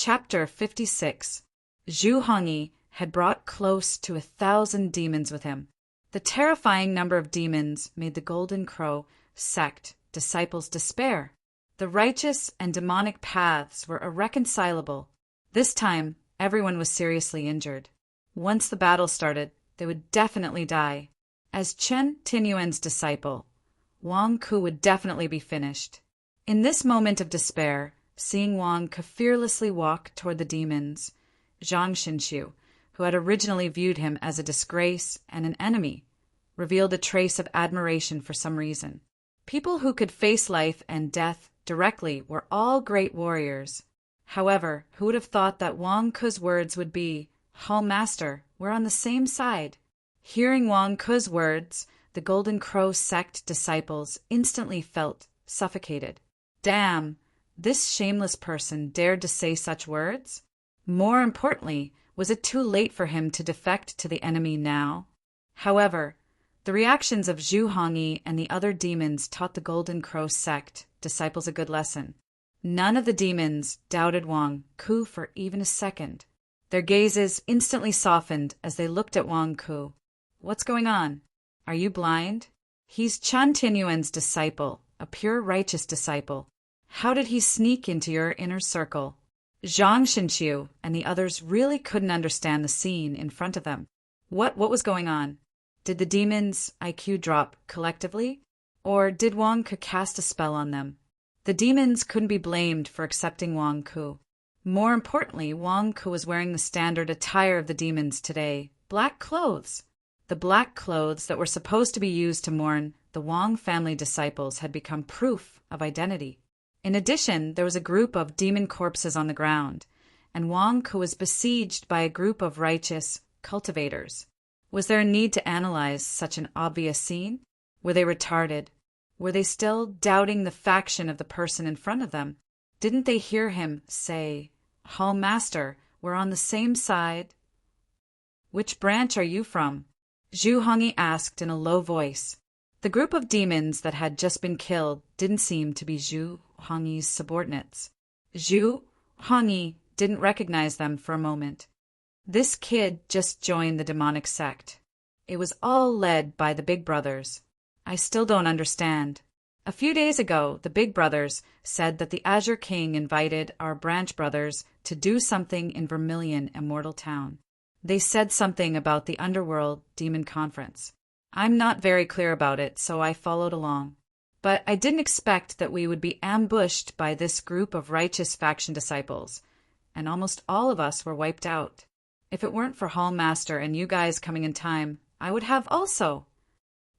Chapter 56. Zhu Hongyi had brought close to 1,000 demons with him. The terrifying number of demons made the Golden Crow sect disciples despair. The righteous and demonic paths were irreconcilable. This time, everyone was seriously injured. Once the battle started, they would definitely die. As Chen Tinyuan's disciple, Wang Ku would definitely be finished. In this moment of despair, seeing Wang Ku fearlessly walk toward the demons, Zhang Xinxiu, who had originally viewed him as a disgrace and an enemy, revealed a trace of admiration for some reason. People who could face life and death directly were all great warriors. However, who would have thought that Wang Ku's words would be, "Hall Master, we're on the same side." Hearing Wang Ku's words, the Golden Crow sect disciples instantly felt suffocated. Damn, this shameless person dared to say such words? More importantly, was it too late for him to defect to the enemy now? However, the reactions of Zhu Hongyi and the other demons taught the Golden Crow sect disciples a good lesson. None of the demons doubted Wang Ku for even a second. Their gazes instantly softened as they looked at Wang Ku. "What's going on? Are you blind? He's Chen Tinyuan's disciple, a pure righteous disciple. How did he sneak into your inner circle?" Zhang Xinxiu and the others really couldn't understand the scene in front of them. What was going on? Did the demons' IQ drop collectively? Or did Wang Ku cast a spell on them? The demons couldn't be blamed for accepting Wang Ku. More importantly, Wang Ku was wearing the standard attire of the demons today, black clothes. The black clothes that were supposed to be used to mourn the Wang family disciples had become proof of identity. In addition, there was a group of demon corpses on the ground, and Wang Ku was besieged by a group of righteous cultivators. Was there a need to analyze such an obvious scene? Were they retarded? Were they still doubting the faction of the person in front of them? Didn't they hear him say, "Hall Master, we're on the same side"? "Which branch are you from?" Zhu Hongyi asked in a low voice. The group of demons that had just been killed didn't seem to be Zhu Hongyi's subordinates. Zhu Hongyi didn't recognize them for a moment. This kid just joined the demonic sect. It was all led by the Big Brothers. I still don't understand. A few days ago, the Big Brothers said that the Azure King invited our branch brothers to do something in Vermilion Immortal Town. They said something about the Underworld Demon Conference. I'm not very clear about it, so I followed along. But I didn't expect that we would be ambushed by this group of righteous faction disciples, and almost all of us were wiped out. If it weren't for Hall Master and you guys coming in time, I would have also.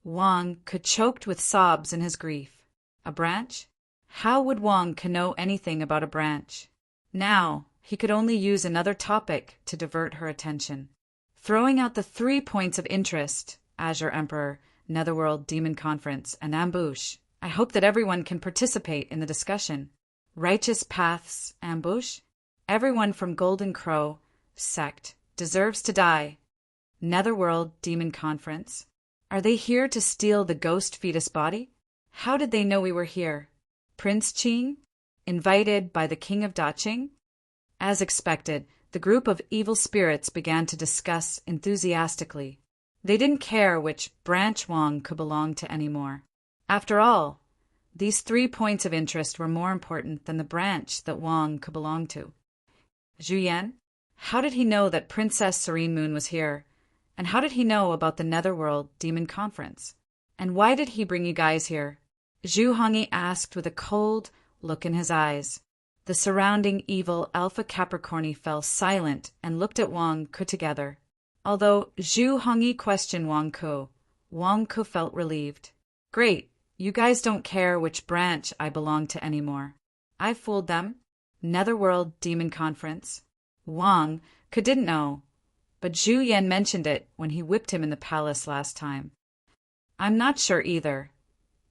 Wang Ku choked with sobs in his grief. A branch? How would Wang Ku know anything about a branch? Now, he could only use another topic to divert her attention. Throwing out the 3 points of interest, Azure Emperor, Netherworld Demon Conference, and ambush, I hope that everyone can participate in the discussion. Righteous Paths ambush? Everyone from Golden Crow sect deserves to die. Netherworld Demon Conference? Are they here to steal the ghost fetus body? How did they know we were here? Prince Qing? Invited by the King of Daqing? As expected, the group of evil spirits began to discuss enthusiastically. They didn't care which branch Wang could belong to anymore. After all, these 3 points of interest were more important than the branch that Wang could belong to. Zhu Yan? How did he know that Princess Serene Moon was here? And how did he know about the Netherworld Demon Conference? And why did he bring you guys here? Zhu Hongyi asked with a cold look in his eyes. The surrounding evil Alpha Capricorni fell silent and looked at Wang Ku together. Although Zhu Hongyi questioned Wang Ku felt relieved. Great, you guys don't care which branch I belong to anymore. I fooled them. Netherworld Demon Conference. Wang Ku didn't know, but Zhu Yan mentioned it when he whipped him in the palace last time. I'm not sure either,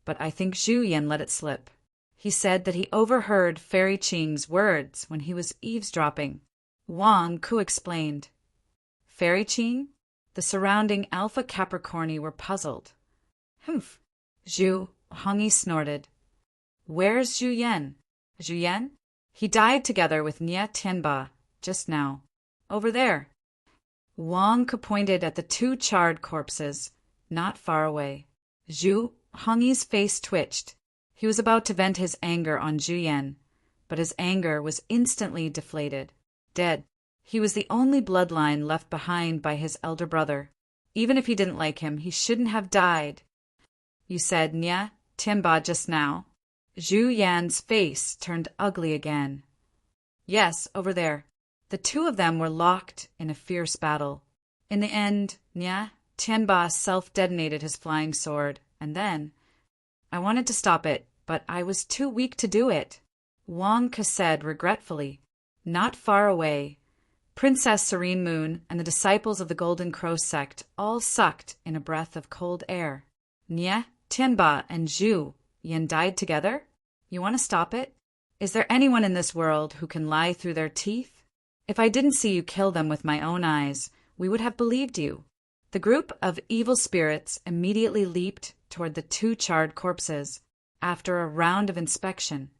but I think Zhu Yan let it slip. He said that he overheard Fairy Qing's words when he was eavesdropping. Wang Ku explained. Fairy Qing? The surrounding Alpha Capricorni were puzzled. Humph! Zhu Hongyi snorted. Where's Zhu Yan? Zhu Yan? He died together with Nye Tianba just now. Over there. Wang Ke pointed at the two charred corpses, not far away. Zhu Hongyi's face twitched. He was about to vent his anger on Zhu Yan, but his anger was instantly deflated. Dead. He was the only bloodline left behind by his elder brother. Even if he didn't like him, he shouldn't have died. You said Nye Tianba just now? Zhu Yan's face turned ugly again. Yes, over there. The two of them were locked in a fierce battle. In the end, Nye Tianba self-detonated his flying sword, and then... I wanted to stop it, but I was too weak to do it. Wang Ke said regretfully. Not far away, Princess Serene Moon and the disciples of the Golden Crow sect all sucked in a breath of cold air. Nye Tianba and Zhu Yan died together? You want to stop it? Is there anyone in this world who can lie through their teeth? If I didn't see you kill them with my own eyes, we would have believed you. The group of evil spirits immediately leaped toward the two charred corpses after a round of inspection.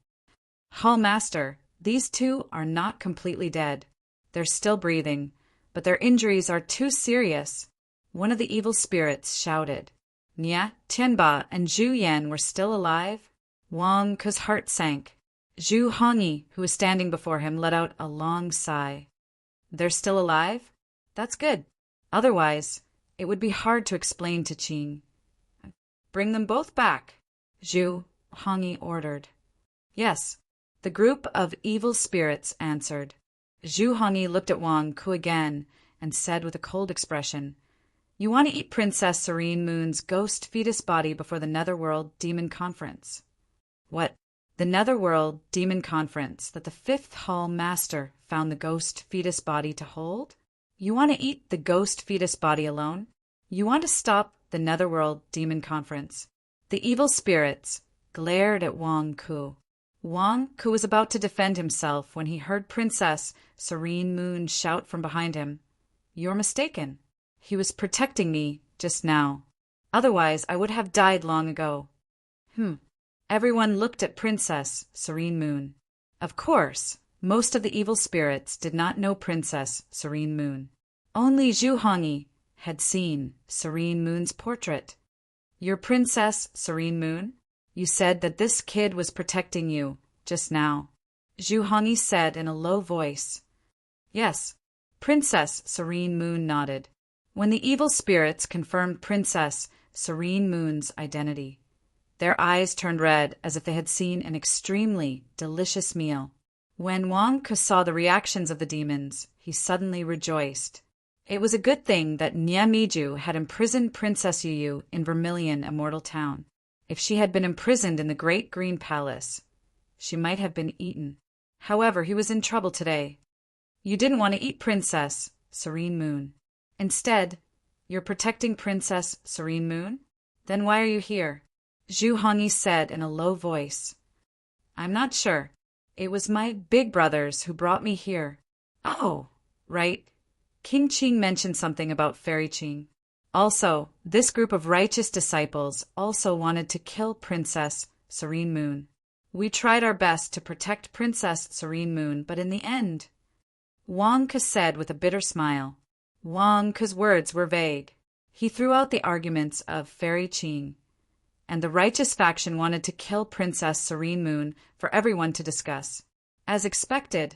Hall Master, these two are not completely dead. They're still breathing, but their injuries are too serious. One of the evil spirits shouted. Nye Tianba and Zhu Yan were still alive? Wang Ke's heart sank. Zhu Hongyi, who was standing before him, let out a long sigh. They're still alive? That's good. Otherwise, it would be hard to explain to Qing. Bring them both back, Zhu Hongyi ordered. Yes, the group of evil spirits answered. Zhu Hongyi looked at Wang Ke again and said with a cold expression, You want to eat Princess Serene Moon's ghost fetus body before the Netherworld Demon Conference. What? The Netherworld Demon Conference that the Fifth Hall Master found the ghost fetus body to hold? You want to eat the ghost fetus body alone? You want to stop the Netherworld Demon Conference? The evil spirits glared at Wang Ke. Wang Ke was about to defend himself when he heard Princess Serene Moon shout from behind him, You're mistaken. He was protecting me just now. Otherwise, I would have died long ago. Everyone looked at Princess Serene Moon. Of course, most of the evil spirits did not know Princess Serene Moon. Only Zhu Hongyi had seen Serene Moon's portrait. You're Princess Serene Moon? You said that this kid was protecting you just now. Zhu Hongyi said in a low voice. Yes. Princess Serene Moon nodded. When the evil spirits confirmed Princess Serene Moon's identity, their eyes turned red as if they had seen an extremely delicious meal. When Wang Ke saw the reactions of the demons, he suddenly rejoiced. It was a good thing that Nye Miju had imprisoned Princess Yu in Vermilion Immortal Town. If she had been imprisoned in the Great Green Palace, she might have been eaten. However, he was in trouble today. You didn't want to eat Princess Serene Moon. Instead, you're protecting Princess Serene Moon? Then why are you here? Zhu Hongyi said in a low voice. I'm not sure. It was my big brothers who brought me here. Oh, right. King Qing mentioned something about Fairy Qing. Also, this group of righteous disciples also wanted to kill Princess Serene Moon. We tried our best to protect Princess Serene Moon, but in the end... Wang Ke said with a bitter smile. Wang Ke's words were vague. He threw out the arguments of Fairy Qing, and the righteous faction wanted to kill Princess Serene Moon for everyone to discuss. As expected,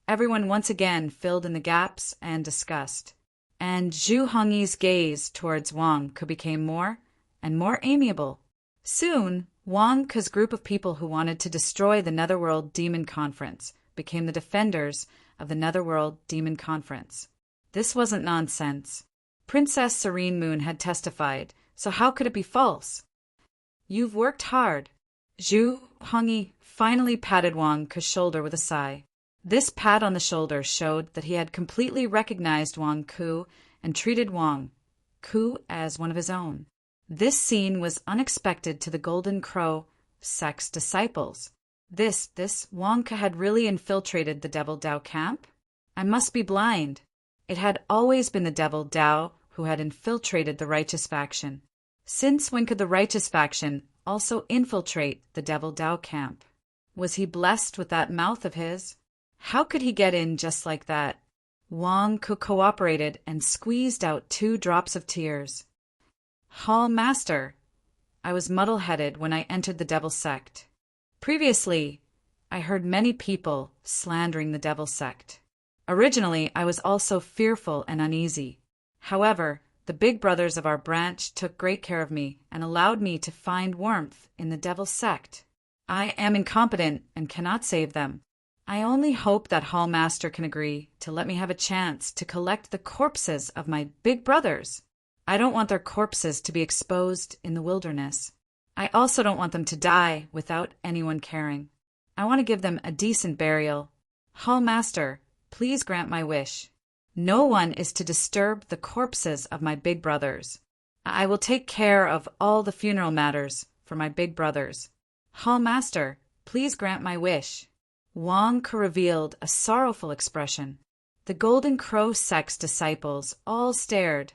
everyone once again filled in the gaps and discussed, and Zhu Hongyi's gaze towards Wang Ke became more and more amiable. Soon, Wang Ke's group of people who wanted to destroy the Netherworld Demon Conference became the defenders of the Netherworld Demon Conference. This wasn't nonsense. Princess Serene Moon had testified, so how could it be false? You've worked hard. Zhu Hongyi finally patted Wang Ke's shoulder with a sigh. This pat on the shoulder showed that he had completely recognized Wang Ke and treated Wang Ke as one of his own. This scene was unexpected to the Golden Crow sect's disciples. This Wang Ke had really infiltrated the Devil Dao camp? I must be blind. It had always been the Devil Dao who had infiltrated the righteous faction. Since when could the righteous faction also infiltrate the Devil Dao camp? Was he blessed with that mouth of his? How could he get in just like that? Wang Ku cooperated and squeezed out 2 drops of tears. Hall Master, I was muddle-headed when I entered the Devil Sect. Previously, I heard many people slandering the Devil Sect. Originally, I was also fearful and uneasy. However, the big brothers of our branch took great care of me and allowed me to find warmth in the Devil Sect. I am incompetent and cannot save them. I only hope that Hall Master can agree to let me have a chance to collect the corpses of my big brothers. I don't want their corpses to be exposed in the wilderness. I also don't want them to die without anyone caring. I want to give them a decent burial. Hall Master, please grant my wish. No one is to disturb the corpses of my big brothers. I will take care of all the funeral matters for my big brothers. Hall Master, please grant my wish. Wang Ku revealed a sorrowful expression. The Golden Crow sect's disciples all stared,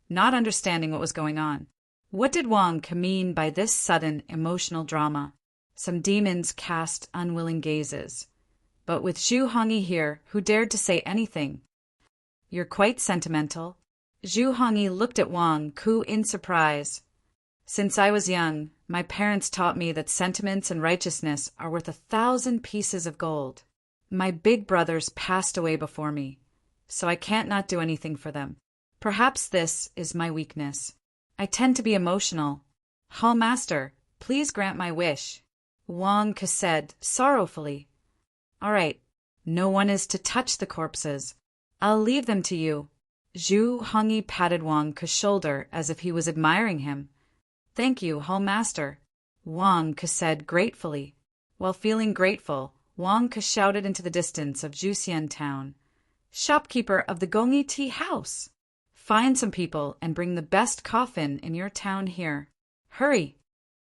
not understanding what was going on. What did Wang Ku mean by this sudden emotional drama? Some demons cast unwilling gazes. But with Zhu Hongyi here, who dared to say anything? You're quite sentimental. Zhu Hongyi looked at Wang Ku in surprise. Since I was young, my parents taught me that sentiments and righteousness are worth 1,000 pieces of gold. My big brothers passed away before me, so I can't not do anything for them. Perhaps this is my weakness. I tend to be emotional. Hall Master, please grant my wish. Wang Ku said sorrowfully. All right, no one is to touch the corpses. I'll leave them to you. Zhu Hongyi patted Wang Ku's shoulder as if he was admiring him. Thank you, Hall Master, Wang Ku said gratefully. While feeling grateful, Wang Ku shouted into the distance of Juxian town. Shopkeeper of the Gongyi Tea House! Find some people and bring the best coffin in your town here. Hurry!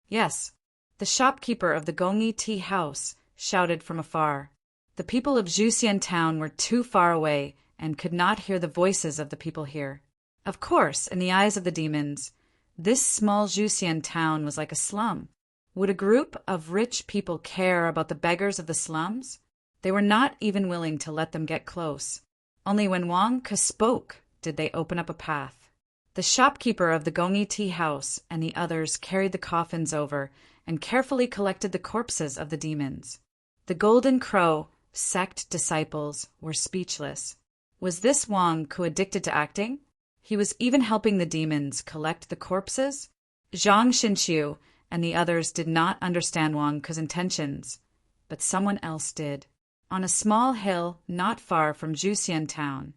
Yes, the shopkeeper of the Gongyi Tea House shouted from afar. The people of Juxian town were too far away and could not hear the voices of the people here. Of course, in the eyes of the demons, this small Juxian town was like a slum. Would a group of rich people care about the beggars of the slums? They were not even willing to let them get close. Only when Wang Ku spoke did they open up a path. The shopkeeper of the Gongyi Tea House and the others carried the coffins over and carefully collected the corpses of the demons. The Golden Crow sect disciples were speechless. Was this Wang Ku addicted to acting? He was even helping the demons collect the corpses? Zhang Xinqiu and the others did not understand Wang Ku's intentions, but someone else did. On a small hill not far from Juxian town,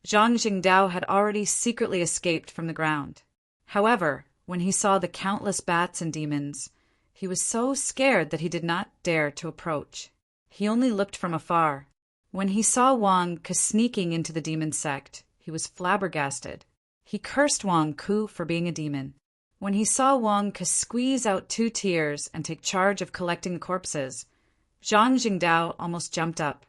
Zhang Jingdao had already secretly escaped from the ground. However, when he saw the countless bats and demons, he was so scared that he did not dare to approach. He only looked from afar. When he saw Wang Ku sneaking into the demon sect, he was flabbergasted. He cursed Wang Ku for being a demon. When he saw Wang Ku squeeze out 2 tears and take charge of collecting the corpses, Zhang Jingdao almost jumped up.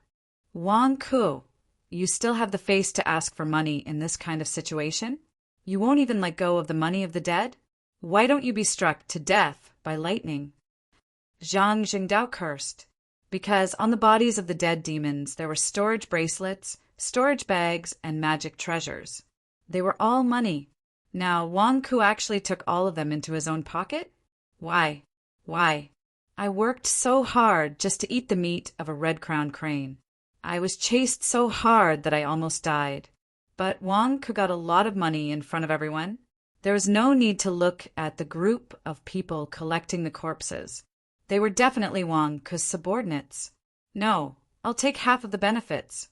Wang Ku, you still have the face to ask for money in this kind of situation? You won't even let go of the money of the dead? Why don't you be struck to death by lightning? Zhang Jingdao cursed. Because on the bodies of the dead demons there were storage bracelets, storage bags, and magic treasures. They were all money. Now, Wang Ku actually took all of them into his own pocket? Why? I worked so hard just to eat the meat of a red-crowned crane. I was chased so hard that I almost died. But Wang Ku got a lot of money in front of everyone. There was no need to look at the group of people collecting the corpses. They were definitely Wang Ku's subordinates. No, I'll take half of the benefits.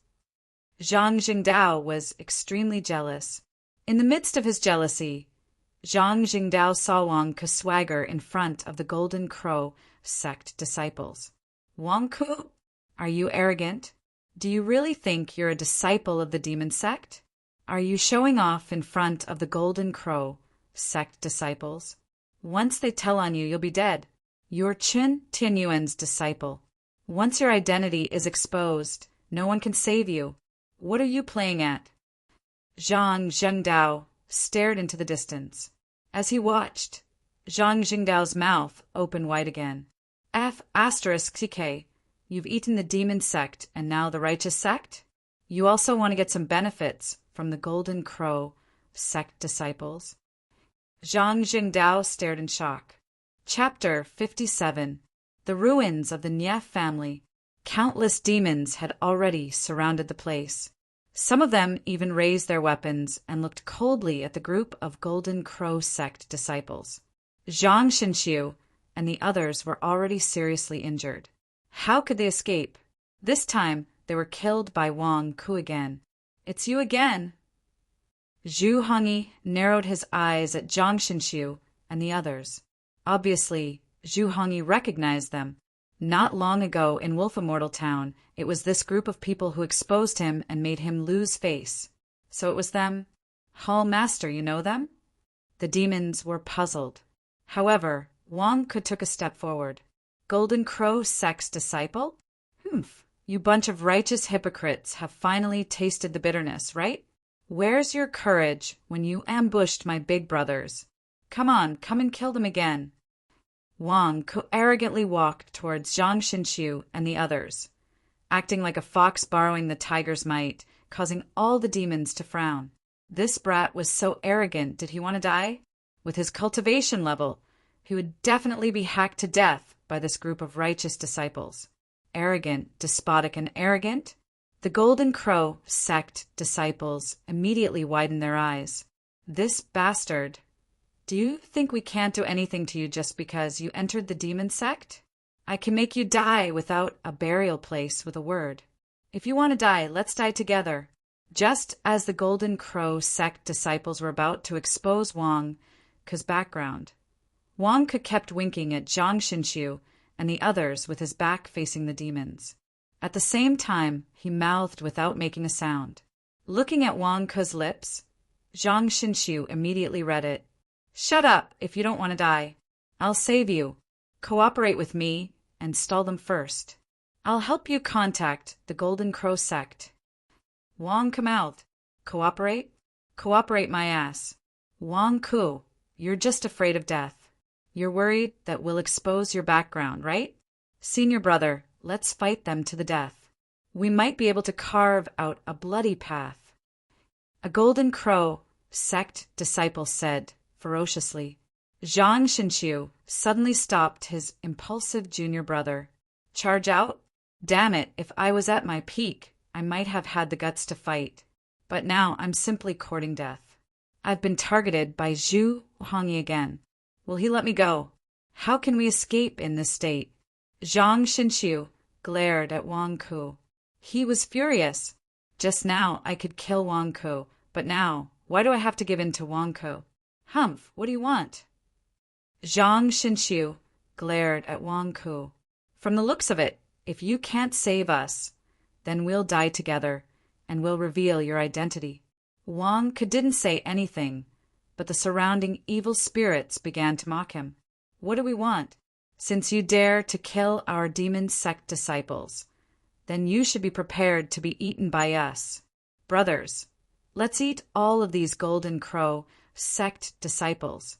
Zhang Jingdao was extremely jealous. In the midst of his jealousy, Zhang Jingdao saw Wang Ku swagger in front of the Golden Crow sect disciples. Wang Ku, are you arrogant? Do you really think you're a disciple of the demon sect? Are you showing off in front of the Golden Crow sect disciples? Once they tell on you, you'll be dead. You're Qin Tianyuan's disciple. Once your identity is exposed, no one can save you. What are you playing at? Zhang Jingdao stared into the distance. As he watched, Zhang Jingdao's mouth opened wide again. F asterisk CK. You've eaten the demon sect and now the righteous sect? You also want to get some benefits from the Golden Crow sect disciples? Zhang Jingdao stared in shock. Chapter 57. The Ruins of the Nie Family. Countless demons had already surrounded the place. Some of them even raised their weapons and looked coldly at the group of Golden Crow sect disciples. Zhang Xinxiu and the others were already seriously injured. How could they escape? This time, they were killed by Wang Ku again. It's you again! Zhu Hongyi narrowed his eyes at Zhang Xinxiu and the others. Obviously, Zhu Hongyi recognized them. Not long ago in Wolf Immortal Town, it was this group of people who exposed him and made him lose face. So it was them? Hall Master, you know them? The demons were puzzled. However, Wang Ku took a step forward. Golden Crow sect's disciple? Humph, you bunch of righteous hypocrites have finally tasted the bitterness, right? Where's your courage when you ambushed my big brothers? Come on, come and kill them again. Wang Ku arrogantly walked towards Zhang Xinxiu and the others, acting like a fox borrowing the tiger's might, causing all the demons to frown. This brat was so arrogant, did he want to die? With his cultivation level, he would definitely be hacked to death by this group of righteous disciples. Arrogant, despotic, and arrogant? The Golden Crow sect disciples immediately widened their eyes. This bastard. Do you think we can't do anything to you just because you entered the demon sect? I can make you die without a burial place with a word. If you want to die, let's die together. Just as the Golden Crow sect disciples were about to expose Wang Ku's background, Wang Ku kept winking at Zhang Xinxiu and the others with his back facing the demons. At the same time, he mouthed without making a sound. Looking at Wang Ku's lips, Zhang Xinxiu immediately read it. Shut up if you don't want to die. I'll save you. Cooperate with me and stall them first. I'll help you contact the Golden Crow sect. Wang Ku mouthed. Cooperate? Cooperate my ass. Wang Ku, you're just afraid of death. You're worried that we'll expose your background, right? Senior brother, let's fight them to the death. We might be able to carve out a bloody path. A Golden Crow sect disciple said ferociously. Zhang Xinxiu suddenly stopped his impulsive junior brother. Charge out? Damn it, if I was at my peak, I might have had the guts to fight. But now I'm simply courting death. I've been targeted by Zhu Hongyi again. Will he let me go? How can we escape in this state? Zhang Xinxiu glared at Wang Ku. He was furious. Just now I could kill Wang Ku, but now, why do I have to give in to Wang Ku? Humph, what do you want? Zhang Xinxiu glared at Wang Ku. From the looks of it, if you can't save us, then we'll die together, and we'll reveal your identity. Wang Ku didn't say anything, but the surrounding evil spirits began to mock him. What do we want? Since you dare to kill our demon sect disciples, then you should be prepared to be eaten by us. Brothers, let's eat all of these Golden Crow sect disciples.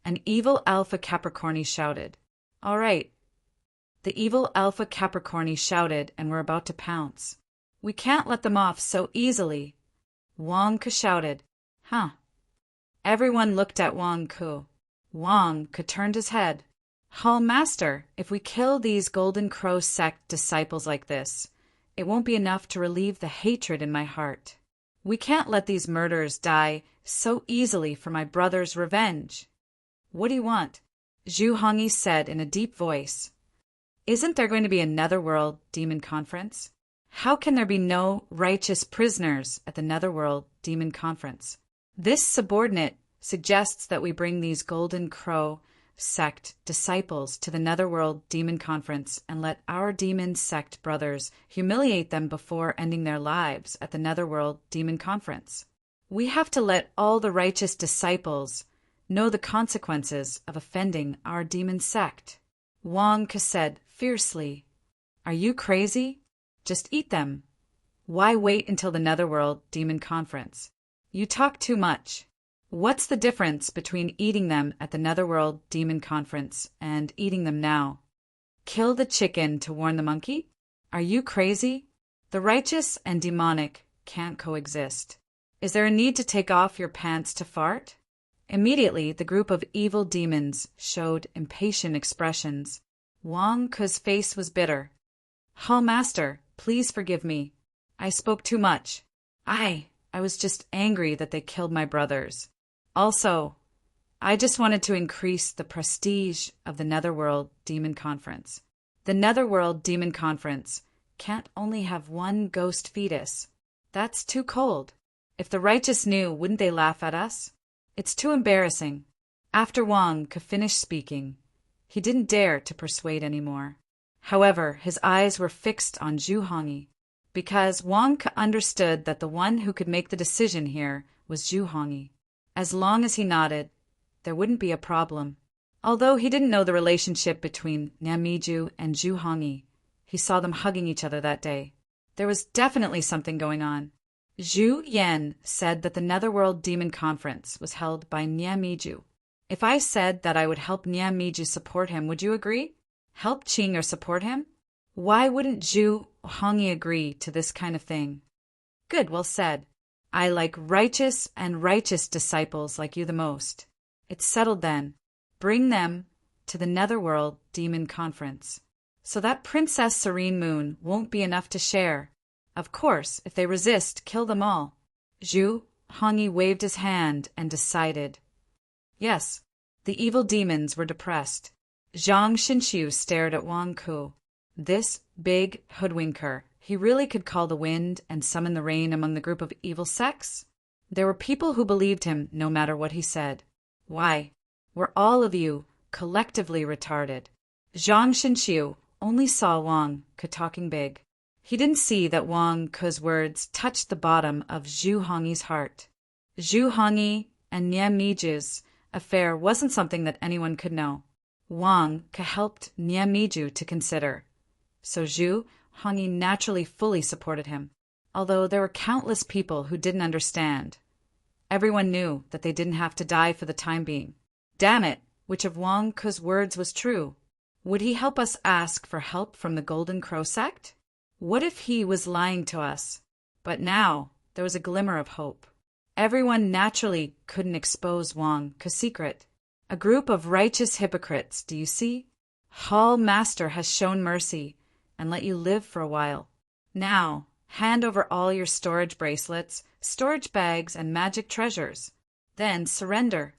An evil Alpha Capricorni shouted. All right. The evil Alpha Capricorni shouted and were about to pounce. We can't let them off so easily. Wang Ku shouted. Huh. Everyone looked at Wang Ku. Wang Ku turned his head. Hall Master, if we kill these Golden Crow sect disciples like this, it won't be enough to relieve the hatred in my heart. We can't let these murderers die so easily for my brother's revenge. What do you want? Zhu Hongyi said in a deep voice. Isn't there going to be a Netherworld Demon Conference? How can there be no righteous prisoners at the Netherworld Demon Conference? This subordinate suggests that we bring these Golden Crow sect disciples to the Netherworld Demon Conference and let our demon sect brothers humiliate them before ending their lives at the Netherworld Demon Conference. We have to let all the righteous disciples know the consequences of offending our demon sect. Wang Ku said fiercely, Are you crazy? Just eat them. Why wait until the Netherworld Demon Conference? You talk too much. What's the difference between eating them at the Netherworld Demon Conference and eating them now? Kill the chicken to warn the monkey? Are you crazy? The righteous and demonic can't coexist. Is there a need to take off your pants to fart? Immediately, the group of evil demons showed impatient expressions. Wang Ke's face was bitter. Hall Master, please forgive me. I spoke too much. I was just angry that they killed my brothers. Also, I just wanted to increase the prestige of the Netherworld Demon Conference. The Netherworld Demon Conference can't only have one ghost fetus. That's too cold. If the righteous knew, wouldn't they laugh at us? It's too embarrassing. After Wang Ke finished speaking, he didn't dare to persuade anymore. However, his eyes were fixed on Zhu Hongyi, because Wang Ke understood that the one who could make the decision here was Zhu Hongyi. As long as he nodded, there wouldn't be a problem. Although he didn't know the relationship between Niamiju and Zhu Hongyi, he saw them hugging each other that day. There was definitely something going on. Zhu Yan said that the Netherworld Demon Conference was held by Niamiju. If I said that I would help Niamiju support him, would you agree? Help Qing or support him? Why wouldn't Zhu Hongyi agree to this kind of thing? Good, well said. I like righteous disciples like you the most. It's settled then. Bring them to the Netherworld Demon Conference. So that Princess Serene Moon won't be enough to share. Of course, if they resist, kill them all. Zhu Hongyi waved his hand and decided. Yes, the evil demons were depressed. Zhang Xinxiu stared at Wang Ke. This big hoodwinker, he really could call the wind and summon the rain among the group of evil sects? There were people who believed him no matter what he said. Why, were all of you collectively retarded? Zhang Xinxiu only saw Wang Ke talking big. He didn't see that Wang Ke's words touched the bottom of Zhu Hongyi's heart. Zhu Hongyi and Niamiju's affair wasn't something that anyone could know. Wang Ke helped Niamiju to consider. So Zhu Hongyi naturally fully supported him, although there were countless people who didn't understand. Everyone knew that they didn't have to die for the time being. Damn it, which of Wang Ke's words was true? Would he help us ask for help from the Golden Crow sect? What if he was lying to us? But now there was a glimmer of hope. Everyone naturally couldn't expose Wang Ke's secret. A group of righteous hypocrites, do you see? Hall Master has shown mercy and let you live for a while. Now, hand over all your storage bracelets, storage bags, and magic treasures. Then surrender.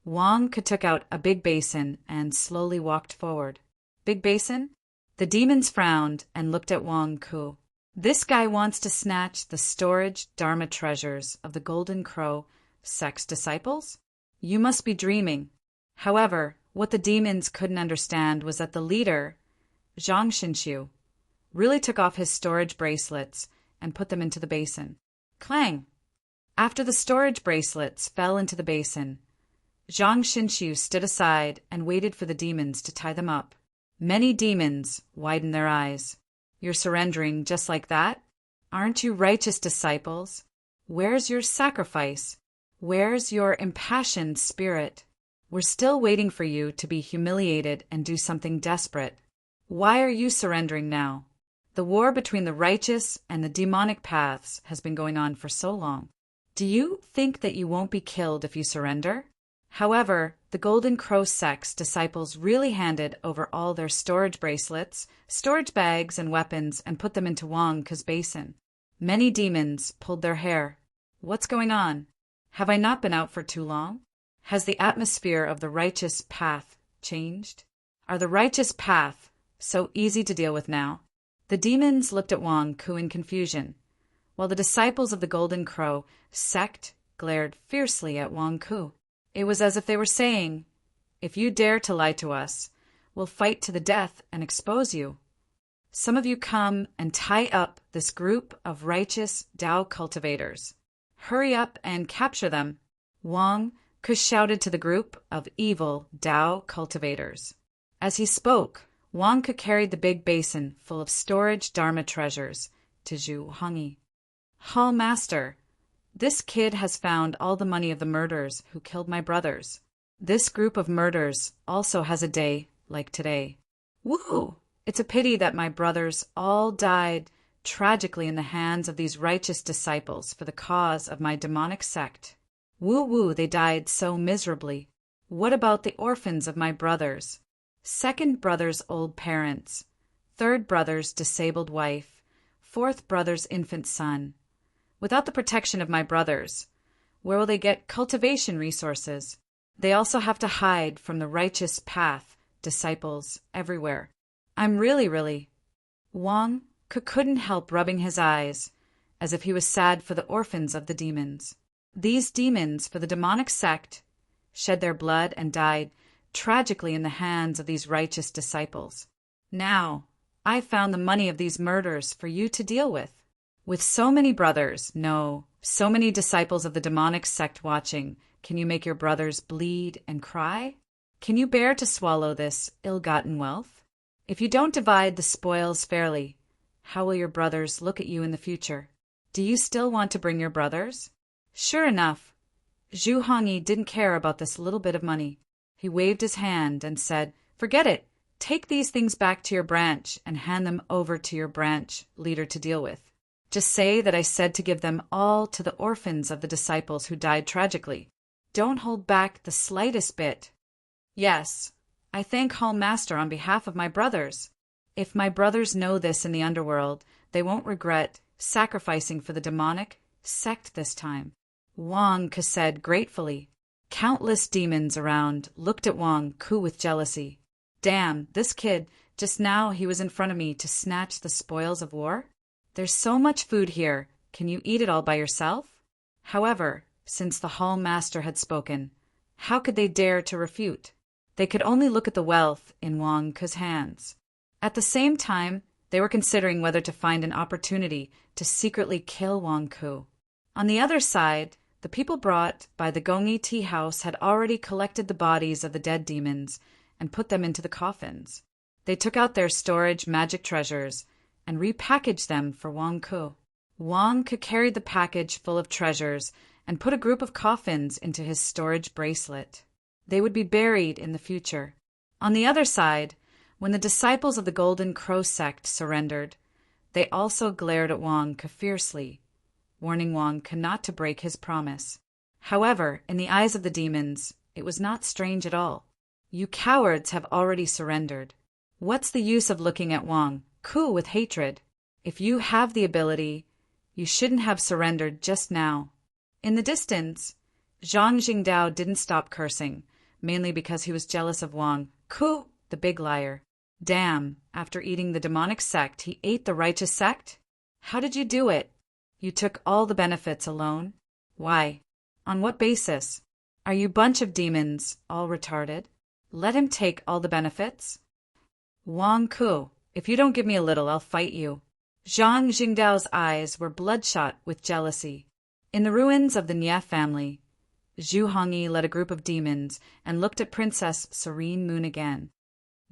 Wang Ke took out a big basin and slowly walked forward. Big basin? The demons frowned and looked at Wang Ke. This guy wants to snatch the storage Dharma treasures of the Golden Crow sect's disciples? You must be dreaming. However, what the demons couldn't understand was that the leader, Zhang Xinxiu, really took off his storage bracelets and put them into the basin. Clang! After the storage bracelets fell into the basin, Zhang Xinxiu stood aside and waited for the demons to tie them up. Many demons widened their eyes. You're surrendering just like that? Aren't you righteous disciples? Where's your sacrifice? Where's your impassioned spirit? We're still waiting for you to be humiliated and do something desperate. Why are you surrendering now? The war between the righteous and the demonic paths has been going on for so long. Do you think that you won't be killed if you surrender? However, the Golden Crow sect's disciples really handed over all their storage bracelets, storage bags, and weapons and put them into Wang Ke's basin. Many demons pulled their hair. What's going on? Have I not been out for too long? Has the atmosphere of the righteous path changed? Are the righteous path so easy to deal with now? The demons looked at Wang Ke in confusion, while the disciples of the Golden Crow sect glared fiercely at Wang Ke. It was as if they were saying, if you dare to lie to us, we'll fight to the death and expose you. Some of you come and tie up this group of righteous Tao cultivators. Hurry up and capture them. Wang Ke shouted to the group of evil Tao cultivators. As he spoke, Wang Ke carried the big basin full of storage Dharma treasures to Zhu Hongyi. Hall Master, this kid has found all the money of the murderers who killed my brothers. This group of murderers also has a day like today. Woo! It's a pity that my brothers all died tragically in the hands of these righteous disciples for the cause of my demonic sect. Woo woo, they died so miserably. What about the orphans of my brothers? Second brother's old parents, third brother's disabled wife, fourth brother's infant son. Without the protection of my brothers, where will they get cultivation resources? They also have to hide from the righteous path disciples everywhere. I'm really. Wang couldn't help rubbing his eyes, as if he was sad for the orphans of the demons. These demons, for the demonic sect, shed their blood and died tragically in the hands of these righteous disciples. Now, I found the money of these murders for you to deal with. With so many brothers, no, so many disciples of the demonic sect watching, can you make your brothers bleed and cry? Can you bear to swallow this ill-gotten wealth? If you don't divide the spoils fairly, how will your brothers look at you in the future? Do you still want to bring your brothers? Sure enough, Zhu Hongyi didn't care about this little bit of money. He waved his hand and said, "Forget it. Take these things back to your branch and hand them over to your branch leader to deal with. Just say that I said to give them all to the orphans of the disciples who died tragically. Don't hold back the slightest bit. Yes, I thank Hall Master on behalf of my brothers. If my brothers know this in the underworld, they won't regret sacrificing for the demonic sect this time." Wang Ke said gratefully. Countless demons around looked at Wang Ke with jealousy. Damn, this kid, just now he was in front of me to snatch the spoils of war? There's so much food here, can you eat it all by yourself? However, since the Hall Master had spoken, how could they dare to refute? They could only look at the wealth in Wang Ke's hands. At the same time, they were considering whether to find an opportunity to secretly kill Wang Ke. On the other side, the people brought by the Gongyi tea house had already collected the bodies of the dead demons and put them into the coffins. They took out their storage magic treasures and repackaged them for Wang Ke. Wang Ke carried the package full of treasures and put a group of coffins into his storage bracelet. They would be buried in the future. On the other side, when the disciples of the Golden Crow sect surrendered, they also glared at Wang Ke fiercely, warning Wang Ke not to break his promise. However, in the eyes of the demons, it was not strange at all. You cowards have already surrendered. What's the use of looking at Wang Ke with hatred? If you have the ability, you shouldn't have surrendered just now. In the distance, Zhang Jingdao didn't stop cursing, mainly because he was jealous of Wang Ke, the big liar. Damn, after eating the demonic sect, he ate the righteous sect? How did you do it? You took all the benefits alone? Why? On what basis? Are you bunch of demons, all retarded? Let him take all the benefits? Wang Ke, if you don't give me a little, I'll fight you. Zhang Jingdao's eyes were bloodshot with jealousy. In the ruins of the Nie family, Zhu Hongyi led a group of demons and looked at Princess Serene Moon again.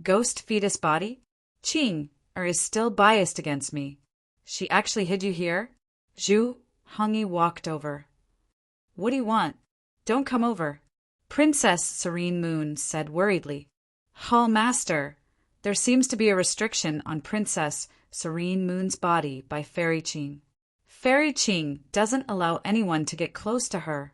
Ghost fetus body? Qing, is still biased against me. She actually hid you here? Zhu Hongyi walked over. What do you want? Don't come over. Princess Serene Moon said worriedly. Hall Master, there seems to be a restriction on Princess Serene Moon's body by Fairy Qing. Fairy Qing doesn't allow anyone to get close to her.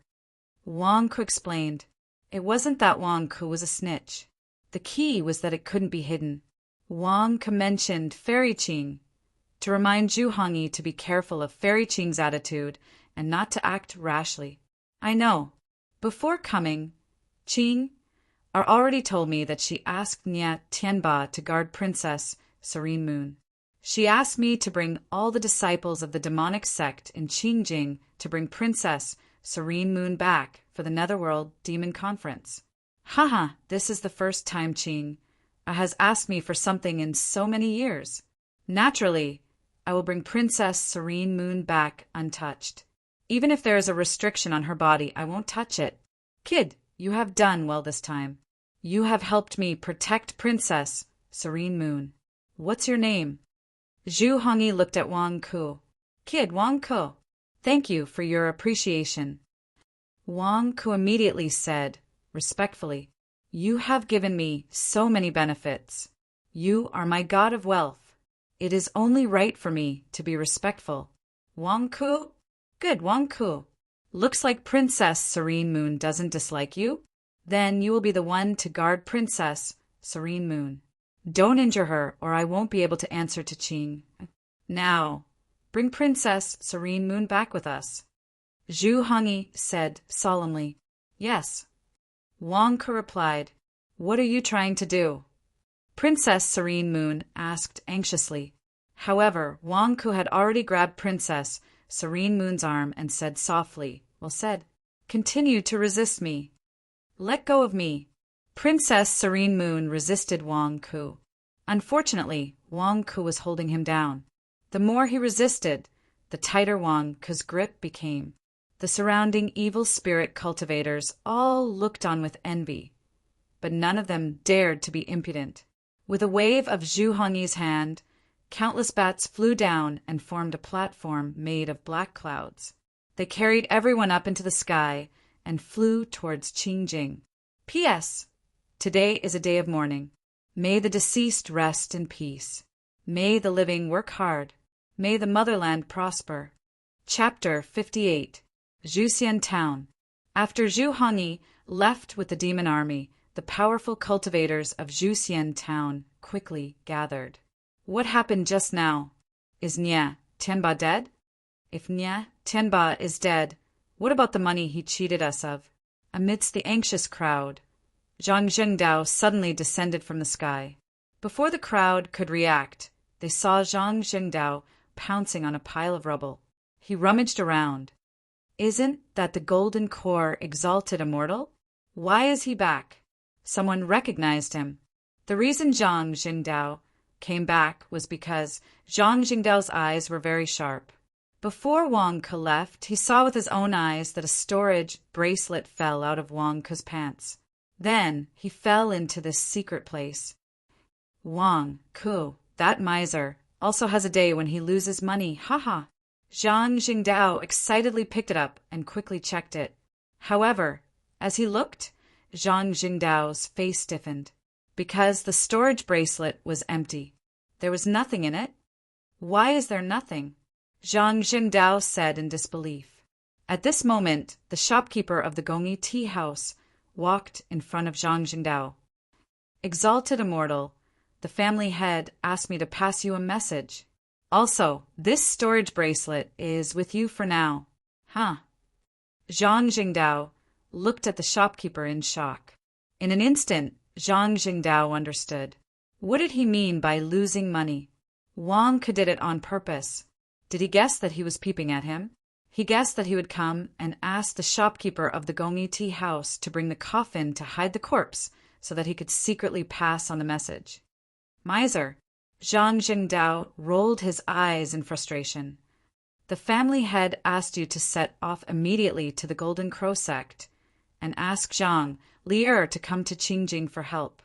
Wang Ke explained. It wasn't that Wang Ke was a snitch. The key was that it couldn't be hidden. Wang Ke mentioned Fairy Qing to remind Zhu Hongyi to be careful of Fairy Qing's attitude and not to act rashly. I know. Before coming, Qing already told me that she asked Nie Tianba to guard Princess Serene Moon. She asked me to bring all the disciples of the demonic sect in Qingjing to bring Princess Serene Moon back for the Netherworld Demon Conference. Haha, this is the first time Qing has asked me for something in so many years. Naturally, I will bring Princess Serene Moon back untouched. Even if there is a restriction on her body, I won't touch it. Kid, you have done well this time. You have helped me protect Princess Serene Moon. What's your name? Zhu Hongyi looked at Wang Ke. Kid, Wang Ke. Thank you for your appreciation. Wang Ke immediately said, respectfully, you have given me so many benefits. You are my god of wealth. It is only right for me to be respectful. Wang Ku? Good, Wang Ku. Looks like Princess Serene Moon doesn't dislike you. Then you will be the one to guard Princess Serene Moon. Don't injure her, or I won't be able to answer to Qing. Now, bring Princess Serene Moon back with us. Zhu Hongyi said solemnly. Yes. Wang Ke replied, What are you trying to do? Princess Serene Moon asked anxiously. However, Wang Ke had already grabbed Princess Serene Moon's arm and said softly, Continue to resist me. Let go of me. Princess Serene Moon resisted Wang Ke. Unfortunately, Wang Ke was holding him down. The more he resisted, the tighter Wang Ke's grip became. The surrounding evil spirit cultivators all looked on with envy, but none of them dared to be impudent. With a wave of Zhu Hongyi's hand, countless bats flew down and formed a platform made of black clouds. They carried everyone up into the sky and flew towards Qingjing. P.S. Today is a day of mourning. May the deceased rest in peace. May the living work hard. May the motherland prosper. Chapter 58. Zhuxian Town. After Zhu Hongyi left with the demon army, the powerful cultivators of Zhuxian Town quickly gathered. What happened just now? Is Nye Tianba dead? If Nye Tianba is dead, what about the money he cheated us of? Amidst the anxious crowd, Zhang Zhengdao suddenly descended from the sky. Before the crowd could react, they saw Zhang Zhengdao pouncing on a pile of rubble. He rummaged around. Isn't that the golden core exalted immortal? Why is he back? Someone recognized him. The reason Zhang Zhengdao came back was because Zhang Zhengdao's eyes were very sharp. Before Wang Ke left, he saw with his own eyes that a storage bracelet fell out of Wang Ke's pants. Then he fell into this secret place. Wang Ke, that miser, also has a day when he loses money, haha. Zhang Zhengdao excitedly picked it up and quickly checked it. However, as he looked, Zhang Zhengdao's face stiffened, because the storage bracelet was empty. There was nothing in it. Why is there nothing? Zhang Zhengdao said in disbelief. At this moment, the shopkeeper of the Gongyi tea house walked in front of Zhang Zhengdao. Exalted Immortal, the family head asked me to pass you a message. Also, this storage bracelet is with you for now. Huh? Zhang Zhengdao looked at the shopkeeper in shock. In an instant, Zhang Zhengdao understood. What did he mean by losing money? Wang Ke did it on purpose. Did he guess that he was peeping at him? He guessed that he would come and ask the shopkeeper of the Gongyi tea house to bring the coffin to hide the corpse so that he could secretly pass on the message. Miser! Zhang Zhengdao rolled his eyes in frustration. The family head asked you to set off immediately to the Golden Crow sect and ask Zhang Li'er to come to Qingjing for help.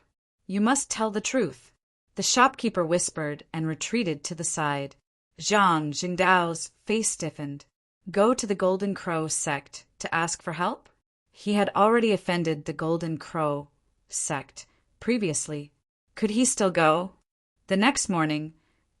You must tell the truth. The shopkeeper whispered and retreated to the side. Zhang Zhengdao's face stiffened. Go to the Golden Crow sect to ask for help? He had already offended the Golden Crow sect previously. Could he still go? The next morning,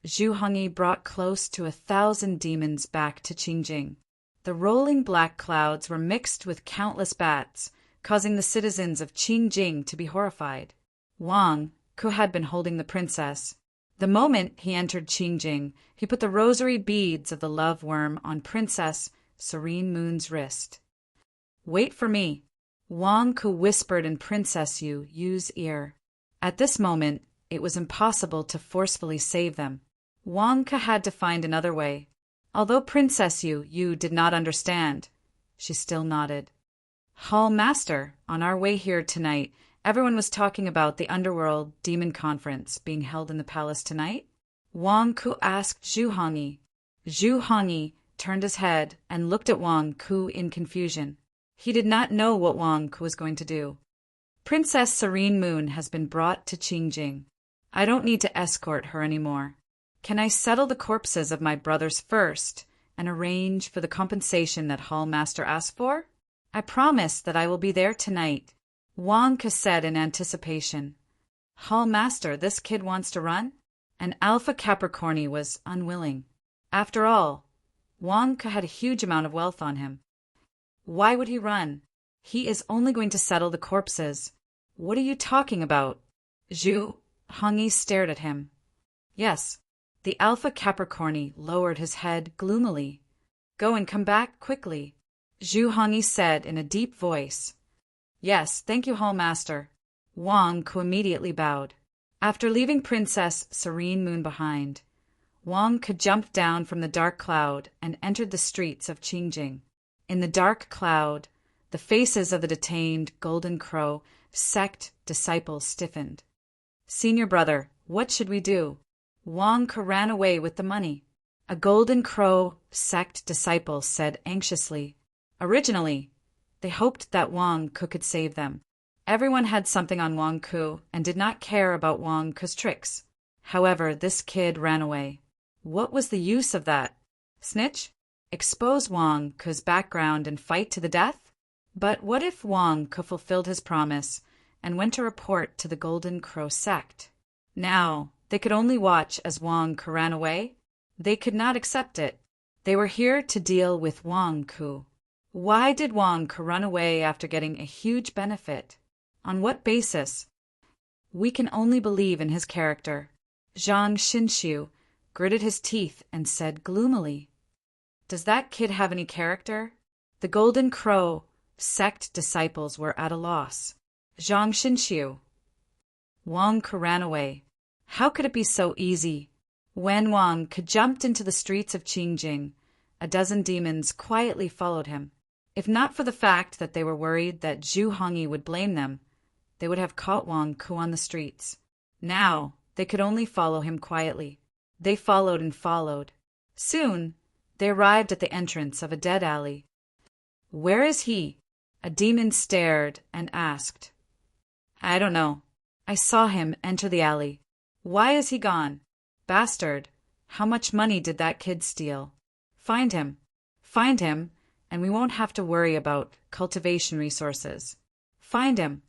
Zhu Hongyi brought close to 1,000 demons back to Qingjing. The rolling black clouds were mixed with countless bats, causing the citizens of Qingjing to be horrified. Wang Ke had been holding the princess. The moment he entered Qingjing, he put the rosary beads of the love worm on Princess Serene Moon's wrist. Wait for me, Wang Ke whispered in Princess Yu's ear. At this moment, it was impossible to forcefully save them. Wang Ke had to find another way. Although Princess Yu did not understand, she still nodded. Hall Master, on our way here tonight, everyone was talking about the Underworld Demon Conference being held in the palace tonight. Wang Ke asked Zhu Hongyi. Zhu Hongyi turned his head and looked at Wang Ke in confusion. He did not know what Wang Ke was going to do. Princess Serene Moon has been brought to Qingjing. I don't need to escort her anymore. Can I settle the corpses of my brothers first and arrange for the compensation that Hall Master asked for? I promise that I will be there tonight, Wang Ke said in anticipation. Hall Master, this kid wants to run? And Alpha Capricorni was unwilling. After all, Wang Ke had a huge amount of wealth on him. Why would he run? He is only going to settle the corpses. What are you talking about? Zhu Hongyi stared at him. Yes, the Alpha Capricorni lowered his head gloomily. Go and come back quickly, Zhu Hongyi said in a deep voice. Yes, thank you, Hall Master. Wang Ke immediately bowed. After leaving Princess Serene Moon behind, Wang Ke jumped down from the dark cloud and entered the streets of Qingjing. In the dark cloud, the faces of the detained Golden Crow sect disciples stiffened. Senior brother, what should we do? Wang Ke ran away with the money. A Golden Crow sect disciple said anxiously. Originally, they hoped that Wang Ke could save them. Everyone had something on Wang Ke and did not care about Wang Ke's tricks. However, this kid ran away. What was the use of that? Snitch? Expose Wang Ke's background and fight to the death? But what if Wang Ke fulfilled his promise and went to report to the Golden Crow sect? Now, they could only watch as Wang Ke ran away. They could not accept it. They were here to deal with Wang Ke. Why did Wang Ke run away after getting a huge benefit? On what basis? We can only believe in his character. Zhang Xinxiu gritted his teeth and said gloomily. Does that kid have any character? The Golden Crow sect disciples were at a loss. Zhang Xinxiu. Wang Ke ran away. How could it be so easy? When Wang Ke jumped into the streets of Qingjing, a dozen demons quietly followed him. If not for the fact that they were worried that Zhu Hongyi would blame them, they would have caught Wang Ke on the streets. Now, they could only follow him quietly. They followed and followed. Soon, they arrived at the entrance of a dead alley. Where is he? A demon stared and asked. I don't know. I saw him enter the alley. Why is he gone? Bastard, how much money did that kid steal? Find him. Find him, and we won't have to worry about cultivation resources. Find him.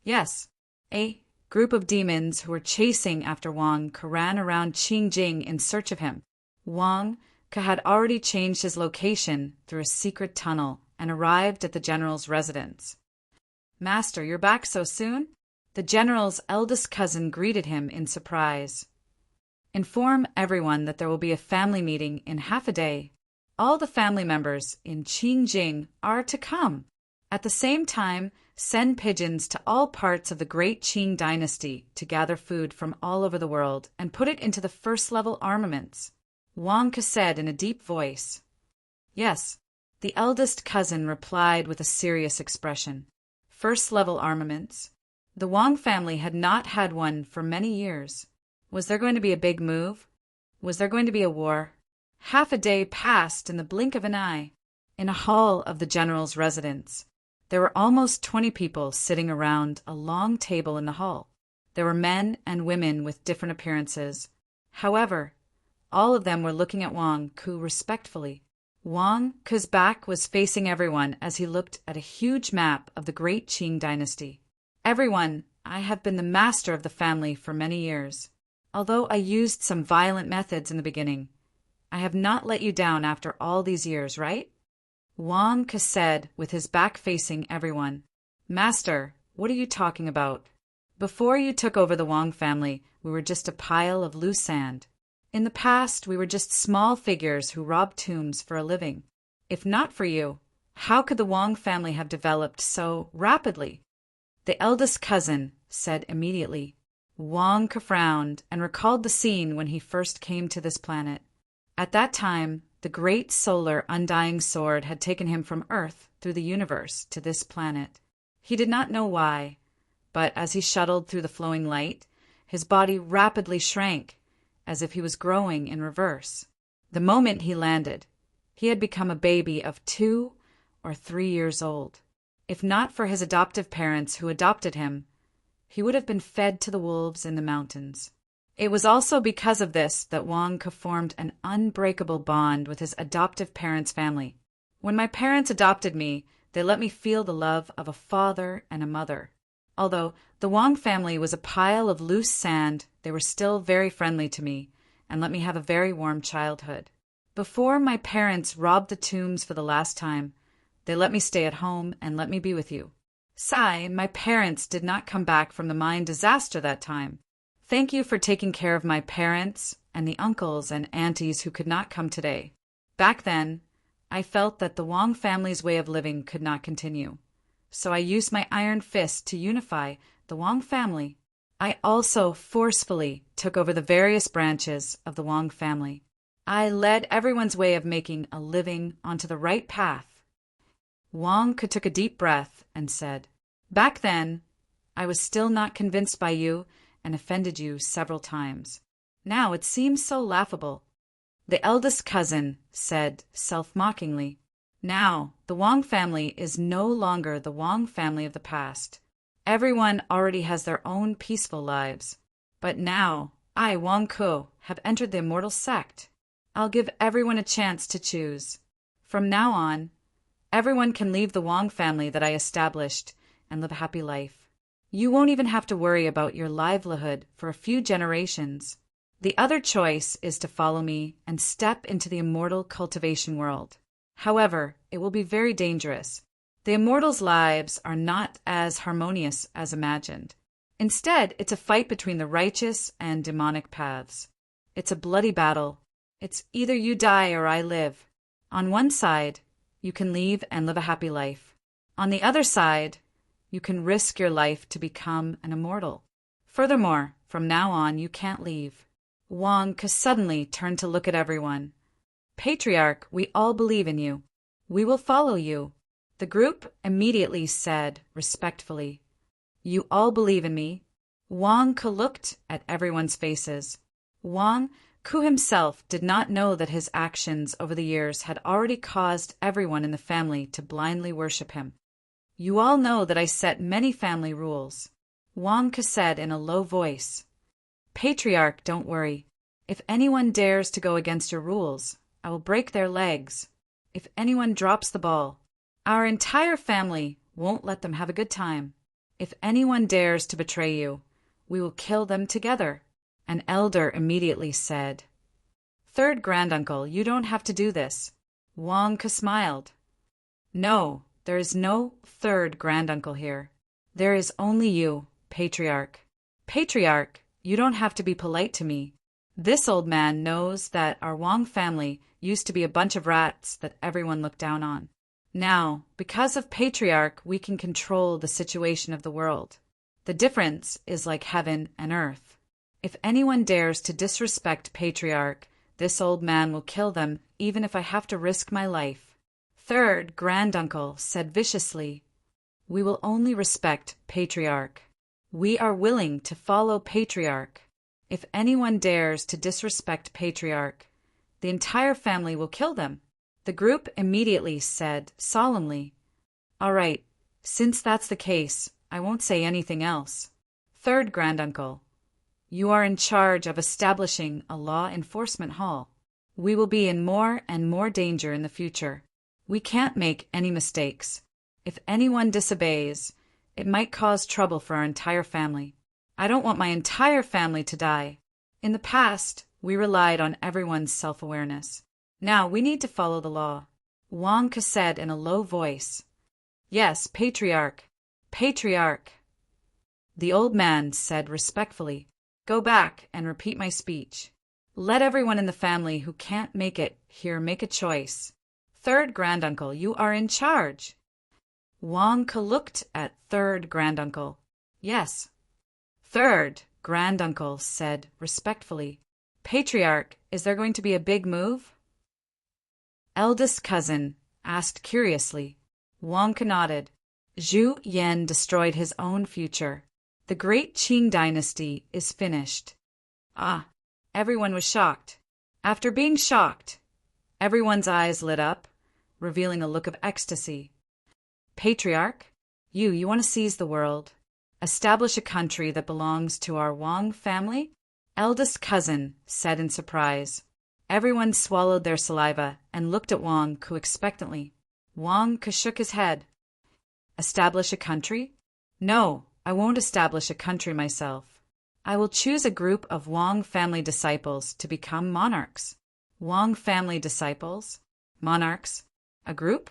Yes. A group of demons who were chasing after Wang Ke ran around Qingjing in search of him. Wang Ke had already changed his location through a secret tunnel and arrived at the general's residence. Master, you're back so soon? The general's eldest cousin greeted him in surprise. Inform everyone that there will be a family meeting in half a day. All the family members in Qingjing are to come. At the same time, send pigeons to all parts of the great Qing dynasty to gather food from all over the world and put it into the first-level armaments. Wang Ke said in a deep voice. Yes, the eldest cousin replied with a serious expression. First-level armaments. The Wang family had not had one for many years. Was there going to be a big move? Was there going to be a war? Half a day passed in the blink of an eye. In a hall of the general's residence, there were almost 20 people sitting around a long table in the hall. There were men and women with different appearances. However, all of them were looking at Wang Ke respectfully. Wang Ke's back was facing everyone as he looked at a huge map of the great Qing dynasty. Everyone, I have been the master of the family for many years. Although I used some violent methods in the beginning, I have not let you down after all these years, right? Wang Ke said with his back facing everyone. Master, what are you talking about? Before you took over the Wang family, we were just a pile of loose sand. In the past, we were just small figures who robbed tombs for a living. If not for you, how could the Wang family have developed so rapidly? The eldest cousin said immediately. Wang Ke frowned and recalled the scene when he first came to this planet. At that time, the great solar undying sword had taken him from Earth through the universe to this planet. He did not know why, but as he shuttled through the flowing light, his body rapidly shrank, as if he was growing in reverse. The moment he landed, he had become a baby of 2 or 3 years old. If not for his adoptive parents who adopted him, he would have been fed to the wolves in the mountains. It was also because of this that Wang Ke formed an unbreakable bond with his adoptive parents' family. When my parents adopted me, they let me feel the love of a father and a mother. Although the Wang family was a pile of loose sand, they were still very friendly to me and let me have a very warm childhood. Before my parents robbed the tombs for the last time, they let me stay at home and let me be with you. Sai, my parents did not come back from the mine disaster that time. Thank you for taking care of my parents and the uncles and aunties who could not come today. Back then, I felt that the Wang family's way of living could not continue. So I used my iron fist to unify the Wang family. I also forcefully took over the various branches of the Wang family. I led everyone's way of making a living onto the right path. Wang took a deep breath and said, "Back then, I was still not convinced by you and offended you several times. Now it seems so laughable." The eldest cousin said self-mockingly, "Now, the Wang family is no longer the Wang family of the past. Everyone already has their own peaceful lives. But now, I, Wang Ku, have entered the immortal sect. I'll give everyone a chance to choose. From now on, everyone can leave the Wang family that I established and live a happy life. You won't even have to worry about your livelihood for a few generations. The other choice is to follow me and step into the immortal cultivation world. However, it will be very dangerous. The immortals' lives are not as harmonious as imagined. Instead, it's a fight between the righteous and demonic paths. It's a bloody battle. It's either you die or I live. On one side, you can leave and live a happy life. On the other side, you can risk your life to become an immortal. Furthermore, from now on, you can't leave." Wang suddenly turned to look at everyone. "Patriarch, we all believe in you. We will follow you." The group immediately said respectfully, "You all believe in me?" Wang looked at everyone's faces. Wang Ku himself did not know that his actions over the years had already caused everyone in the family to blindly worship him. "You all know that I set many family rules," Wang said in a low voice. "Patriarch, don't worry. If anyone dares to go against your rules, I will break their legs. If anyone drops the ball, our entire family won't let them have a good time. If anyone dares to betray you, we will kill them together." An elder immediately said, "Third granduncle, you don't have to do this." Wang smiled. "No, there is no third granduncle here. There is only you, Patriarch. Patriarch, you don't have to be polite to me. This old man knows that our Wang family used to be a bunch of rats that everyone looked down on. Now, because of Patriarch, we can control the situation of the world. The difference is like heaven and earth. If anyone dares to disrespect Patriarch, this old man will kill them even if I have to risk my life." Third granduncle said viciously, "We will only respect Patriarch. We are willing to follow Patriarch. If anyone dares to disrespect Patriarch, the entire family will kill them." The group immediately said solemnly, "All right, since that's the case, I won't say anything else. Third granduncle, you are in charge of establishing a law enforcement hall. We will be in more and more danger in the future. We can't make any mistakes. If anyone disobeys, it might cause trouble for our entire family. I don't want my entire family to die. In the past, we relied on everyone's self-awareness. Now we need to follow the law." Wang said in a low voice, "Yes, Patriarch. Patriarch." The old man said respectfully, "Go back and repeat my speech. Let everyone in the family who can't make it here make a choice. Third granduncle, you are in charge." Wang looked at third granduncle. "Yes." Third granduncle said respectfully, "Patriarch, is there going to be a big move?" Eldest cousin asked curiously. Wang nodded. Zhu Yan destroyed his own future. The great Qing dynasty is finished. Ah, everyone was shocked. After being shocked, everyone's eyes lit up, revealing a look of ecstasy. "Patriarch, you want to seize the world, establish a country that belongs to our Wang family?" Eldest cousin said in surprise. Everyone swallowed their saliva and looked at Wang expectantly. Wang shook his head. "Establish a country? No, I won't establish a country myself. I will choose a group of Wang family disciples to become monarchs. Wang family disciples? Monarchs? A group?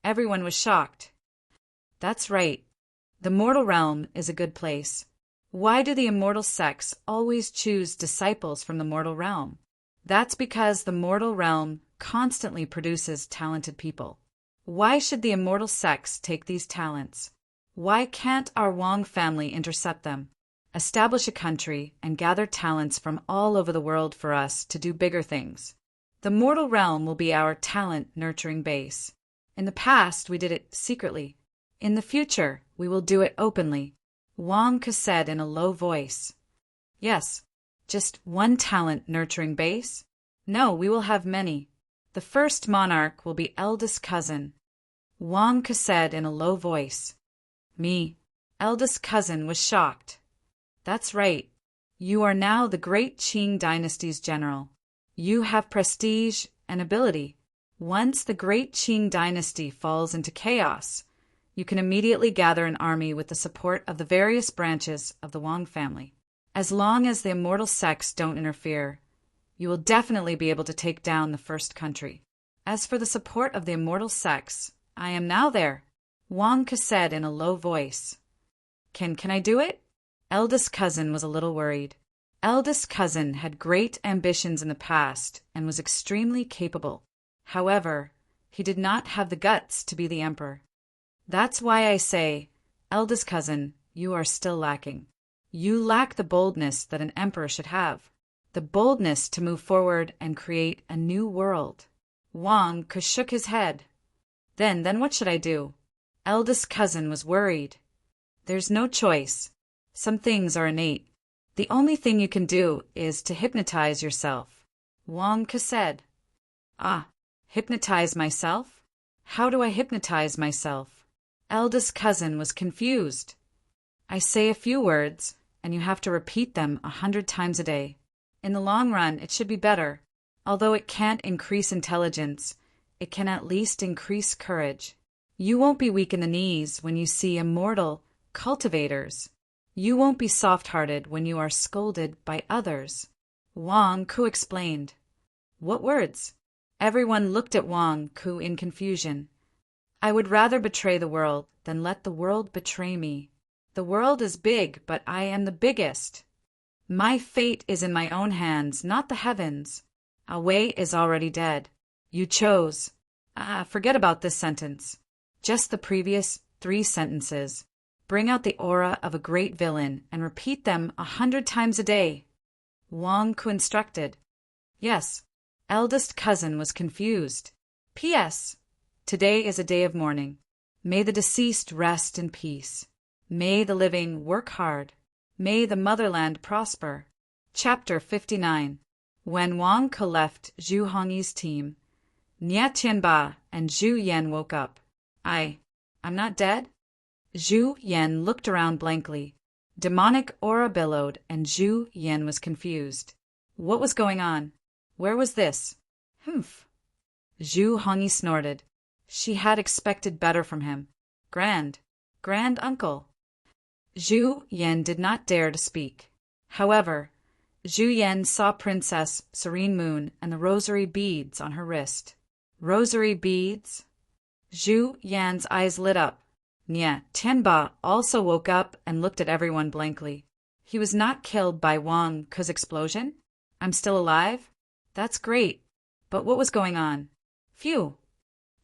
Everyone was shocked. That's right. The mortal realm is a good place. Why do the immortal sects always choose disciples from the mortal realm? That's because the mortal realm constantly produces talented people. Why should the immortal sects take these talents? Why can't our Wang family intercept them, establish a country, and gather talents from all over the world for us to do bigger things? The mortal realm will be our talent nurturing base. In the past, we did it secretly. In the future, we will do it openly. Wang Ke said in a low voice. Yes, just one talent nurturing base? No, we will have many. The first monarch will be eldest cousin. Wang Ke said in a low voice. Me, eldest cousin, was shocked. That's right. You are now the great Qing dynasty's general. You have prestige and ability. Once the great Qing dynasty falls into chaos, you can immediately gather an army with the support of the various branches of the Wang family. As long as the immortal sects don't interfere, you will definitely be able to take down the first country. As for the support of the immortal sects, I am now there, Wang Ke said in a low voice. Can I do it? Eldest cousin was a little worried. Eldest cousin had great ambitions in the past and was extremely capable. However, he did not have the guts to be the emperor. That's why I say, eldest cousin, you are still lacking. You lack the boldness that an emperor should have. The boldness to move forward and create a new world. Wang Ke shook his head. Then what should I do? Eldest cousin was worried. There's no choice. Some things are innate. The only thing you can do is to hypnotize yourself. Wang Ke said. Ah, hypnotize myself? How do I hypnotize myself? Eldest cousin was confused. I say a few words, and you have to repeat them 100 times a day. In the long run, it should be better. Although it can't increase intelligence, it can at least increase courage. You won't be weak in the knees when you see immortal cultivators. You won't be soft-hearted when you are scolded by others. Wang Ke explained. What words? Everyone looked at Wang Ke in confusion. I would rather betray the world than let the world betray me. The world is big, but I am the biggest. My fate is in my own hands, not the heavens. Awei is already dead. You chose. Forget about this sentence. Just the previous 3 sentences. Bring out the aura of a great villain and repeat them 100 times a day. Wang Ke instructed. Yes. Eldest cousin was confused. P.S. Today is a day of mourning. May the deceased rest in peace. May the living work hard. May the motherland prosper. Chapter 59. When Wang Ke left Zhu Hongyi's team, Nie Tianba and Zhu Yan woke up. I'm not dead? Zhu Yan looked around blankly. Demonic aura billowed, and Zhu Yan was confused. What was going on? Where was this? Humph. Zhu Hongyi snorted. She had expected better from him. Grand uncle. Zhu Yan did not dare to speak. However, Zhu Yan saw Princess Serene Moon and the rosary beads on her wrist. Rosary beads? Zhu Yan's eyes lit up. Nie Tianba also woke up and looked at everyone blankly. He was not killed by Wang Ke's explosion? I'm still alive? That's great. But what was going on? Phew.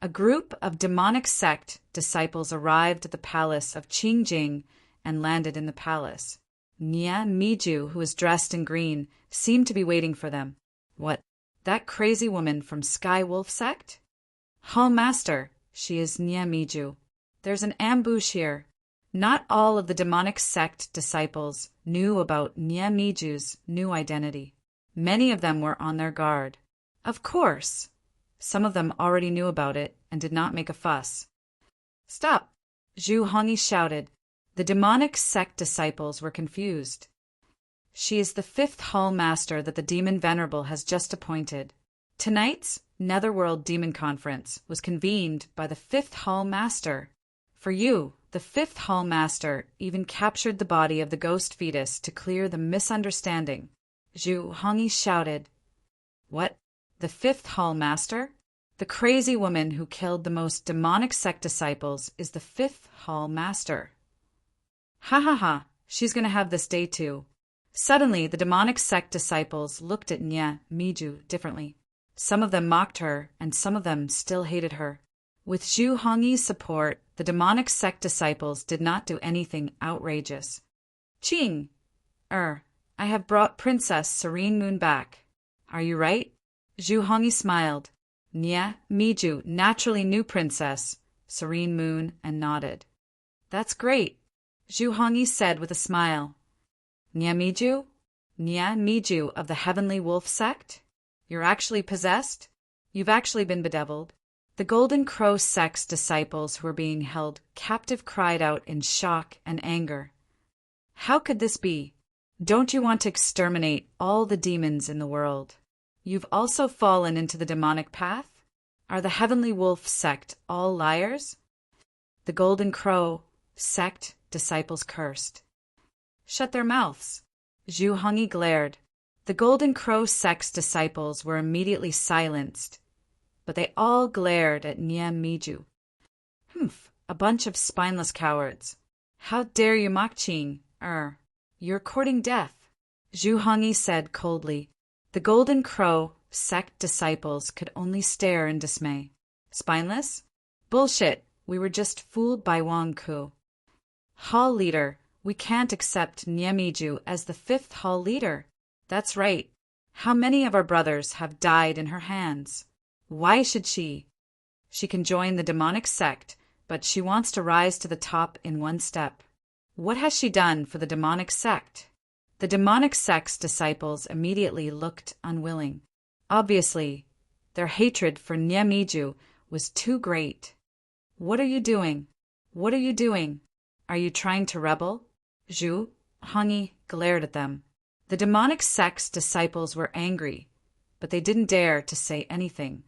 A group of demonic sect disciples arrived at the palace of Qingjing and landed in the palace. Nie Miju, who was dressed in green, seemed to be waiting for them. What? That crazy woman from Sky Wolf sect? Hall Master, she is Nie Miju. There's an ambush here. Not all of the demonic sect disciples knew about Nie Miju's new identity. Many of them were on their guard. Of course. Some of them already knew about it and did not make a fuss. Stop! Zhu Hongyi shouted. The demonic sect disciples were confused. She is the 5th Hall Master that the Demon Venerable has just appointed. Tonight's Netherworld Demon Conference was convened by the 5th Hall Master. For you, the fifth hall master even captured the body of the ghost fetus to clear the misunderstanding. Zhu Hongyi shouted. What? The fifth hall master? The crazy woman who killed the most demonic sect disciples is the fifth hall master. Ha ha ha, she's going to have this day too. Suddenly, the demonic sect disciples looked at Nya Miju differently. Some of them mocked her, and some of them still hated her. With Zhu Hongyi's support, the demonic sect disciples did not do anything outrageous. Qing! I have brought Princess Serene Moon back. Are you right? Zhu Hongyi smiled. Nya Miju naturally knew Princess Serene Moon and nodded. That's great, Zhu Hongyi said with a smile. Nya Miju? Nya Miju of the Heavenly Wolf sect? You're actually possessed? You've actually been bedeviled. The Golden Crow sect's disciples who were being held captive cried out in shock and anger. How could this be? Don't you want to exterminate all the demons in the world? You've also fallen into the demonic path? Are the Heavenly Wolf sect all liars? The Golden Crow sect disciples cursed. Shut their mouths. Zhu Hongyi glared. The Golden Crow sect's disciples were immediately silenced, but they all glared at Nya Miju. Humph, a bunch of spineless cowards. How dare you mock Qing? You're courting death, Zhu Hongyi said coldly. The Golden Crow sect disciples could only stare in dismay. Spineless? Bullshit, we were just fooled by Wang Ku. Hall leader, we can't accept Nya Miju as the fifth hall leader. That's right. How many of our brothers have died in her hands? Why should she? She can join the demonic sect, but she wants to rise to the top in one step. What has she done for the demonic sect? The demonic sect's disciples immediately looked unwilling. Obviously, their hatred for Nya Miju was too great. What are you doing? What are you doing? Are you trying to rebel? Zhu Hongyi glared at them. The demonic sect's disciples were angry, but they didn't dare to say anything.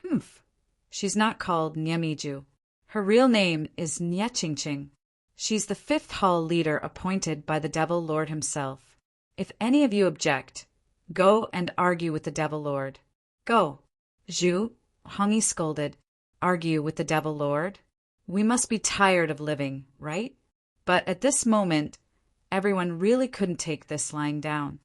Humph, she's not called Nya Miju. Her real name is Nya Qingqing. She's the fifth hall leader appointed by the Devil Lord himself. If any of you object, go and argue with the Devil Lord. Go. Zhu Hongyi scolded. Argue with the Devil Lord? We must be tired of living, right? But at this moment, everyone really couldn't take this lying down.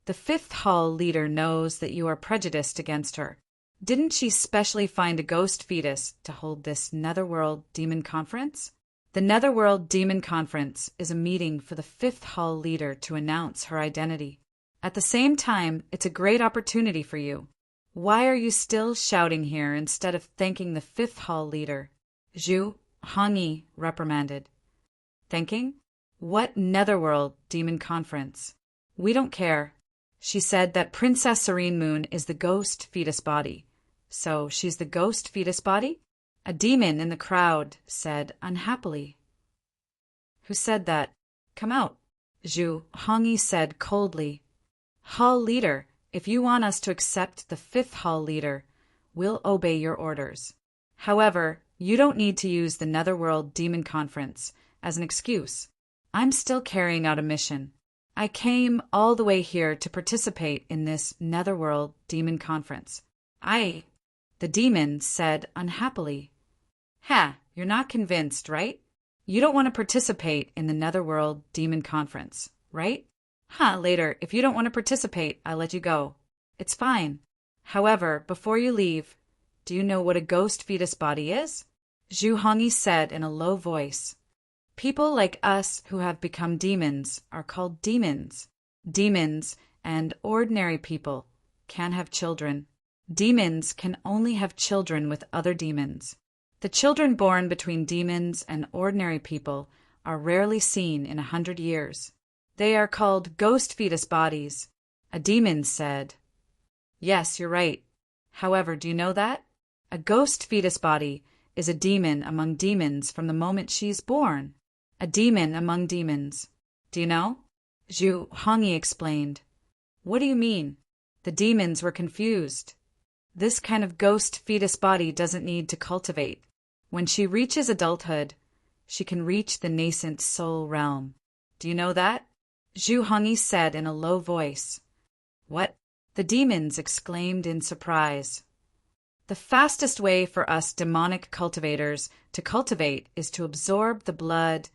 The fifth hall leader knows that you are prejudiced against her. Didn't she specially find a ghost fetus to hold this Netherworld Demon Conference? The Netherworld Demon Conference is a meeting for the fifth hall leader to announce her identity. At the same time, it's a great opportunity for you. Why are you still shouting here instead of thanking the fifth hall leader? Zhu Hongyi reprimanded. Thanking? What Netherworld Demon Conference? We don't care. She said that Princess Serene Moon is the ghost fetus body. So she's the ghost fetus body? A demon in the crowd said unhappily. Who said that? Come out, Zhu Hongyi said coldly. Hall leader, if you want us to accept the fifth hall leader, we'll obey your orders. However, you don't need to use the Netherworld Demon Conference as an excuse. I'm still carrying out a mission. I came all the way here to participate in this Netherworld Demon Conference. The demon said unhappily. Ha, you're not convinced, right? You don't want to participate in the Netherworld Demon Conference, right? Later, if you don't want to participate, I'll let you go. It's fine. However, before you leave, do you know what a ghost fetus body is? Zhu Hongyi said in a low voice. People like us who have become demons are called demons. Demons and ordinary people can't have children. Demons can only have children with other demons. The children born between demons and ordinary people are rarely seen in 100 years. They are called ghost fetus bodies, a demon said. Yes, you're right. However, do you know that? A ghost fetus body is a demon among demons from the moment she's born. A demon among demons. Do you know? Zhu Hongyi explained. What do you mean? The demons were confused. This kind of ghost fetus body doesn't need to cultivate. When she reaches adulthood, she can reach the nascent soul realm. Do you know that? Zhu Hongyi said in a low voice. What? The demons exclaimed in surprise. The fastest way for us demonic cultivators to cultivate is to absorb the blood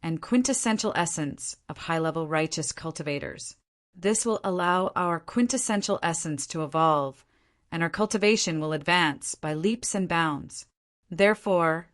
and quintessential essence of high-level righteous cultivators. This will allow our quintessential essence to evolve, and our cultivation will advance by leaps and bounds. Therefore,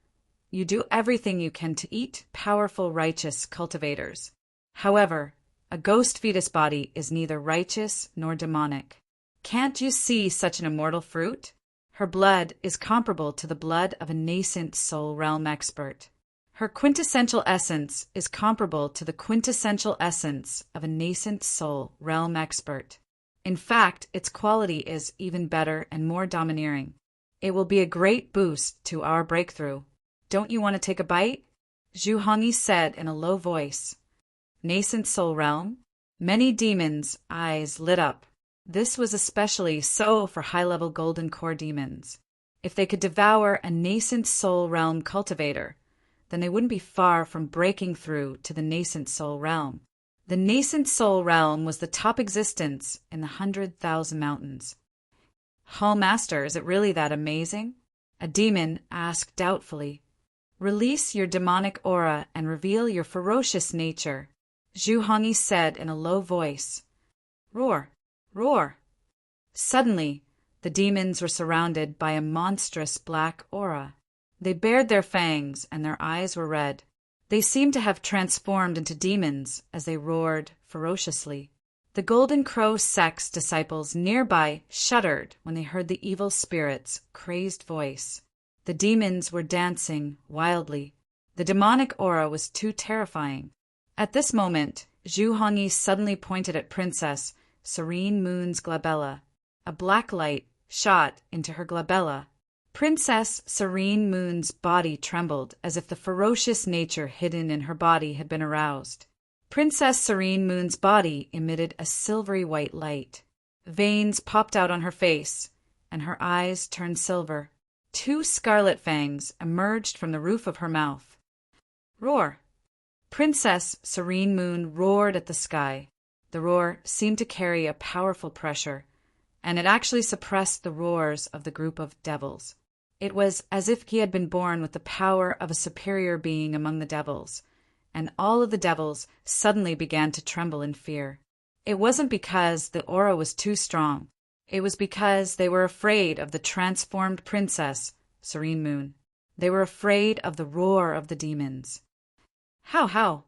you do everything you can to eat powerful righteous cultivators. However, a ghost fetus body is neither righteous nor demonic. Can't you see such an immortal fruit? Her blood is comparable to the blood of a nascent soul realm expert. Her quintessential essence is comparable to the quintessential essence of a nascent soul realm expert. In fact, its quality is even better and more domineering. It will be a great boost to our breakthrough. Don't you want to take a bite? Zhu Hongyi said in a low voice. Nascent soul realm? Many demons' eyes lit up. This was especially so for high-level golden core demons. If they could devour a nascent soul realm cultivator, then they wouldn't be far from breaking through to the nascent soul realm. The nascent soul realm was the top existence in the 100,000 mountains. Hall Master, is it really that amazing? A demon asked doubtfully. Release your demonic aura and reveal your ferocious nature, Zhu Hongyi said in a low voice. Roar, roar. Suddenly, the demons were surrounded by a monstrous black aura. They bared their fangs, and their eyes were red. They seemed to have transformed into demons as they roared ferociously. The Golden Crow sect's disciples nearby shuddered when they heard the evil spirit's crazed voice. The demons were dancing wildly. The demonic aura was too terrifying. At this moment, Zhu Hongyi suddenly pointed at Princess Serene Moon's glabella. A black light shot into her glabella. Princess Serene Moon's body trembled as if the ferocious nature hidden in her body had been aroused. Princess Serene Moon's body emitted a silvery white light. Veins popped out on her face, and her eyes turned silver. 2 scarlet fangs emerged from the roof of her mouth. Roar! Princess Serene Moon roared at the sky. The roar seemed to carry a powerful pressure, and it actually suppressed the roars of the group of devils. It was as if he had been born with the power of a superior being among the devils, and all of the devils suddenly began to tremble in fear. It wasn't because the aura was too strong. It was because they were afraid of the transformed Princess Serene Moon. They were afraid of the roar of the demons. How?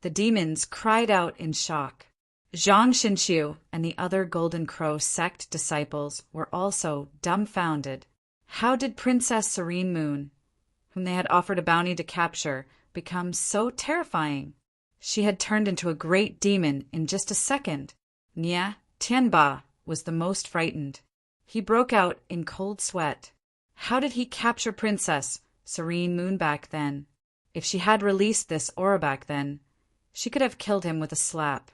The demons cried out in shock. Zhang Xinxiu and the other Golden Crow sect disciples were also dumbfounded. How did Princess Serene Moon, whom they had offered a bounty to capture, become so terrifying? She had turned into a great demon in just a second. Nia Tianba was the most frightened. He broke out in cold sweat. How did he capture Princess Serene Moon back then? If she had released this aura back then, she could have killed him with a slap.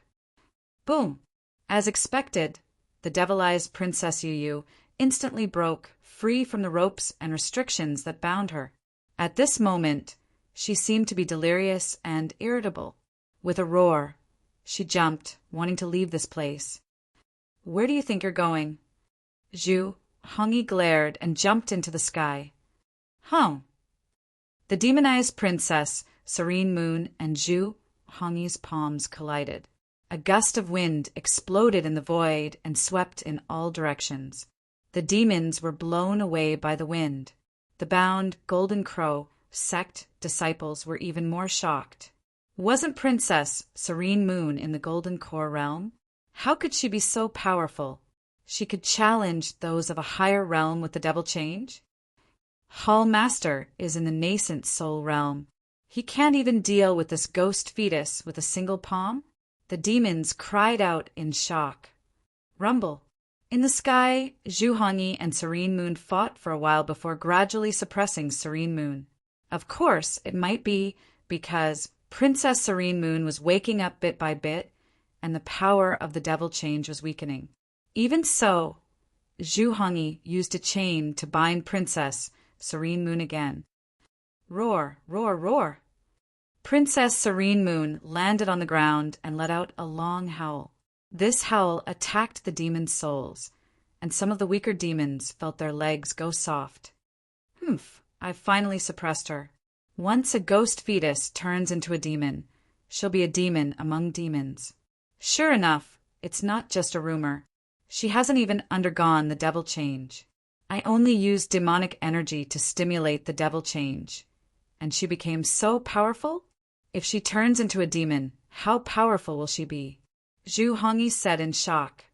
Boom! As expected, the devil-eyed Princess Yu instantly broke free from the ropes and restrictions that bound her. At this moment, she seemed to be delirious and irritable. With a roar, she jumped, wanting to leave this place. Where do you think you're going? Zhu Hongyi glared and jumped into the sky. Huh. The demonized Princess Serene Moon and Zhu Hongyi's palms collided. A gust of wind exploded in the void and swept in all directions. The demons were blown away by the wind. The bound Golden Crow sect disciples were even more shocked. Wasn't Princess Serene Moon in the Golden Core realm? How could she be so powerful? She could challenge those of a higher realm with the devil change? Hall Master is in the nascent soul realm. He can't even deal with this ghost fetus with a single palm? The demons cried out in shock. Rumble. In the sky, Zhu Hongyi and Serene Moon fought for a while before gradually suppressing Serene Moon. Of course, it might be because Princess Serene Moon was waking up bit by bit, and the power of the devil change was weakening. Even so, Zhu Hongyi used a chain to bind Princess Serene Moon again. Roar, roar, roar. Princess Serene Moon landed on the ground and let out a long howl. This howl attacked the demons' souls, and some of the weaker demons felt their legs go soft. Humph, I've finally suppressed her. Once a ghost fetus turns into a demon, she'll be a demon among demons. Sure enough, it's not just a rumor. She hasn't even undergone the devil change. I only used demonic energy to stimulate the devil change, and she became so powerful? If she turns into a demon, how powerful will she be? Zhu Hongyi said in shock.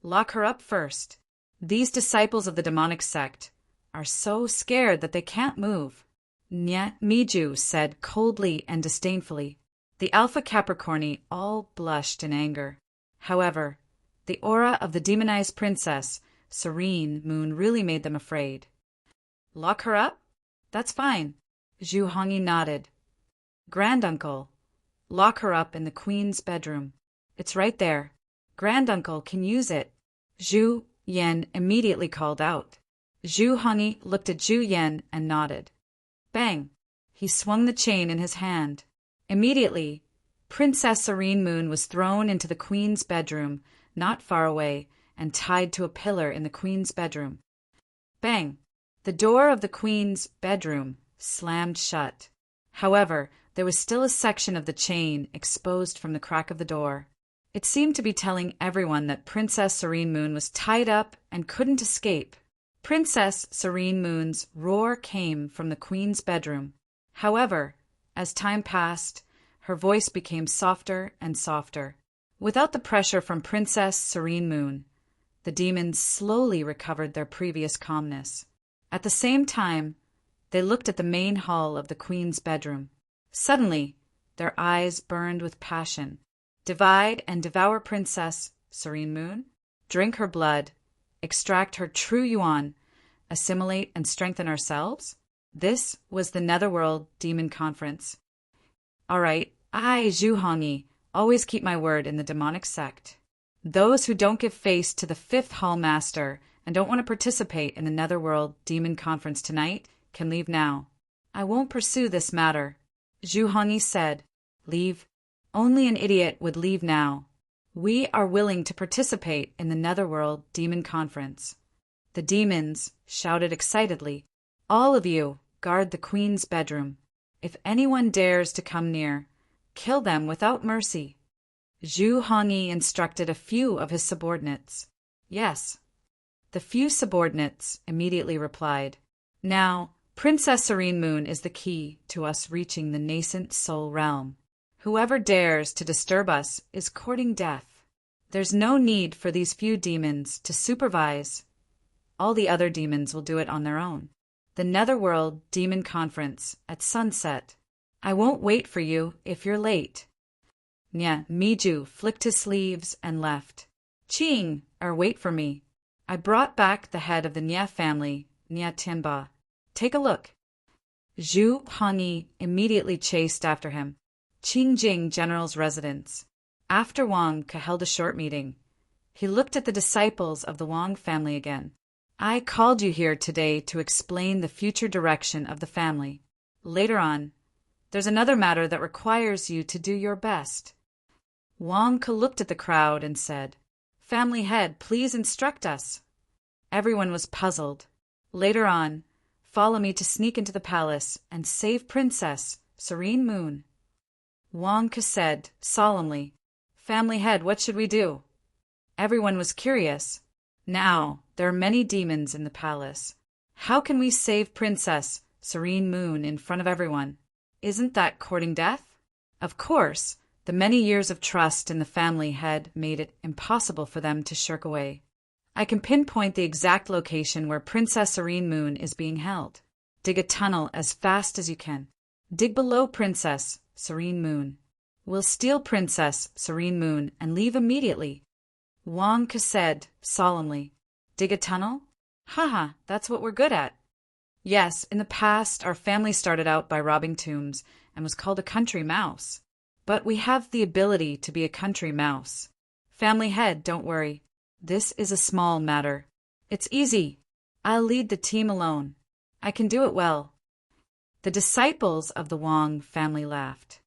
Lock her up first. These disciples of the demonic sect are so scared that they can't move. Nya Miju said coldly and disdainfully. The Alpha Capricorni all blushed in anger. However, the aura of the demonized princess, Serene Moon, really made them afraid. Lock her up? That's fine. Zhu Hongyi nodded. Granduncle, lock her up in the queen's bedroom. It's right there. Granduncle can use it. Zhu Yan immediately called out. Zhu Hongyi looked at Zhu Yan and nodded. Bang! He swung the chain in his hand. Immediately, Princess Serene Moon was thrown into the queen's bedroom, not far away, and tied to a pillar in the queen's bedroom. Bang! The door of the queen's bedroom slammed shut. However, there was still a section of the chain exposed from the crack of the door. It seemed to be telling everyone that Princess Serene Moon was tied up and couldn't escape. Princess Serene Moon's roar came from the queen's bedroom. However, as time passed, her voice became softer and softer. Without the pressure from Princess Serene Moon, the demons slowly recovered their previous calmness. At the same time, they looked at the main hall of the queen's bedroom. Suddenly, their eyes burned with passion. Divide and devour Princess Serene Moon, drink her blood, extract her true yuan, assimilate and strengthen ourselves? This was the Netherworld Demon Conference. All right, I, Zhu Hongyi, always keep my word in the demonic sect. Those who don't give face to the fifth hall master and don't want to participate in the Netherworld Demon Conference tonight can leave now. I won't pursue this matter. Zhu Hongyi said, Leave. Only an idiot would leave now. We are willing to participate in the Netherworld Demon Conference. The demons shouted excitedly, All of you, guard the queen's bedroom. If anyone dares to come near, kill them without mercy. Zhu Hongyi instructed a few of his subordinates. Yes. The few subordinates immediately replied. Now, Princess Serene Moon is the key to us reaching the nascent soul realm. Whoever dares to disturb us is courting death. There's no need for these few demons to supervise. All the other demons will do it on their own. The Netherworld Demon Conference at sunset. I won't wait for you if you're late. Nya Miju flicked his sleeves and left. Ching, wait for me. I brought back the head of the Nya family, Nya Tianba. Take a look. Zhu Hongyi immediately chased after him. Qingjing General's residence. After Wang Ke held a short meeting, he looked at the disciples of the Wang family again. I called you here today to explain the future direction of the family. Later on, there's another matter that requires you to do your best. Wang Ke looked at the crowd and said, Family head, please instruct us. Everyone was puzzled. Later on, follow me to sneak into the palace and save Princess Serene Moon. Wang Ke said solemnly, Family head, what should we do? Everyone was curious. Now, there are many demons in the palace. How can we save Princess Serene Moon in front of everyone? Isn't that courting death? Of course, the many years of trust in the family had made it impossible for them to shirk away. I can pinpoint the exact location where Princess Serene Moon is being held. Dig a tunnel as fast as you can. Dig below Princess Serene Moon. We'll steal Princess Serene Moon and leave immediately. Wang Ke said solemnly, Dig a tunnel? Haha, that's what we're good at. Yes, in the past our family started out by robbing tombs and was called a country mouse. But we have the ability to be a country mouse. Family head, don't worry. This is a small matter. It's easy. I'll lead the team alone. I can do it well. The disciples of the Wang family laughed.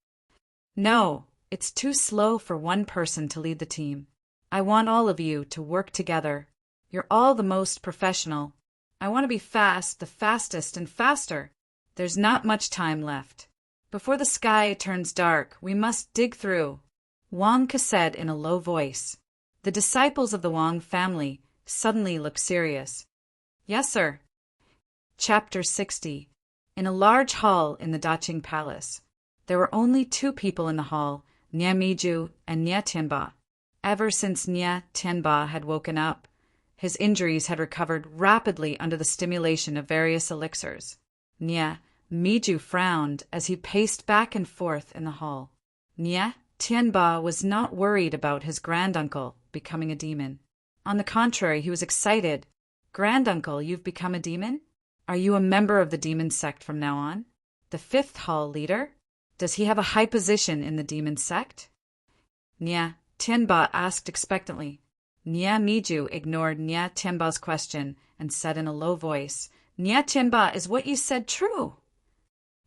No, it's too slow for one person to lead the team. I want all of you to work together. You're all the most professional. I want to be fast, the fastest and faster. There's not much time left. Before the sky turns dark, we must dig through. Wang Ke said in a low voice. The disciples of the Wang family suddenly looked serious. Yes, sir. Chapter 60. In a large hall in the Daqing Palace. There were only two people in the hall, Nie Miju and Nie Tianba. Ever since Nie Tianba had woken up, his injuries had recovered rapidly under the stimulation of various elixirs. Nie Miju frowned as he paced back and forth in the hall. Nie Tianba was not worried about his granduncle becoming a demon. On the contrary, he was excited. Granduncle, you've become a demon? Are you a member of the demon sect from now on? The fifth hall leader? Does he have a high position in the demon sect? Nie Tianba asked expectantly. Nie Miju ignored Nie Tianba's question and said in a low voice, Nie Tianba, is what you said true?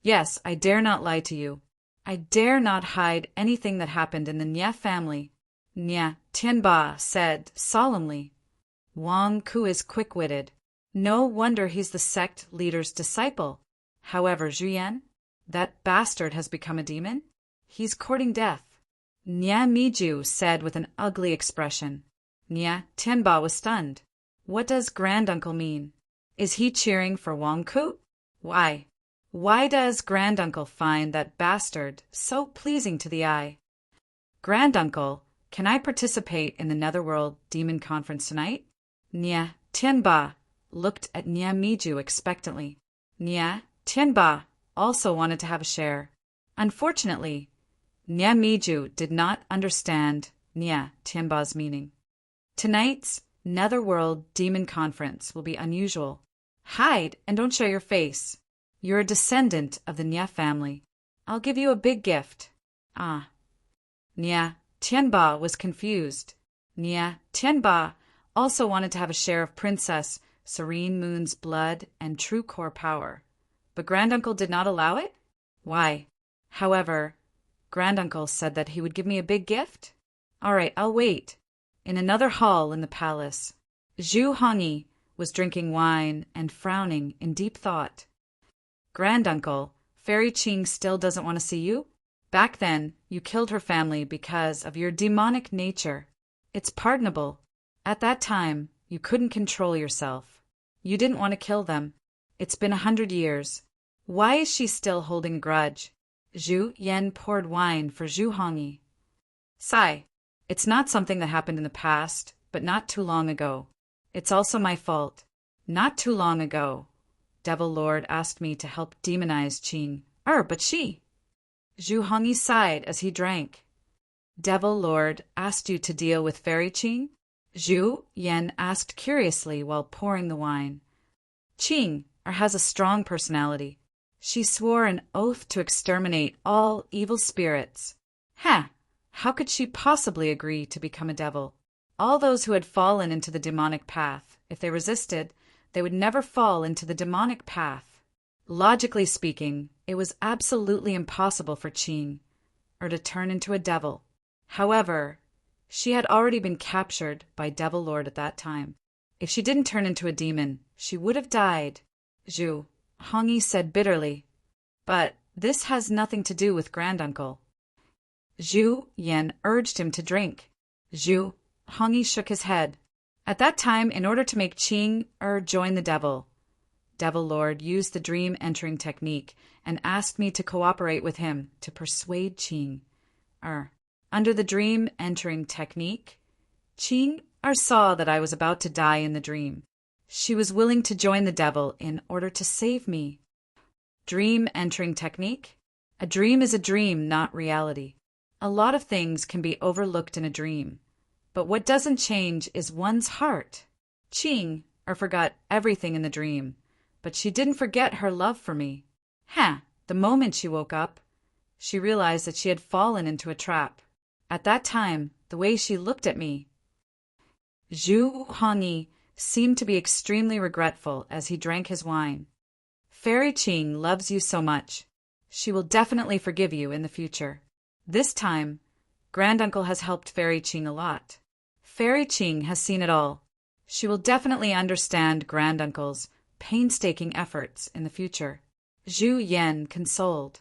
Yes, I dare not lie to you. I dare not hide anything that happened in the Nie family. Nie Tianba said solemnly. Wang Ke is quick-witted. No wonder he's the sect leader's disciple. However, Zhuyan, that bastard has become a demon? He's courting death. Nie Miju said with an ugly expression. Nie Tianba was stunned. What does granduncle mean? Is he cheering for Wang Ke? Why? Why does granduncle find that bastard so pleasing to the eye? Granduncle, can I participate in the Netherworld Demon Conference tonight? Nie Tianba looked at Nie Miju expectantly. Nie Tianba also wanted to have a share. Unfortunately, Nie Miju did not understand Nie Tianba's meaning. Tonight's Netherworld Demon Conference will be unusual. Hide and don't show your face. You're a descendant of the Nie family. I'll give you a big gift. Ah. Nie Tianba was confused. Nie Tianba also wanted to have a share of Princess Serene Moon's blood and true core power. But granduncle did not allow it? Why? However, granduncle said that he would give me a big gift? All right, I'll wait. In another hall in the palace, Zhu Hongyi was drinking wine and frowning in deep thought. Granduncle, Fairy Qing still doesn't want to see you? Back then, you killed her family because of your demonic nature. It's pardonable. At that time, you couldn't control yourself. You didn't want to kill them. It's been 100 years. Why is she still holding a grudge? Zhu Yan poured wine for Zhu Hongyi. Sigh. It's not something that happened in the past, but not too long ago. It's also my fault. Not too long ago, Devil Lord asked me to help demonize Qing. But she. Zhu Hongyi sighed as he drank. Devil Lord asked you to deal with Fairy Qing? Zhu Yan asked curiously while pouring the wine. Qing has a strong personality. She swore an oath to exterminate all evil spirits. How could she possibly agree to become a devil? All those who had fallen into the demonic path, if they resisted, they would never fall into the demonic path. Logically speaking, it was absolutely impossible for Qing to turn into a devil. However, she had already been captured by Devil Lord at that time. If she didn't turn into a demon, she would have died, Zhu Hongyi said bitterly. But this has nothing to do with granduncle. Zhu Yan urged him to drink. Zhu Hongyi shook his head. At that time, in order to make Qing join the Devil Lord used the dream entering technique and asked me to cooperate with him to persuade Qing. Under the dream entering technique, Qing saw that I was about to die in the dream. She was willing to join the devil in order to save me. Dream entering technique? A dream is a dream, not reality. A lot of things can be overlooked in a dream, but what doesn't change is one's heart. Qing forgot everything in the dream, but she didn't forget her love for me. The moment she woke up, she realized that she had fallen into a trap. At that time, the way she looked at me. Zhu Hongyi seemed to be extremely regretful as he drank his wine. Fairy Qing loves you so much. She will definitely forgive you in the future. This time, Granduncle has helped Fairy Qing a lot. Fairy Qing has seen it all. She will definitely understand Granduncle's painstaking efforts in the future. Zhu Yan consoled.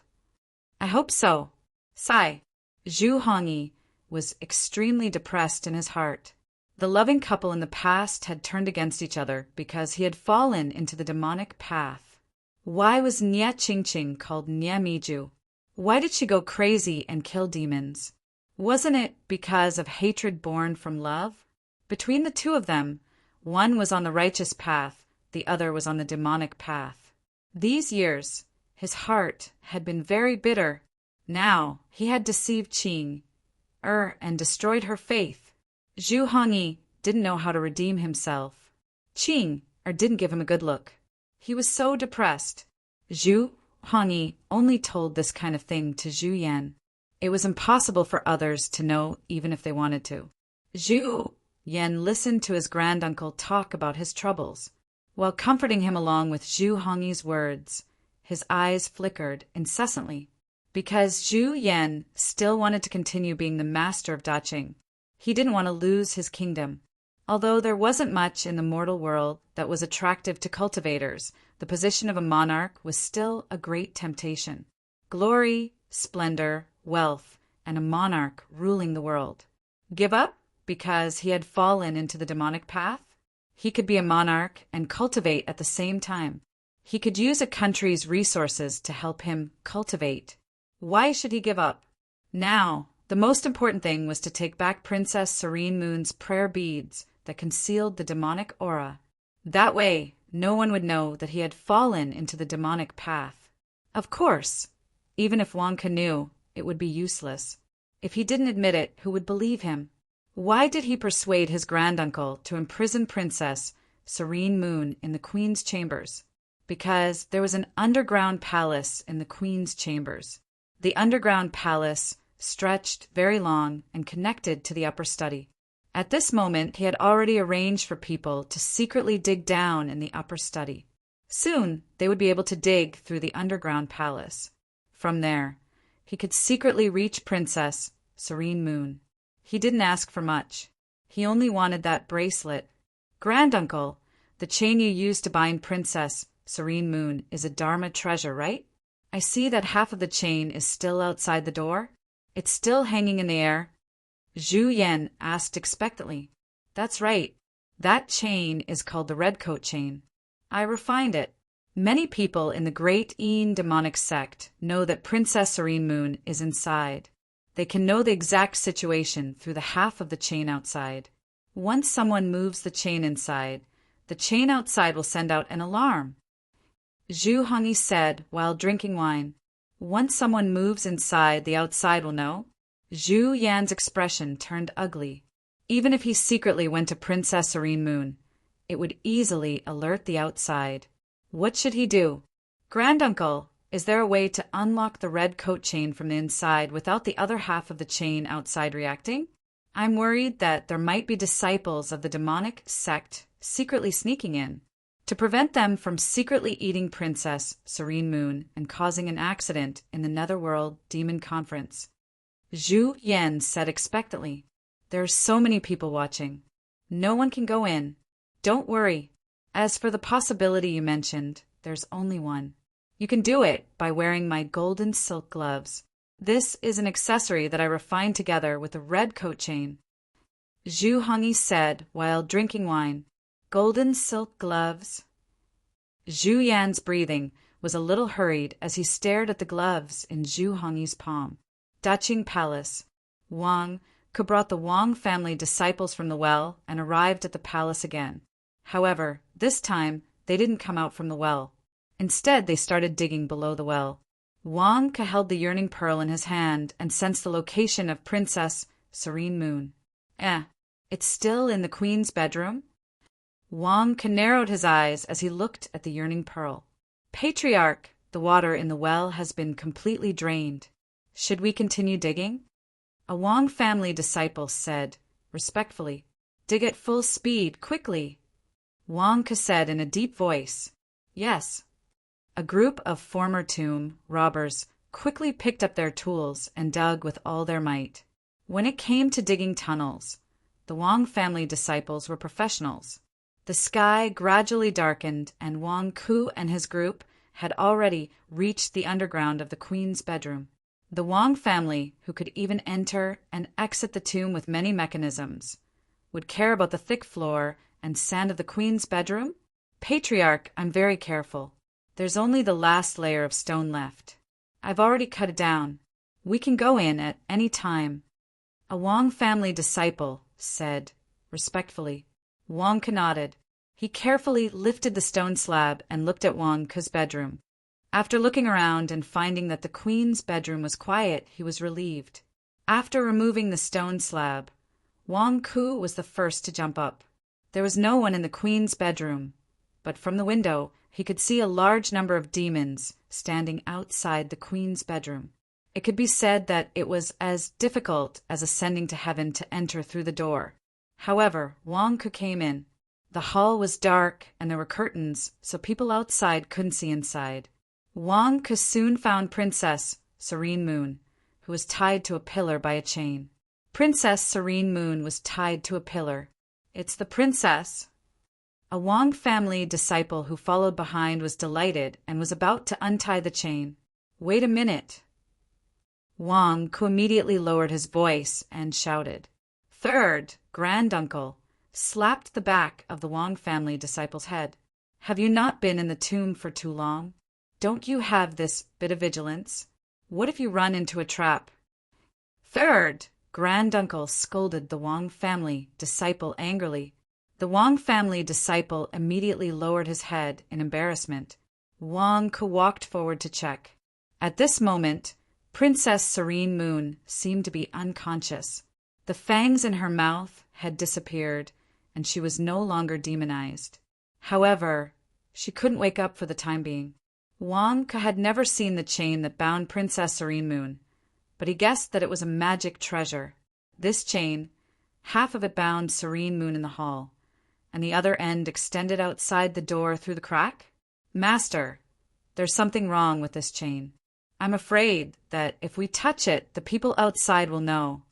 I hope so. Sigh. Zhu Hongyi was extremely depressed in his heart. The loving couple in the past had turned against each other because he had fallen into the demonic path. Why was Nia Qingqing called Nia Miju? Why did she go crazy and kill demons? Wasn't it because of hatred born from love? Between the two of them, one was on the righteous path, the other was on the demonic path. These years, his heart had been very bitter. Now he had deceived Qing, and destroyed her faith. Zhu Hongyi didn't know how to redeem himself. Qing didn't give him a good look. He was so depressed. Zhu Hongyi only told this kind of thing to Zhu Yan. It was impossible for others to know even if they wanted to. Zhu Yan listened to his granduncle talk about his troubles. While comforting him along with Zhu Hongyi's words, his eyes flickered incessantly. Because Zhu Yan still wanted to continue being the master of Daqing. He didn't want to lose his kingdom. Although there wasn't much in the mortal world that was attractive to cultivators, the position of a monarch was still a great temptation. Glory, splendor, wealth, and a monarch ruling the world. Give up because he had fallen into the demonic path? He could be a monarch and cultivate at the same time. He could use a country's resources to help him cultivate. Why should he give up? Now, the most important thing was to take back Princess Serene Moon's prayer beads that concealed the demonic aura. That way, no one would know that he had fallen into the demonic path. Of course, even if Wonka knew, it would be useless. If he didn't admit it, who would believe him? Why did he persuade his granduncle to imprison Princess Serene Moon in the Queen's chambers? Because there was an underground palace in the Queen's chambers. The underground palace stretched very long and connected to the upper study. At this moment, he had already arranged for people to secretly dig down in the upper study. Soon, they would be able to dig through the underground palace. From there, he could secretly reach Princess Serene Moon. He didn't ask for much. He only wanted that bracelet. Granduncle, the chain you used to bind Princess Serene Moon is a Dharma treasure, right? I see that half of the chain is still outside the door. It's still hanging in the air. Zhu Yan asked expectantly. That's right. That chain is called the Red Coat chain. I refined it. Many people in the Great Ean demonic sect know that Princess Serene Moon is inside. They can know the exact situation through the half of the chain outside. Once someone moves the chain inside, the chain outside will send out an alarm. Zhu Hongyi said while drinking wine. Once someone moves inside, the outside will know. Zhu Yan's expression turned ugly. Even if he secretly went to Princess Serene Moon, it would easily alert the outside. What should he do? Granduncle, is there a way to unlock the red coat chain from the inside without the other half of the chain outside reacting? I'm worried that there might be disciples of the demonic sect secretly sneaking in. To prevent them from secretly eating Princess Serene Moon and causing an accident in the Netherworld Demon Conference. Zhu Yan said expectantly, There are so many people watching. No one can go in. Don't worry. As for the possibility you mentioned, there's only one. You can do it by wearing my golden silk gloves. This is an accessory that I refined together with a red coat chain. Zhu Hongyi said while drinking wine. Golden silk gloves. Zhu Yan's breathing was a little hurried as he stared at the gloves in Zhu Hongyi's palm. Daqing Palace. Wang brought the Wang family disciples from the well and arrived at the palace again. However, this time they didn't come out from the well. Instead, they started digging below the well. Wang held the yearning pearl in his hand and sensed the location of Princess Serene Moon. It's still in the Queen's bedroom? Wang narrowed his eyes as he looked at the yearning pearl. Patriarch, the water in the well has been completely drained. Should we continue digging? A Wang family disciple said, respectfully, Dig at full speed, quickly. Wang said in a deep voice, Yes. A group of former tomb robbers quickly picked up their tools and dug with all their might. When it came to digging tunnels, the Wang family disciples were professionals. The sky gradually darkened, and Wang Ku and his group had already reached the underground of the queen's bedroom. The Wang family, who could even enter and exit the tomb with many mechanisms, would care about the thick floor and sand of the queen's bedroom? Patriarch, I'm very careful. There's only the last layer of stone left. I've already cut it down. We can go in at any time. A Wang family disciple said, respectfully. Wang Ku nodded. He carefully lifted the stone slab and looked at Wang Ku's bedroom. After looking around and finding that the queen's bedroom was quiet, he was relieved. After removing the stone slab, Wang Ku was the first to jump up. There was no one in the queen's bedroom, but from the window he could see a large number of demons standing outside the queen's bedroom. It could be said that it was as difficult as ascending to heaven to enter through the door. However, Wang Ku came in. The hall was dark and there were curtains, so people outside couldn't see inside. Wang Ku soon found Princess Serene Moon, who was tied to a pillar by a chain. Princess Serene Moon was tied to a pillar. It's the princess. A Wang family disciple who followed behind was delighted and was about to untie the chain. Wait a minute. Wang Ku immediately lowered his voice and shouted. Third, granduncle, slapped the back of the Wang family disciple's head. Have you not been in the tomb for too long? Don't you have this bit of vigilance? What if you run into a trap? Third, granduncle scolded the Wang family disciple angrily. The Wang family disciple immediately lowered his head in embarrassment. Wang Ku walked forward to check. At this moment, Princess Serene Moon seemed to be unconscious. The fangs in her mouth had disappeared, and she was no longer demonized. However, she couldn't wake up for the time being. Wang Ku had never seen the chain that bound Princess Serene Moon, but he guessed that it was a magic treasure. This chain, half of it bound Serene Moon in the hall, and the other end extended outside the door through the crack. Master, there's something wrong with this chain. I'm afraid that if we touch it, the people outside will know.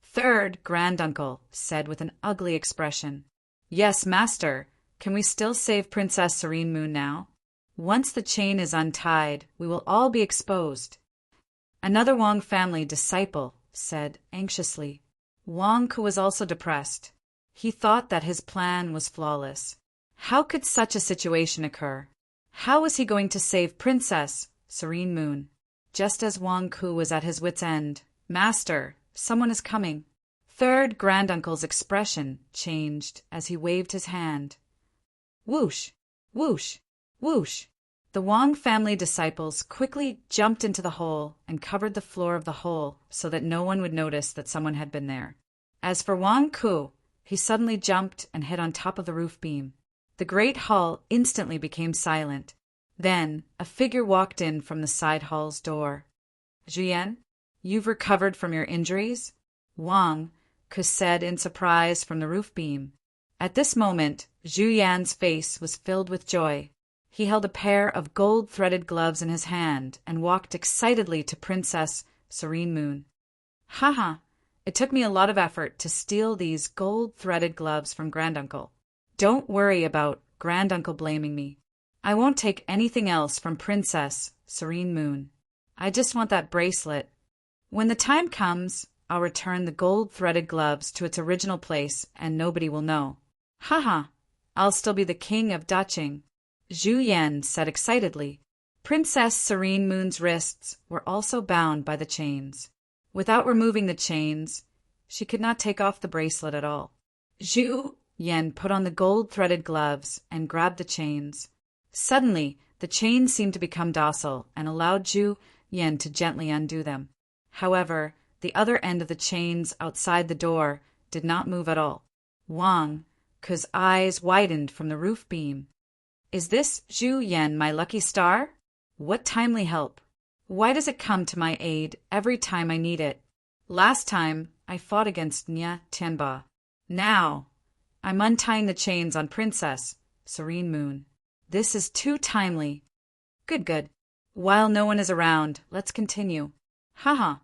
Third, granduncle said with an ugly expression. Yes, master. Can we still save Princess Serene Moon now? Once the chain is untied, we will all be exposed. Another Wang family disciple said anxiously. Wang Ku was also depressed. He thought that his plan was flawless. How could such a situation occur? How was he going to save Princess Serene Moon? Just as Wang Ku was at his wit's end. Master, someone is coming. Third granduncle's expression changed as he waved his hand. Whoosh! Whoosh! Whoosh! The Wang family disciples quickly jumped into the hole and covered the floor of the hole so that no one would notice that someone had been there. As for Wang Ku, he suddenly jumped and hit on top of the roof beam. The great hall instantly became silent. Then a figure walked in from the side hall's door. Zhuyan, you've recovered from your injuries? Wang Ku said in surprise from the roof beam. At this moment, Zhu Yan's face was filled with joy. He held a pair of gold-threaded gloves in his hand and walked excitedly to Princess Serene Moon. Haha, it took me a lot of effort to steal these gold-threaded gloves from Granduncle. Don't worry about Granduncle blaming me. I won't take anything else from Princess Serene Moon. I just want that bracelet. When the time comes, I'll return the gold-threaded gloves to its original place and nobody will know. Haha, I'll still be the king of Daching. Zhu Yan said excitedly. Princess Serene Moon's wrists were also bound by the chains. Without removing the chains, she could not take off the bracelet at all. Zhu Yan put on the gold-threaded gloves and grabbed the chains. Suddenly, the chains seemed to become docile and allowed Zhu Yan to gently undo them. However, the other end of the chains outside the door did not move at all. Wang Ku's eyes widened from the roof beam. Is this Zhu Yan my lucky star? What timely help! Why does it come to my aid every time I need it? Last time, I fought against Nya Tianba. Now, I'm untying the chains on Princess Serene Moon. This is too timely. Good, good. While no one is around, let's continue. Haha.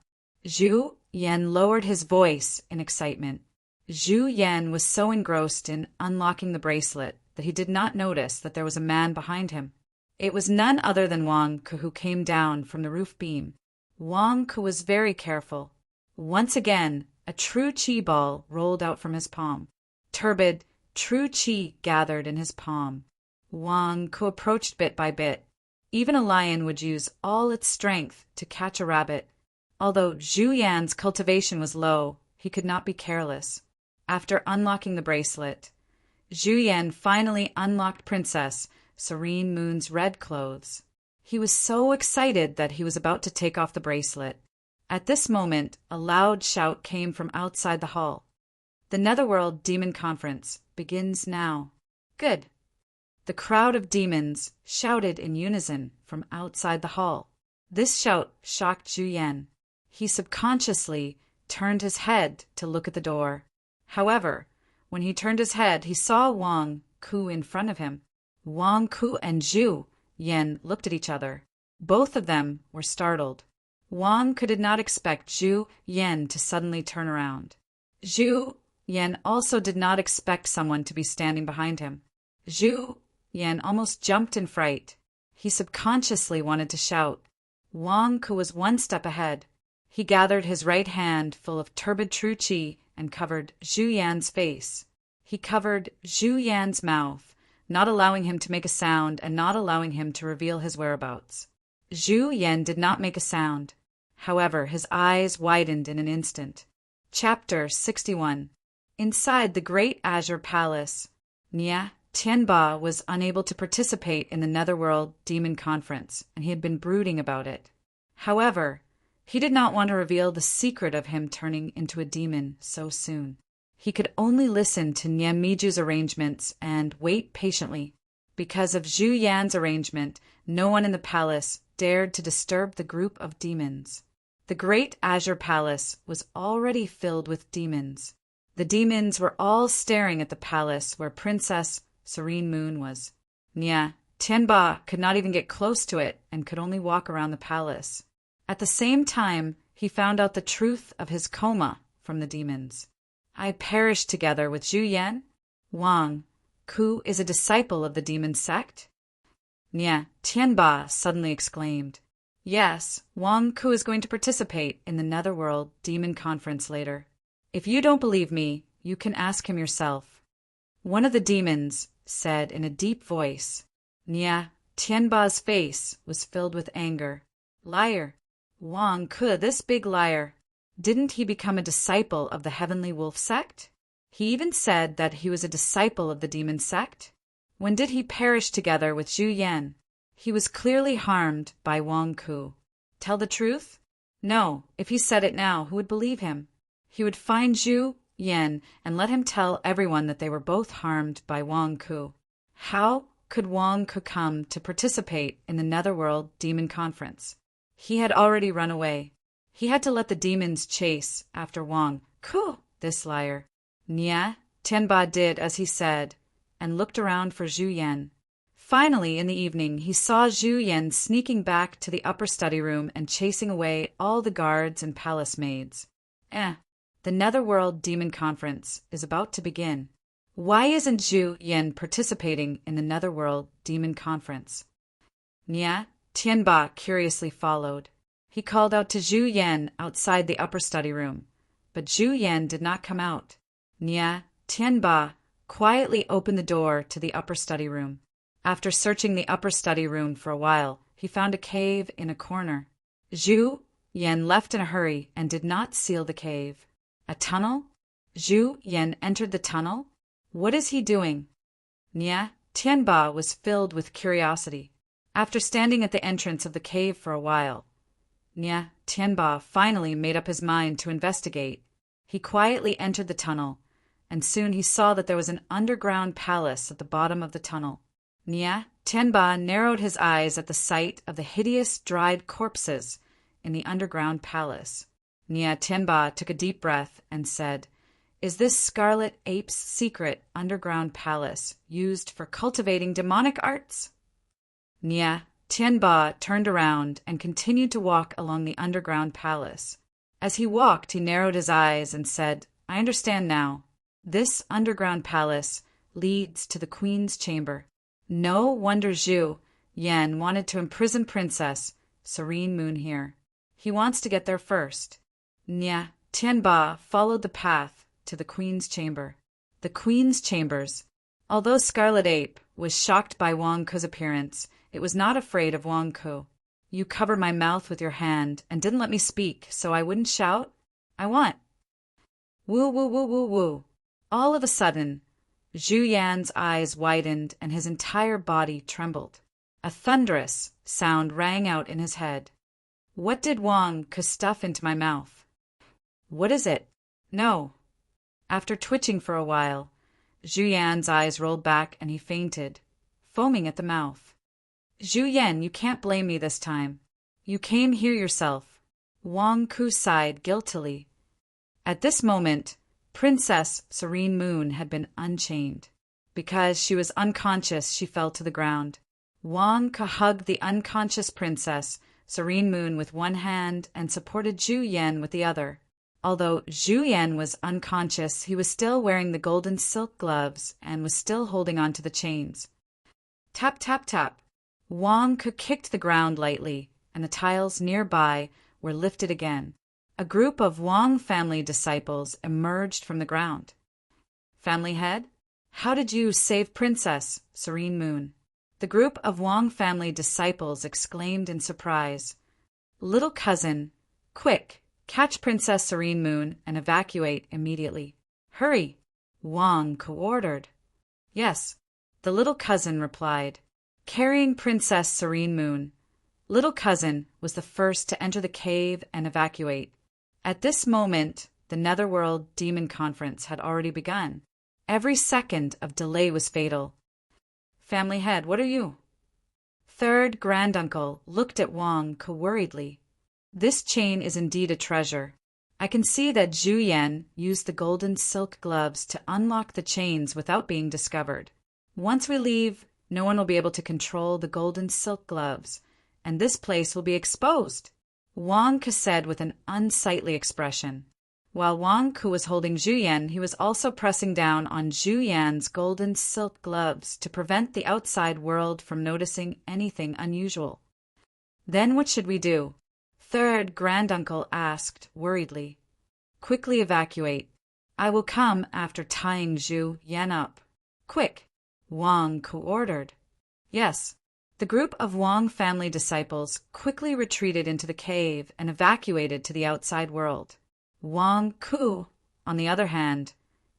Zhu Yan lowered his voice in excitement. Zhu Yan was so engrossed in unlocking the bracelet that he did not notice that there was a man behind him. It was none other than Wang Ke, who came down from the roof beam. Wang Ke was very careful. Once again, a true qi ball rolled out from his palm. Turbid, true qi gathered in his palm. Wang Ke approached bit by bit. Even a lion would use all its strength to catch a rabbit. Although Zhu Yan's cultivation was low, he could not be careless. After unlocking the bracelet, Zhu Yan finally unlocked Princess Serene Moon's red clothes. He was so excited that he was about to take off the bracelet. At this moment, a loud shout came from outside the hall. The Netherworld Demon Conference begins now. Good. The crowd of demons shouted in unison from outside the hall. This shout shocked Zhu Yan. He subconsciously turned his head to look at the door. However, when he turned his head, he saw Wang Ke in front of him. Wang Ke and Zhu Yan looked at each other. Both of them were startled. Wang Ke did not expect Zhu Yan to suddenly turn around. Zhu Yan also did not expect someone to be standing behind him. Zhu Yan almost jumped in fright. He subconsciously wanted to shout. Wang Ke was one step ahead. He gathered his right hand full of turbid true qi and covered Zhu Yan's face. He covered Zhu Yan's mouth, not allowing him to make a sound and not allowing him to reveal his whereabouts. Zhu Yan did not make a sound. However, his eyes widened in an instant. Chapter 61. Inside the Great Azure Palace, Nia Tianba was unable to participate in the Netherworld Demon Conference, and he had been brooding about it. However, he did not want to reveal the secret of him turning into a demon so soon. He could only listen to Niamiju's arrangements and wait patiently. Because of Zhu Yan's arrangement, no one in the palace dared to disturb the group of demons. The Great Azure Palace was already filled with demons. The demons were all staring at the palace where Princess Serene Moon was. Nia Tianba could not even get close to it and could only walk around the palace. At the same time, he found out the truth of his coma from the demons. I perished together with Zhu Yan? Wang Ke is a disciple of the demon sect? Nia Tianba suddenly exclaimed. Yes, Wang Ke is going to participate in the Netherworld Demon Conference later. If you don't believe me, you can ask him yourself. One of the demons said in a deep voice. Nia Tianba's face was filled with anger. Liar! Wang Ke, this big liar. Didn't he become a disciple of the Heavenly Wolf sect? He even said that he was a disciple of the demon sect. When did he perish together with Zhu Yan? He was clearly harmed by Wang Ke. Tell the truth? No, if he said it now, who would believe him? He would find Zhu Yan and let him tell everyone that they were both harmed by Wang Ke. How could Wang Ke come to participate in the Netherworld Demon Conference? He had already run away. He had to let the demons chase after Wang Ke, this liar. Nia Tianba did as he said and looked around for Zhu Yan. Finally, in the evening, he saw Zhu Yan sneaking back to the upper study room and chasing away all the guards and palace maids. The Netherworld Demon Conference is about to begin. Why isn't Zhu Yan participating in the Netherworld Demon Conference? Nia Tianba curiously followed. He called out to Zhu Yan outside the upper study room, but Zhu Yan did not come out. Nia Tianba quietly opened the door to the upper study room. After searching the upper study room for a while, he found a cave in a corner. Zhu Yan left in a hurry and did not seal the cave. A tunnel? Zhu Yan entered the tunnel? What is he doing? Nia Tianba was filled with curiosity. After standing at the entrance of the cave for a while, Nia Tianba finally made up his mind to investigate. He quietly entered the tunnel, and soon he saw that there was an underground palace at the bottom of the tunnel. Nia Tianba narrowed his eyes at the sight of the hideous dried corpses in the underground palace. Nia Tianba took a deep breath and said, "Is this Scarlet Ape's secret underground palace used for cultivating demonic arts?" Nia Tianba turned around and continued to walk along the underground palace. As he walked, he narrowed his eyes and said, "I understand now. This underground palace leads to the queen's chamber. No wonder Zhu Yan wanted to imprison Princess Serene Moon here. He wants to get there first." Nya Tianba followed the path to the queen's chamber. The queen's chambers. Although Scarlet Ape was shocked by Wang Ku's appearance, it was not afraid of Wang Ku. "You covered my mouth with your hand and didn't let me speak, so I wouldn't shout? I want." Woo, woo, woo, woo, woo. All of a sudden, Zhu Yan's eyes widened and his entire body trembled. A thunderous sound rang out in his head. "What did Wang Ku stuff into my mouth? What is it? No." After twitching for a while, Zhu Yan's eyes rolled back and he fainted, foaming at the mouth. "Zhu Yan, you can't blame me this time. You came here yourself." Wang Ku sighed guiltily. At this moment, Princess Serene Moon had been unchained. Because she was unconscious, she fell to the ground. Wang Ku hugged the unconscious Princess Serene Moon with one hand and supported Zhu Yan with the other. Although Zhu Yan was unconscious, he was still wearing the golden silk gloves and was still holding on to the chains. Tap, tap, tap. Wang Ku kicked the ground lightly, and the tiles nearby were lifted again. A group of Wang family disciples emerged from the ground. "Family head, how did you save Princess Serene Moon?" The group of Wang family disciples exclaimed in surprise. "Little cousin, quick, catch Princess Serene Moon and evacuate immediately. Hurry!" Wang Ku ordered. "Yes," the little cousin replied. Carrying Princess Serene Moon, little cousin was the first to enter the cave and evacuate. At this moment, the Netherworld Demon Conference had already begun. Every second of delay was fatal. "Family head, what are you?" Third granduncle looked at Wang Ku worriedly. "This chain is indeed a treasure. I can see that Zhu Yan used the golden silk gloves to unlock the chains without being discovered. Once we leave, no one will be able to control the golden silk gloves, and this place will be exposed," Wang Ku said with an unsightly expression. While Wang Ku was holding Zhu Yan, he was also pressing down on Zhu Yan's golden silk gloves to prevent the outside world from noticing anything unusual. "Then what should we do?" Third granduncle asked worriedly. "Quickly evacuate. I will come after tying Zhu Yan up. Quick!" Wang Ku ordered. Yes. The group of Wang family disciples quickly retreated into the cave and evacuated to the outside world. Wang Ku, on the other hand,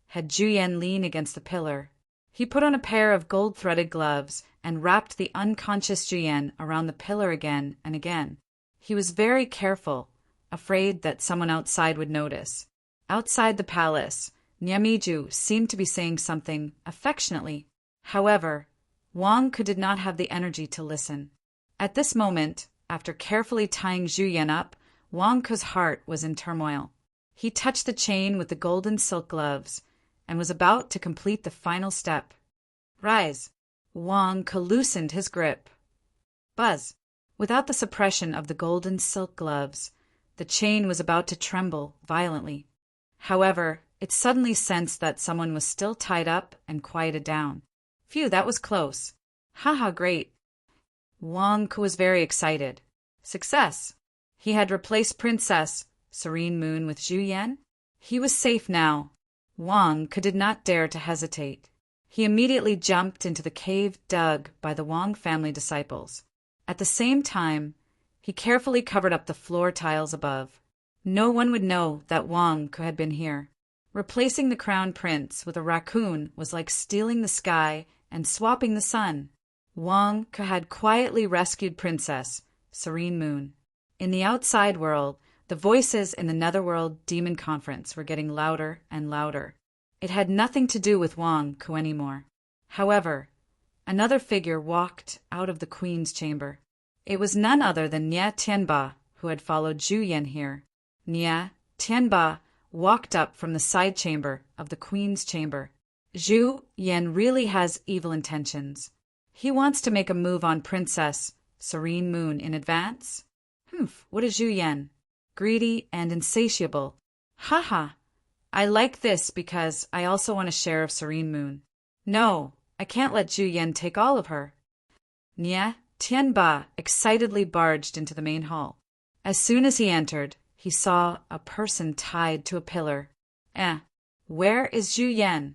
had Zhu Yan lean against the pillar. He put on a pair of gold-threaded gloves and wrapped the unconscious Zhu Yan around the pillar again and again. He was very careful, afraid that someone outside would notice. Outside the palace, Nyamiju seemed to be saying something affectionately. However, Wang Ku did not have the energy to listen. At this moment, after carefully tying Zhu Yan up, Wang Ku's heart was in turmoil. He touched the chain with the golden silk gloves and was about to complete the final step. Rise! Wang Ku loosened his grip. Buzz! Without the suppression of the golden silk gloves, the chain was about to tremble violently. However, it suddenly sensed that someone was still tied up and quieted down. Phew, that was close. Haha, great. Wang Ku was very excited. Success! He had replaced Princess Serene Moon with Zhu Yan. He was safe now. Wang Ku did not dare to hesitate. He immediately jumped into the cave dug by the Wang family disciples. At the same time, he carefully covered up the floor tiles above. No one would know that Wang Ku had been here. Replacing the crown prince with a raccoon was like stealing the sky and swapping the sun. Wang Ku had quietly rescued Princess Serene Moon. In the outside world, the voices in the Netherworld Demon Conference were getting louder and louder. It had nothing to do with Wang Ku anymore. However, another figure walked out of the Queen's chamber. It was none other than Nya Tianba, who had followed Zhu Yan here. Nya Tianba walked up from the side chamber of the Queen's chamber. Zhu Yan really has evil intentions. He wants to make a move on Princess serene moon in advance? Humph, what is Zhu Yan? Greedy and insatiable. Haha, I like this because I also want a share of serene moon. No, I can't let Zhu Yan take all of her. Nie Tianba excitedly barged into the main hall. As soon as he entered, he saw a person tied to a pillar. Where is Zhu Yan?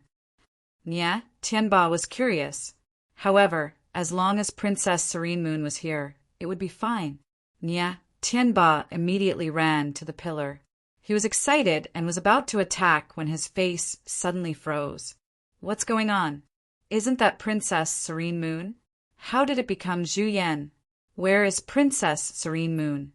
Nie Tianba was curious. However, as long as Princess Serene Moon was here, it would be fine. Nie Tianba immediately ran to the pillar. He was excited and was about to attack when his face suddenly froze. What's going on? Isn't that Princess Serene Moon? How did it become Zhu Yan? Where is Princess Serene Moon?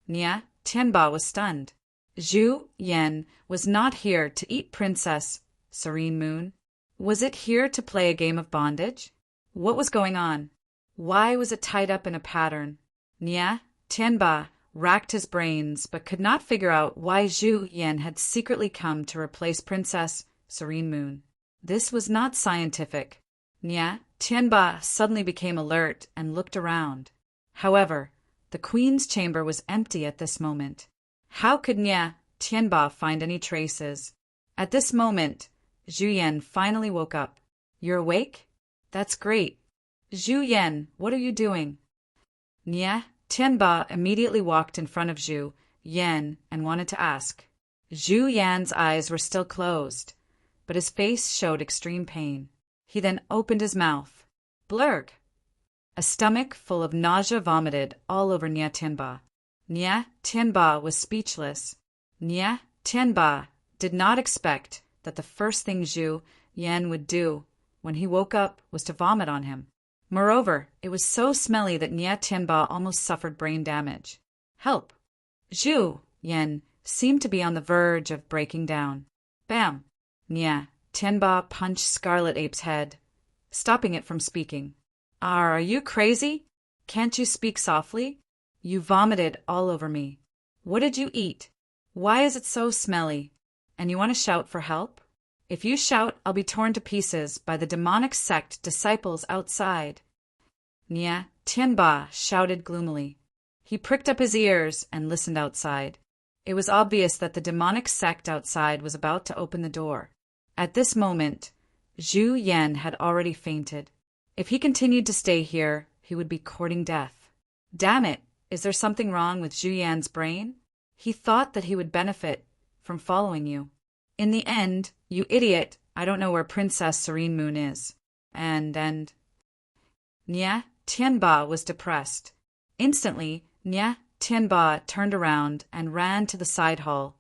Nie Tianba was stunned. Zhu Yan was not here to eat Princess Serene Moon. Was it here to play a game of bondage? What was going on? Why was it tied up in a pattern? Nie Tianba racked his brains but could not figure out why Zhu Yan had secretly come to replace Princess Serene Moon. This was not scientific. Nie Tianba suddenly became alert and looked around. However, the queen's chamber was empty at this moment. How could Nie Tianba find any traces? At this moment, Zhu Yan finally woke up. You're awake? That's great. Zhu Yan, what are you doing? Nie Tianba immediately walked in front of Zhu Yan and wanted to ask. Zhu Yan's eyes were still closed, but his face showed extreme pain. He then opened his mouth. Blurg! A stomach full of nausea vomited all over Nie Tianba. Nie Tianba was speechless. Nie Tianba did not expect that the first thing Zhu Yan would do when he woke up was to vomit on him. Moreover, it was so smelly that Nie Tianba almost suffered brain damage. Help! Zhu Yan seemed to be on the verge of breaking down. Bam! Nie Tianba punched Scarlet Ape's head, stopping it from speaking. Are you crazy? Can't you speak softly? You vomited all over me. What did you eat? Why is it so smelly? And you want to shout for help? If you shout, I'll be torn to pieces by the demonic sect disciples outside. Nie Tianba shouted gloomily. He pricked up his ears and listened outside. It was obvious that the demonic sect outside was about to open the door. At this moment, Zhu Yan had already fainted. If he continued to stay here, he would be courting death. Damn it, is there something wrong with Zhu Yan's brain? He thought that he would benefit from following you. In the end, you idiot, I don't know where Princess Serene Moon is. And Nie Tianba was depressed. Instantly, Nie Tianba turned around and ran to the side hall,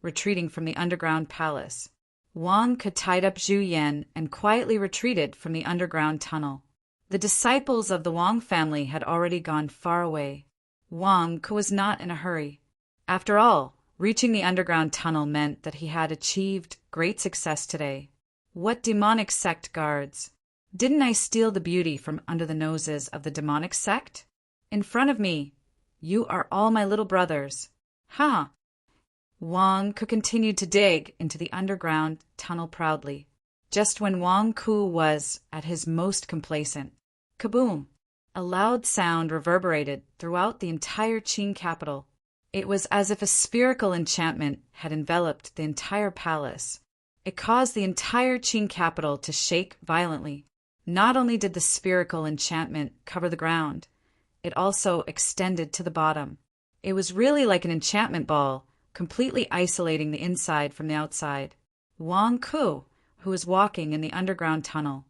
retreating from the underground palace. Wang Ke tied up Zhu Yan and quietly retreated from the underground tunnel. The disciples of the Wang family had already gone far away. Wang Ke was not in a hurry. After all, reaching the underground tunnel meant that he had achieved great success today. What demonic sect guards? Didn't I steal the beauty from under the noses of the demonic sect? In front of me, you are all my little brothers. Ha! Wang Ke continued to dig into the underground tunnel proudly. Just when Wang Ke was at his most complacent, kaboom! A loud sound reverberated throughout the entire Qin capital. It was as if a spherical enchantment had enveloped the entire palace. It caused the entire Qin capital to shake violently. Not only did the spherical enchantment cover the ground, it also extended to the bottom. It was really like an enchantment ball, completely isolating the inside from the outside. Wang Ke, who was walking in the underground tunnel,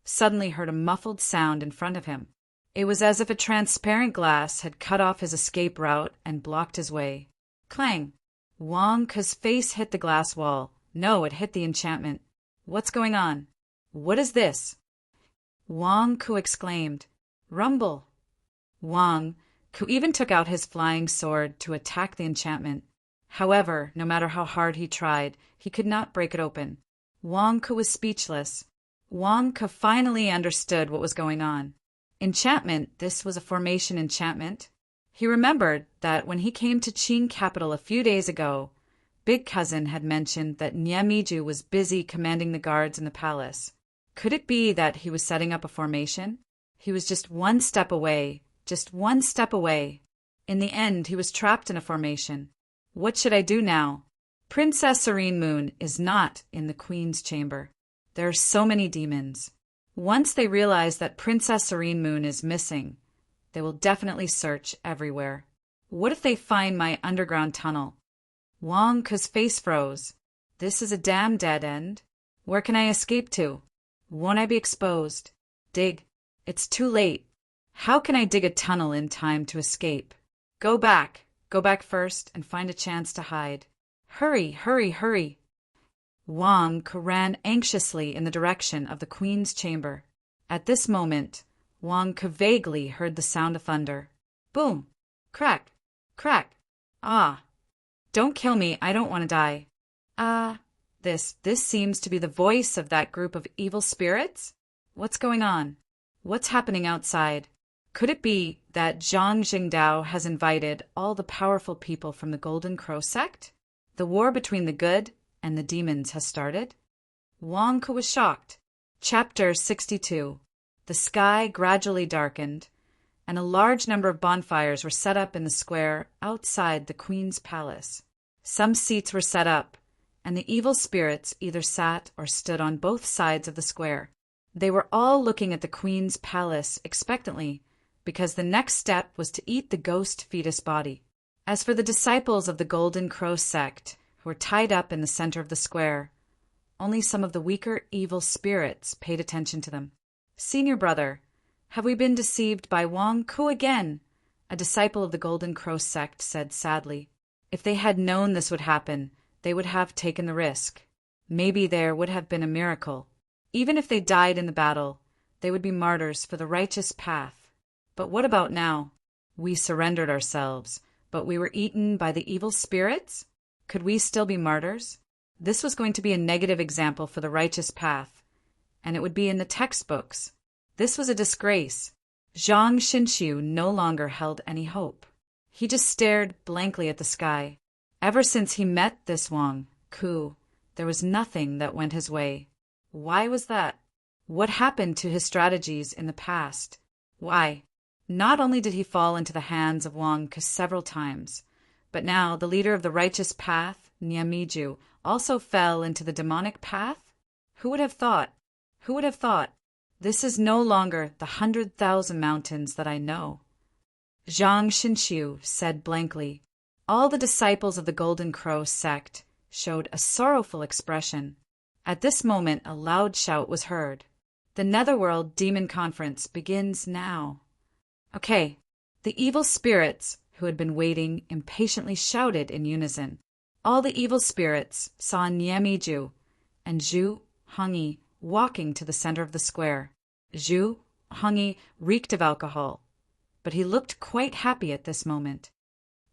suddenly heard a muffled sound in front of him. It was as if a transparent glass had cut off his escape route and blocked his way. Clang! Wang Ke's face hit the glass wall. No, it hit the enchantment. What's going on? What is this? Wang Ke exclaimed. Rumble! Wang Ke even took out his flying sword to attack the enchantment. However, no matter how hard he tried, he could not break it open. Wang Ke was speechless. Wang Ke finally understood what was going on. Enchantment, this was a formation enchantment. He remembered that when he came to Qin capital a few days ago, Big Cousin had mentioned that Niamiju was busy commanding the guards in the palace. Could it be that he was setting up a formation? He was just one step away, just one step away. In the end, he was trapped in a formation. What should I do now? Princess Serene Moon is not in the Queen's chamber. There are so many demons. Once they realize that Princess Serene Moon is missing, they will definitely search everywhere. What if they find my underground tunnel? Wang Ke's face froze. This is a damn dead end. Where can I escape to? Won't I be exposed? Dig. It's too late. How can I dig a tunnel in time to escape? Go back. Go back first and find a chance to hide. Hurry, hurry, hurry. Wang Ke ran anxiously in the direction of the Queen's chamber. At this moment, Wang Ke vaguely heard the sound of thunder. Boom! Crack! Crack! Ah! Don't kill me, I don't want to die. This seems to be the voice of that group of evil spirits? What's going on? What's happening outside? Could it be that Zhang Jingdao has invited all the powerful people from the Golden Crow sect? The war between the good and the demons has started? Wang Ke was shocked. Chapter 62. The sky gradually darkened, and a large number of bonfires were set up in the square outside the Queen's palace. Some seats were set up, and the evil spirits either sat or stood on both sides of the square. They were all looking at the Queen's palace expectantly, because the next step was to eat the ghost fetus body. As for the disciples of the Golden Crow sect, who were tied up in the center of the square, only some of the weaker evil spirits paid attention to them. Senior brother, have we been deceived by Wang Ke again? A disciple of the Golden Crow sect said sadly. If they had known this would happen, they would have taken the risk. Maybe there would have been a miracle. Even if they died in the battle, they would be martyrs for the righteous path. But what about now? We surrendered ourselves, but we were eaten by the evil spirits? Could we still be martyrs? This was going to be a negative example for the righteous path, and it would be in the textbooks. This was a disgrace. Zhang Xinxiu no longer held any hope. He just stared blankly at the sky. Ever since he met this Wang Ke, there was nothing that went his way. Why was that? What happened to his strategies in the past? Why? Not only did he fall into the hands of Wang Ke several times, but now the leader of the righteous path, Niamiju, also fell into the demonic path? Who would have thought? Who would have thought? This is no longer the 100,000 mountains that I know. Zhang Xinxiu said blankly. All the disciples of the Golden Crow sect showed a sorrowful expression. At this moment, a loud shout was heard. The Netherworld Demon Conference begins now. Okay, the evil spirits who had been waiting impatiently shouted in unison. All the evil spirits saw Niamiju and Zhu Hongyi walking to the center of the square. Zhu Hongyi reeked of alcohol, but he looked quite happy at this moment.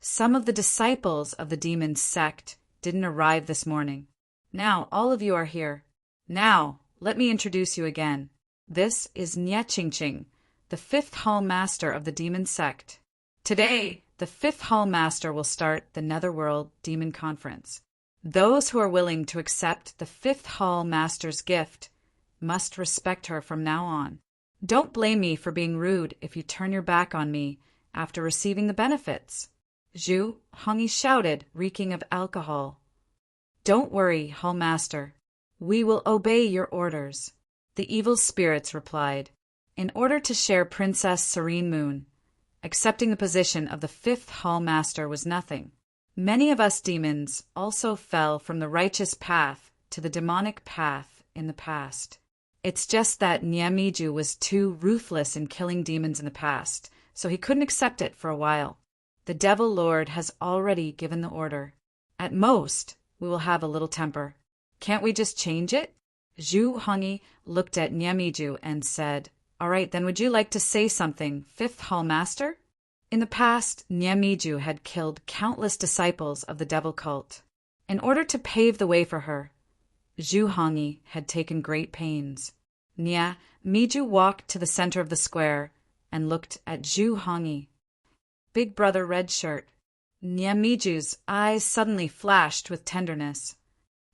Some of the disciples of the demon sect didn't arrive this morning. Now all of you are here. Now, let me introduce you again. This is Nye Qingqing, the 5th Hall Master of the Demon Sect. Today, the 5th Hall Master will start the Netherworld Demon Conference. Those who are willing to accept the 5th Hall Master's gift must respect her from now on. Don't blame me for being rude if you turn your back on me after receiving the benefits. Zhu Hongyi shouted, reeking of alcohol. Don't worry, Hall Master. We will obey your orders. The evil spirits replied. In order to share Princess Serene Moon, accepting the position of the 5th Hall Master was nothing. Many of us demons also fell from the righteous path to the demonic path in the past. It's just that Niamiju was too ruthless in killing demons in the past, so he couldn't accept it for a while. The Devil Lord has already given the order. At most, we will have a little temper. Can't we just change it? Zhu Hongyi looked at Niamiju and said, All right, then would you like to say something, 5th Hall Master? In the past, Niamiju had killed countless disciples of the devil cult. In order to pave the way for her, Zhu Hongyi had taken great pains. Niamiju walked to the center of the square and looked at Zhu Hongyi. Big Brother Red Shirt. Niamiju's eyes suddenly flashed with tenderness.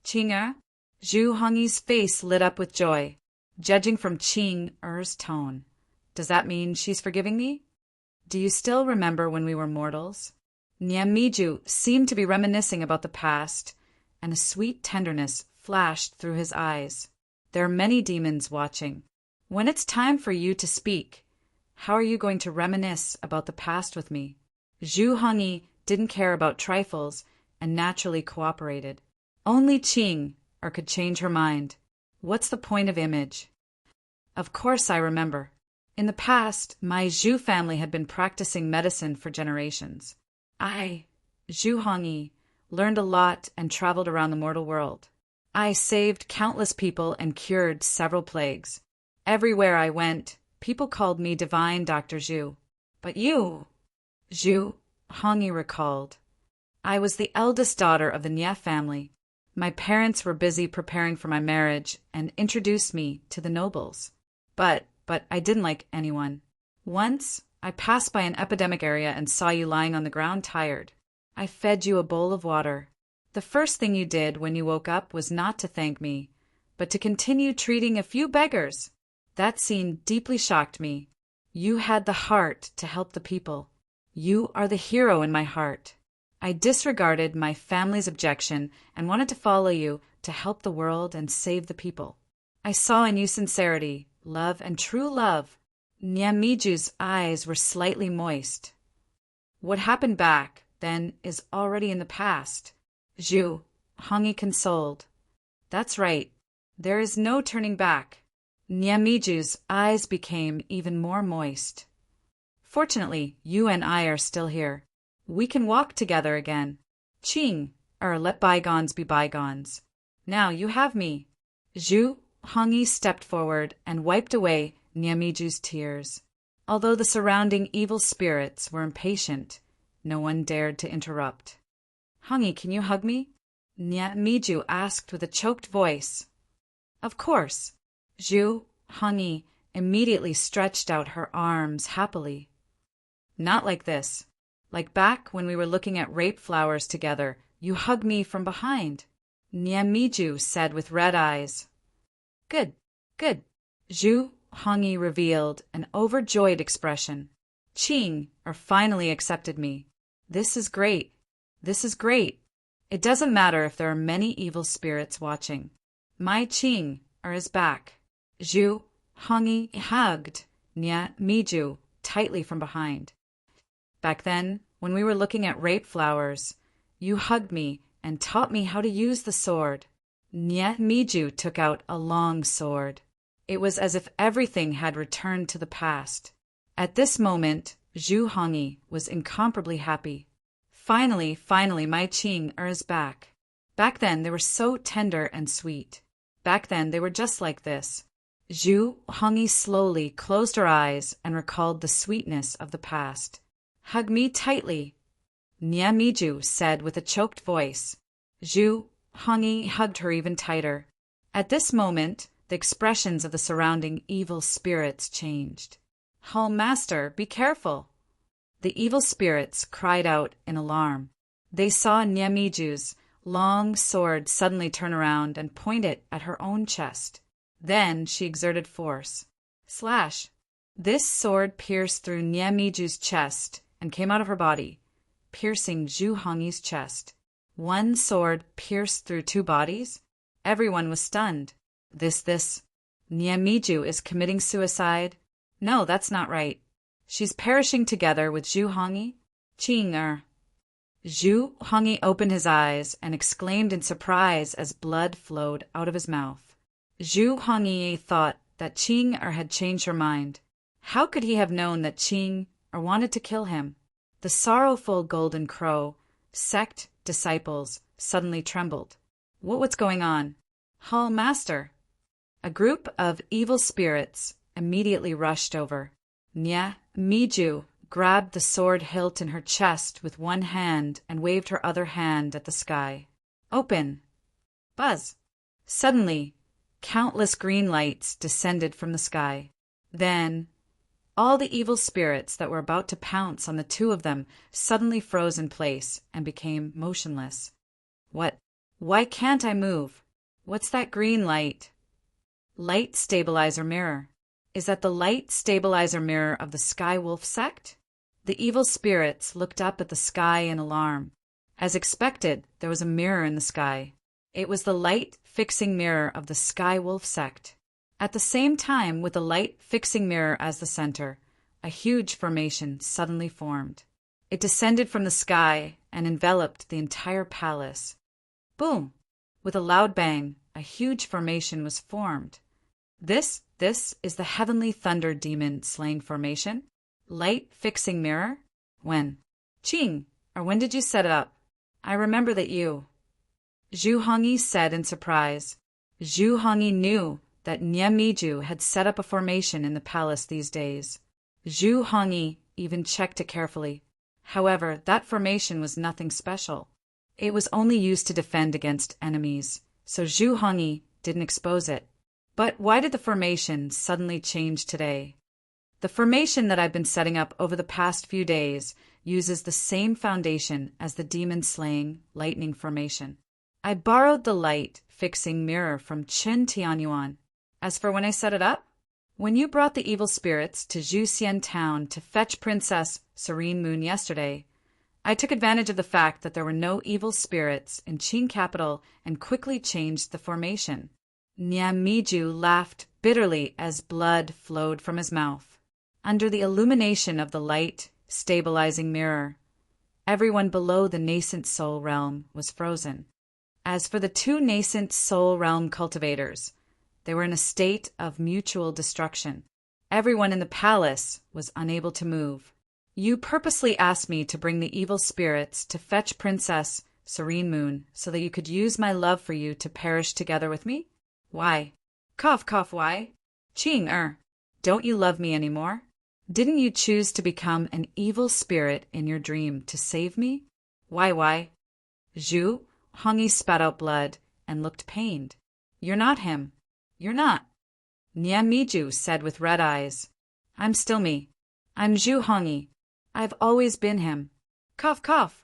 Qing-er? Zhu Hongyi's face lit up with joy. Judging from Qing-er's tone, does that mean she's forgiving me? Do you still remember when we were mortals? Nyamiju seemed to be reminiscing about the past, and a sweet tenderness flashed through his eyes. There are many demons watching. When it's time for you to speak, how are you going to reminisce about the past with me? Zhu Hongyi didn't care about trifles and naturally cooperated. Only Qing could change her mind. What's the point of image? Of course I remember. In the past, my Zhu family had been practicing medicine for generations. I, Zhu Hongyi, learned a lot and traveled around the mortal world. I saved countless people and cured several plagues. Everywhere I went, people called me Divine Dr. Zhu. But you, Zhu Hongyi recalled. I was the eldest daughter of the Nie family. My parents were busy preparing for my marriage and introduced me to the nobles. But I didn't like anyone. Once, I passed by an epidemic area and saw you lying on the ground tired. I fed you a bowl of water. The first thing you did when you woke up was not to thank me, but to continue treating a few beggars. That scene deeply shocked me. You had the heart to help the people. You are the hero in my heart. I disregarded my family's objection and wanted to follow you to help the world and save the people. I saw in you sincerity, love, and true love. Nyamiju's eyes were slightly moist. What happened back then is already in the past. Zhu Hongyi consoled. That's right. There is no turning back. Nyamiju's eyes became even more moist. Fortunately, you and I are still here. We can walk together again. Qing, let bygones be bygones. Now you have me. Zhu Hongyi stepped forward and wiped away Nyamiju's tears. Although the surrounding evil spirits were impatient, no one dared to interrupt. Hongyi, can you hug me? Nyamiju asked with a choked voice. Of course. Zhu Hongyi immediately stretched out her arms happily. Not like this. Like back when we were looking at rape flowers together, you hugged me from behind. Nyamiju said with red eyes. Good, good. Zhu Hongyi revealed an overjoyed expression. Qing finally accepted me. This is great. This is great. It doesn't matter if there are many evil spirits watching. My Qing is back. Zhu Hongyi hugged Nyamiju tightly from behind. Back then, when we were looking at rape flowers, you hugged me and taught me how to use the sword. Nyamiju took out a long sword. It was as if everything had returned to the past. At this moment, Zhu Hongyi was incomparably happy. Finally, my Qing is back. Back then, they were so tender and sweet. Back then, they were just like this. Zhu Hongyi slowly closed her eyes and recalled the sweetness of the past. Hug me tightly, Nyamiju said with a choked voice. Zhu Hongyi hugged her even tighter. At this moment, the expressions of the surrounding evil spirits changed. Hall Master, be careful! The evil spirits cried out in alarm. They saw Nyamiju's long sword suddenly turn around and point it at her own chest. Then she exerted force. Slash! This sword pierced through Nyamiju's chest and came out of her body, piercing Zhu Hongyi's chest. One sword pierced through two bodies? Everyone was stunned. This Nyamiju is committing suicide? No, that's not right. She's perishing together with Zhu Hongyi? Qing Zhu Hongyi opened his eyes and exclaimed in surprise as blood flowed out of his mouth. Zhu Hongyi thought that Qing had changed her mind. How could he have known that Qing wanted to kill him? The sorrowful golden crow, sect disciples, suddenly trembled. What's going on? Hall Master! A group of evil spirits immediately rushed over. Nyamiju grabbed the sword hilt in her chest with one hand and waved her other hand at the sky. Open! Buzz! Suddenly, countless green lights descended from the sky. Then, all the evil spirits that were about to pounce on the two of them suddenly froze in place and became motionless. What? Why can't I move? What's that green light? Light stabilizer mirror. Is that the light stabilizer mirror of the Skywolf sect? The evil spirits looked up at the sky in alarm. As expected, there was a mirror in the sky. It was the light-fixing mirror of the Sky Wolf sect. At the same time, with the light-fixing mirror as the center, a huge formation suddenly formed. It descended from the sky and enveloped the entire palace. Boom! With a loud bang, a huge formation was formed. This is the Heavenly Thunder Demon Slaying Formation? Light-fixing mirror? When? Ching, or when did you set it up? I remember that you. Zhu Hongyi said in surprise. Zhu Hongyi knew that Niamiju had set up a formation in the palace these days. Zhu Hongyi even checked it carefully. However, that formation was nothing special. It was only used to defend against enemies, so Zhu Hongyi didn't expose it. But why did the formation suddenly change today? The formation that I've been setting up over the past few days uses the same foundation as the demon-slaying lightning formation. I borrowed the light-fixing mirror from Chen Tianyuan. As for when I set it up, when you brought the evil spirits to Zhuxian Town to fetch Princess Serene Moon yesterday, I took advantage of the fact that there were no evil spirits in Qing capital and quickly changed the formation. Niamiju laughed bitterly as blood flowed from his mouth. Under the illumination of the light, stabilizing mirror, everyone below the nascent soul realm was frozen. As for the two nascent soul realm cultivators, they were in a state of mutual destruction. Everyone in the palace was unable to move. You purposely asked me to bring the evil spirits to fetch Princess Serene Moon so that you could use my love for you to perish together with me? Why? Cough, cough, why? Ching, don't you love me anymore? Didn't you choose to become an evil spirit in your dream to save me? Why? Zhu Hongyi spat out blood and looked pained. You're not him. You're not. Niamiju said with red eyes. I'm still me. I'm Zhu Hongyi. I've always been him. Cough, cough.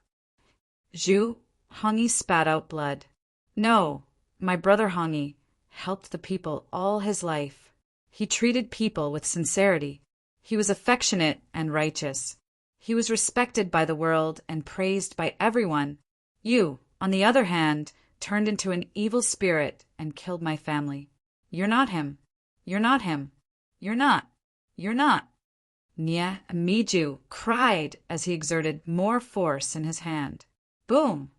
Zhu Hongyi spat out blood. No, my brother Hongyi helped the people all his life. He treated people with sincerity. He was affectionate and righteous. He was respected by the world and praised by everyone. You, on the other hand, turned into an evil spirit and killed my family. You're not him. You're not him. You're not. You're not. Niamiju cried as he exerted more force in his hand. Boom!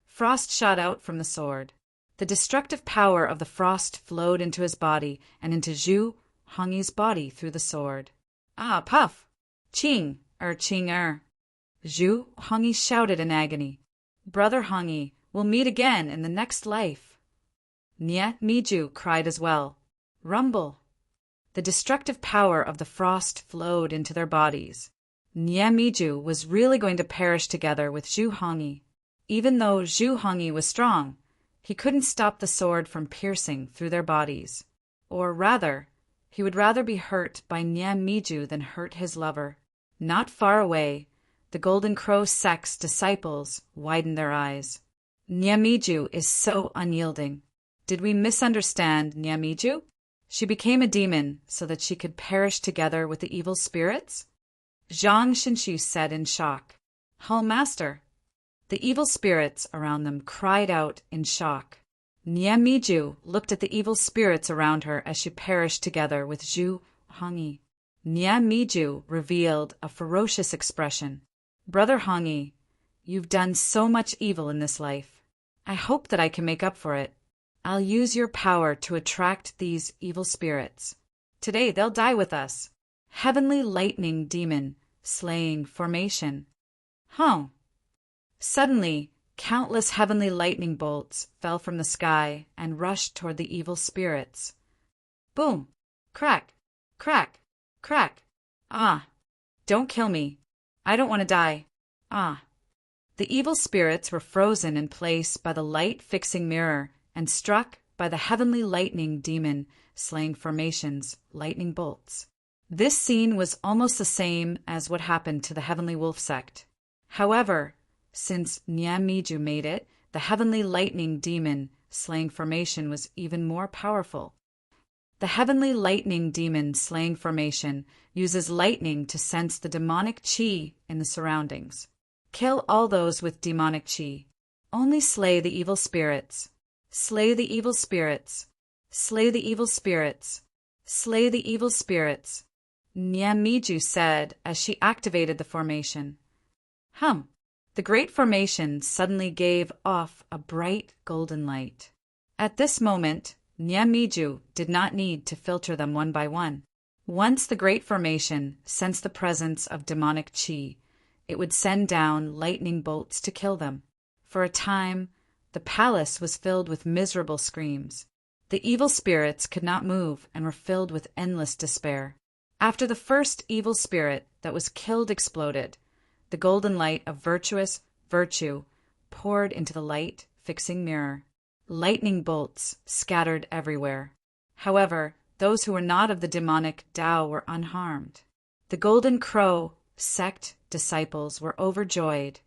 Frost shot out from the sword. The destructive power of the frost flowed into his body and into Zhu Hongyi's body through the sword. Ah, puff! Ching. Zhu Hongyi shouted in agony. Brother Hongyi, we'll meet again in the next life. Niamiju cried as well. Rumble! The destructive power of the frost flowed into their bodies. Niamiju was really going to perish together with Zhu Hongyi. Even though Zhu Hongyi was strong, he couldn't stop the sword from piercing through their bodies. Or rather, he would rather be hurt by Niamiju than hurt his lover. Not far away, the Golden Crow sect's disciples widened their eyes. Niamiju is so unyielding. Did we misunderstand Niamiju? She became a demon so that she could perish together with the evil spirits? Zhang Xinshu said in shock. Hall Master. The evil spirits around them cried out in shock. Niamiju looked at the evil spirits around her as she perished together with Zhu Hongyi. Niamiju revealed a ferocious expression. Brother Hongyi, you've done so much evil in this life. I hope that I can make up for it. I'll use your power to attract these evil spirits. Today they'll die with us. Heavenly lightning demon, slaying formation. Suddenly, countless heavenly lightning bolts fell from the sky and rushed toward the evil spirits. Boom! Crack! Crack! Crack! Ah! Don't kill me. I don't want to die. Ah! The evil spirits were frozen in place by the light-fixing mirror and struck by the heavenly lightning demon slaying formation's lightning bolts. This scene was almost the same as what happened to the Heavenly Wolf sect. However, since Niamiju made it, the heavenly lightning demon slaying formation was even more powerful. The heavenly lightning demon slaying formation uses lightning to sense the demonic chi in the surroundings. Kill all those with demonic chi. Only slay the evil spirits. Slay the evil spirits. Slay the evil spirits. Slay the evil spirits, Nyamiju said as she activated the formation. The great formation suddenly gave off a bright golden light. At this moment, Nyamiju did not need to filter them one by one. Once the great formation sensed the presence of demonic chi, it would send down lightning bolts to kill them. For a time, the palace was filled with miserable screams. The evil spirits could not move and were filled with endless despair. After the first evil spirit that was killed exploded, the golden light of virtuous virtue poured into the light-fixing mirror. Lightning bolts scattered everywhere. However, those who were not of the demonic Tao were unharmed. The Golden Crow sect disciples were overjoyed.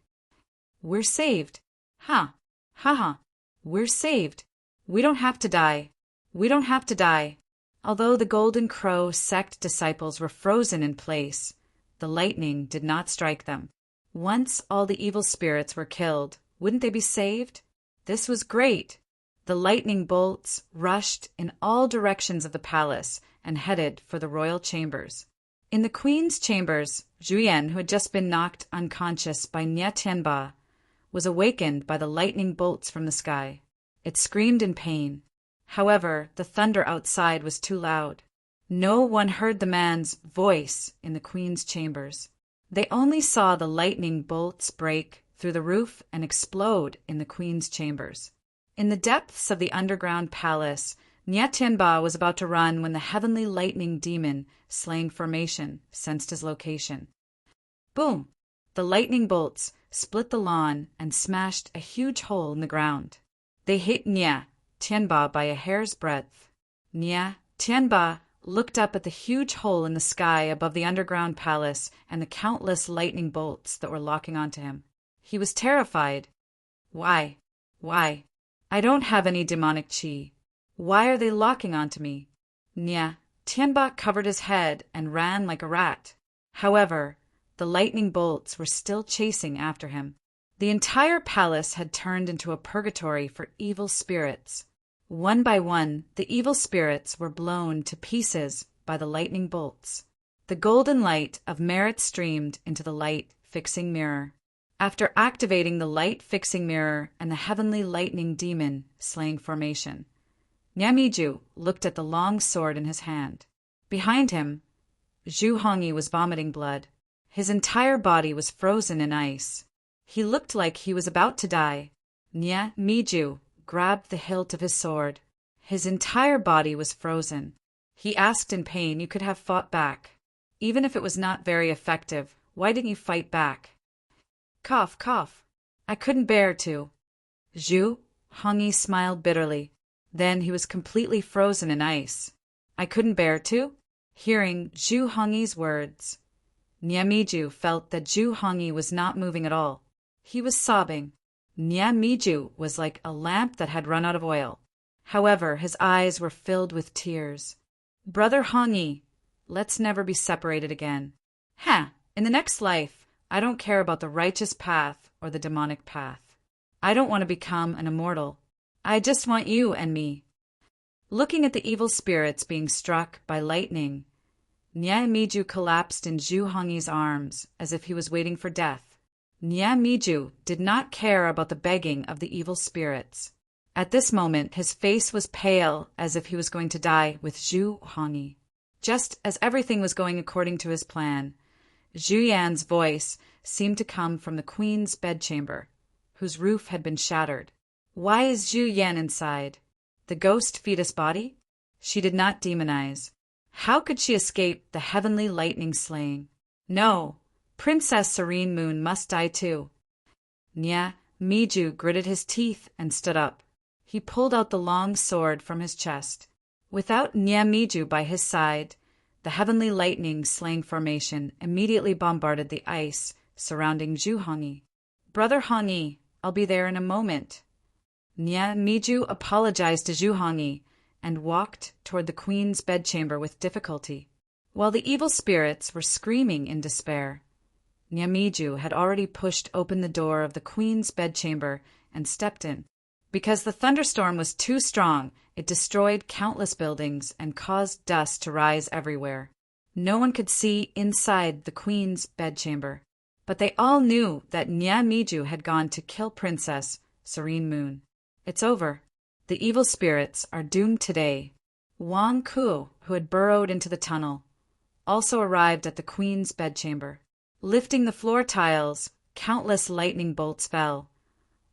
"We're saved! Ha! Ha ha! We're saved! We don't have to die! We don't have to die!" Although the Golden Crow sect disciples were frozen in place, the lightning did not strike them. Once all the evil spirits were killed, wouldn't they be saved? This was great! The lightning bolts rushed in all directions of the palace and headed for the royal chambers. In the queen's chambers, Zhuyan, who had just been knocked unconscious by Nye Tianba, was awakened by the lightning bolts from the sky. It screamed in pain. However, the thunder outside was too loud. No one heard the man's voice in the queen's chambers. They only saw the lightning bolts break through the roof and explode in the queen's chambers. In the depths of the underground palace, Nye Tianba was about to run when the heavenly lightning demon slaying formation sensed his location. Boom! The lightning bolts split the lawn and smashed a huge hole in the ground. They hit Nye Tianba by a hair's breadth. Nye Tianba looked up at the huge hole in the sky above the underground palace and the countless lightning bolts that were locking onto him. He was terrified. Why? I don't have any demonic chi. Why are they locking onto me? Nye Tianba covered his head and ran like a rat. However, the lightning bolts were still chasing after him. The entire palace had turned into a purgatory for evil spirits. One by one, the evil spirits were blown to pieces by the lightning bolts. The golden light of merit streamed into the light-fixing mirror. After activating the light-fixing mirror and the heavenly lightning demon slaying formation, Nyamiju looked at the long sword in his hand. Behind him, Zhu Hongyi was vomiting blood. His entire body was frozen in ice. He looked like he was about to die. Nyamiju grabbed the hilt of his sword. His entire body was frozen. He asked in pain, "You could have fought back. Even if it was not very effective, why didn't you fight back?" Cough, cough. "I couldn't bear to." Zhu Hongyi smiled bitterly. Then he was completely frozen in ice. "I couldn't bear to?" Hearing Zhu Hongyi's words, Nyamiju felt that Zhu Hongyi was not moving at all. He was sobbing. Nyamiju was like a lamp that had run out of oil. However, his eyes were filled with tears. "Brother Hongyi, let's never be separated again. In the next life, I don't care about the righteous path or the demonic path. I don't want to become an immortal. I just want you and me." Looking at the evil spirits being struck by lightning, Nyamiju collapsed in Zhu Hongyi's arms as if he was waiting for death. Nyamiju did not care about the begging of the evil spirits. At this moment, his face was pale as if he was going to die with Zhu Hongyi. Just as everything was going according to his plan, Zhu Yan's voice seemed to come from the queen's bedchamber, whose roof had been shattered. Why is Zhu Yan inside? The ghost fetus body? She did not demonize. How could she escape the heavenly lightning slaying? No, Princess Serene Moon must die too. Nyamiju gritted his teeth and stood up. He pulled out the long sword from his chest. Without Nyamiju by his side, the heavenly lightning slaying formation immediately bombarded the ice surrounding Zhu Hongyi. "Brother Hongyi, I'll be there in a moment." Nyamiju apologized to Zhu Hongyi and walked toward the queen's bedchamber with difficulty. While the evil spirits were screaming in despair, Nyamiju had already pushed open the door of the queen's bedchamber and stepped in. Because the thunderstorm was too strong, it destroyed countless buildings and caused dust to rise everywhere. No one could see inside the queen's bedchamber, but they all knew that Nyamiju had gone to kill Princess Serene Moon. It's over. The evil spirits are doomed today. Wang Ku, who had burrowed into the tunnel, also arrived at the queen's bedchamber. Lifting the floor tiles, countless lightning bolts fell,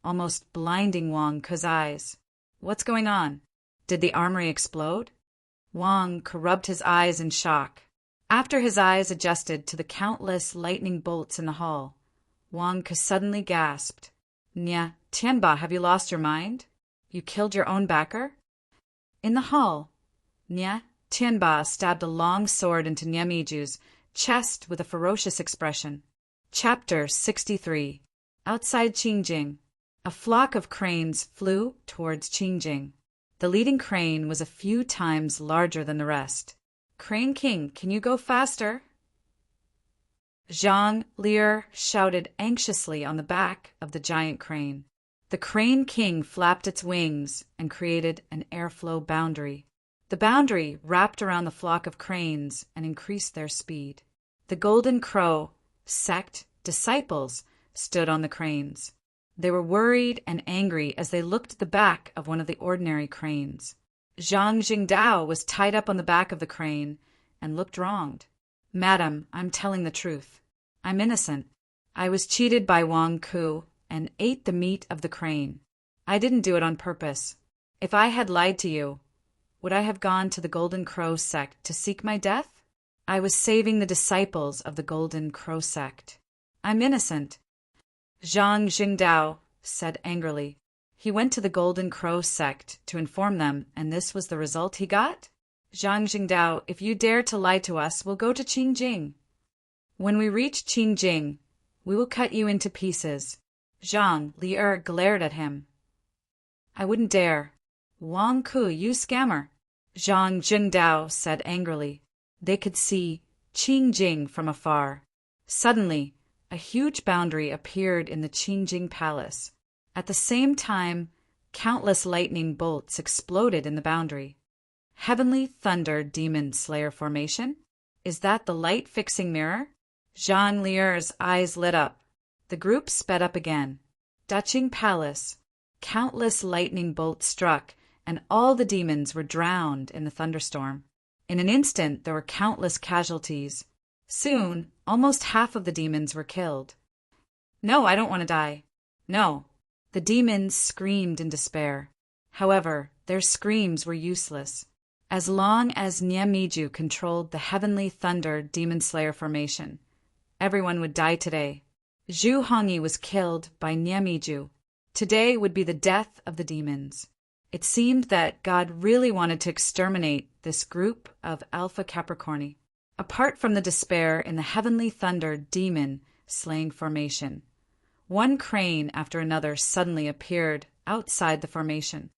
almost blinding Wang Ku's eyes. What's going on? Did the armory explode? Wang Ku rubbed his eyes in shock. After his eyes adjusted to the countless lightning bolts in the hall, Wang Ku suddenly gasped. Nya, Tianba, have you lost your mind? You killed your own backer? In the hall, Nya Tianba stabbed a long sword into Nyamiju's chest with a ferocious expression. Chapter 63. Outside Qingjing. A flock of cranes flew towards Qingjing. The leading crane was a few times larger than the rest. Crane King, can you go faster? Zhang Lier shouted anxiously on the back of the giant crane. The Crane King flapped its wings and created an airflow boundary. The boundary wrapped around the flock of cranes and increased their speed. The Golden Crow sect disciples stood on the cranes. They were worried and angry as they looked at the back of one of the ordinary cranes. Zhang Jingdao was tied up on the back of the crane and looked wronged. Madam, I'm telling the truth. I'm innocent. I was cheated by Wang Ku and ate the meat of the crane. I didn't do it on purpose. If I had lied to you, would I have gone to the Golden Crow sect to seek my death? I was saving the disciples of the Golden Crow sect. I'm innocent. Zhang Jingdao said angrily. He went to the Golden Crow sect to inform them, and this was the result he got? Zhang Jingdao, if you dare to lie to us, we'll go to Qingjing. When we reach Qingjing, we will cut you into pieces. Zhang Lier glared at him. I wouldn't dare. Wang Ku, you scammer. Zhang Jingdao said angrily. They could see Qingjing from afar. Suddenly, a huge boundary appeared in the Qingjing palace. At the same time, countless lightning bolts exploded in the boundary. Heavenly Thunder Demon Slayer formation? Is that the light-fixing mirror? Zhang Lier's eyes lit up. The group sped up again. Daching Palace. Countless lightning bolts struck, and all the demons were drowned in the thunderstorm. In an instant, there were countless casualties. Soon, almost half of the demons were killed. No, I don't want to die. No. The demons screamed in despair. However, their screams were useless. As long as Nyamiju controlled the Heavenly Thunder Demon Slayer formation, everyone would die today. Zhu Hongyi was killed by Nyamiju. Today would be the death of the demons. It seemed that God really wanted to exterminate this group of Alpha Capricorni. Apart from the despair in the Heavenly Thunder Demon Slaying formation, one crane after another suddenly appeared outside the formation.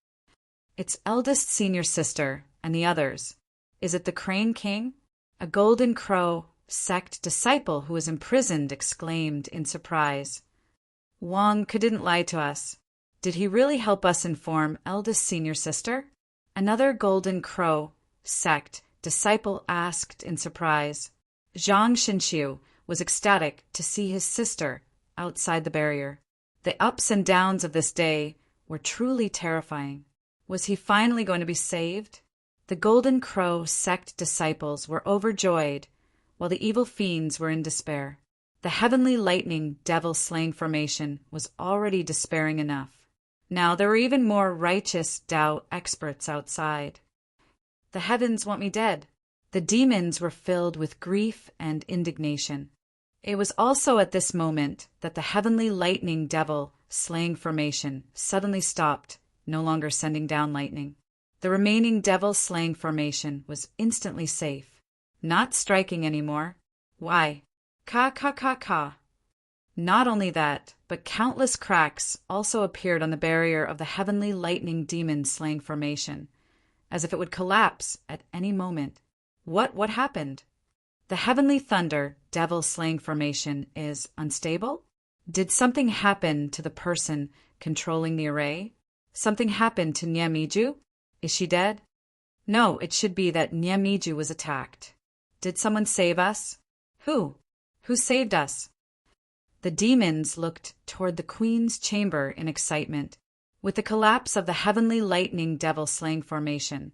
Its eldest senior sister and the others. Is it the Crane King? A Golden Crow sect disciple who was imprisoned exclaimed in surprise. Wang Ku didn't lie to us. Did he really help us inform eldest senior sister? Another Golden Crow sect disciple asked in surprise. Zhang Xinxiu was ecstatic to see his sister outside the barrier. The ups and downs of this day were truly terrifying. Was he finally going to be saved? The Golden Crow sect disciples were overjoyed, while the evil fiends were in despair. The Heavenly Lightning Devil Slaying formation was already despairing enough. Now there were even more righteous Tao experts outside. The heavens want me dead. The demons were filled with grief and indignation. It was also at this moment that the Heavenly Lightning Devil Slaying formation suddenly stopped, no longer sending down lightning. The remaining Devil Slaying formation was instantly safe, not striking anymore. Why? Ka. Not only that, but countless cracks also appeared on the barrier of the Heavenly Lightning Demon Slaying formation, as if it would collapse at any moment. What happened? The heavenly thunder, devil-slaying formation, is unstable? Did something happen to the person controlling the array? Something happened to Nyamiju? Is she dead? No, it should be that Nyamiju was attacked. Did someone save us? Who? Who saved us? The demons looked toward the queen's chamber in excitement. With the collapse of the heavenly lightning devil-slaying formation,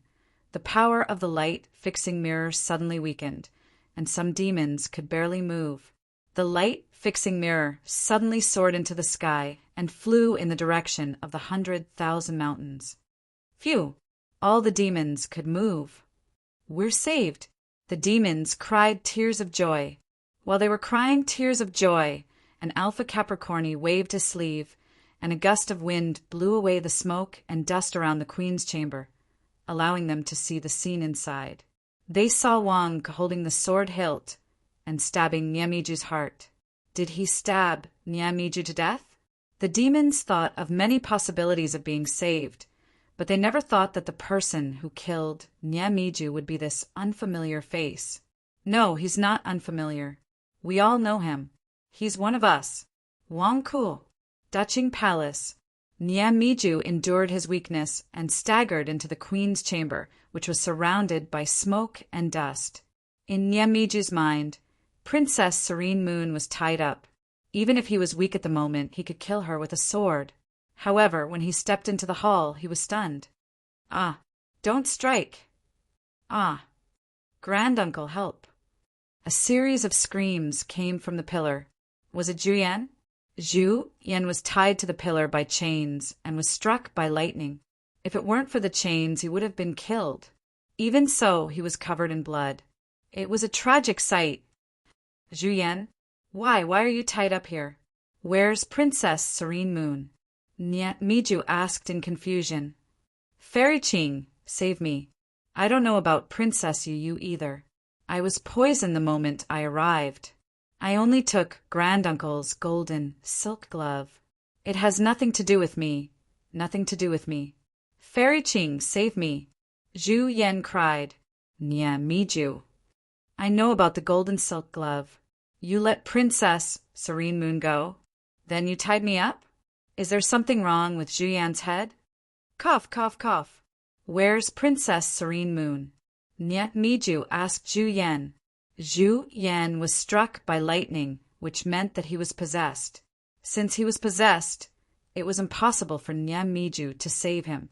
the power of the light-fixing mirror suddenly weakened, and some demons could barely move. The light-fixing mirror suddenly soared into the sky and flew in the direction of the 100,000 mountains. Phew! All the demons could move. We're saved! The demons cried tears of joy. While they were crying tears of joy, an Alpha Capricorni waved his sleeve, and a gust of wind blew away the smoke and dust around the queen's chamber, allowing them to see the scene inside. They saw Wang holding the sword hilt and stabbing Nyamiju's heart. Did he stab Nyamiju to death? The demons thought of many possibilities of being saved, but they never thought that the person who killed Nyamiju would be this unfamiliar face. No, he's not unfamiliar. We all know him. He's one of us. Wang Ku. Daching Palace. Nyamiju endured his weakness and staggered into the queen's chamber, which was surrounded by smoke and dust. In Nyamiju's mind, Princess Serene Moon was tied up. Even if he was weak at the moment, he could kill her with a sword. However, when he stepped into the hall, he was stunned. Ah, don't strike. Ah, granduncle, help. A series of screams came from the pillar. Was it Zhu Yan? Zhu Yan was tied to the pillar by chains and was struck by lightning. If it weren't for the chains, he would have been killed. Even so, he was covered in blood. It was a tragic sight. Zhu Yan, why are you tied up here? Where's Princess Serene Moon? Miju asked in confusion. Fairy Ching, save me. I don't know about Princess Yu either. I was poisoned the moment I arrived. I only took granduncle's golden silk glove. It has nothing to do with me. Nothing to do with me. Fairy Ching, save me. Zhu Yan cried. Miju. I know about the golden silk glove. You let Princess Serene Moon go? Then you tied me up? Is there something wrong with Zhu Yan's head? Cough, cough, cough. Where's Princess Serene Moon? Miju asked Zhu Yan. Zhu Yan was struck by lightning, which meant that he was possessed. Since he was possessed, it was impossible for Miju to save him.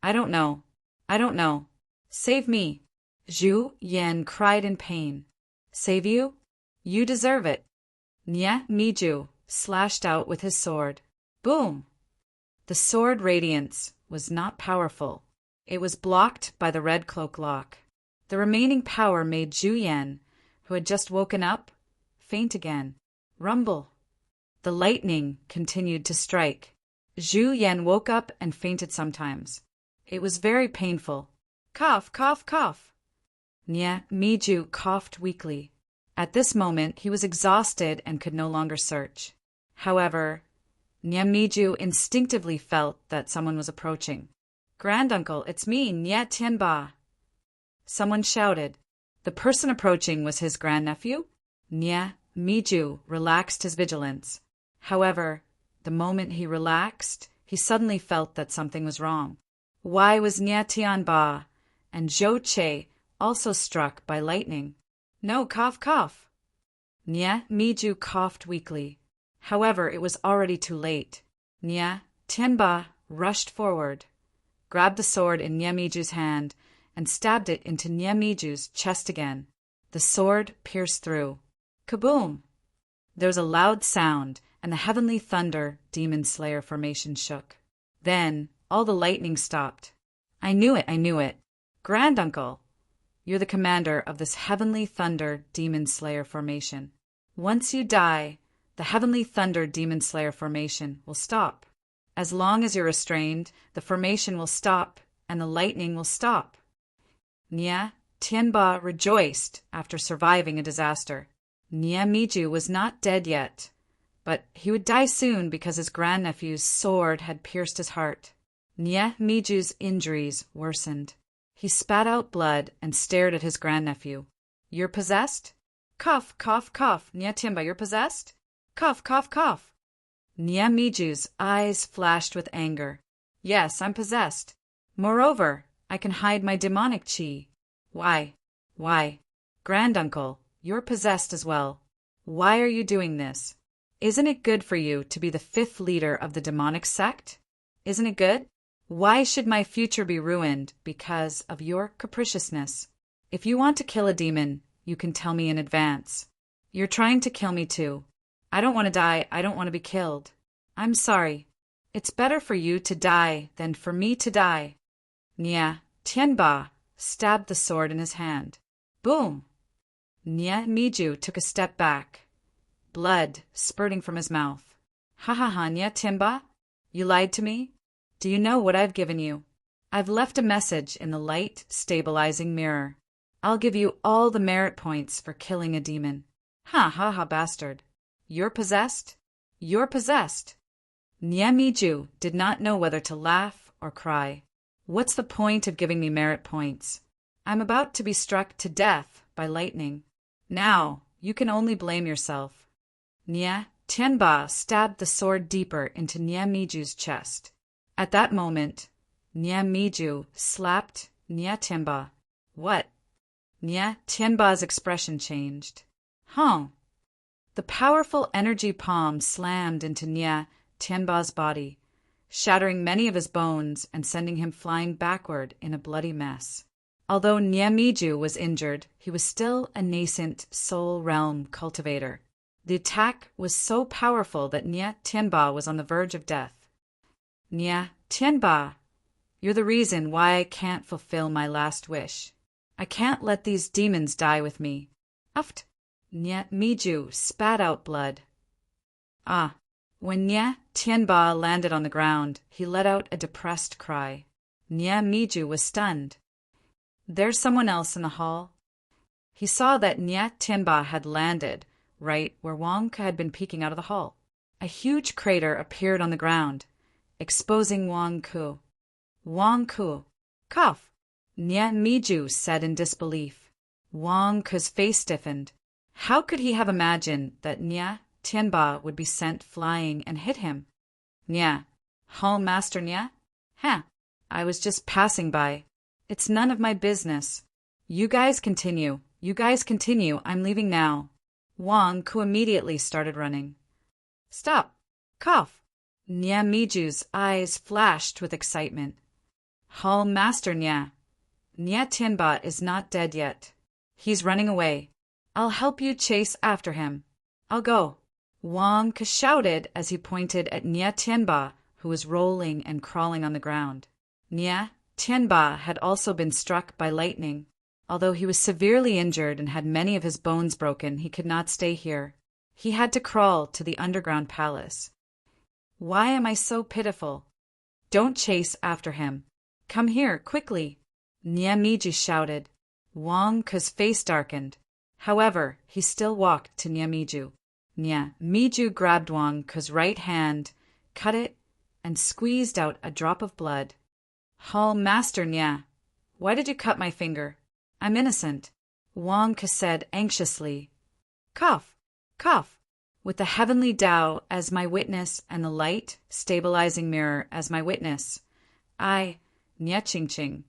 I don't know. I don't know. Save me. Zhu Yan cried in pain. Save you? You deserve it. Miju slashed out with his sword. Boom! The sword radiance was not powerful. It was blocked by the red cloak lock. The remaining power made Zhu Yan, who had just woken up, faint again. Rumble. The lightning continued to strike. Zhu Yan woke up and fainted sometimes. It was very painful. Cough, cough, cough. Miju coughed weakly. At this moment, he was exhausted and could no longer search. However, Miju instinctively felt that someone was approaching. Granduncle, it's me, Nya Tianba. Someone shouted. The person approaching was his grandnephew? Miju relaxed his vigilance. However, the moment he relaxed, he suddenly felt that something was wrong. Why was Nya Tianba and Zhou Che also struck by lightning? No, cough, cough. Miju coughed weakly. However, it was already too late. Nya Tianba rushed forward, grabbed the sword in Nyamiju's hand, and stabbed it into Nyamiju's chest again. The sword pierced through. Kaboom! There was a loud sound, and the heavenly thunder demon slayer formation shook. Then all the lightning stopped. I knew it, I knew it. Granduncle, you're the commander of this heavenly thunder demon slayer formation. Once you die, the heavenly thunder demon slayer formation will stop. As long as you're restrained, the formation will stop, and the lightning will stop. Nya Tianba rejoiced after surviving a disaster. Miju was not dead yet, but he would die soon because his grandnephew's sword had pierced his heart. Miju's injuries worsened. He spat out blood and stared at his grandnephew. You're possessed? Cough, cough, cough. Nya Timba, you're possessed? Cough, cough, cough. Nya Miju's eyes flashed with anger. Yes, I'm possessed. Moreover, I can hide my demonic chi. Why? Granduncle, you're possessed as well. Why are you doing this? Isn't it good for you to be the 5th leader of the demonic sect? Isn't it good? Why should my future be ruined because of your capriciousness? If you want to kill a demon, you can tell me in advance. You're trying to kill me too. I don't want to die. I don't want to be killed. I'm sorry. It's better for you to die than for me to die. Nya Tianba stabbed the sword in his hand. Boom! Nya Miju took a step back, blood spurting from his mouth. Ha ha ha, Nya Tianba? You lied to me? Do you know what I've given you? I've left a message in the light stabilizing mirror. I'll give you all the merit points for killing a demon. Ha ha ha, bastard. You're possessed? You're possessed. Nya Miju did not know whether to laugh or cry. What's the point of giving me merit points? I'm about to be struck to death by lightning. Now, you can only blame yourself. Nya Tianba stabbed the sword deeper into Nya Miju's chest. At that moment, Nya Miju slapped Nya Tianba. What? Nya Tianba's expression changed. Huh. The powerful energy palm slammed into Nya Tianba's body, shattering many of his bones and sending him flying backward in a bloody mess. Although Nya Miju was injured, he was still a nascent soul realm cultivator. The attack was so powerful that Nya Tianba was on the verge of death. Nya Tianba, you're the reason why I can't fulfill my last wish. I can't let these demons die with me. Uft! Nya Miju spat out blood. Ah! When Nya Tianba landed on the ground, he let out a depressed cry. Nya Miju was stunned. There's someone else in the hall. He saw that Nya Tianba had landed right where Wang Ke had been peeking out of the hall. A huge crater appeared on the ground, exposing Wang Ke. Wang Ke, cough! Nya Miju said in disbelief. Wang Ke's face stiffened. How could he have imagined that Nya Tianba would be sent flying and hit him? Nya, Hall Master Nya? Huh, I was just passing by. It's none of my business. You guys continue, I'm leaving now. Wang Ke immediately started running. Stop! Cough! Nya Miju's eyes flashed with excitement. Hall Master Nya. Nya Tianba is not dead yet. He's running away. I'll help you chase after him. I'll go. Wang Ke shouted as he pointed at Nya Tianba, who was rolling and crawling on the ground. Nya Tianba had also been struck by lightning. Although he was severely injured and had many of his bones broken, he could not stay here. He had to crawl to the underground palace. Why am I so pitiful? Don't chase after him. Come here, quickly. Nya Miju shouted. Wang Ke's face darkened. However, he still walked to Nya Miju. Nya Miju grabbed Wang Ke's right hand, cut it, and squeezed out a drop of blood. Hall Master Nya, why did you cut my finger? I'm innocent, Wang Ke said anxiously. Cough, cough, with the heavenly Tao as my witness and the light stabilizing mirror as my witness. I, Nya Qingqing,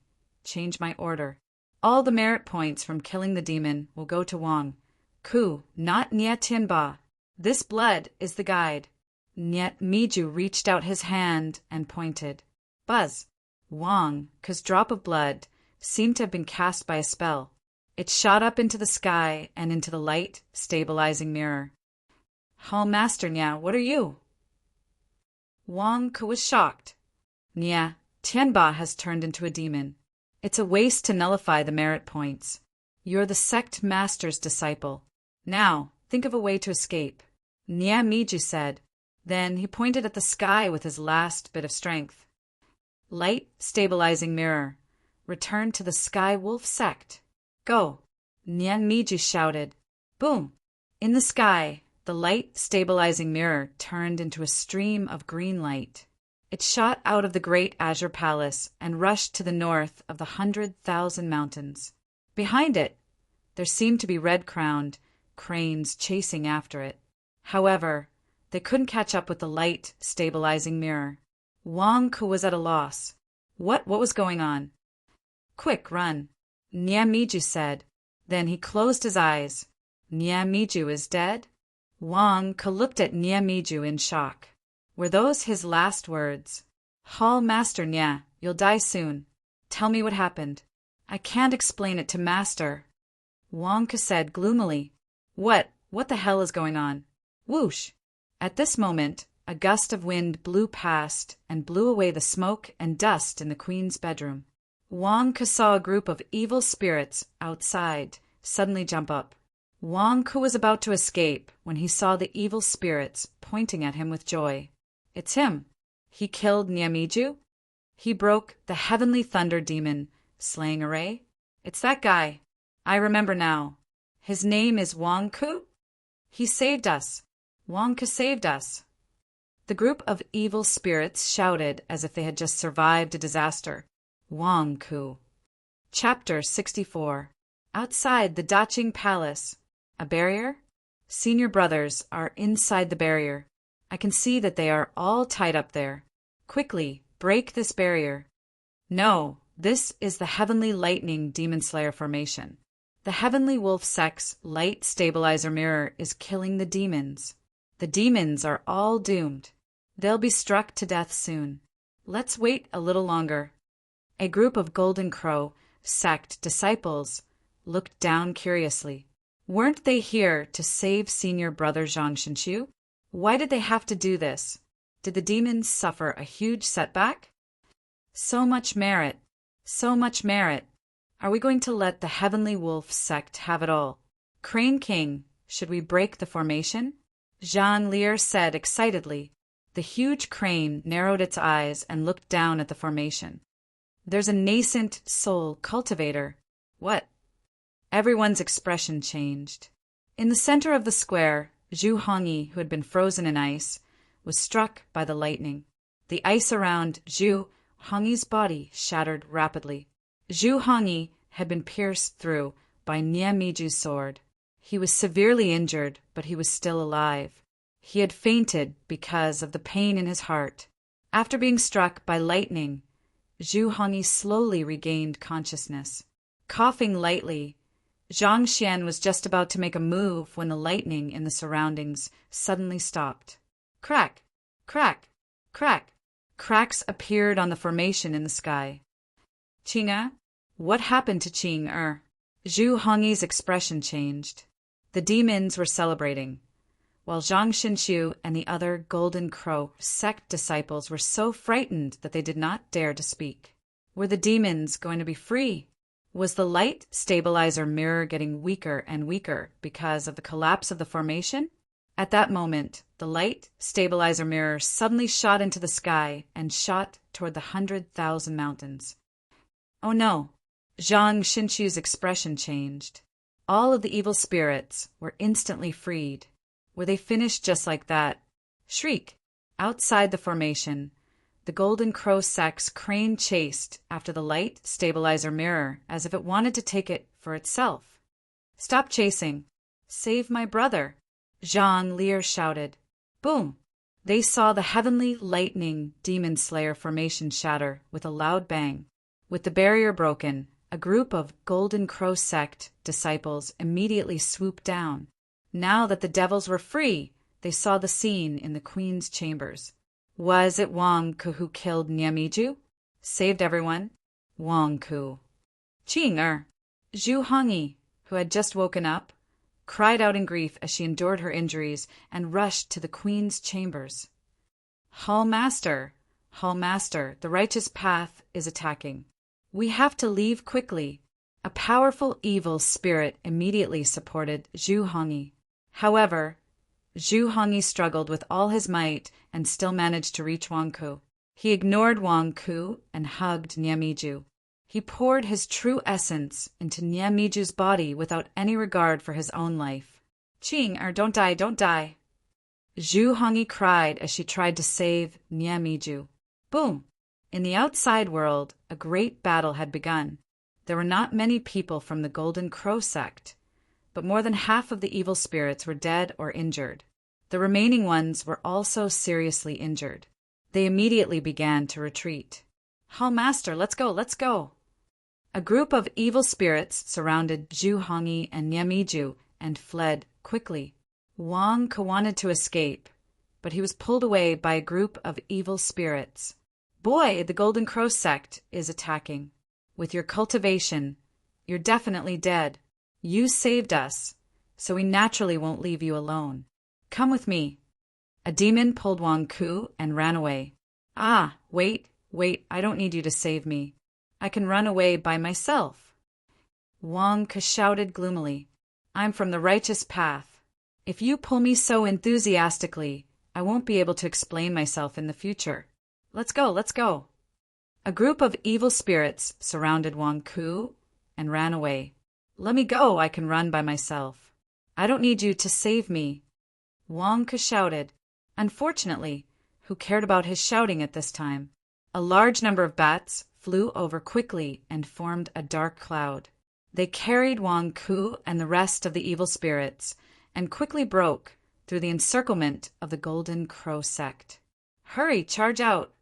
change my order. All the merit points from killing the demon will go to Wang Ke, not Nya Tianba. This blood is the guide. Nya Miju reached out his hand and pointed. Buzz! Wang Ke's drop of blood seemed to have been cast by a spell. It shot up into the sky and into the light stabilizing mirror. Hall Master Nya, what are you? Wang Ke was shocked. Nya Tianba has turned into a demon. It's a waste to nullify the merit points. You're the sect master's disciple. Now, think of a way to escape. Nya Miju said. Then he pointed at the sky with his last bit of strength. Light stabilizing mirror. Return to the Sky Wolf sect. Go. Nya Miju shouted. Boom. In the sky, the light stabilizing mirror turned into a stream of green light. It shot out of the great azure palace and rushed to the north of the 100,000 mountains. Behind it, there seemed to be red-crowned cranes chasing after it. However, they couldn't catch up with the light stabilizing mirror. Wang Ku was at a loss. What was going on? Quick, run, Nyamiju said. Then he closed his eyes. Nyamiju is dead? Wang Ku looked at Nyamiju in shock. Were those his last words? Hall Master Nya, you'll die soon. Tell me what happened. I can't explain it to Master. Wang Ku said gloomily. What the hell is going on? Whoosh! At this moment, a gust of wind blew past and blew away the smoke and dust in the queen's bedroom. Wang Ku saw a group of evil spirits outside suddenly jump up. Wang Ku was about to escape when he saw the evil spirits pointing at him with joy. It's him. He killed Nyamiju. He broke the heavenly thunder demon, slaying Array. It's that guy. I remember now. His name is Wang Ku. He saved us. Wang Ku saved us. The group of evil spirits shouted as if they had just survived a disaster. Wang Ku. Chapter 64. Outside the Daching Palace. A barrier? Senior brothers are inside the barrier. I can see that they are all tied up there. Quickly, break this barrier. No, this is the Heavenly Lightning Demon Slayer formation. The Heavenly Wolf Sect's light stabilizer mirror is killing the demons. The demons are all doomed. They'll be struck to death soon. Let's wait a little longer. A group of Golden Crow sect disciples looked down curiously. Weren't they here to save senior brother Zhang Shenqiu? Why did they have to do this? Did the demons suffer a huge setback? So much merit. So much merit. Are we going to let the Heavenly Wolf sect have it all? Crane King, should we break the formation? Zhang Lier said excitedly. The huge crane narrowed its eyes and looked down at the formation. There's a nascent soul cultivator. What? Everyone's expression changed. In the center of the square, Zhu Hongyi, who had been frozen in ice, was struck by the lightning. The ice around Zhu Hongyi's body shattered rapidly. Zhu Hongyi had been pierced through by Nyamiju's sword. He was severely injured, but he was still alive. He had fainted because of the pain in his heart. After being struck by lightning, Zhu Hongyi slowly regained consciousness. Coughing lightly, Zhang Xian was just about to make a move when the lightning in the surroundings suddenly stopped. Crack! Crack! Crack! Cracks appeared on the formation in the sky. Qing-er? What happened to Qing-er? Zhu Hongyi's expression changed. The demons were celebrating, while Zhang Shenqiu and the other Golden Crow sect disciples were so frightened that they did not dare to speak. Were the demons going to be free? Was the light stabilizer mirror getting weaker and weaker because of the collapse of the formation? At that moment, the light stabilizer mirror suddenly shot into the sky and shot toward the 100,000 mountains. Oh no! Zhang Shenqiu's expression changed. All of the evil spirits were instantly freed. Were they finished just like that? Shriek! Outside the formation, the Golden Crow sect's crane chased after the light stabilizer mirror as if it wanted to take it for itself. Stop chasing! Save my brother! Zhang Lier shouted. Boom! They saw the Heavenly Lightning Demon Slayer formation shatter with a loud bang. With the barrier broken, a group of Golden Crow sect disciples immediately swooped down. Now that the devils were free, they saw the scene in the queen's chambers. Was it Wang Ku who killed Nyamiju? Saved everyone? Wang Ku. Qing-er! Zhu Hongyi, who had just woken up, cried out in grief as she endured her injuries and rushed to the queen's chambers. Hall Master, the righteous path is attacking. We have to leave quickly. A powerful evil spirit immediately supported Zhu Hongyi. However, Zhu Hongyi struggled with all his might and still managed to reach Wang Ku. He ignored Wang Ku and hugged Nyamiju. He poured his true essence into Nyamiju's body without any regard for his own life. Qing-er, don't die, don't die! Zhu Hongyi cried as she tried to save Nyamiju. Boom! In the outside world, a great battle had begun. There were not many people from the Golden Crow sect, but more than half of the evil spirits were dead or injured. The remaining ones were also seriously injured. They immediately began to retreat. "Hall Master, let's go, let's go!" A group of evil spirits surrounded Zhu Hongyi and Niamiju and fled quickly. Wang Ke wanted to escape, but he was pulled away by a group of evil spirits. "Boy, the Golden Crow sect is attacking. With your cultivation, you're definitely dead. You saved us, so we naturally won't leave you alone. Come with me." A demon pulled Wang Ke and ran away. "Ah, wait, I don't need you to save me. I can run away by myself." Wang Ke shouted gloomily, "I'm from the righteous path. If you pull me so enthusiastically, I won't be able to explain myself in the future. Let's go, let's go." A group of evil spirits surrounded Wang Ke and ran away. "Let me go, I can run by myself. I don't need you to save me." Wang Ke shouted. Unfortunately, who cared about his shouting at this time? A large number of bats flew over quickly and formed a dark cloud. They carried Wang Ke and the rest of the evil spirits and quickly broke through the encirclement of the Golden Crow sect. "Hurry, charge out!"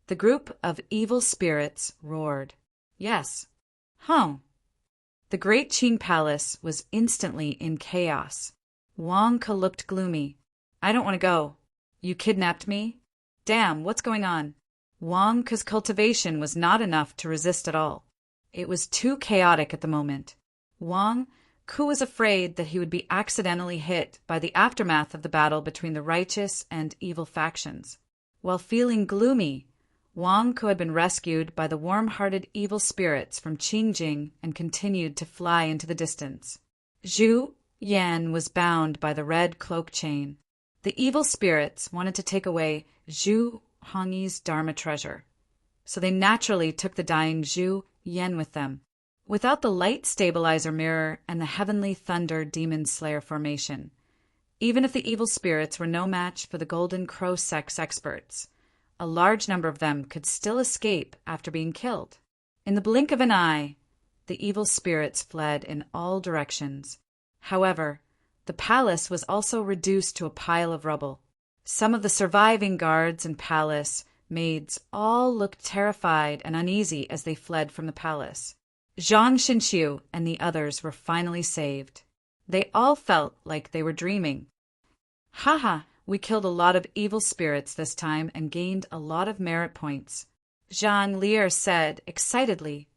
The group of evil spirits roared. "Yes." "Hum." The great Qing palace was instantly in chaos. Wang Ke looked gloomy. "I don't want to go. You kidnapped me? Damn, what's going on?" Wang Ke's cultivation was not enough to resist at all. It was too chaotic at the moment. Wang Ke was afraid that he would be accidentally hit by the aftermath of the battle between the righteous and evil factions. While feeling gloomy, Wang Ke had been rescued by the warm-hearted evil spirits from Qingjing and continued to fly into the distance. Zhu Yan was bound by the red cloak chain. The evil spirits wanted to take away Zhu Hongyi's Dharma treasure, so they naturally took the dying Zhu Yan with them. Without the light stabilizer mirror and the heavenly thunder demon slayer formation, even if the evil spirits were no match for the Golden Crow sect's experts, a large number of them could still escape after being killed. In the blink of an eye, the evil spirits fled in all directions. However, the palace was also reduced to a pile of rubble. Some of the surviving guards and palace maids all looked terrified and uneasy as they fled from the palace. Zhang Xinxiu and the others were finally saved. They all felt like they were dreaming. "Haha, we killed a lot of evil spirits this time and gained a lot of merit points," Zhang Lier said excitedly.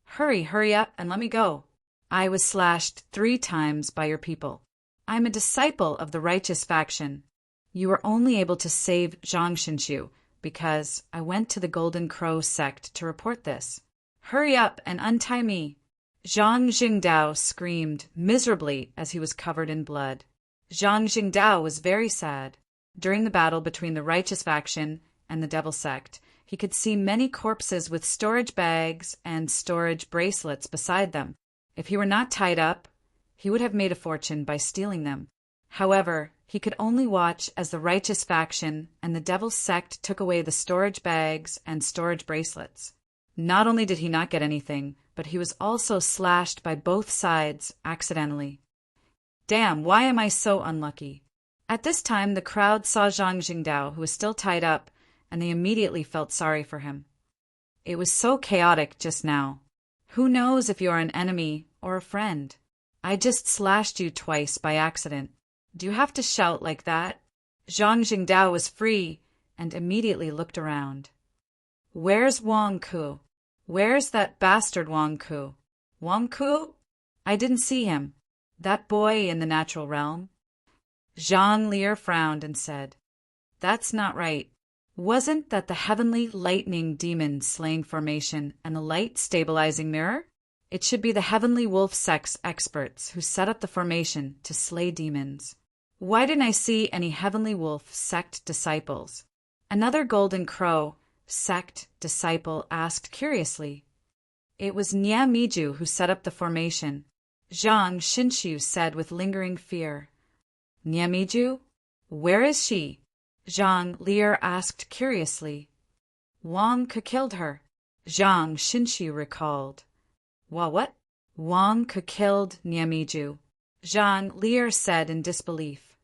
Hurry up and let me go. I was slashed 3 times by your people. I'm a disciple of the righteous faction. You were only able to save Zhang Xinxiu because I went to the Golden Crow sect to report this. Hurry up and untie me." Zhang Jingdao screamed miserably as he was covered in blood. Zhang Jingdao was very sad. During the battle between the righteous faction and the devil sect, he could see many corpses with storage bags and storage bracelets beside them. If he were not tied up, he would have made a fortune by stealing them. However, he could only watch as the righteous faction and the devil sect took away the storage bags and storage bracelets. Not only did he not get anything, but he was also slashed by both sides accidentally. Damn, why am I so unlucky? At this time, the crowd saw Zhang Jingdao, who was still tied up, and they immediately felt sorry for him. It was so chaotic just now. Who knows if you are an enemy or a friend? I just slashed you twice by accident. Do you have to shout like that? Zhang Jingdao was free and immediately looked around. Where's Wang Ke? Where's that bastard Wang Ke? Wang Ke? I didn't see him. That boy in the natural realm? Zhang Lier frowned and said, "That's not right. Wasn't that the heavenly lightning demon slaying formation and the light stabilizing mirror? It should be the heavenly wolf sect's experts who set up the formation to slay demons. Why didn't I see any heavenly wolf sect disciples?" Another Golden Crow sect disciple asked curiously. It was Niamiju who set up the formation. Zhang Xinxiu said with lingering fear. Niamiju? Where is she? Zhang Lier asked curiously. Wang Ke killed her. Zhang Xinxiu recalled. What? Wang Ke killed Niamiju. Zhang Lier said in disbelief.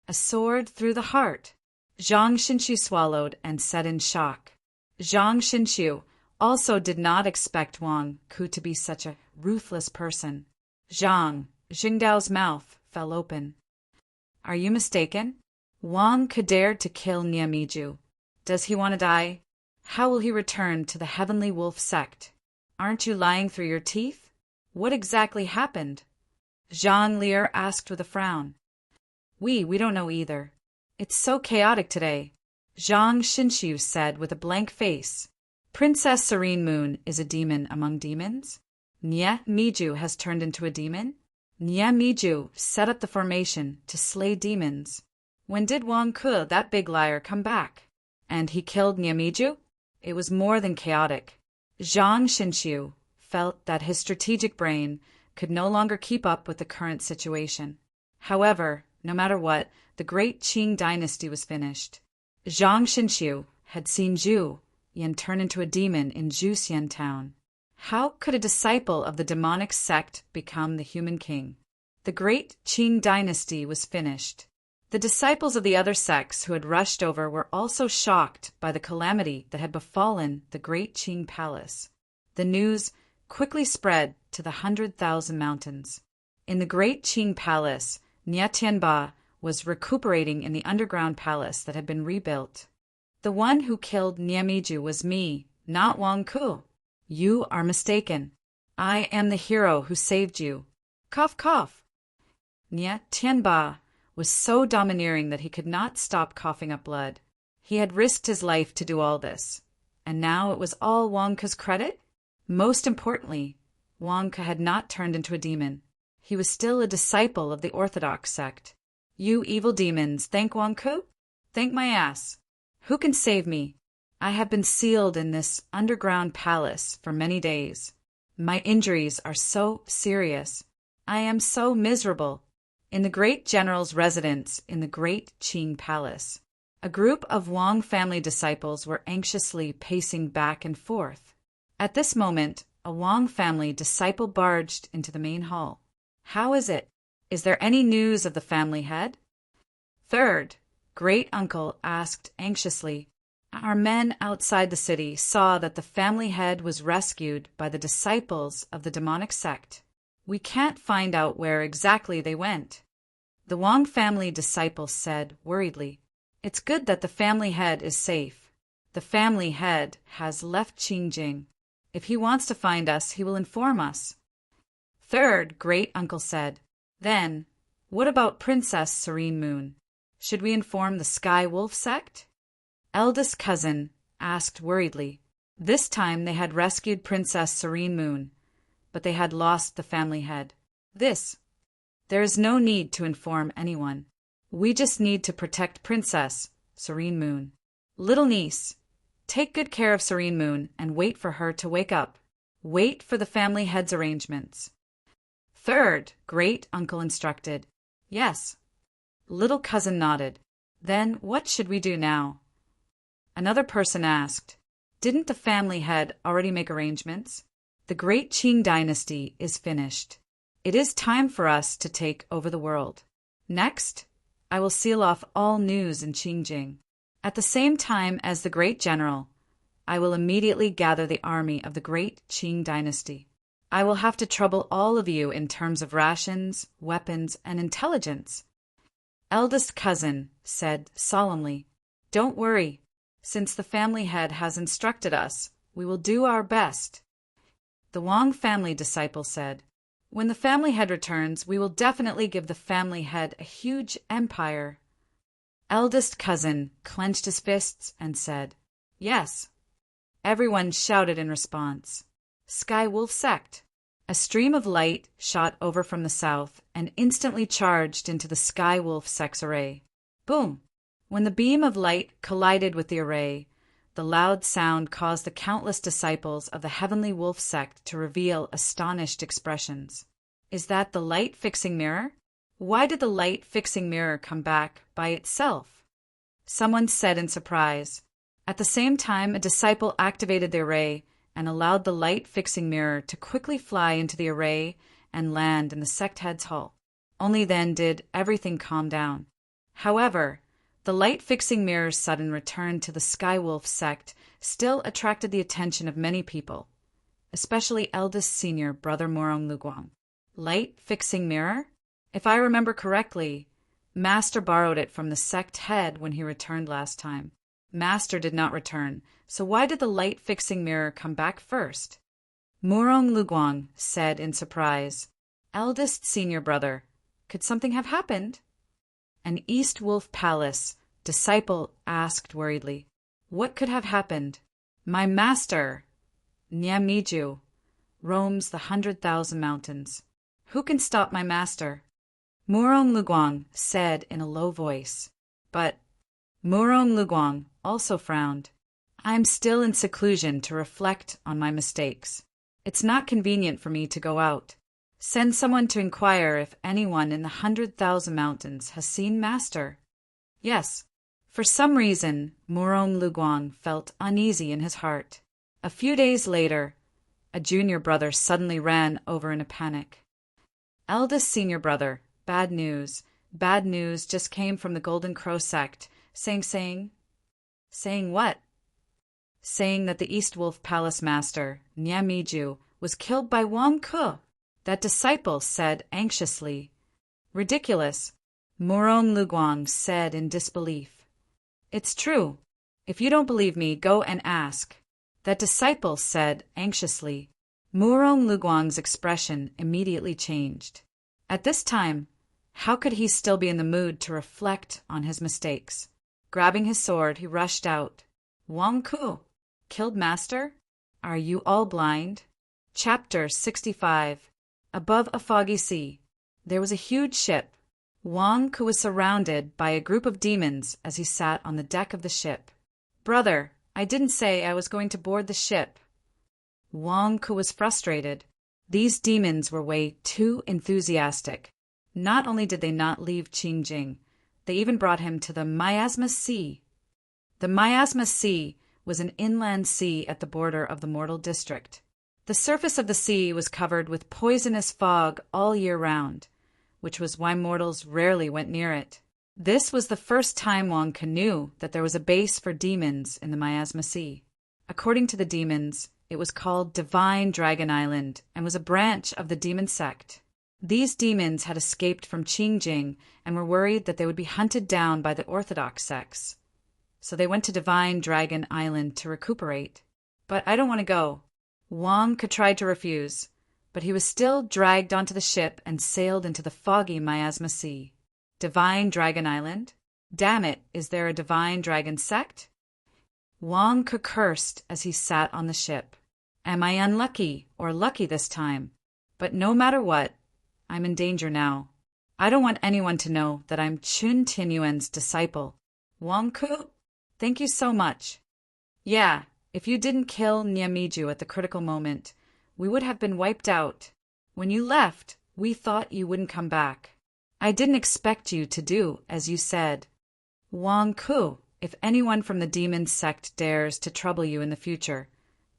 A sword through the heart. Zhang Xinxiu swallowed and said in shock. Zhang Xinxiu also did not expect Wang Ku to be such a ruthless person. Zhang Jingdao's mouth fell open. Are you mistaken? Wang Ke dared to kill Niamiju. Does he want to die? How will he return to the Heavenly Wolf sect? Aren't you lying through your teeth? What exactly happened? Zhang Lier asked with a frown. We don't know either. It's so chaotic today, Zhang Xinxiu said with a blank face. Princess Serene Moon is a demon among demons? Nye Miju has turned into a demon? Nye Miju set up the formation to slay demons. When did Wang Ke, that big liar, come back? And he killed Nye Miju? It was more than chaotic. Zhang Xinxiu felt that his strategic brain could no longer keep up with the current situation. However, no matter what, the great Qing dynasty was finished. Zhang Xinxiu had seen Zhu Yan turn into a demon in Zhuxian town. How could a disciple of the demonic sect become the human king? The great Qing dynasty was finished. The disciples of the other sects who had rushed over were also shocked by the calamity that had befallen the great Qing palace. The news quickly spread to the 100,000 mountains. In the great Qing palace, Nye Tianba was recuperating in the underground palace that had been rebuilt. The one who killed Niamiju was me, not Wang Ku. You are mistaken. I am the hero who saved you. Cough, cough. Nye Tianba was so domineering that he could not stop coughing up blood. He had risked his life to do all this. And now it was all Wang Ke's credit? Most importantly, Wang Ke had not turned into a demon. He was still a disciple of the Orthodox sect. You evil demons, thank Wang Ke? Thank my ass. Who can save me? I have been sealed in this underground palace for many days. My injuries are so serious. I am so miserable. In the great general's residence in the great Qing palace, a group of Wang family disciples were anxiously pacing back and forth. At this moment, a Wang family disciple barged into the main hall. How is it? Is there any news of the family head? Third, great uncle asked anxiously. Our men outside the city saw that the family head was rescued by the disciples of the demonic sect. We can't find out where exactly they went. The Wang family disciple said worriedly. It's good that the family head is safe. The family head has left Qingjing. If he wants to find us, he will inform us. Third, great uncle said. Then, what about Princess Serene Moon? Should we inform the Sky Wolf sect? Eldest cousin asked worriedly. This time they had rescued Princess Serene Moon, but they had lost the family head. There is no need to inform anyone. We just need to protect Princess Serene Moon. Little niece, take good care of Serene Moon and wait for her to wake up. Wait for the family head's arrangements. Third, great uncle instructed. Yes. Little cousin nodded. Then what should we do now? Another person asked. Didn't the family head already make arrangements? The great Qing dynasty is finished. It is time for us to take over the world. Next, I will seal off all news in Qingjing. At the same time as the great general, I will immediately gather the army of the great Qing dynasty. I will have to trouble all of you in terms of rations, weapons, and intelligence. Eldest cousin said solemnly, Don't worry. Since the family head has instructed us, we will do our best. The Wang family disciple said, When the family head returns, we will definitely give the family head a huge empire. Eldest cousin clenched his fists and said, Yes. Everyone shouted in response. Sky Wolf sect. A stream of light shot over from the south and instantly charged into the Sky Wolf sect's array. Boom! When the beam of light collided with the array, the loud sound caused the countless disciples of the Heavenly Wolf sect to reveal astonished expressions. Is that the light-fixing mirror? Why did the light-fixing mirror come back by itself? Someone said in surprise. At the same time, a disciple activated the array and allowed the light-fixing mirror to quickly fly into the array and land in the sect head's hull. Only then did everything calm down. However, the light-fixing mirror's sudden return to the Skywolf sect still attracted the attention of many people, especially eldest senior brother Morong Luguang. Light-fixing mirror? If I remember correctly, Master borrowed it from the sect head when he returned last time. Master did not return, so why did the light-fixing mirror come back first? Morong Luguang said in surprise, "Eldest senior brother, could something have happened?" An East Wolf Palace disciple asked worriedly, "What could have happened?" "My master, Nyamiju, roams the 100,000 mountains. Who can stop my master?" Morong Luguang said in a low voice. But Morong Luguang also frowned. "I'm still in seclusion to reflect on my mistakes. It's not convenient for me to go out. Send someone to inquire if anyone in the 100,000 mountains has seen Master." Yes. For some reason, Morong Luguang felt uneasy in his heart. A few days later, a junior brother suddenly ran over in a panic. "Eldest senior brother, bad news. Bad news just came from the Golden Crow sect, saying what?" "Saying that the East Wolf Palace Master, Nyamiju, was killed by Wang Ke." That disciple said anxiously. "Ridiculous," Morong Luguang said in disbelief. "It's true. If you don't believe me, go and ask." That disciple said anxiously. Morong Luguang's expression immediately changed. At this time, how could he still be in the mood to reflect on his mistakes? Grabbing his sword, he rushed out. "Wang Ke, killed Master? Are you all blind?" Chapter 65. Above a foggy sea, there was a huge ship. Wang Ke was surrounded by a group of demons as he sat on the deck of the ship. "Brother, I didn't say I was going to board the ship." Wang Ke was frustrated. These demons were way too enthusiastic. Not only did they not leave Qingjing, they even brought him to the Miasma Sea. The Miasma Sea was an inland sea at the border of the Mortal District. The surface of the sea was covered with poisonous fog all year round, which was why mortals rarely went near it. This was the first time Wang Ke knew that there was a base for demons in the Miasma Sea. According to the demons, it was called Divine Dragon Island and was a branch of the demon sect. These demons had escaped from Qingjing and were worried that they would be hunted down by the orthodox sects. So they went to Divine Dragon Island to recuperate. "But I don't want to go." Wang Ke tried to refuse, but he was still dragged onto the ship and sailed into the foggy Miasma Sea. Divine Dragon Island? Damn it, is there a Divine Dragon sect? Wang Ke cursed as he sat on the ship. Am I unlucky or lucky this time? But no matter what, I'm in danger now. I don't want anyone to know that I'm Chun Tianyuan's disciple. Wang Ke, thank you so much. Yeah. If you didn't kill Nyamiju at the critical moment, we would have been wiped out. When you left, we thought you wouldn't come back. I didn't expect you to do as you said. Wang Ke, if anyone from the demon sect dares to trouble you in the future,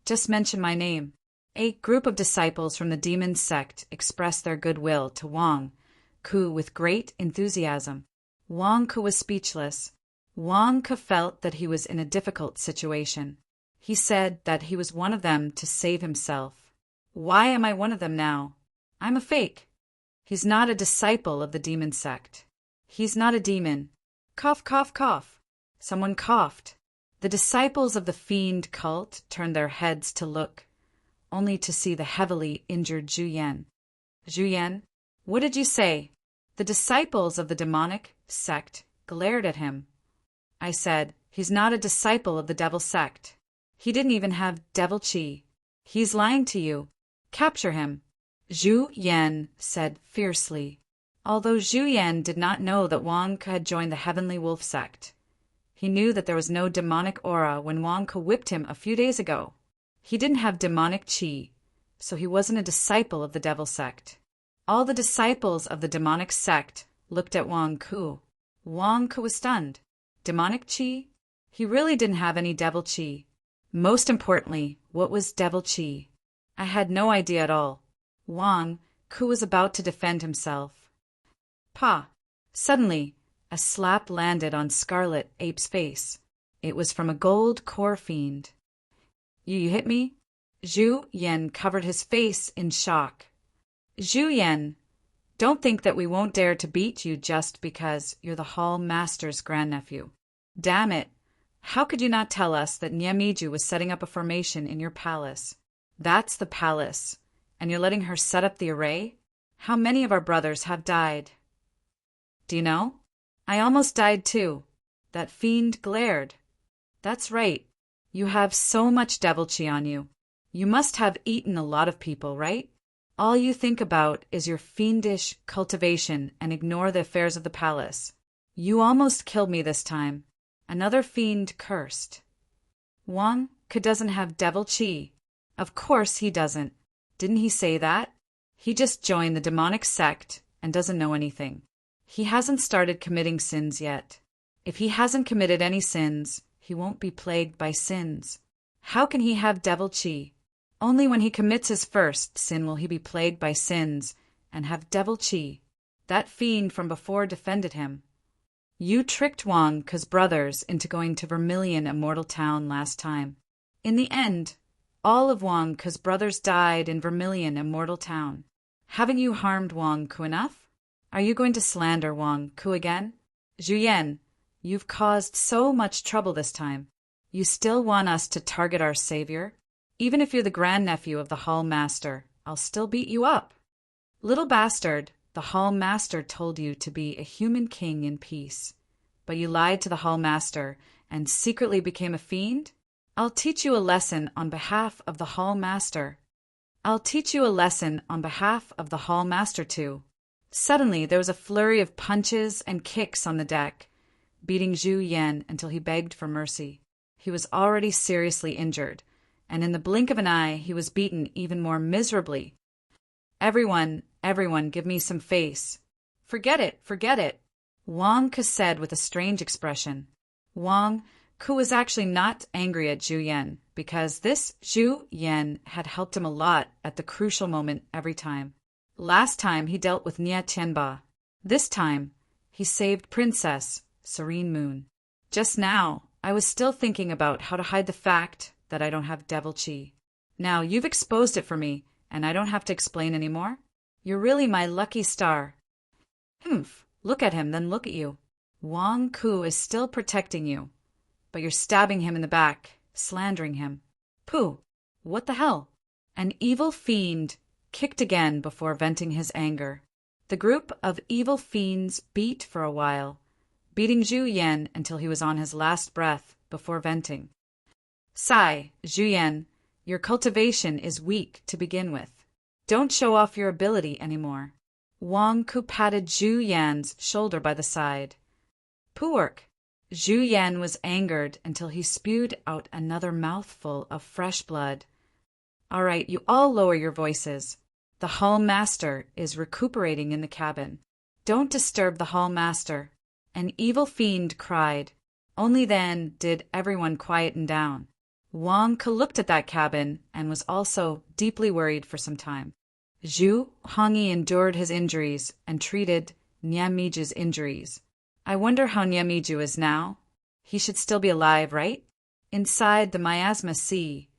just mention my name. A group of disciples from the demon sect expressed their goodwill to Wang Ke with great enthusiasm. Wang Ke was speechless. Wang Ke felt that he was in a difficult situation. He said that he was one of them to save himself. Why am I one of them now? I'm a fake. He's not a disciple of the demon sect. He's not a demon. Cough, cough, cough. Someone coughed. The disciples of the fiend cult turned their heads to look, only to see the heavily injured Zhu Yan. Zhu Yan, what did you say? The disciples of the demonic sect glared at him. I said, he's not a disciple of the devil sect. He didn't even have devil chi. He's lying to you. Capture him. Zhu Yan said fiercely. Although Zhu Yan did not know that Wang Ke had joined the Heavenly Wolf sect, he knew that there was no demonic aura when Wang Ke whipped him a few days ago. He didn't have demonic chi, so he wasn't a disciple of the devil sect. All the disciples of the demonic sect looked at Wang Ke. Wang Ke was stunned. Demonic chi? He really didn't have any devil chi. Most importantly, what was devil chi? I had no idea at all. Wang Ku was about to defend himself. Pa! Suddenly, a slap landed on Scarlet Ape's face. It was from a gold core fiend. You hit me? Zhu Yan covered his face in shock. Zhu Yan, don't think that we won't dare to beat you just because you're the Hall Master's grandnephew. Damn it! How could you not tell us that Nyamiju was setting up a formation in your palace? That's the palace, and you're letting her set up the array? How many of our brothers have died? Do you know? I almost died too. That fiend glared. That's right. You have so much devil chi on you. You must have eaten a lot of people, right? All you think about is your fiendish cultivation and ignore the affairs of the palace. You almost killed me this time. Another fiend cursed. Wang Ke doesn't have devil chi. Of course he doesn't. Didn't he say that? He just joined the demonic sect and doesn't know anything. He hasn't started committing sins yet. If he hasn't committed any sins, he won't be plagued by sins. How can he have devil chi? Only when he commits his first sin will he be plagued by sins and have devil chi. That fiend from before defended him. You tricked Wang Ke's brothers into going to Vermilion Immortal Town last time. In the end, all of Wang Ke's brothers died in Vermilion Immortal Town. Haven't you harmed Wang Ke enough? Are you going to slander Wang Ke again? Zhu Yan, you've caused so much trouble this time. You still want us to target our savior? Even if you're the grandnephew of the Hall Master, I'll still beat you up. Little bastard, the Hall Master told you to be a human king in peace. But you lied to the Hall Master and secretly became a fiend? I'll teach you a lesson on behalf of the Hall Master. I'll teach you a lesson on behalf of the Hall Master too. Suddenly there was a flurry of punches and kicks on the deck, beating Zhu Yan until he begged for mercy. He was already seriously injured, and in the blink of an eye he was beaten even more miserably. Everyone, give me some face. Forget it, Wang Ke said with a strange expression. Wang Ke was actually not angry at Zhu Yan, because this Zhu Yan had helped him a lot at the crucial moment every time. Last time he dealt with Nia Tianba. This time, he saved Princess Serene Moon. Just now, I was still thinking about how to hide the fact that I don't have devil chi. Now you've exposed it for me, and I don't have to explain anymore? You're really my lucky star. Humph, look at him, then look at you. Wang Ke is still protecting you, but you're stabbing him in the back, slandering him. Pooh, what the hell? An evil fiend kicked again before venting his anger. The group of evil fiends beat for a while, beating Zhu Yan until he was on his last breath before venting. Sigh, Zhu Yan, your cultivation is weak to begin with. Don't show off your ability anymore. Wang Ke patted Zhu Yan's shoulder by the side. Poork. Zhu Yan was angered until he spewed out another mouthful of fresh blood. All right, you all lower your voices. The Hall Master is recuperating in the cabin. Don't disturb the Hall Master. An evil fiend cried. Only then did everyone quieten down. Wang Ke looked at that cabin and was also deeply worried for some time. Zhu Hongyi endured his injuries and treated Nyamiju's injuries. I wonder how Nyamiju is now. He should still be alive, right? Inside the miasma sea,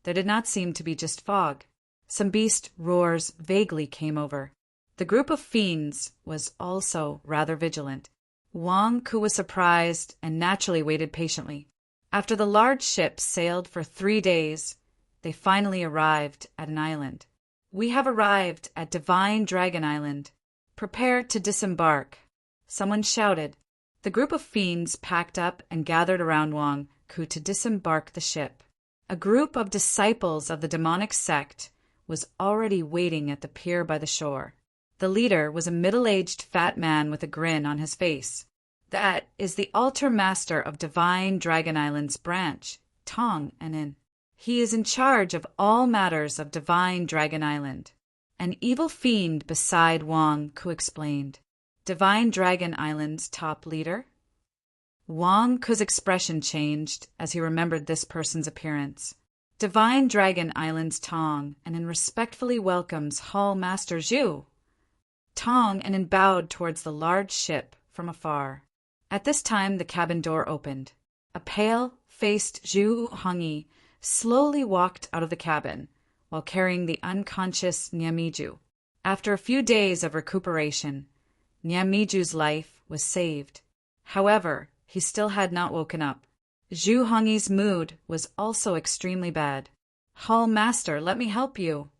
there did not seem to be just fog. Some beast roars vaguely came over. The group of fiends was also rather vigilant. Wang Ke was surprised and naturally waited patiently. After the large ship sailed for 3 days, they finally arrived at an island. We have arrived at Divine Dragon Island. Prepare to disembark. Someone shouted. The group of fiends packed up and gathered around Wang Ke to disembark the ship. A group of disciples of the demonic sect was already waiting at the pier by the shore. The leader was a middle-aged fat man with a grin on his face. That is the altar master of Divine Dragon Island's branch, Tong Anin. He is in charge of all matters of Divine Dragon Island. An evil fiend beside Wang Ke explained. Divine Dragon Island's top leader? Wang Ku's expression changed as he remembered this person's appearance. Divine Dragon Island's Tong and in respectfully welcomes Hall Master Zhu. Tong and in bowed towards the large ship from afar. At this time the cabin door opened. A pale-faced Zhu Hongyi slowly walked out of the cabin while carrying the unconscious Nyamiju. After a few days of recuperation, Nyamiju's life was saved. However, he still had not woken up. Zhu Hongyi's mood was also extremely bad. Hall Master, let me help you.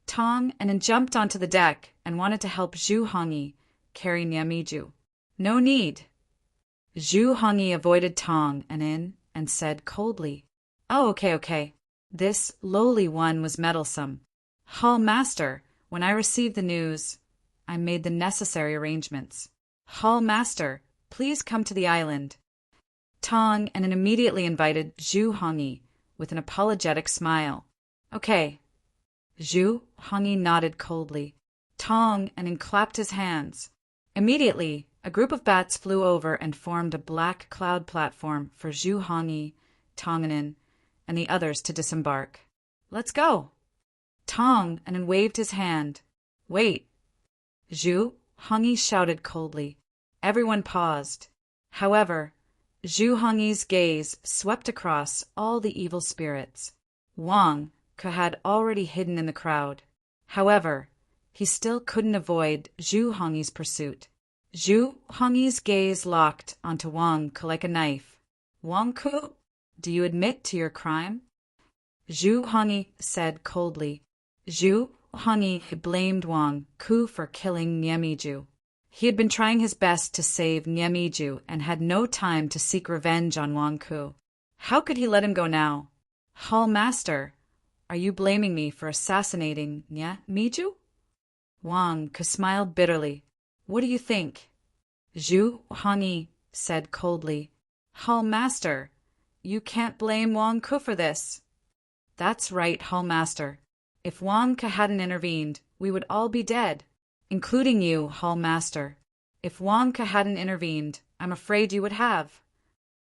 Tong and jumped onto the deck and wanted to help Zhu Hongyi carry Nyamiju. No need. Zhu Hongyi avoided Tong and said coldly, "Oh, okay. This lowly one was meddlesome. Hall Master, when I received the news, I made the necessary arrangements. Hall Master, please come to the island." Tong and immediately invited Zhu Hongyi with an apologetic smile. "Okay." Zhu Hongyi nodded coldly. Tong and clapped his hands. Immediately, a group of bats flew over and formed a black cloud platform for Zhu Hongyi, Tong and the others to disembark. "Let's go." Tong and waved his hand. "Wait." Zhu Hongyi shouted coldly. Everyone paused. However, Zhu Hongyi's gaze swept across all the evil spirits. Wang Ke had already hidden in the crowd. However, he still couldn't avoid Zhu Hongyi's pursuit. Zhu Hongyi's gaze locked onto Wang Ke like a knife. "Wang Ke, do you admit to your crime?" Zhu Hongyi said coldly. Zhu Hongyi blamed Wang Ke for killing Nyamiju. He had been trying his best to save Nyamiju and had no time to seek revenge on Wang Ke. How could he let him go now? "Hall Master, are you blaming me for assassinating Nyamiju?" Wang Ke smiled bitterly. "What do you think?" Zhu Hongyi said coldly. "Hall Master, you can't blame Wang Ke for this." "That's right, Hall Master. If Wang Ke hadn't intervened, we would all be dead. Including you, Hall Master. If Wang Ke hadn't intervened, I'm afraid you would have."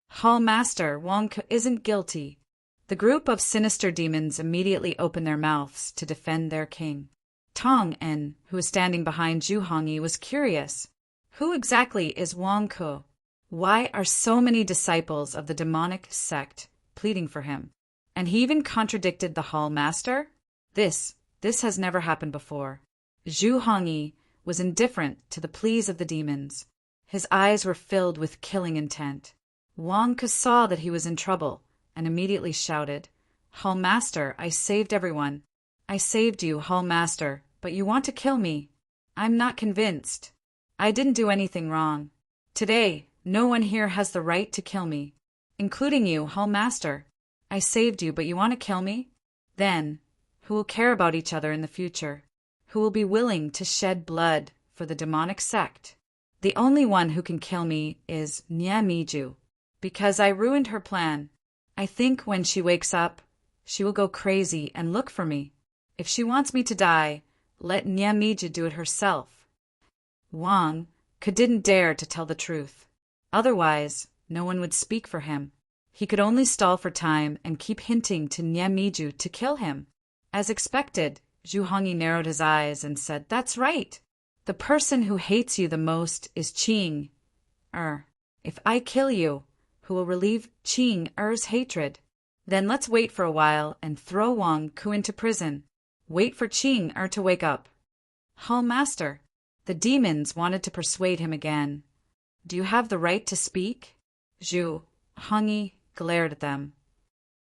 "Hall Master, Wang Ke isn't guilty." The group of sinister demons immediately opened their mouths to defend their king. Tong En, who was standing behind Zhu Hongyi, was curious. Who exactly is Wang Ke? Why are so many disciples of the demonic sect pleading for him? And he even contradicted the Hall Master? This has never happened before. Zhu Hongyi was indifferent to the pleas of the demons. His eyes were filled with killing intent. Wang Ke saw that he was in trouble and immediately shouted, "Hall Master, I saved everyone. I saved you, Hall Master, but you want to kill me. I'm not convinced. I didn't do anything wrong. Today, no one here has the right to kill me, including you, Hall Master. I saved you, but you want to kill me? Then, who will care about each other in the future? Who will be willing to shed blood for the demonic sect? The only one who can kill me is Nyamiju, because I ruined her plan. I think when she wakes up, she will go crazy and look for me. If she wants me to die, let Nyamiju do it herself." Wang Ke didn't dare to tell the truth. Otherwise, no one would speak for him. He could only stall for time and keep hinting to Nyamiju to kill him. As expected, Zhu Hongyi narrowed his eyes and said, "That's right. The person who hates you the most is Qing. If I kill you, who will relieve Qing hatred? Then let's wait for a while and throw Wang Ke into prison. Wait for Qing to wake up." "Hall Master," the demons wanted to persuade him again. "Do you have the right to speak?" Zhu Hongyi glared at them.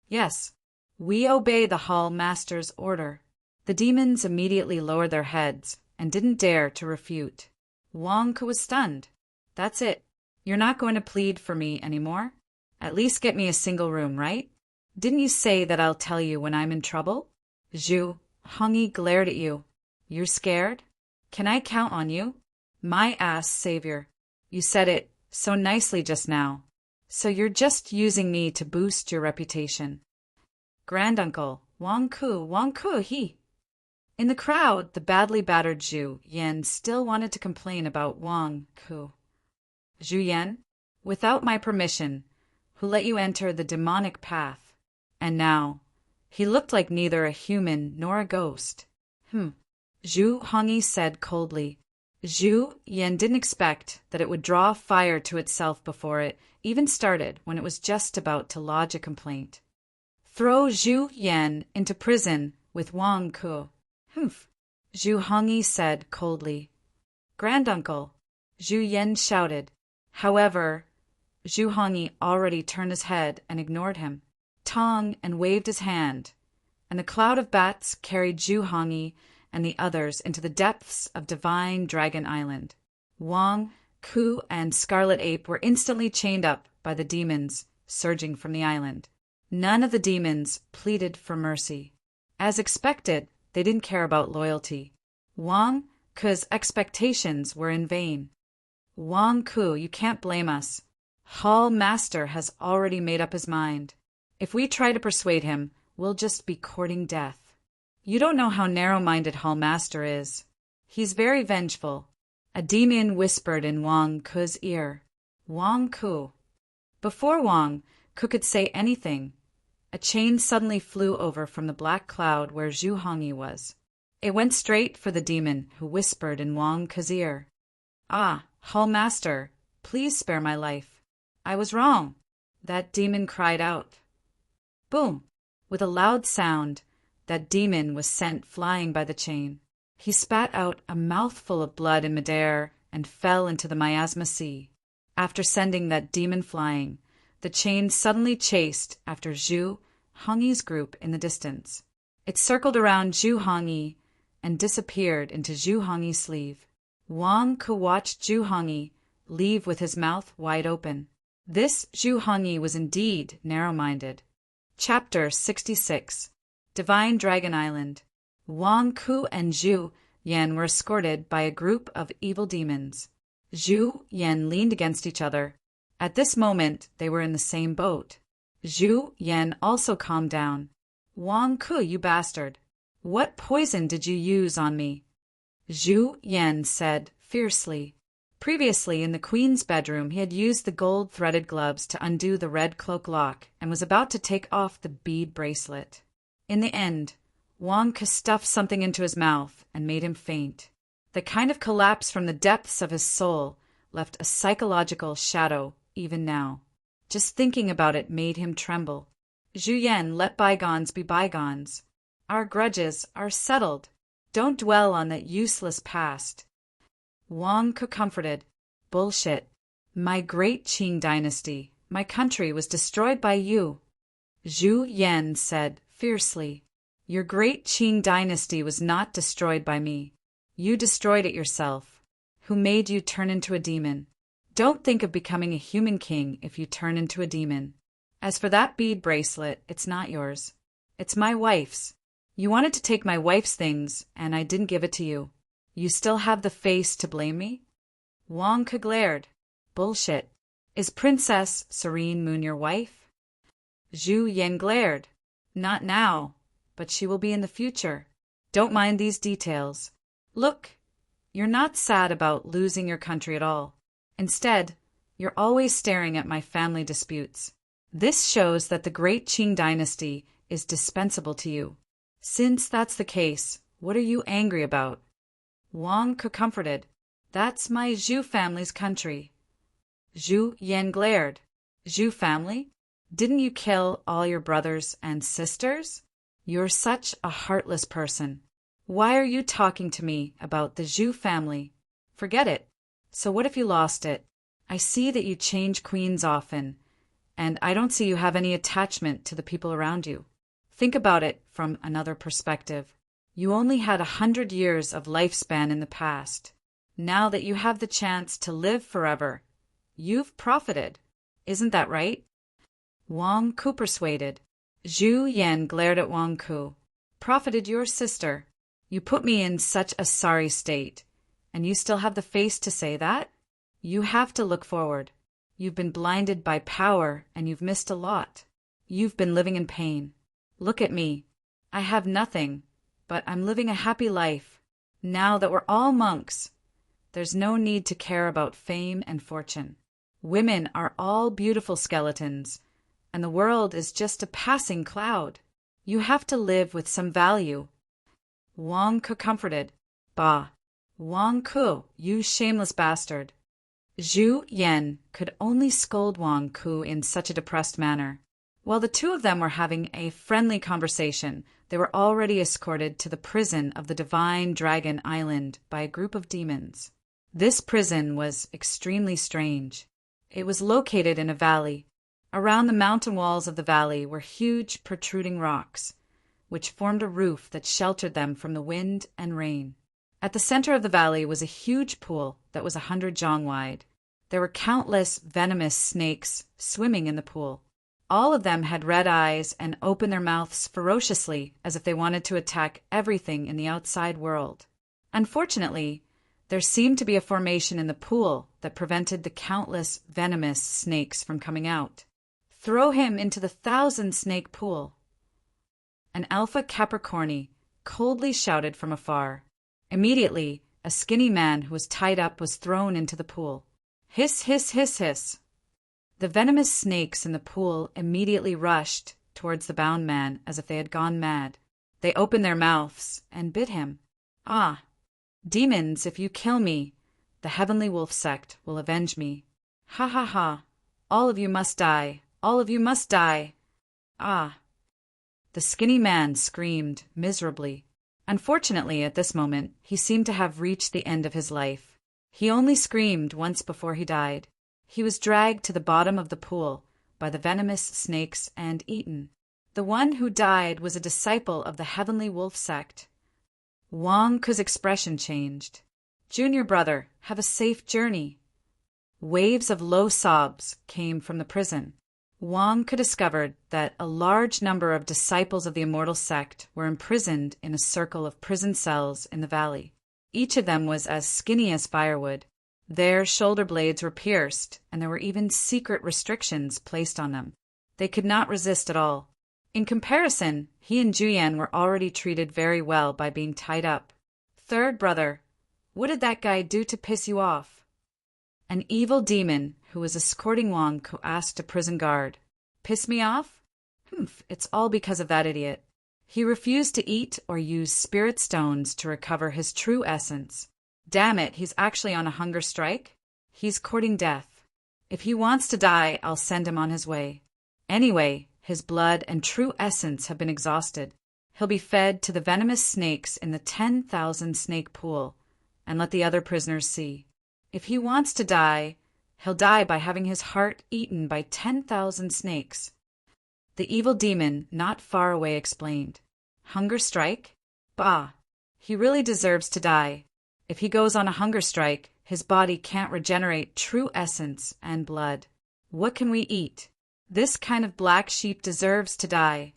"Yes, we obey the Hall Master's order." The demons immediately lowered their heads and didn't dare to refute. Wang Ke was stunned. "That's it. You're not going to plead for me anymore? At least get me a single room, right? Didn't you say that I'll tell you when I'm in trouble?" Zhu Hongyi glared at you. "You're scared? Can I count on you? My ass savior. You said it so nicely just now. So you're just using me to boost your reputation." "Granduncle, Wang Ke, he." In the crowd, the badly battered Zhu Yan still wanted to complain about Wang Ke. "Zhu Yan, without my permission, who let you enter the demonic path. And now, he looked like neither a human nor a ghost. Zhu Hongyi said coldly. Zhu Yan didn't expect that it would draw fire to itself before it even started when it was just about to lodge a complaint. Throw Zhu Yan into prison with Wang Ku. Zhu Hongyi said coldly. Granduncle, Zhu Yan shouted. However, Zhu Hongyi already turned his head and ignored him. Tong and waved his hand, and the cloud of bats carried Zhu Hongyi and the others into the depths of Divine Dragon Island. Wang, Ku, and Scarlet Ape were instantly chained up by the demons surging from the island. None of the demons pleaded for mercy. As expected, they didn't care about loyalty. Wang Ku's expectations were in vain. Wang Ku, you can't blame us. Hall Master has already made up his mind. If we try to persuade him, we'll just be courting death. You don't know how narrow-minded Hall Master is. He's very vengeful. A demon whispered in Wang Ku's ear. Wang Ku. Before Wang Ku could say anything, a chain suddenly flew over from the black cloud where Zhu Hongyi was. It went straight for the demon who whispered in Wang Ku's ear. Ah, Hall Master, please spare my life. I was wrong. That demon cried out. Boom! With a loud sound, that demon was sent flying by the chain. He spat out a mouthful of blood in midair and fell into the Miasma Sea. After sending that demon flying, the chain suddenly chased after Zhu Hongyi's group in the distance. It circled around Zhu Hongyi and disappeared into Zhu Hongyi's sleeve. Wang Ku watched Zhu Hongyi leave with his mouth wide open. This Zhu Hongyi was indeed narrow-minded. Chapter 66. Divine Dragon Island. Wang Ku and Zhu Yan were escorted by a group of evil demons. Zhu Yan leaned against each other. At this moment, they were in the same boat. Zhu Yan also calmed down. Wang Ku, you bastard! What poison did you use on me? Zhu Yan said fiercely. Previously, in the queen's bedroom, he had used the gold-threaded gloves to undo the red cloak lock and was about to take off the bead bracelet. In the end, Wang Ku stuffed something into his mouth and made him faint. The kind of collapse from the depths of his soul left a psychological shadow even now. Just thinking about it made him tremble. Zhu Yan, let bygones be bygones. Our grudges are settled. Don't dwell on that useless past. Wang Ku comforted. Bullshit. My great Qing dynasty, my country was destroyed by you. Zhu Yan said fiercely. Your great Qing dynasty was not destroyed by me. You destroyed it yourself. Who made you turn into a demon? Don't think of becoming a human king if you turn into a demon. As for that bead bracelet, it's not yours. It's my wife's. You wanted to take my wife's things, and I didn't give it to you. You still have the face to blame me? Wang Ku glared. Bullshit. Is Princess Serene Moon your wife? Zhu Yan glared. Not now, but she will be in the future. Don't mind these details. Look, you're not sad about losing your country at all. Instead, you're always staring at my family disputes. This shows that the great Qing dynasty is dispensable to you. Since that's the case, what are you angry about? Wang Ku comforted. That's my Zhu family's country. Zhu Yan glared. Zhu family? Didn't you kill all your brothers and sisters? You're such a heartless person. Why are you talking to me about the Zhu family? Forget it. So what if you lost it? I see that you change queens often, and I don't see you have any attachment to the people around you. Think about it from another perspective. You only had 100 years of lifespan in the past. Now that you have the chance to live forever, you've profited. Isn't that right? Wang Ku persuaded. Zhu Yan glared at Wang Ku. Profited your sister. You put me in such a sorry state, and you still have the face to say that? You have to look forward. You've been blinded by power, and you've missed a lot. You've been living in pain. Look at me. I have nothing, but I'm living a happy life. Now that we're all monks, there's no need to care about fame and fortune. Women are all beautiful skeletons, and the world is just a passing cloud. You have to live with some value." Wang Ke comforted. "Bah, Wang Ke, you shameless bastard." Zhu Yan could only scold Wang Ke in such a depressed manner. While the two of them were having a friendly conversation, they were already escorted to the prison of the Divine Dragon Island by a group of demons. This prison was extremely strange. It was located in a valley. Around the mountain walls of the valley were huge protruding rocks, which formed a roof that sheltered them from the wind and rain. At the center of the valley was a huge pool that was 100 jong wide. There were countless venomous snakes swimming in the pool. All of them had red eyes and opened their mouths ferociously as if they wanted to attack everything in the outside world. Unfortunately, there seemed to be a formation in the pool that prevented the countless venomous snakes from coming out. "Throw him into the 1,000-snake pool." An Alpha Capricorni coldly shouted from afar. Immediately, a skinny man who was tied up was thrown into the pool. Hiss, hiss, hiss, hiss. The venomous snakes in the pool immediately rushed towards the bound man as if they had gone mad. They opened their mouths and bit him. "Ah, demons, if you kill me, the Heavenly Wolf sect will avenge me. Ha ha ha, all of you must die, all of you must die. Ah." The skinny man screamed miserably. Unfortunately, at this moment, he seemed to have reached the end of his life. He only screamed once before he died. He was dragged to the bottom of the pool by the venomous snakes and eaten. The one who died was a disciple of the Heavenly Wolf sect. Wang Ke's expression changed. "Junior brother, have a safe journey." Waves of low sobs came from the prison. Wang Ke discovered that a large number of disciples of the immortal sect were imprisoned in a circle of prison cells in the valley. Each of them was as skinny as firewood. Their shoulder blades were pierced, and there were even secret restrictions placed on them. They could not resist at all. In comparison, he and Juyan were already treated very well by being tied up. "Third brother, what did that guy do to piss you off?" An evil demon who was escorting Wang Ke asked a prison guard. "Piss me off? It's all because of that idiot. He refused to eat or use spirit stones to recover his true essence. Damn it, he's actually on a hunger strike. He's courting death. If he wants to die, I'll send him on his way. Anyway, his blood and true essence have been exhausted. He'll be fed to the venomous snakes in the 10,000-snake pool, and let the other prisoners see. If he wants to die, he'll die by having his heart eaten by 10,000 snakes." The evil demon not far away explained. "Hunger strike? Bah! He really deserves to die. If he goes on a hunger strike, his body can't regenerate true essence and blood. What can we eat? This kind of black sheep deserves to die."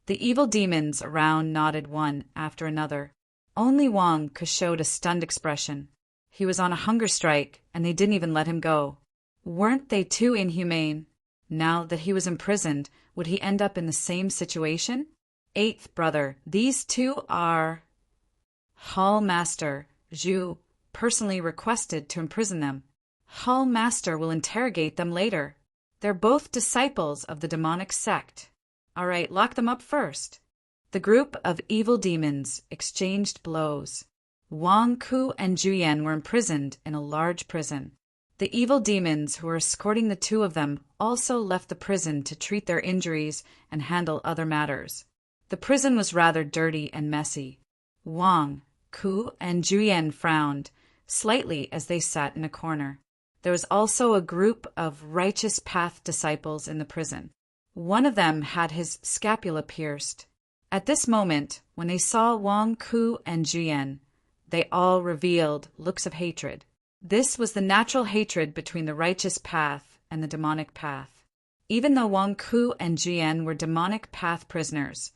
The evil demons around nodded one after another. Only Wang Ke showed a stunned expression. He was on a hunger strike, and they didn't even let him go. Weren't they too inhumane? Now that he was imprisoned, would he end up in the same situation? "Eighth brother, these two are—" Hall Master Zhu personally requested to imprison them. "Hall Master will interrogate them later. They're both disciples of the demonic sect. All right, lock them up first." The group of evil demons exchanged blows. Wang Ke and Juyan were imprisoned in a large prison. The evil demons who were escorting the two of them also left the prison to treat their injuries and handle other matters. The prison was rather dirty and messy. Wang Ke and Juyan frowned slightly as they sat in a corner. There was also a group of righteous path disciples in the prison. One of them had his scapula pierced. At this moment, when they saw Wang Ke and Juyan, they all revealed looks of hatred. This was the natural hatred between the righteous path and the demonic path. Even though Wang Ke and Juyan were demonic path prisoners,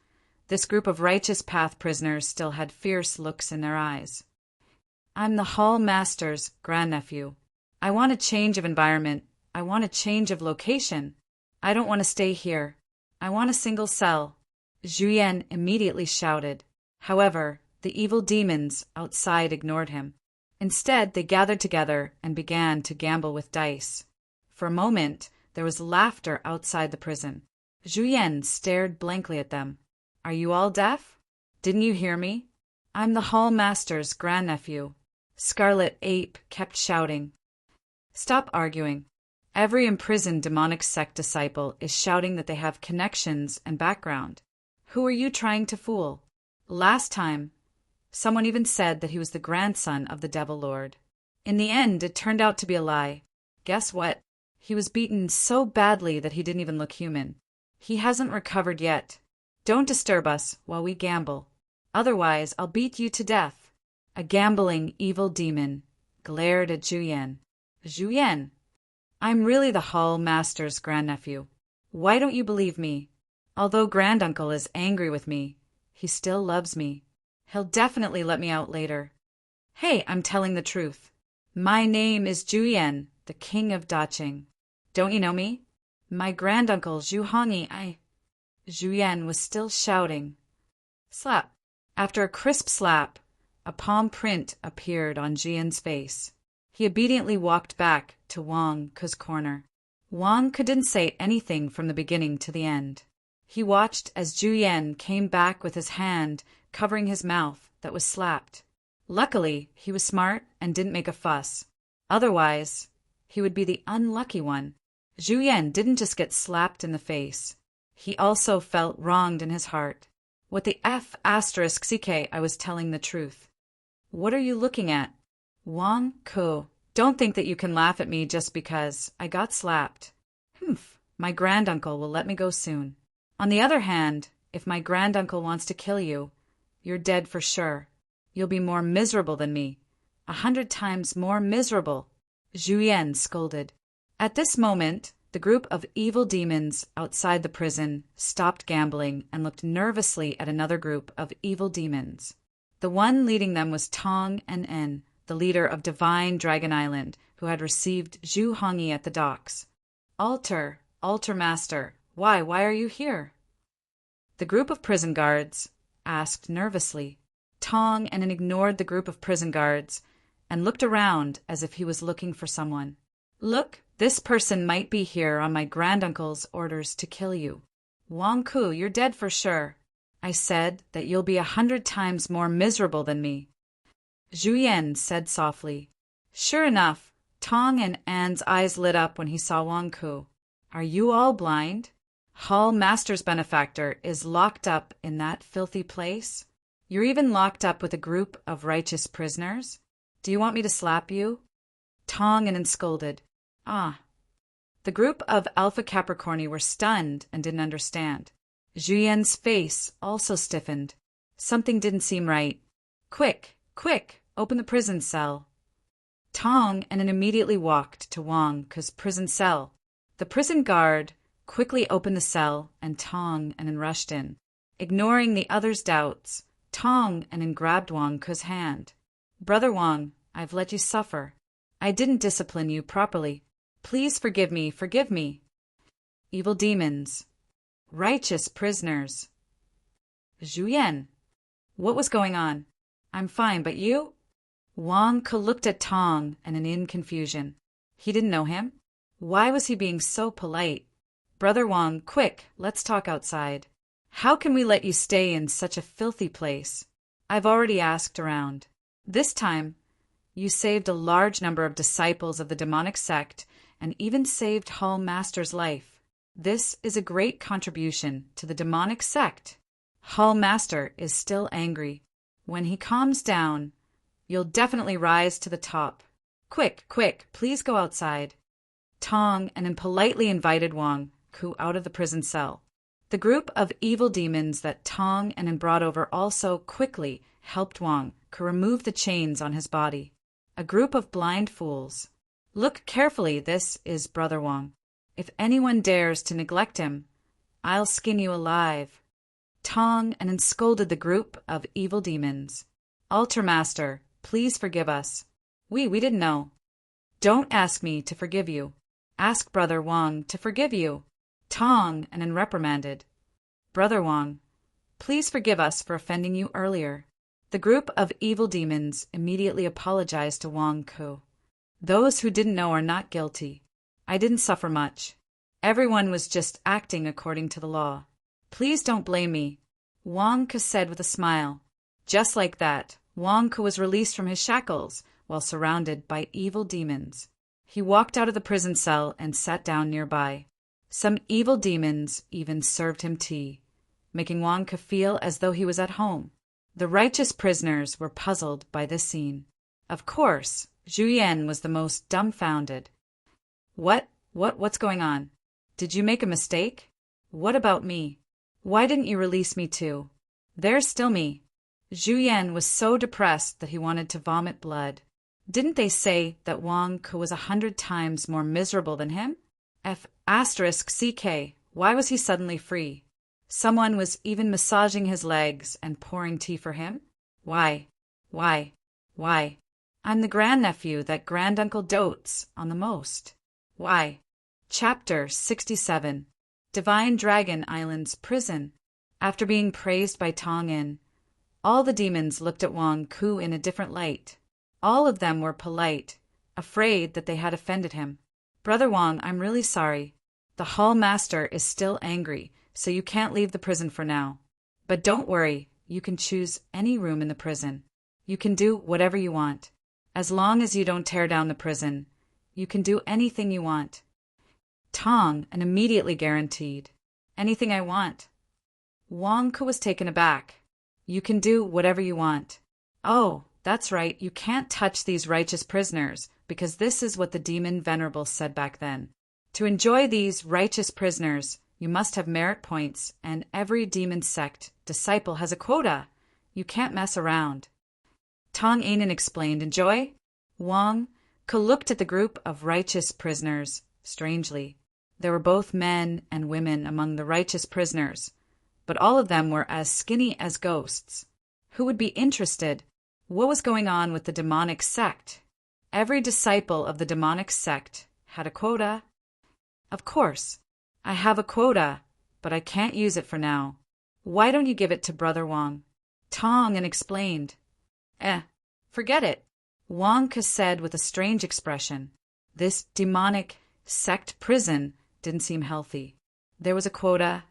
this group of righteous path prisoners still had fierce looks in their eyes. "I'm the Hall Master's grandnephew. I want a change of environment. I want a change of location. I don't want to stay here. I want a single cell," Juyan immediately shouted. However, the evil demons outside ignored him. Instead, they gathered together and began to gamble with dice. For a moment, there was laughter outside the prison. Zhu Yan stared blankly at them. Are you all deaf? Didn't you hear me? I'm the Hall Master's grandnephew. Scarlet Ape kept shouting. Stop arguing. Every imprisoned demonic sect disciple is shouting that they have connections and background. Who are you trying to fool? Last time, someone even said that he was the grandson of the Devil Lord. In the end, it turned out to be a lie. Guess what? He was beaten so badly that he didn't even look human. He hasn't recovered yet. Don't disturb us while we gamble. Otherwise, I'll beat you to death. A gambling evil demon glared at Zhu Yan. Zhu Yan, I'm really the Hall Master's grandnephew. Why don't you believe me? Although Granduncle is angry with me, he still loves me. He'll definitely let me out later. Hey, I'm telling the truth. My name is Zhu Yan, the king of Daqing. Don't you know me? My granduncle Zhu Hongyi, Zhu Yan was still shouting. Slap. After a crisp slap, a palm print appeared on Zhu Yan's face. He obediently walked back to Wang Ke's corner. Wang Ke didn't say anything from the beginning to the end. He watched as Zhu Yan came back with his hand covering his mouth that was slapped. Luckily, he was smart and didn't make a fuss. Otherwise, he would be the unlucky one. Zhu Yan didn't just get slapped in the face. He also felt wronged in his heart. What the F***ck, I was telling the truth. What are you looking at? Wang Ke, don't think that you can laugh at me just because I got slapped. Humph, my granduncle will let me go soon. On the other hand, if my granduncle wants to kill you, you're dead for sure. You'll be more miserable than me. 100 times more miserable, Zhu Yan scolded. At this moment, the group of evil demons outside the prison stopped gambling and looked nervously at another group of evil demons. The one leading them was Tong and En, the leader of Divine Dragon Island, who had received Zhu Hongyi at the docks. Alter Master, why are you here? The group of prison guards asked nervously. Tong and En ignored the group of prison guards and looked around as if he was looking for someone. Look, this person might be here on my granduncle's orders to kill you. Wang Ke, you're dead for sure. I said that you'll be 100 times more miserable than me. Zhu Yan said softly. Sure enough, Tong and An's eyes lit up when he saw Wang Ke. Are you all blind? Hall Master's benefactor is locked up in that filthy place? You're even locked up with a group of righteous prisoners? Do you want me to slap you? Tong and En scolded. Ah. The group of Alpha Capricorni were stunned and didn't understand. Zhu Yan's face also stiffened. Something didn't seem right. Quick, open the prison cell. Tong and En immediately walked to Wang Ke's prison cell. The prison guard quickly opened the cell and Tong and En rushed in. Ignoring the others' doubts, Tong and En grabbed Wang Ke's hand. Brother Wang, I've let you suffer. I didn't discipline you properly. Please forgive me. Evil demons. Righteous prisoners. Zhu Yan. What was going on? I'm fine, but you? Wang Ke looked at Tong and En in confusion. He didn't know him. Why was he being so polite? Brother Wang, quick, let's talk outside. How can we let you stay in such a filthy place? I've already asked around. This time, you saved a large number of disciples of the demonic sect and even saved Hall Master's life. This is a great contribution to the demonic sect. Hall Master is still angry. When he calms down, you'll definitely rise to the top. Quick, please go outside. Tong and En politely invited Wang Ke out of the prison cell. The group of evil demons that Tong and En brought over also quickly helped Wang Ke remove the chains on his body. A group of blind fools. Look carefully, this is Brother Wang. If anyone dares to neglect him, I'll skin you alive. Tong and En scolded the group of evil demons. Altar Master, please forgive us. We didn't know. Don't ask me to forgive you. Ask Brother Wang to forgive you. Tong and En reprimanded. Brother Wang, please forgive us for offending you earlier. The group of evil demons immediately apologized to Wang Ke. Those who didn't know are not guilty. I didn't suffer much. Everyone was just acting according to the law. Please don't blame me, Wang Ke said with a smile. Just like that, Wang Ke was released from his shackles while surrounded by evil demons. He walked out of the prison cell and sat down nearby. Some evil demons even served him tea, making Wang Ke feel as though he was at home. The righteous prisoners were puzzled by this scene. Of course, Zhu Yan was the most dumbfounded. What's going on? Did you make a mistake? What about me? Why didn't you release me too? There's still me. Zhu Yan was so depressed that he wanted to vomit blood. Didn't they say that Wang Ke was 100 times more miserable than him? F***CK, why was he suddenly free? Someone was even massaging his legs and pouring tea for him? Why? I'm the grandnephew that granduncle dotes on the most. Why? Chapter 67. Divine Dragon Island's Prison. After being praised by Tong Yin, all the demons looked at Wang Ke in a different light. All of them were polite, afraid that they had offended him. Brother Wang, I'm really sorry. The hall master is still angry, so you can't leave the prison for now. But don't worry, you can choose any room in the prison. You can do whatever you want. As long as you don't tear down the prison, you can do anything you want. Tong and immediately guaranteed. Anything I want. Wang Ke was taken aback. You can do whatever you want. Oh, that's right, you can't touch these righteous prisoners, because this is what the demon venerable said back then. To enjoy these righteous prisoners, you must have merit points, and every demon sect disciple has a quota. You can't mess around. Tong Ainen explained. Enjoy? Wang Ke looked at the group of righteous prisoners. Strangely, there were both men and women among the righteous prisoners, but all of them were as skinny as ghosts. Who would be interested? What was going on with the demonic sect? Every disciple of the demonic sect had a quota. Of course, I have a quota, but I can't use it for now. Why don't you give it to Brother Wang? Tong and explained. Forget it, Wang Ke said with a strange expression. This demonic sect prison didn't seem healthy. There was a quota.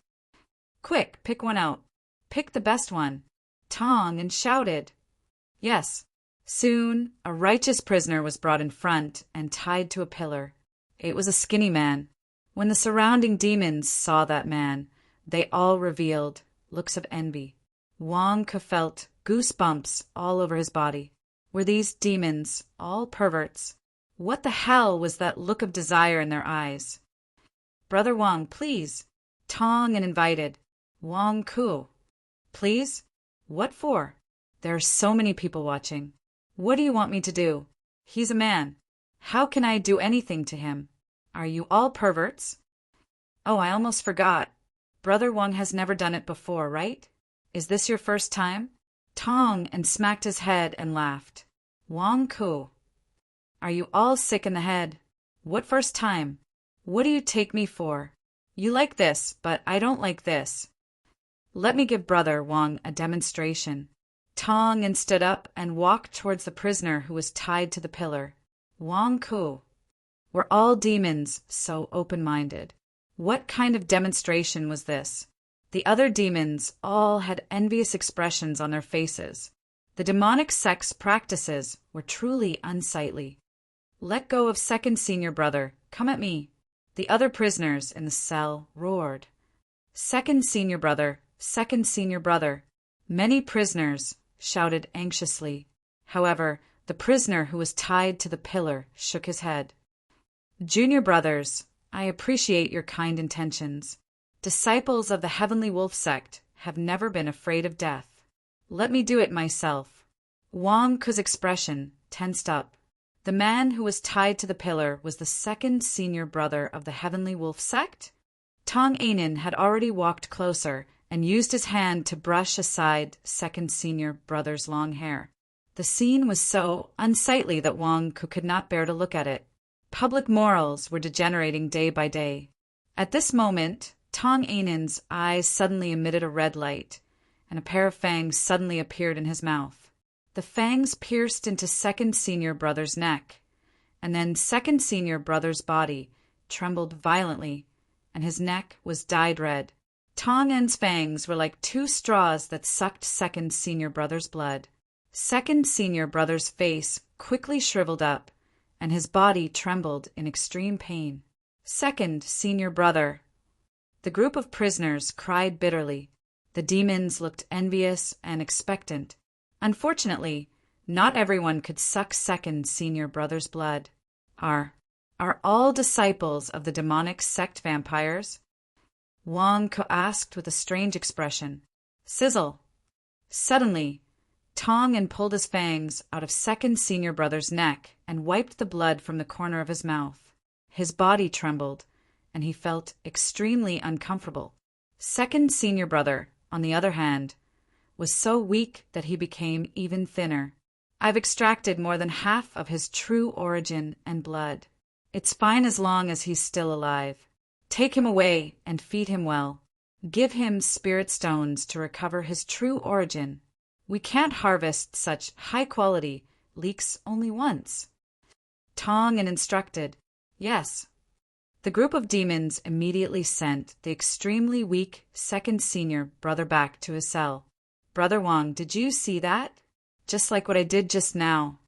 Quick, pick one out. Pick the best one. Tong and shouted. Yes. Soon, a righteous prisoner was brought in front and tied to a pillar. It was a skinny man. When the surrounding demons saw that man, they all revealed looks of envy. Wang Ke felt goosebumps all over his body. Were these demons all perverts? What the hell was that look of desire in their eyes? Brother Wang, please. Tong and invited. Wang Ke. Please? What for? There are so many people watching. What do you want me to do? He's a man. How can I do anything to him? Are you all perverts? Oh, I almost forgot. Brother Wang has never done it before, right? Is this your first time? Tong and smacked his head and laughed. Wang Ke. Are you all sick in the head? What first time? What do you take me for? You like this, but I don't like this. Let me give Brother Wang a demonstration. Tong and stood up and walked towards the prisoner who was tied to the pillar. Wang Ke. Were all demons so open-minded? What kind of demonstration was this? The other demons all had envious expressions on their faces. The demonic sect's practices were truly unsightly. Let go of second senior brother. Come at me. The other prisoners in the cell roared. Second senior brother, second senior brother. Many prisoners shouted anxiously. However, the prisoner who was tied to the pillar shook his head. Junior brothers, I appreciate your kind intentions. Disciples of the Heavenly Wolf sect have never been afraid of death. Let me do it myself. Wang Ke's expression tensed up. The man who was tied to the pillar was the second senior brother of the Heavenly Wolf sect? Tong Ainen had already walked closer and used his hand to brush aside second senior brother's long hair. The scene was so unsightly that Wang Ke could not bear to look at it. Public morals were degenerating day by day. At this moment, Tong Ainen's eyes suddenly emitted a red light, and a pair of fangs suddenly appeared in his mouth. The fangs pierced into second senior brother's neck, and then second senior brother's body trembled violently, and his neck was dyed red. Tong En's fangs were like two straws that sucked Second Senior Brother's blood. Second Senior Brother's face quickly shriveled up, and his body trembled in extreme pain. Second Senior Brother. The group of prisoners cried bitterly. The demons looked envious and expectant. Unfortunately, not everyone could suck Second Senior Brother's blood. Are all disciples of the demonic sect vampires? Wang Ke asked with a strange expression. Sizzle. Suddenly, Tong En pulled his fangs out of Second Senior Brother's neck and wiped the blood from the corner of his mouth. His body trembled, and he felt extremely uncomfortable. Second Senior Brother, on the other hand, was so weak that he became even thinner. I've extracted more than half of his true origin and blood. It's fine as long as he's still alive. Take him away and feed him well. Give him spirit stones to recover his true origin. We can't harvest such high-quality leeks only once. Tong En instructed. Yes. The group of demons immediately sent the extremely weak Second Senior Brother back to his cell. Brother Wang, did you see that? Just like what I did just now.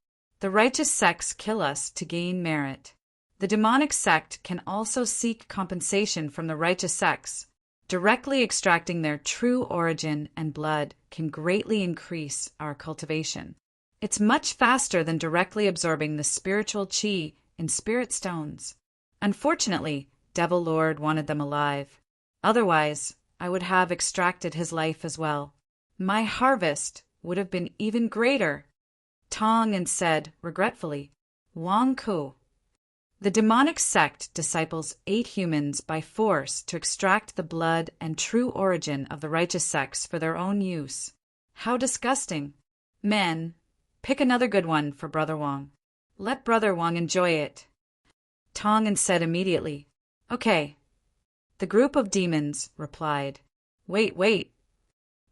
The righteous sects kill us to gain merit. The demonic sect can also seek compensation from the righteous sects. Directly extracting their true origin and blood can greatly increase our cultivation. It's much faster than directly absorbing the spiritual chi in spirit stones. Unfortunately, Devil Lord wanted them alive. Otherwise, I would have extracted his life as well. My harvest would have been even greater. Tong En said regretfully. Wang Ke. The demonic sect disciples 8 humans by force to extract the blood and true origin of the righteous sects for their own use. How disgusting. Men, pick another good one for Brother Wang. Let Brother Wang enjoy it. Tong En said immediately. Okay. The group of demons replied. Wait.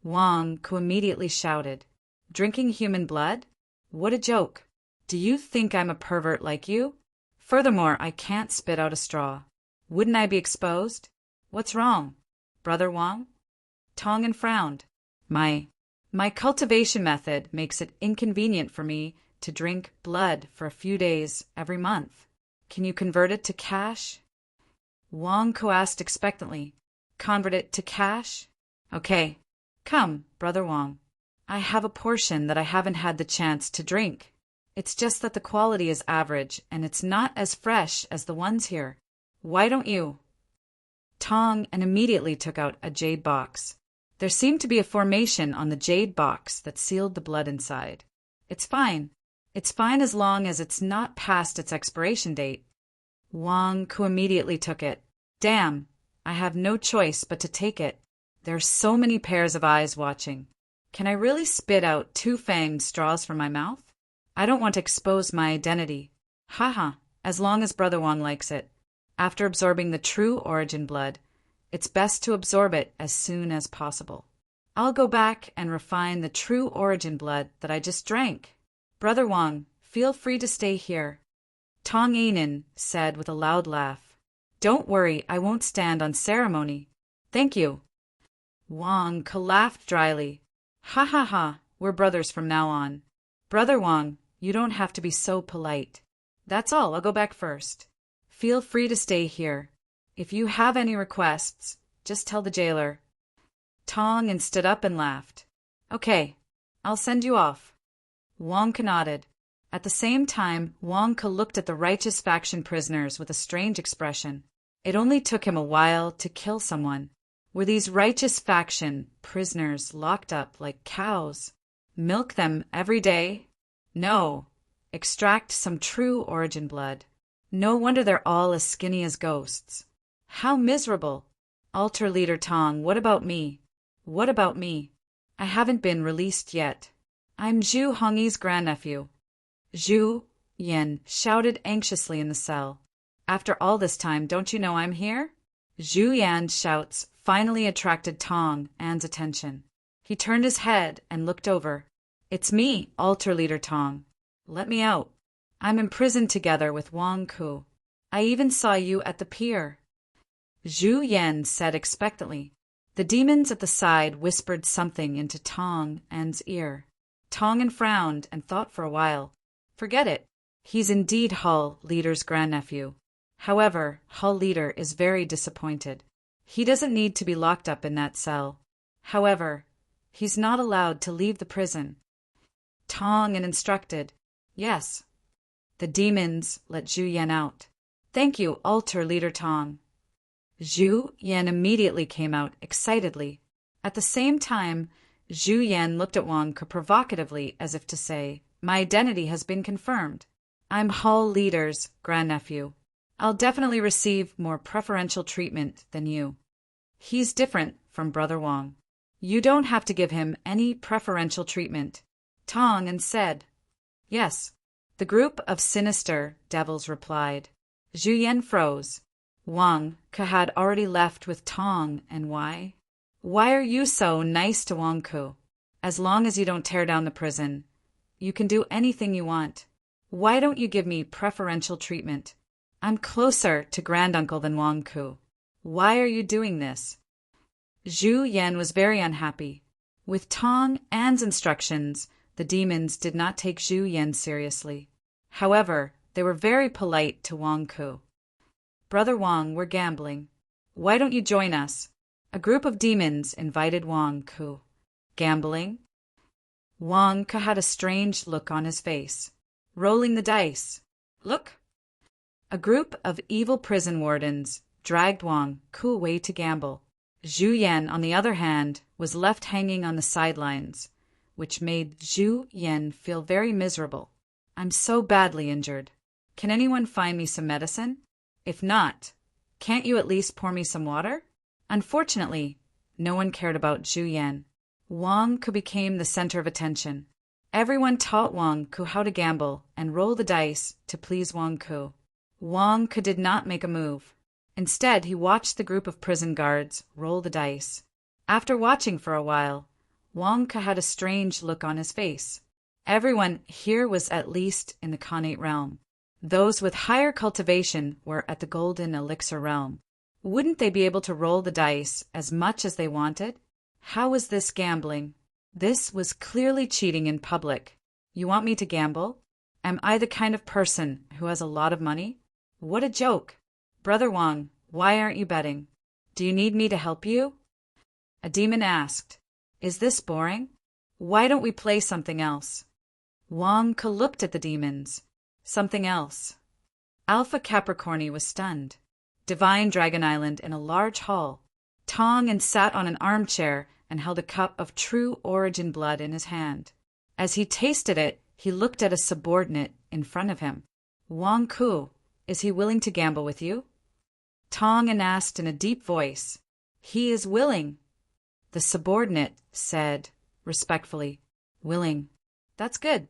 Wang Ke immediately shouted. Drinking human blood? What a joke. Do you think I'm a pervert like you? Furthermore, I can't spit out a straw. Wouldn't I be exposed? What's wrong, Brother Wang? Tong En frowned. My cultivation method makes it inconvenient for me to drink blood for a few days every month. Can you convert it to cash? Wang Ke asked expectantly. Convert it to cash? Okay. Come, Brother Wang. I have a portion that I haven't had the chance to drink. It's just that the quality is average, and it's not as fresh as the ones here. Why don't you? Tong En immediately took out a jade box. There seemed to be a formation on the jade box that sealed the blood inside. It's fine. It's fine as long as it's not past its expiration date. Wang Ke immediately took it. Damn, I have no choice but to take it. There are so many pairs of eyes watching. Can I really spit out 2-fanged straws from my mouth? I don't want to expose my identity. Haha, as long as Brother Wang likes it. After absorbing the true origin blood, it's best to absorb it as soon as possible. I'll go back and refine the true origin blood that I just drank. Brother Wang, feel free to stay here. Tong En said with a loud laugh. Don't worry, I won't stand on ceremony. Thank you. Wang Ke laughed dryly. Ha, we're brothers from now on. Brother Wang, you don't have to be so polite. That's all, I'll go back first. Feel free to stay here. If you have any requests, just tell the jailer. Tong En stood up and laughed. Okay, I'll send you off. Wang Ke nodded. At the same time, Wang Ke looked at the righteous faction prisoners with a strange expression. It only took him a while to kill someone. Were these righteous faction prisoners locked up like cows? Milk them every day? No. Extract some true origin blood. No wonder they're all as skinny as ghosts. How miserable. Altar Leader Tong, what about me? What about me? I haven't been released yet. I'm Zhu Hongyi's grandnephew. Zhu Yan shouted anxiously in the cell. After all this time, don't you know I'm here? Zhu Yan's shouts finally attracted Tong An's attention. He turned his head and looked over. It's me, Altar Leader Tong. Let me out. I'm imprisoned together with Wang Ke. I even saw you at the pier. Zhu Yan said expectantly. The demons at the side whispered something into Tong An's ear. Tong An frowned and thought for a while. Forget it. He's indeed Hull Leader's grandnephew. However, Hull Leader is very disappointed. He doesn't need to be locked up in that cell. However, he's not allowed to leave the prison. Tong An instructed. Yes. The demons let Zhu Yan out. Thank you, Alter Leader Tong. Zhu Yan immediately came out excitedly. At the same time, Zhu Yan looked at Wang Ke provocatively as if to say, My identity has been confirmed. I'm Hull Leader's grandnephew. I'll definitely receive more preferential treatment than you. He's different from Brother Wang. You don't have to give him any preferential treatment. Tong An said. Yes. The group of sinister devils replied. Zhu Yan froze. Wang Ke had already left with Tong and why? Why are you so nice to Wang Ke? As long as you don't tear down the prison, you can do anything you want. Why don't you give me preferential treatment? I'm closer to granduncle than Wang Ke. Why are you doing this? Zhu Yan was very unhappy. With Tong An's instructions, the demons did not take Zhu Yan seriously. However, they were very polite to Wang Ke. Brother Wang, we're gambling. Why don't you join us? A group of demons invited Wang Ke. Gambling? Wang Ke had a strange look on his face. Rolling the dice. Look. A group of evil prison wardens dragged Wang Ke away to gamble. Zhu Yan, on the other hand, was left hanging on the sidelines, which made Zhu Yan feel very miserable. I'm so badly injured. Can anyone find me some medicine? If not, can't you at least pour me some water? Unfortunately, no one cared about Zhu Yan. Wang Ke became the center of attention. Everyone taught Wang Ke how to gamble and roll the dice to please Wang Ke. Wang Ke did not make a move. Instead, he watched the group of prison guards roll the dice. After watching for a while, Wang Ke had a strange look on his face. Everyone here was at least in the Khanate realm. Those with higher cultivation were at the Golden Elixir realm. Wouldn't they be able to roll the dice as much as they wanted? How was this gambling? This was clearly cheating in public. You want me to gamble? Am I the kind of person who has a lot of money? What a joke! Brother Wang, why aren't you betting? Do you need me to help you? A demon asked. Is this boring? Why don't we play something else? Wang Ke looked at the demons. Something else. Alpha Capricorni was stunned. Divine Dragon Island in a large hall. Tong An sat on an armchair and held a cup of true origin blood in his hand. As he tasted it, he looked at a subordinate in front of him. Wang Ke, is he willing to gamble with you? Tong An asked in a deep voice. He is willing. The subordinate said, respectfully, Willing. That's good.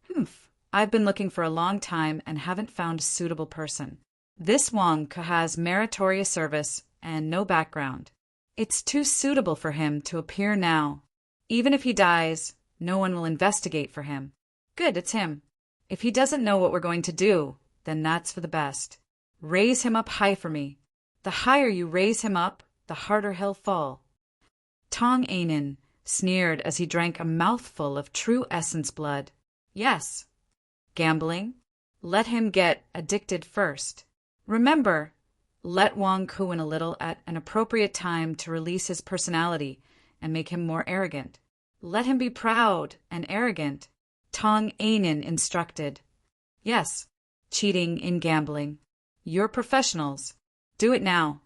Humph. I've been looking for a long time and haven't found a suitable person. This Wang Ke has meritorious service and no background. It's too suitable for him to appear now. Even if he dies, no one will investigate for him. Good, it's him. If he doesn't know what we're going to do, then that's for the best. Raise him up high for me. The higher you raise him up, the harder he'll fall. Tong Anen sneered as he drank a mouthful of true essence blood. Yes. Gambling? Let him get addicted first. Remember, let Wang Ke in a little at an appropriate time to release his personality and make him more arrogant. Let him be proud and arrogant. Tong Anen instructed. Yes, cheating in gambling. You're professionals. Do it now.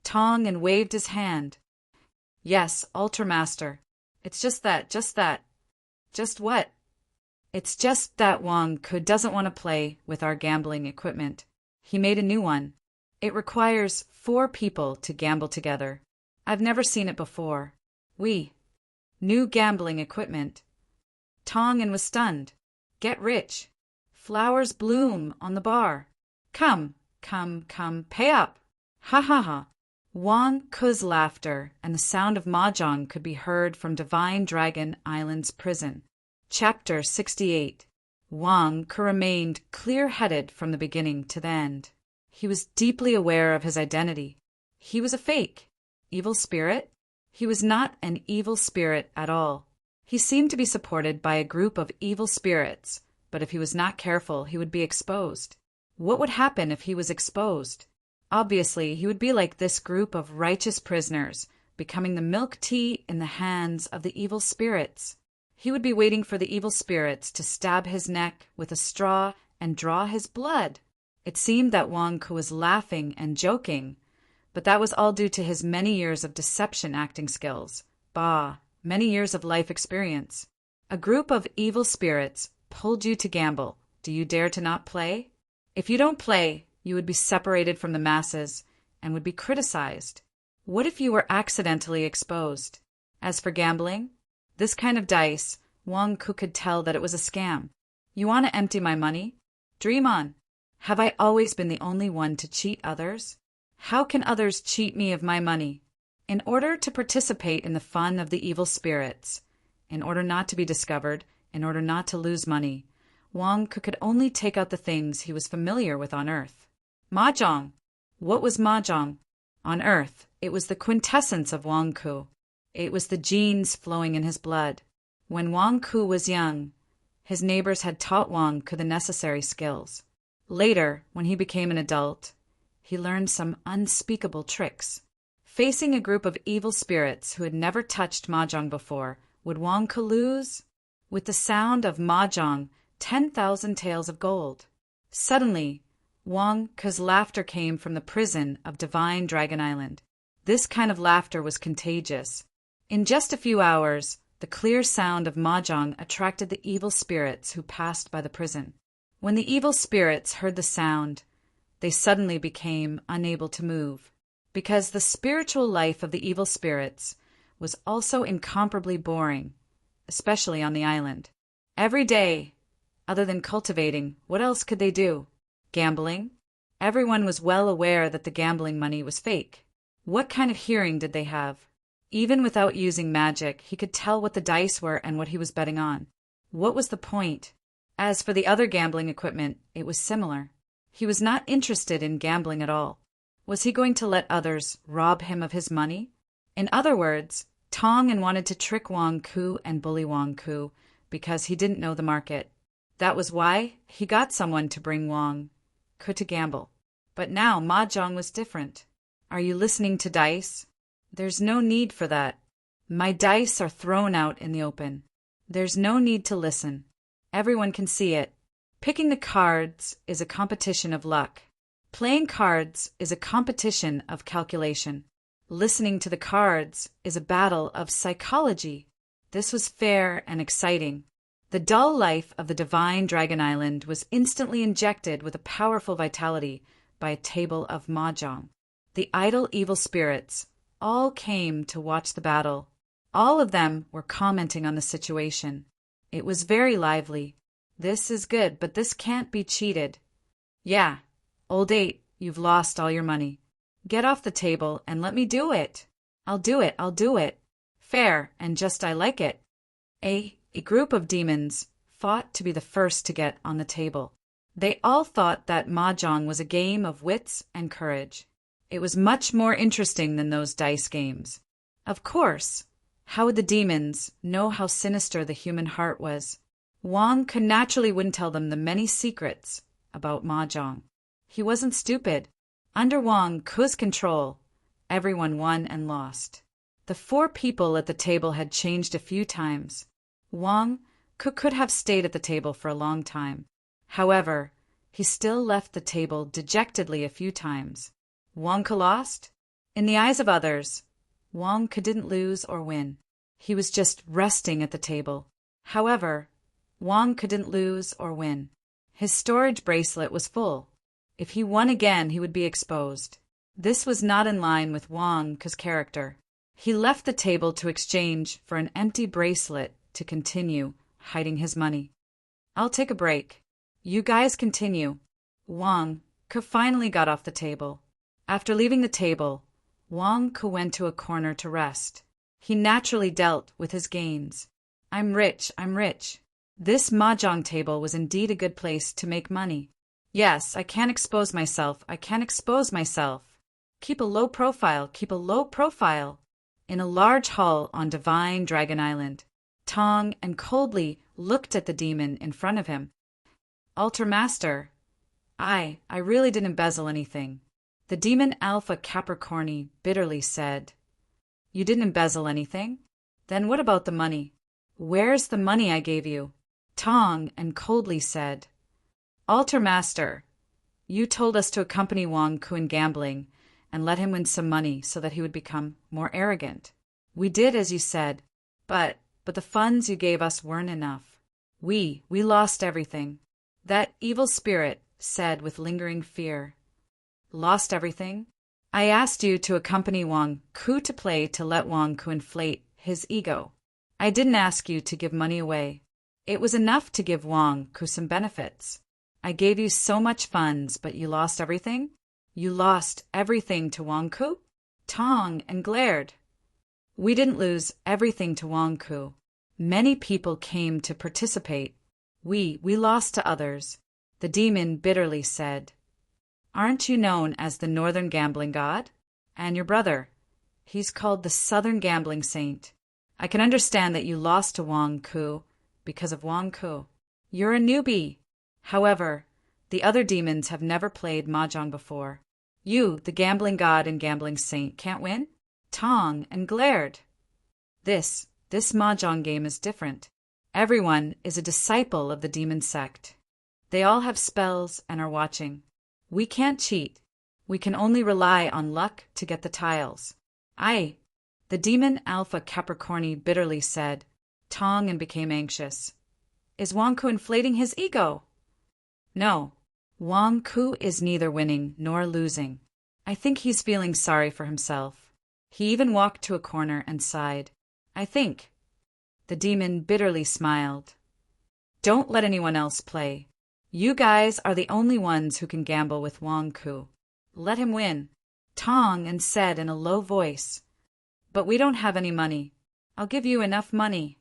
Tong An waved his hand. Yes, Ultra Master. It's just that. Just what? It's just that Wang Ke doesn't want to play with our gambling equipment. He made a new one. It requires 4 people to gamble together. I've never seen it before. New gambling equipment. Tong An was stunned. Get rich. Flowers bloom on the bar. Come, pay up. Ha ha ha. Wang Ke's laughter and the sound of mahjong could be heard from Divine Dragon Island's prison. Chapter 68. Wang Ke remained clear-headed from the beginning to the end. He was deeply aware of his identity. He was a fake. Evil spirit? He was not an evil spirit at all. He seemed to be supported by a group of evil spirits, but if he was not careful, he would be exposed. What would happen if he was exposed? Obviously, he would be like this group of righteous prisoners, becoming the milk tea in the hands of the evil spirits. He would be waiting for the evil spirits to stab his neck with a straw and draw his blood. It seemed that Wang Ku was laughing and joking, but that was all due to his many years of deception acting skills. Bah, many years of life experience. A group of evil spirits pulled you to gamble. Do you dare to not play? If you don't play, you would be separated from the masses and would be criticized. What if you were accidentally exposed? As for gambling, this kind of dice, Wang Ku could tell that it was a scam. You want to empty my money? Dream on. Have I always been the only one to cheat others? How can others cheat me of my money? In order to participate in the fun of the evil spirits, in order not to be discovered, in order not to lose money, Wang Ku could only take out the things he was familiar with on Earth. Mahjong. What was Mahjong? On Earth, it was the quintessence of Wang Ku. It was the genes flowing in his blood. When Wang Ku was young, his neighbors had taught Wang Ku the necessary skills. Later, when he became an adult, he learned some unspeakable tricks. Facing a group of evil spirits who had never touched Mahjong before, would Wang Ku lose? With the sound of Mahjong, 10,000 taels of gold. Suddenly, Wang Ku's laughter came from the prison of Divine Dragon Island. This kind of laughter was contagious. In just a few hours, the clear sound of Mahjong attracted the evil spirits who passed by the prison. When the evil spirits heard the sound, they suddenly became unable to move, because the spiritual life of the evil spirits was also incomparably boring, especially on the island. Every day, other than cultivating, what else could they do? Gambling? Everyone was well aware that the gambling money was fake. What kind of hearing did they have? Even without using magic, he could tell what the dice were and what he was betting on. What was the point? As for the other gambling equipment, it was similar. He was not interested in gambling at all. Was he going to let others rob him of his money? In other words, Tong and wanted to trick Wang Ku and bully Wang Ku because he didn't know the market. That was why he got someone to bring Wang Ku to gamble. But now Mahjong was different. Are you listening to dice? There's no need for that. My dice are thrown out in the open. There's no need to listen. Everyone can see it. Picking the cards is a competition of luck. Playing cards is a competition of calculation. Listening to the cards is a battle of psychology. This was fair and exciting. The dull life of the Divine Dragon Island was instantly injected with a powerful vitality by a table of Mahjong. The idle evil spirits all came to watch the battle. All of them were commenting on the situation. It was very lively. This is good, but this can't be cheated. Yeah, old 8, you've lost all your money. Get off the table and let me do it. I'll do it, I'll do it. Fair and just I like it. A group of demons fought to be the first to get on the table. They all thought that Mahjong was a game of wits and courage. It was much more interesting than those dice games. Of course, how would the demons know how sinister the human heart was? Wang Ku naturally wouldn't tell them the many secrets about Mahjong. He wasn't stupid. Under Wang Ku's control, everyone won and lost. The 4 people at the table had changed a few times. Wang Ku could have stayed at the table for a long time. However, he still left the table dejectedly a few times. Wang Ku lost? In the eyes of others, Wang Ku didn't lose or win. He was just resting at the table. However, Wang Ku didn't lose or win. His storage bracelet was full. If he won again, he would be exposed. This was not in line with Wang Ku's character. He left the table to exchange for an empty bracelet to continue hiding his money. I'll take a break. You guys continue. Wang Ku finally got off the table. After leaving the table, Wang Ku went to a corner to rest. He naturally dealt with his gains. I'm rich, I'm rich. This mahjong table was indeed a good place to make money. Yes, I can't expose myself. I can't expose myself. Keep a low profile. Keep a low profile. In a large hall on Divine Dragon Island, Tong and coldly looked at the demon in front of him. Altar Master, I really didn't embezzle anything. The demon Alpha Capricorni bitterly said. You didn't embezzle anything? Then what about the money? Where's the money I gave you? Tong and coldly said. Altar Master, you told us to accompany Wang Ku in gambling and let him win some money so that he would become more arrogant. We did as you said, but the funds you gave us weren't enough. We lost everything. That evil spirit said with lingering fear. Lost everything? I asked you to accompany Wang Ku to play to let Wang Ku inflate his ego. I didn't ask you to give money away. It was enough to give Wang Ku some benefits. I gave you so much funds, but you lost everything? You lost everything to Wang Ku? Tong and glared. We didn't lose everything to Wang Ku. Many people came to participate. We lost to others. The demon bitterly said. Aren't you known as the Northern Gambling God? And your brother? He's called the Southern Gambling Saint. I can understand that you lost to Wang Ku because of Wang Ku. You're a newbie. However, the other demons have never played mahjong before. You, the Gambling God and Gambling Saint, can't win? Tong and glared. This mahjong game is different. Everyone is a disciple of the demon sect. They all have spells and are watching. We can't cheat. We can only rely on luck to get the tiles. The demon Alpha Capricorni bitterly said. Tong and became anxious. Is Wang Ku inflating his ego? No, Wang Ku is neither winning nor losing. I think he's feeling sorry for himself. He even walked to a corner and sighed. I think. The demon bitterly smiled. Don't let anyone else play. You guys are the only ones who can gamble with Wang Ku. Let him win. Tong and said in a low voice. But we don't have any money. I'll give you enough money.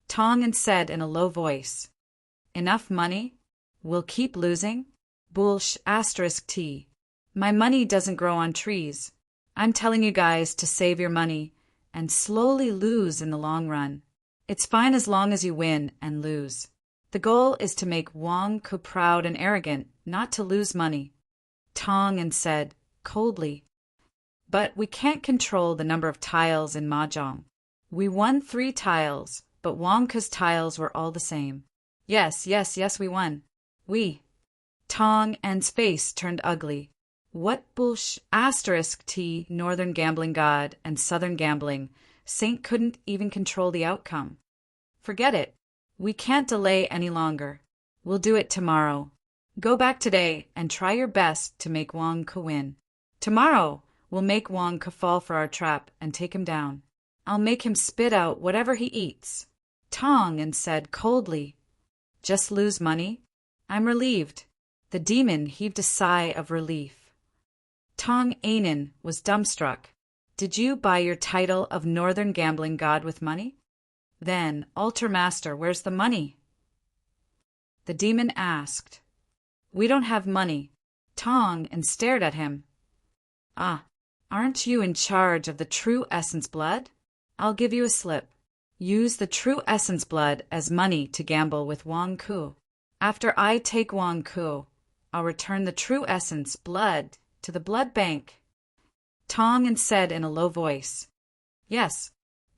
Tong and said in a low voice. Enough money? We'll keep losing? T. My money doesn't grow on trees. I'm telling you guys to save your money and slowly lose in the long run. It's fine as long as you win and lose. The goal is to make Wang Ku proud and arrogant, not to lose money. Tong and said, coldly. But we can't control the number of tiles in mahjong. We won 3 tiles, but Wang Ku's tiles were all the same. Yes, we won. Tong and's face turned ugly. What T Northern Gambling God and Southern Gambling Saint couldn't even control the outcome. Forget it. We can't delay any longer. We'll do it tomorrow. Go back today and try your best to make Wang Ku win. Tomorrow, we'll make Wang Ku fall for our trap and take him down. I'll make him spit out whatever he eats. Tong and said coldly. Just lose money? I'm relieved. The demon heaved a sigh of relief. Tong Ainen was dumbstruck. Did you buy your title of Northern Gambling God with money? Then, Altar Master, where's the money? The demon asked. We don't have money. Tong and stared at him. Aren't you in charge of the True Essence Blood? I'll give you a slip. Use the True Essence Blood as money to gamble with Wang Ku. After I take Wang Ku, I'll return the True Essence Blood to the blood bank. Tong and said in a low voice. Yes.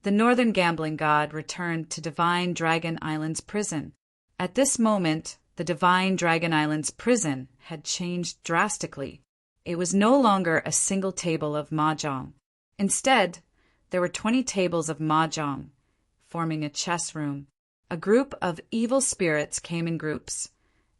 The Northern Gambling God returned to Divine Dragon Island's prison. At this moment, the Divine Dragon Island's prison had changed drastically. It was no longer a single table of mahjong. Instead, there were 20 tables of mahjong, forming a chess room. A group of evil spirits came in groups,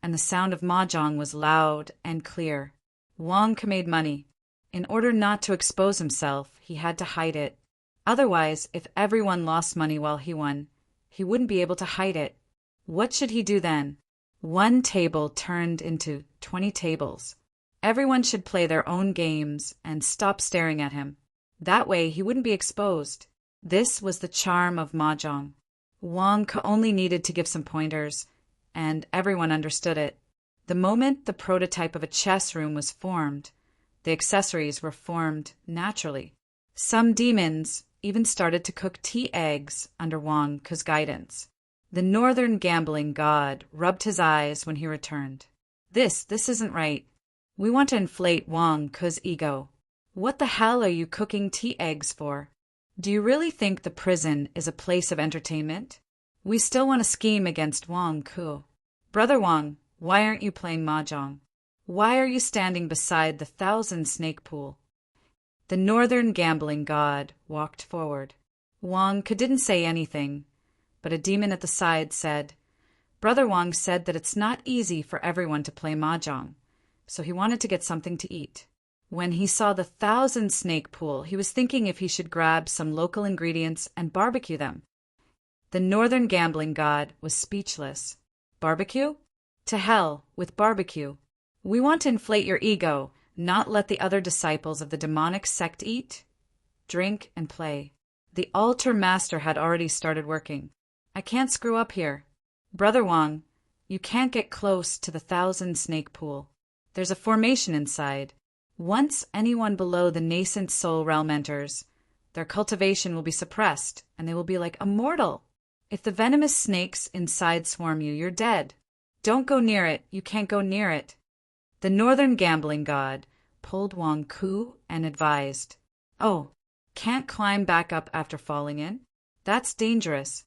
and the sound of mahjong was loud and clear. Wang Ku made money. In order not to expose himself, he had to hide it. Otherwise, if everyone lost money while he won, he wouldn't be able to hide it. What should he do then? 1 table turned into 20 tables. Everyone should play their own games and stop staring at him. That way he wouldn't be exposed. This was the charm of mahjong. Wang Ku only needed to give some pointers, and everyone understood it. The moment the prototype of a chess room was formed, the accessories were formed naturally. Some demons even started to cook tea eggs under Wang Ku's guidance. The northern gambling god rubbed his eyes when he returned. This isn't right. We want to inflate Wang Ku's ego. What the hell are you cooking tea eggs for? Do you really think the prison is a place of entertainment? We still want to scheme against Wang Ku. Brother Wang, why aren't you playing mahjong? Why are you standing beside the 1,000-snake pool? The northern gambling god walked forward. Wang Ku didn't say anything, but a demon at the side said, Brother Wang said that it's not easy for everyone to play mahjong, so he wanted to get something to eat. When he saw the 1,000-snake pool, he was thinking if he should grab some local ingredients and barbecue them. The northern gambling god was speechless. Barbecue? To hell with barbecue. We want to inflate your ego, not let the other disciples of the demonic sect eat, drink, and play. The altar master had already started working. I can't screw up here. Brother Wang, you can't get close to the 1,000-snake pool. There's a formation inside. Once anyone below the nascent soul realm enters, their cultivation will be suppressed, and they will be like immortal. If the venomous snakes inside swarm you, you're dead. Don't go near it. You can't go near it. The northern gambling god pulled Wang Ku and advised, Oh, can't climb back up after falling in? That's dangerous.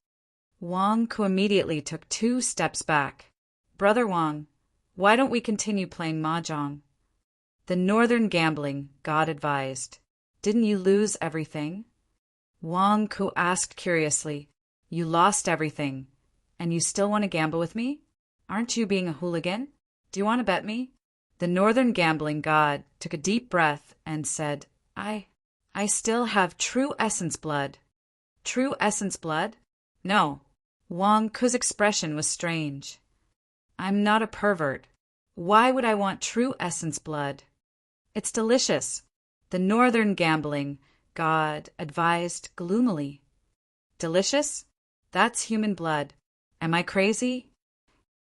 Wang Ku immediately took 2 steps back. Brother Wang, why don't we continue playing mahjong? The northern gambling god advised, Didn't you lose everything? Wang Ku asked curiously, You lost everything, and you still want to gamble with me? Aren't you being a hooligan? Do you want to bet me? The northern gambling god took a deep breath and said, I still have true essence blood. True essence blood? No. Wang Ku's expression was strange. I'm not a pervert. Why would I want true essence blood? It's delicious. The northern gambling god advised gloomily. Delicious? That's human blood. Am I crazy?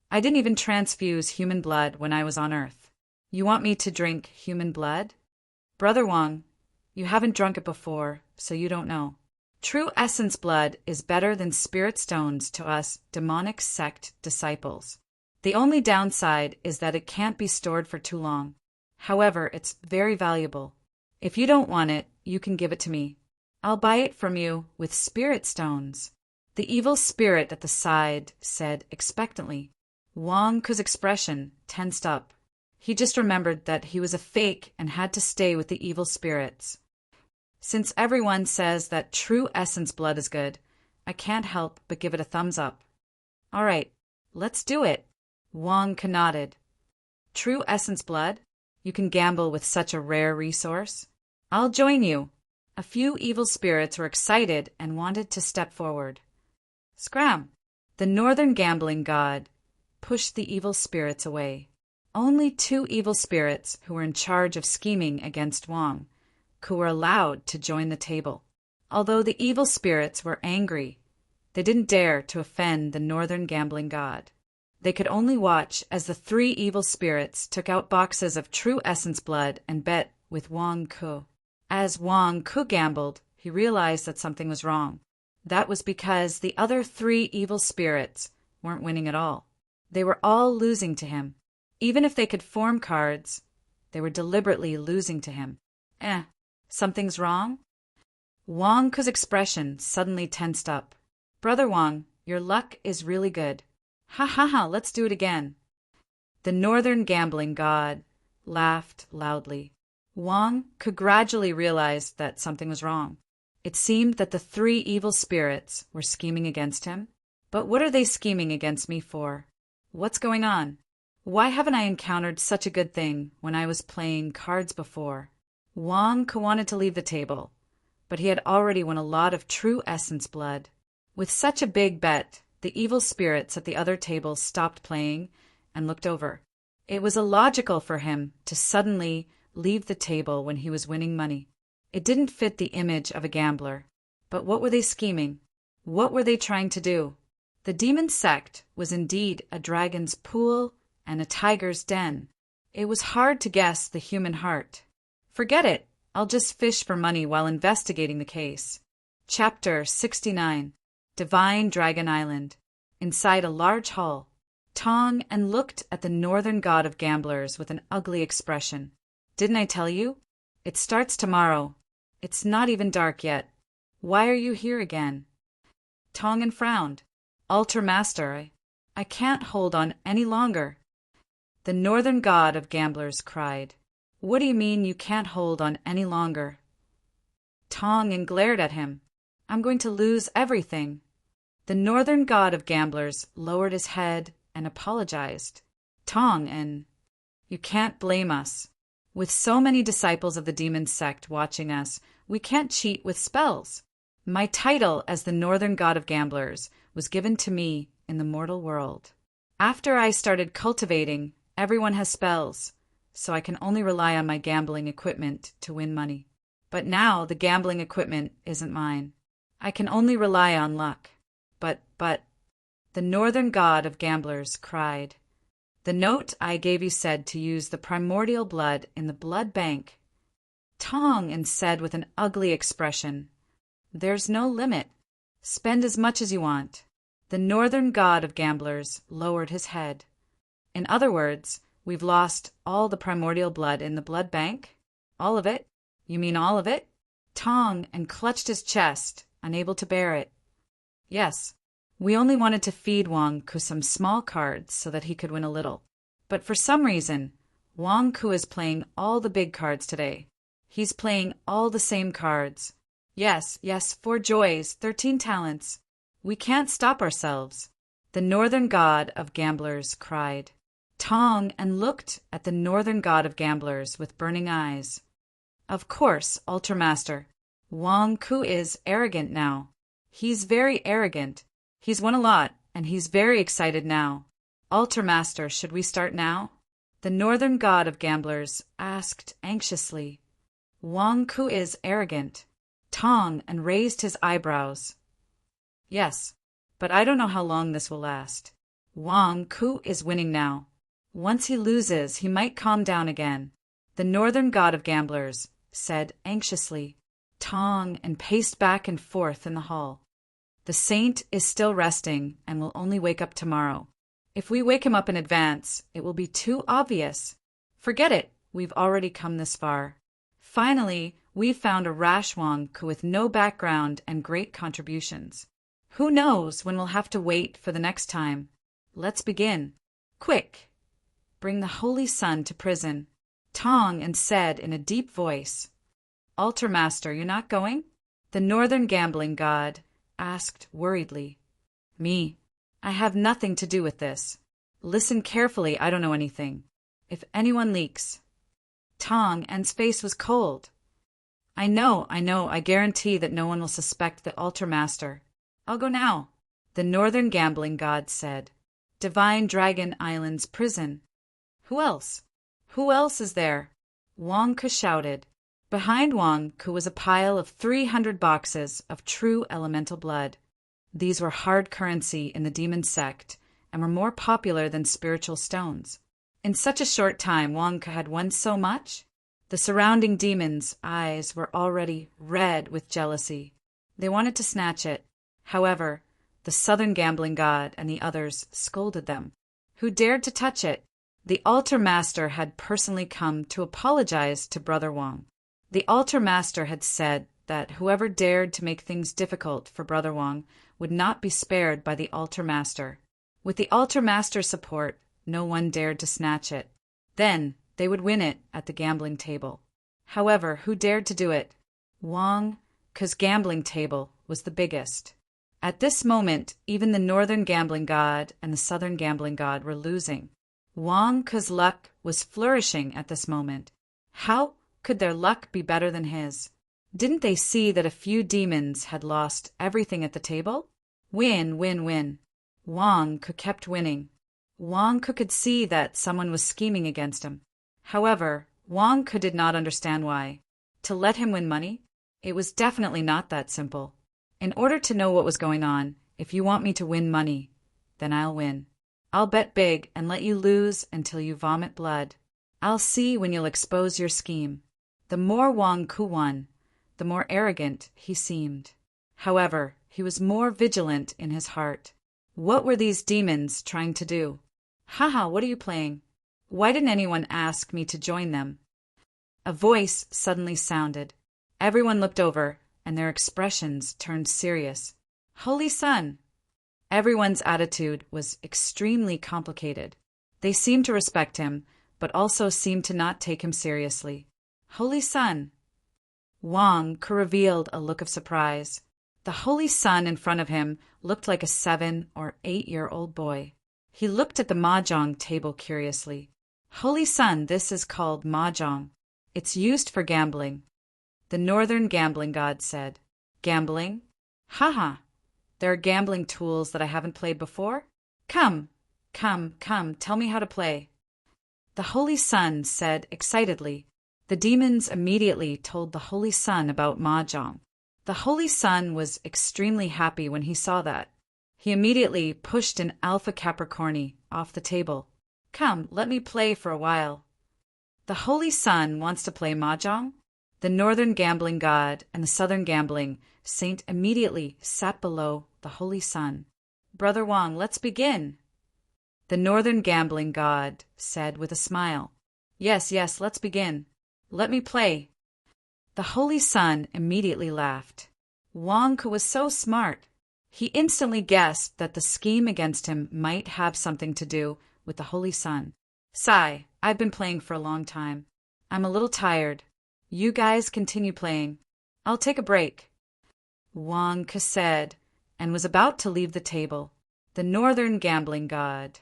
I didn't even transfuse human blood when I was on Earth. You want me to drink human blood? Brother Wang, you haven't drunk it before, so you don't know. True essence blood is better than spirit stones to us demonic sect disciples. The only downside is that it can't be stored for too long. However, it's very valuable. If you don't want it, you can give it to me. I'll buy it from you with spirit stones. The evil spirit at the side said expectantly. Wang Ku's expression tensed up. He just remembered that he was a fake and had to stay with the evil spirits. Since everyone says that true essence blood is good, I can't help but give it a thumbs up. All right, let's do it. Wang Ku nodded. True essence blood? You can gamble with such a rare resource? I'll join you. A few evil spirits were excited and wanted to step forward. Scram! The northern gambling god pushed the evil spirits away. Only 2 evil spirits who were in charge of scheming against Wang Ku were allowed to join the table. Although the evil spirits were angry, they didn't dare to offend the northern gambling god. They could only watch as the 3 evil spirits took out boxes of true essence blood and bet with Wang Ku. As Wang Ku gambled, he realized that something was wrong. That was because the other 3 evil spirits weren't winning at all. They were all losing to him. Even if they could form cards, they were deliberately losing to him. Something's wrong? Wang Ku's expression suddenly tensed up. Brother Wang, your luck is really good. Ha ha ha, let's do it again. The northern gambling god laughed loudly. Wang Ku gradually realized that something was wrong. It seemed that the 3 evil spirits were scheming against him. But what are they scheming against me for? What's going on? Why haven't I encountered such a good thing when I was playing cards before? Wang Ku wanted to leave the table, but he had already won a lot of true essence blood. With such a big bet, the evil spirits at the other table stopped playing and looked over. It was illogical for him to suddenly leave the table when he was winning money. It didn't fit the image of a gambler. But what were they scheming? What were they trying to do? The demon sect was indeed a dragon's pool and a tiger's den. It was hard to guess the human heart. Forget it. I'll just fish for money while investigating the case. Chapter 69. Divine Dragon Island. Inside a large hall, Tong and looked at the northern god of gamblers with an ugly expression. Didn't I tell you? It starts tomorrow. It's not even dark yet. Why are you here again? Tong frowned. Altar Master, I can't hold on any longer. The northern god of gamblers cried. What do you mean you can't hold on any longer? Tong glared at him. I'm going to lose everything. The northern god of gamblers lowered his head and apologized. Tong, you can't blame us. With so many disciples of the demon sect watching us, we can't cheat with spells. My title as the northern god of gamblers was given to me in the mortal world. After I started cultivating, everyone has spells, so I can only rely on my gambling equipment to win money. But now the gambling equipment isn't mine. I can only rely on luck. But, the northern god of gamblers cried. The note I gave you said to use the primordial blood in the blood bank. Tong said with an ugly expression. There's no limit. Spend as much as you want. The northern god of gamblers lowered his head. In other words, we've lost all the primordial blood in the blood bank? All of it? You mean all of it? Tong clutched his chest, unable to bear it. Yes, we only wanted to feed Wang Ku some small cards so that he could win a little. But for some reason, Wang Ku is playing all the big cards today. He's playing all the same cards. Yes, 4 joys, 13 talents. We can't stop ourselves. The northern god of gamblers cried. Tong looked at the northern god of gamblers with burning eyes. Of course, Altar Master. Wang Ku is arrogant now. He's very arrogant. He's won a lot, and he's very excited now. Altar Master, should we start now? The northern god of gamblers asked anxiously. Wang Ku is arrogant. Tong raised his eyebrows. Yes, but I don't know how long this will last. Wang Ku is winning now. Once he loses, he might calm down again. The northern god of gamblers said anxiously. Tong paced back and forth in the hall. The saint is still resting and will only wake up tomorrow. If we wake him up in advance, it will be too obvious. Forget it, we've already come this far. Finally, we've found a rash Wang Ku with no background and great contributions. Who knows when we'll have to wait for the next time? Let's begin. Quick! Bring the Holy Sun to prison. Tong said in a deep voice. Altar Master, you're not going? The northern gambling god asked worriedly. Me. I have nothing to do with this. Listen carefully, I don't know anything. If anyone leaks. Tong's face was cold. I know, I guarantee that no one will suspect the Altar Master. I'll go now. The northern gambling god said. Divine Dragon Island's prison. Who else? Who else is there? Wang Ku shouted. Behind Wang Ku was a pile of 300 boxes of true elemental blood. These were hard currency in the demon sect and were more popular than spiritual stones. In such a short time, Wang Ku had won so much. The surrounding demons' eyes were already red with jealousy. They wanted to snatch it. However, the southern gambling god and the others scolded them. Who dared to touch it? The Altar Master had personally come to apologize to Brother Wang. The Altar Master had said that whoever dared to make things difficult for Brother Wang would not be spared by the Altar Master. With the Altar Master's support, no one dared to snatch it. Then they would win it at the gambling table. However, who dared to do it? Wang Ku's gambling table was the biggest. At this moment, even the northern gambling god and the southern gambling god were losing. Wang Ku's luck was flourishing at this moment. How could their luck be better than his? Didn't they see that a few demons had lost everything at the table? Win, win, win. Wang Ku kept winning. Wang Ku could see that someone was scheming against him. However, Wang Ku did not understand why. To let him win money? It was definitely not that simple. In order to know what was going on, if you want me to win money, then I'll win. I'll bet big and let you lose until you vomit blood. I'll see when you'll expose your scheme. The more Wang Ku won, the more arrogant he seemed. However, he was more vigilant in his heart. What were these demons trying to do? Haha, what are you playing? Why didn't anyone ask me to join them? A voice suddenly sounded. Everyone looked over, and their expressions turned serious. Holy Sun! Everyone's attitude was extremely complicated. They seemed to respect him, but also seemed to not take him seriously. Holy Sun! Wang Ku revealed a look of surprise. The Holy Sun in front of him looked like a 7- or 8-year-old boy. He looked at the mahjong table curiously. Holy Sun, this is called mahjong. It's used for gambling. The northern gambling god said. Gambling? Haha. There are gambling tools that I haven't played before? Come, tell me how to play. The Holy Sun said excitedly. The demons immediately told the Holy Sun about mahjong. The Holy Sun was extremely happy when he saw that. He immediately pushed an Alpha Capricorni off the table. Come, let me play for a while. The Holy Sun wants to play mahjong? The northern gambling god and the southern gambling saint immediately sat below the Holy Sun. Brother Wang, let's begin. The northern gambling god said with a smile. Yes, let's begin. Let me play. The Holy Sun immediately laughed. Wang Ku was so smart. He instantly guessed that the scheme against him might have something to do with the Holy Sun. Sigh, I've been playing for a long time. I'm a little tired. You guys continue playing. I'll take a break. Wang Ku said, and was about to leave the table. The northern gambling god.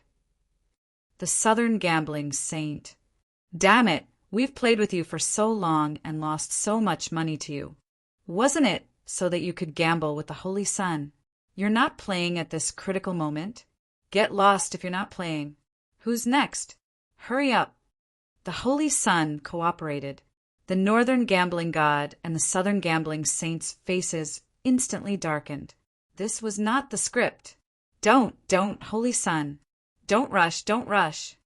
The southern gambling saint. Damn it, we've played with you for so long and lost so much money to you. Wasn't it so that you could gamble with the Holy Sun? You're not playing at this critical moment. Get lost if you're not playing. Who's next? Hurry up. The Holy Sun cooperated. The northern gambling god and the southern gambling saint's faces instantly darkened. This was not the script. Don't, Holy Sun. Don't rush.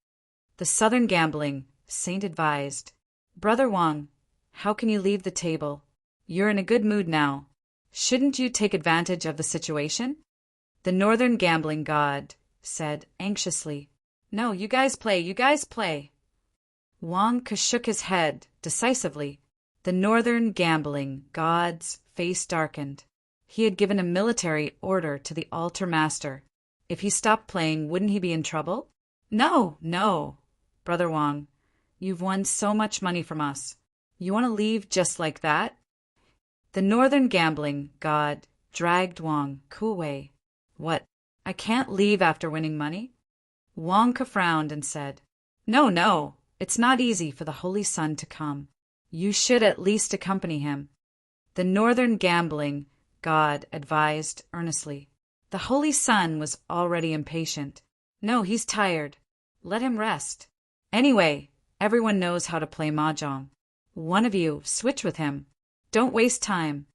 The southern gambling saint advised. Brother Wang, how can you leave the table? You're in a good mood now. Shouldn't you take advantage of the situation? The northern gambling god said anxiously. No, you guys play. Wang Ku shook his head decisively. The northern gambling god's face darkened. He had given a military order to the altar master. If he stopped playing, wouldn't he be in trouble? No. Brother Wang, you've won so much money from us. You want to leave just like that? The northern gambling god dragged Wang Ku away. What? I can't leave after winning money? Wang Ku frowned and said, No, it's not easy for the Holy Sun to come. You should at least accompany him. The northern gambling god advised earnestly. The Holy Sun was already impatient. No, he's tired. Let him rest. Anyway, everyone knows how to play mahjong. One of you switch with him. Don't waste time.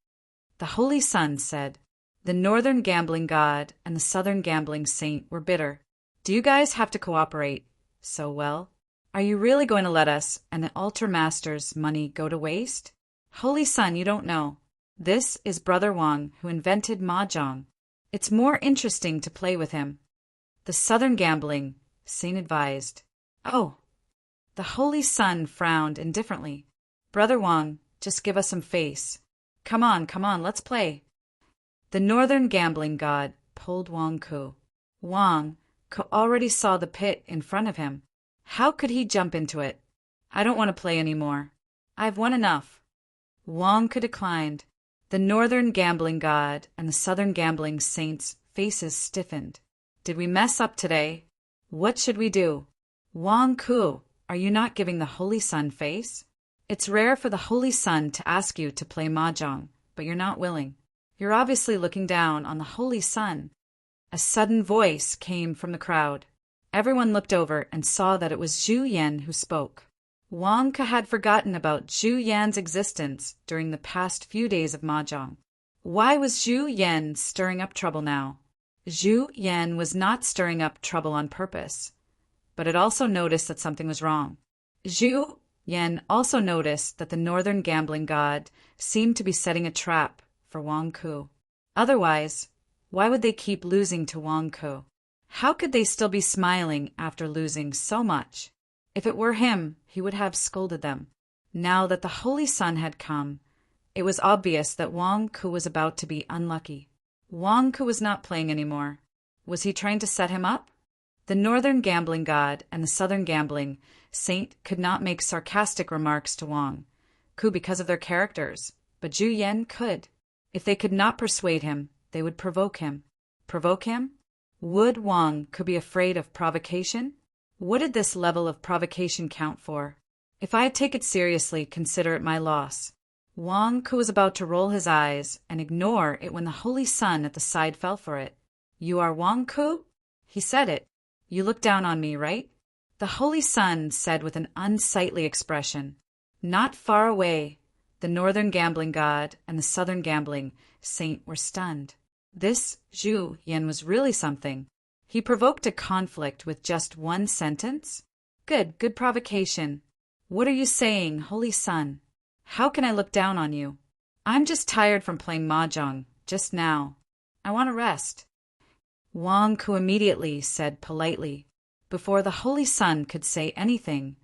The Holy Sun said. The northern gambling god and the southern gambling saint were bitter. Do you guys have to cooperate so well? Are you really going to let us and the altar master's money go to waste? Holy Sun, you don't know. This is Brother Wang who invented mahjong. It's more interesting to play with him. The southern gambling saint advised. Oh. The Holy Sun frowned indifferently. Brother Wang, just give us some face. Come on, let's play. The northern gambling god pulled Wang Ku. Wang Ku already saw the pit in front of him. How could he jump into it? I don't want to play anymore. I've won enough. Wang Ku declined. The northern gambling god and the southern gambling saint's faces stiffened. Did we mess up today? What should we do? Wang Ku, are you not giving the Holy Sun face? It's rare for the Holy Sun to ask you to play mahjong, but you're not willing. You're obviously looking down on the Holy Sun. A sudden voice came from the crowd. Everyone looked over and saw that it was Zhu Yan who spoke. Wang Ku had forgotten about Zhu Yan's existence during the past few days of mahjong. Why was Zhu Yan stirring up trouble now? Zhu Yan was not stirring up trouble on purpose, but it also noticed that something was wrong. Zhu Yan also noticed that the northern gambling god seemed to be setting a trap for Wang Ku. Otherwise, why would they keep losing to Wang Ku? How could they still be smiling after losing so much? If it were him, he would have scolded them. Now that the Holy Sun had come, it was obvious that Wang Ku was about to be unlucky. Wang Ku was not playing anymore. Was he trying to set him up? The northern gambling god and the southern gambling saint could not make sarcastic remarks to Wang Ku because of their characters, but Zhu Yan could. If they could not persuade him, they would provoke him. Provoke him? Would Wang Ku be afraid of provocation? What did this level of provocation count for? If I take it seriously, consider it my loss. Wang Ku was about to roll his eyes and ignore it when the Holy Sun at the side fell for it. You are Wang Ku? He said it. You look down on me, right? The Holy Sun said with an unsightly expression. Not far away, the northern gambling god and the southern gambling saint were stunned. This Zhu Yan was really something. He provoked a conflict with just one sentence? Good provocation. What are you saying, Holy Sun? How can I look down on you? I'm just tired from playing mahjong, just now. I want to rest. Wang Ku immediately said politely. Before the Holy Sun could say anything,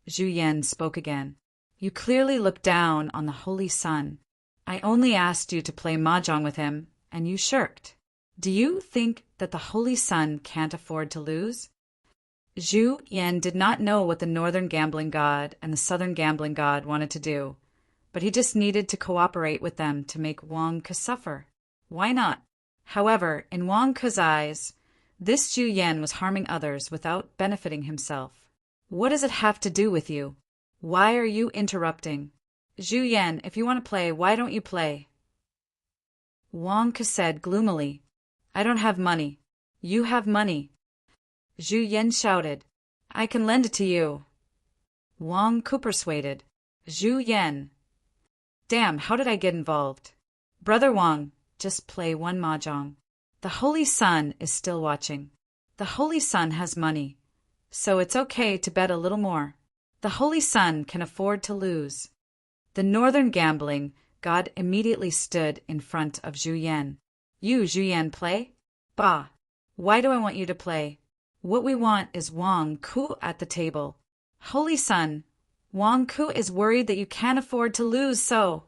Zhu Yan spoke again. You clearly look down on the Holy Sun. I only asked you to play mahjong with him, and you shirked. Do you think that the Holy Sun can't afford to lose? Zhu Yan did not know what the northern gambling god and the southern gambling god wanted to do, but he just needed to cooperate with them to make Wang Ku suffer. Why not? However, in Wang Ku's eyes, this Zhu Yan was harming others without benefiting himself. What does it have to do with you? Why are you interrupting? Zhu Yan, if you want to play, why don't you play? Wang Ku said gloomily. I don't have money. You have money. Zhu Yan shouted. I can lend it to you. Wang Ku persuaded. Zhu Yan. Damn, how did I get involved? Brother Wang, just play one mahjong. The Holy Sun is still watching. The Holy Sun has money, so it's okay to bet a little more. The Holy Sun can afford to lose. The northern gambling god immediately stood in front of Zhu Yan. You, Zhu Yan, play? Bah! Why do I want you to play? What we want is Wang Ku at the table. Holy Sun, Wang Ku is worried that you can't afford to lose, so,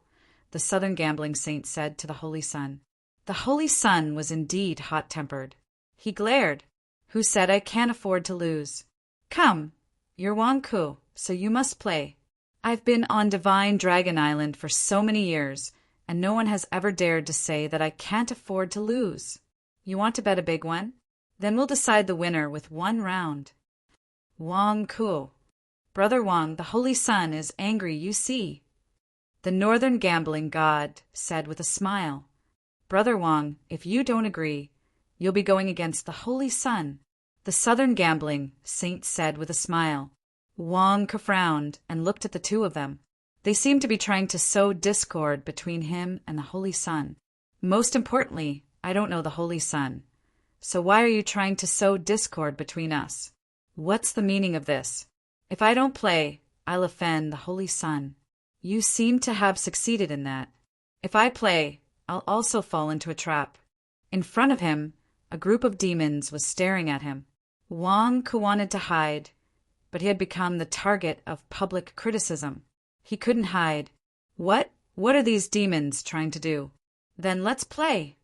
the southern gambling saint said to the Holy Sun. The Holy Sun was indeed hot-tempered. He glared. Who said I can't afford to lose? Come, you're Wang Ku, so you must play. I've been on Divine Dragon Island for so many years, and no one has ever dared to say that I can't afford to lose. You want to bet a big one? Then we'll decide the winner with one round. Wang Ku. Brother Wang, the Holy Sun is angry, you see. The northern gambling god said with a smile. Brother Wang, if you don't agree, you'll be going against the Holy Sun. The southern gambling saint said with a smile. Wang Ku frowned and looked at the two of them. They seemed to be trying to sow discord between him and the Holy Sun. Most importantly, I don't know the Holy Sun. So why are you trying to sow discord between us? What's the meaning of this? If I don't play, I'll offend the Holy Sun. You seem to have succeeded in that. If I play, I'll also fall into a trap. In front of him, a group of demons was staring at him. Wang Ku wanted to hide, but he had become the target of public criticism. He couldn't hide. What are these demons trying to do? Then let's play.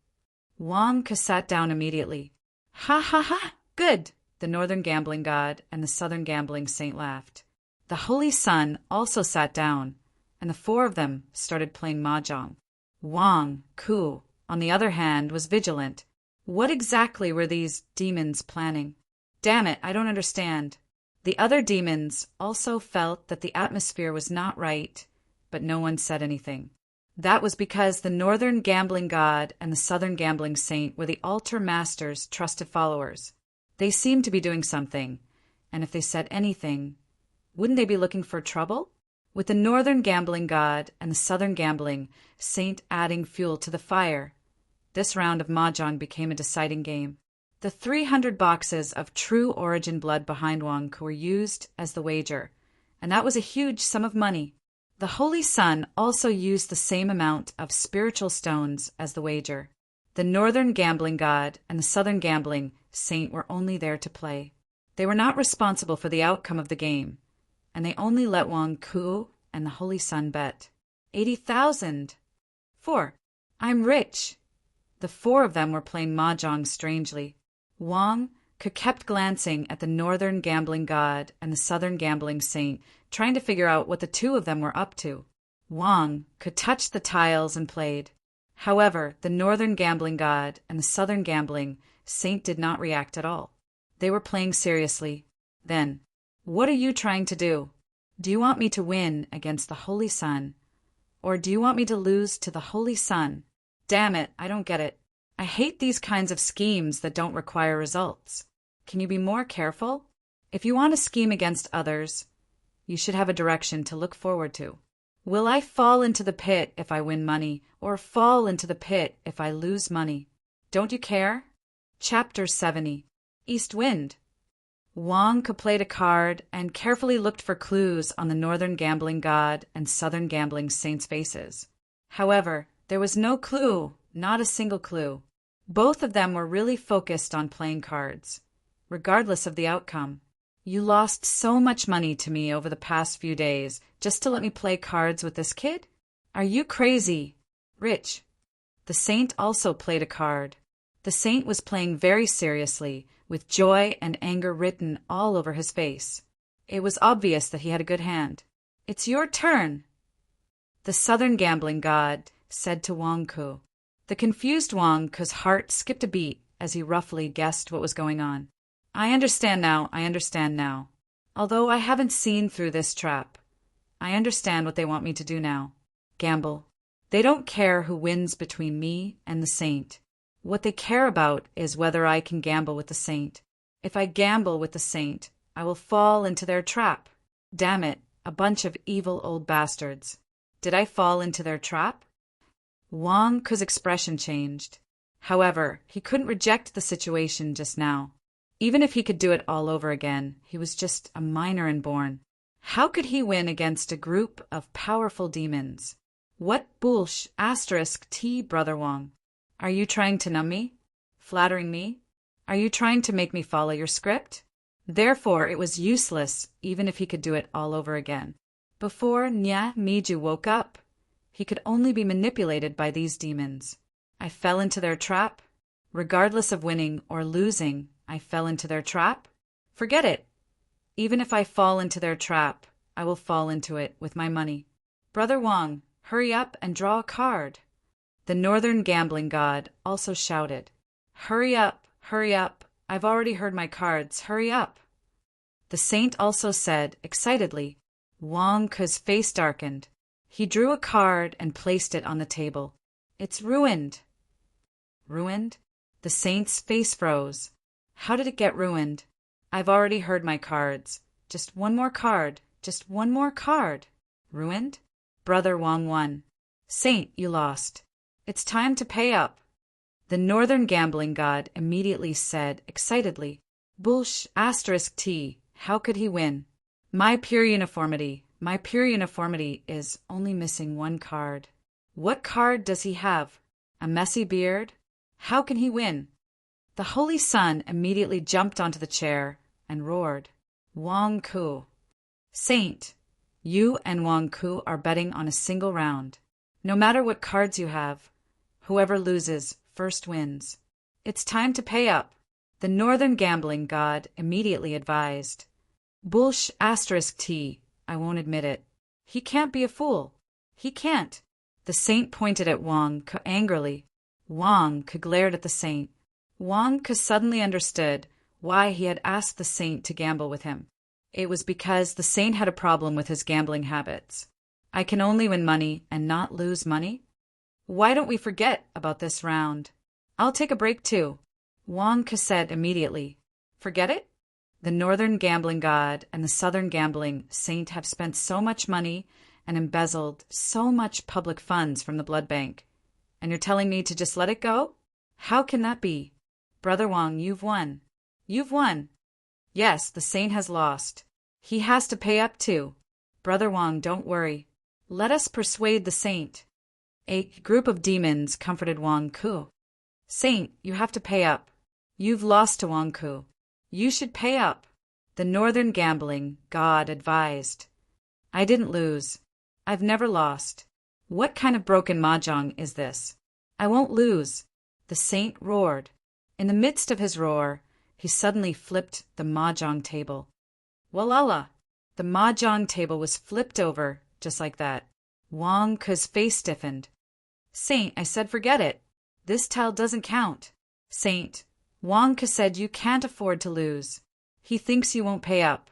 Wang Ku sat down immediately. Ha ha ha! Good! The northern gambling god and the southern gambling saint laughed. The Holy Sun also sat down, and the four of them started playing mahjong. Wang Ku, on the other hand, was vigilant. What exactly were these demons planning? Damn it, I don't understand. The other demons also felt that the atmosphere was not right, but no one said anything. That was because the northern gambling god and the southern gambling saint were the altar master's trusted followers. They seemed to be doing something, and if they said anything, wouldn't they be looking for trouble? With the northern gambling god and the southern gambling saint adding fuel to the fire, this round of mahjong became a deciding game. The 300 boxes of true origin blood behind Wang Ku were used as the wager, and that was a huge sum of money. The Holy Sun also used the same amount of spiritual stones as the wager. The northern gambling god and the southern gambling saint were only there to play. They were not responsible for the outcome of the game, and they only let Wang Ku and the Holy Sun bet. 80,000! 4. I'm rich! The four of them were playing mahjong strangely. Wang Ku kept glancing at the northern gambling god and the southern gambling saint, trying to figure out what the two of them were up to. Wang Ku touched the tiles and played. However, the northern gambling god and the southern gambling saint did not react at all. They were playing seriously. Then, what are you trying to do? Do you want me to win against the Holy Sun? Or do you want me to lose to the Holy Sun? Damn it, I don't get it. I hate these kinds of schemes that don't require results. Can you be more careful? If you want to scheme against others, you should have a direction to look forward to. Will I fall into the pit if I win money, or fall into the pit if I lose money? Don't you care? Chapter 70. East Wind. Wang Ku played a card and carefully looked for clues on the northern gambling god and southern gambling saint's faces. However, there was no clue, not a single clue. Both of them were really focused on playing cards, regardless of the outcome. You lost so much money to me over the past few days just to let me play cards with this kid? Are you crazy? Rich. The saint also played a card. The saint was playing very seriously, with joy and anger written all over his face. It was obvious that he had a good hand. It's your turn. The southern gambling god said to Wang Ku. The confused Wang Ku's heart skipped a beat as he roughly guessed what was going on. I understand now. Although I haven't seen through this trap. I understand what they want me to do now. Gamble. They don't care who wins between me and the saint. What they care about is whether I can gamble with the saint. If I gamble with the saint, I will fall into their trap. Damn it, a bunch of evil old bastards. Did I fall into their trap? Wang Ku's expression changed. However, he couldn't reject the situation just now. Even if he could do it all over again, he was just a minor and born. How could he win against a group of powerful demons? What bullsh *T, Brother Wang? Are you trying to numb me? Flattering me? Are you trying to make me follow your script? Therefore, it was useless, even if he could do it all over again. Before Nya Miju woke up, he could only be manipulated by these demons. I fell into their trap. Regardless of winning or losing, I fell into their trap. Forget it. Even if I fall into their trap, I will fall into it with my money. Brother Wang, hurry up and draw a card. The northern gambling god also shouted, hurry up, I've already heard my cards, hurry up. The saint also said, excitedly. Wang Ku's face darkened. He drew a card and placed it on the table. It's ruined. Ruined? The saint's face froze. How did it get ruined? I've already heard my cards. Just one more card. Ruined? Brother Wang won. Saint, you lost. It's time to pay up. The northern gambling god immediately said excitedly, Bullsh *T, how could he win? My pure uniformity is only missing one card. What card does he have? A messy beard? How can he win? The Holy Sun immediately jumped onto the chair and roared, Wang Ku. Saint, you and Wang Ku are betting on a single round. No matter what cards you have, whoever loses first wins. It's time to pay up. The northern gambling god immediately advised. Bullsh *T, I won't admit it. He can't be a fool. He can't. The saint pointed at Wang Ku angrily. Wang Ku glared at the saint. Wang Ku suddenly understood why he had asked the saint to gamble with him. It was because the saint had a problem with his gambling habits. I can only win money and not lose money? Why don't we forget about this round? I'll take a break too. Wang Ku said immediately. Forget it? The northern gambling god and the southern gambling saint have spent so much money and embezzled so much public funds from the blood bank. And you're telling me to just let it go? How can that be? Brother Wang, you've won. You've won. Yes, the saint has lost. He has to pay up too. Brother Wang, don't worry. Let us persuade the saint. A group of demons comforted Wang Ku. Saint, you have to pay up. You've lost to Wang Ku. You should pay up. The northern gambling god advised. I didn't lose. I've never lost. What kind of broken mahjong is this? I won't lose. The saint roared. In the midst of his roar, he suddenly flipped the mahjong table. Walala! The mahjong table was flipped over, just like that. Wang Ku's face stiffened. Saint, I said forget it. This tile doesn't count. Saint, Wang Ku said you can't afford to lose. He thinks you won't pay up.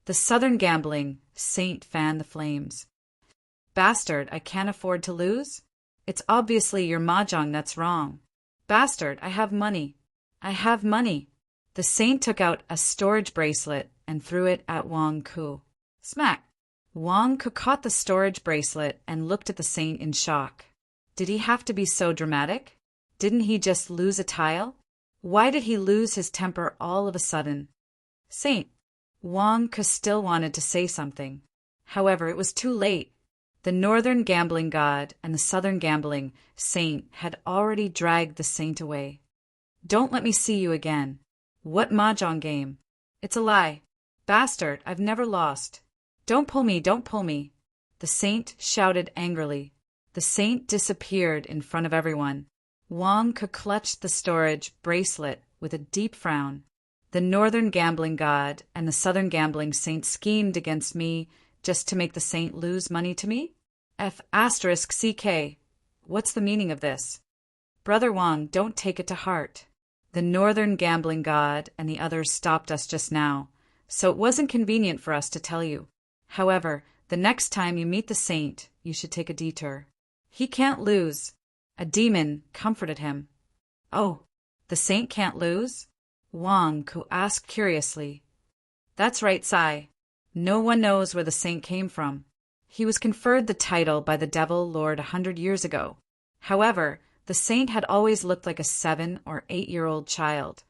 The southern gambling saint fanned the flames. Bastard, I can't afford to lose? It's obviously your mahjong that's wrong. Bastard, I have money. I have money. The saint took out a storage bracelet and threw it at Wang Ku. Smack! Wang Ku caught the storage bracelet and looked at the saint in shock. Did he have to be so dramatic? Didn't he just lose a tile? Why did he lose his temper all of a sudden? Saint, Wang Ku still wanted to say something. However, it was too late. The northern gambling god and the southern gambling saint had already dragged the saint away. Don't let me see you again. What mahjong game? It's a lie. Bastard, I've never lost. Don't pull me, don't pull me. The saint shouted angrily. The saint disappeared in front of everyone. Wang Ku clutched the storage bracelet with a deep frown. The northern gambling god and the southern gambling saint schemed against me just to make the saint lose money to me? F***CK. What's the meaning of this? Brother Wang, don't take it to heart. The northern gambling god and the others stopped us just now, so it wasn't convenient for us to tell you. However, the next time you meet the saint, you should take a detour. He can't lose. A demon comforted him. Oh, the saint can't lose? Wang Ku asked curiously. That's right, Sai. No one knows where the saint came from. He was conferred the title by the devil lord 100 years ago. However, the saint had always looked like a 7 or 8-year-old child,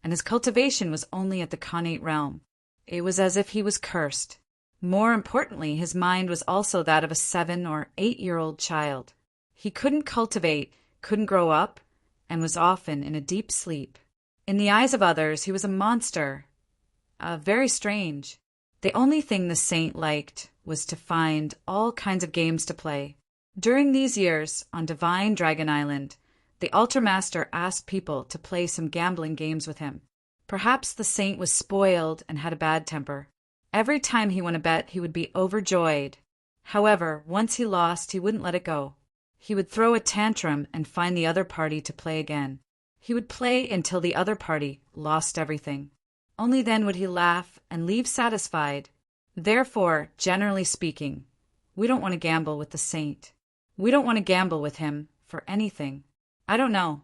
and his cultivation was only at the Khanate realm. It was as if he was cursed. More importantly, his mind was also that of a 7 or 8-year-old child. He couldn't cultivate, couldn't grow up, and was often in a deep sleep. In the eyes of others, he was a monster. Very strange. The only thing the saint liked was to find all kinds of games to play. During these years, on Divine Dragon Island, the Altar Master asked people to play some gambling games with him. Perhaps the saint was spoiled and had a bad temper. Every time he won a bet, he would be overjoyed. However, once he lost, he wouldn't let it go. He would throw a tantrum and find the other party to play again. He would play until the other party lost everything. Only then would he laugh and leave satisfied. Therefore, generally speaking, we don't want to gamble with the saint. We don't want to gamble with him for anything. I don't know.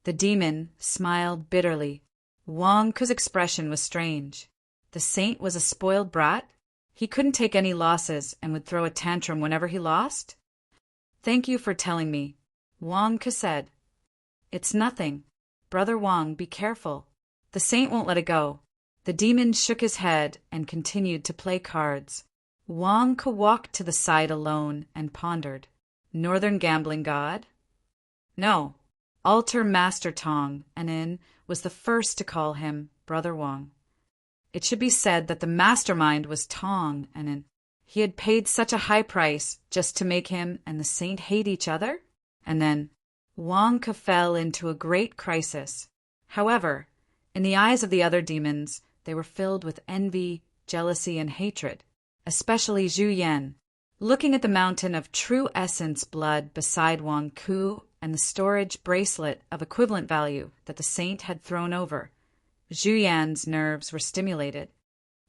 The demon smiled bitterly. Wang Ku's expression was strange. The saint was a spoiled brat? He couldn't take any losses and would throw a tantrum whenever he lost? Thank you for telling me, Wang Ku said. It's nothing. Brother Wang, be careful. The saint won't let it go. The demon shook his head and continued to play cards. Wang Ku walked to the side alone and pondered. Northern gambling god? No. Altar Master Tong Anin was the first to call him Brother Wang. It should be said that the mastermind was Tong Anin. He had paid such a high price just to make him and the saint hate each other? And then Wang Ku fell into a great crisis. However, in the eyes of the other demons, they were filled with envy, jealousy, and hatred, especially Zhu Yan. Looking at the mountain of true essence blood beside Wang Ku and the storage bracelet of equivalent value that the saint had thrown over, Zhu Yan's nerves were stimulated.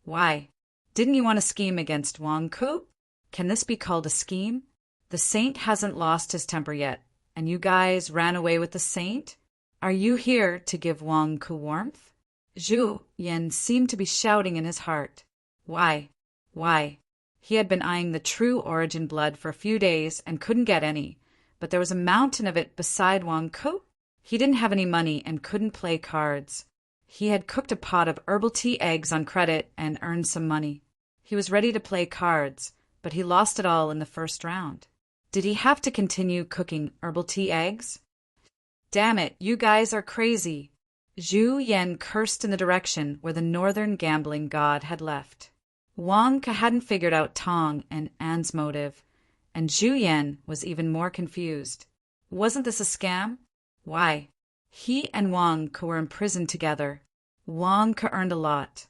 Why? Didn't you want to scheme against Wang Ku? Can this be called a scheme? The saint hasn't lost his temper yet, and you guys ran away with the saint? Are you here to give Wang Ku warmth? Zhu Yan seemed to be shouting in his heart. Why? Why? He had been eyeing the true origin blood for a few days and couldn't get any, but there was a mountain of it beside Wang Ku. He didn't have any money and couldn't play cards. He had cooked a pot of herbal tea eggs on credit and earned some money. He was ready to play cards, but he lost it all in the first round. Did he have to continue cooking herbal tea eggs? Damn it, you guys are crazy. Zhu Yan cursed in the direction where the northern gambling god had left. Wang Ke hadn't figured out Tong and An's motive, and Zhu Yan was even more confused. Wasn't this a scam? Why? He and Wang Ke were imprisoned together. Wang Ke earned a lot,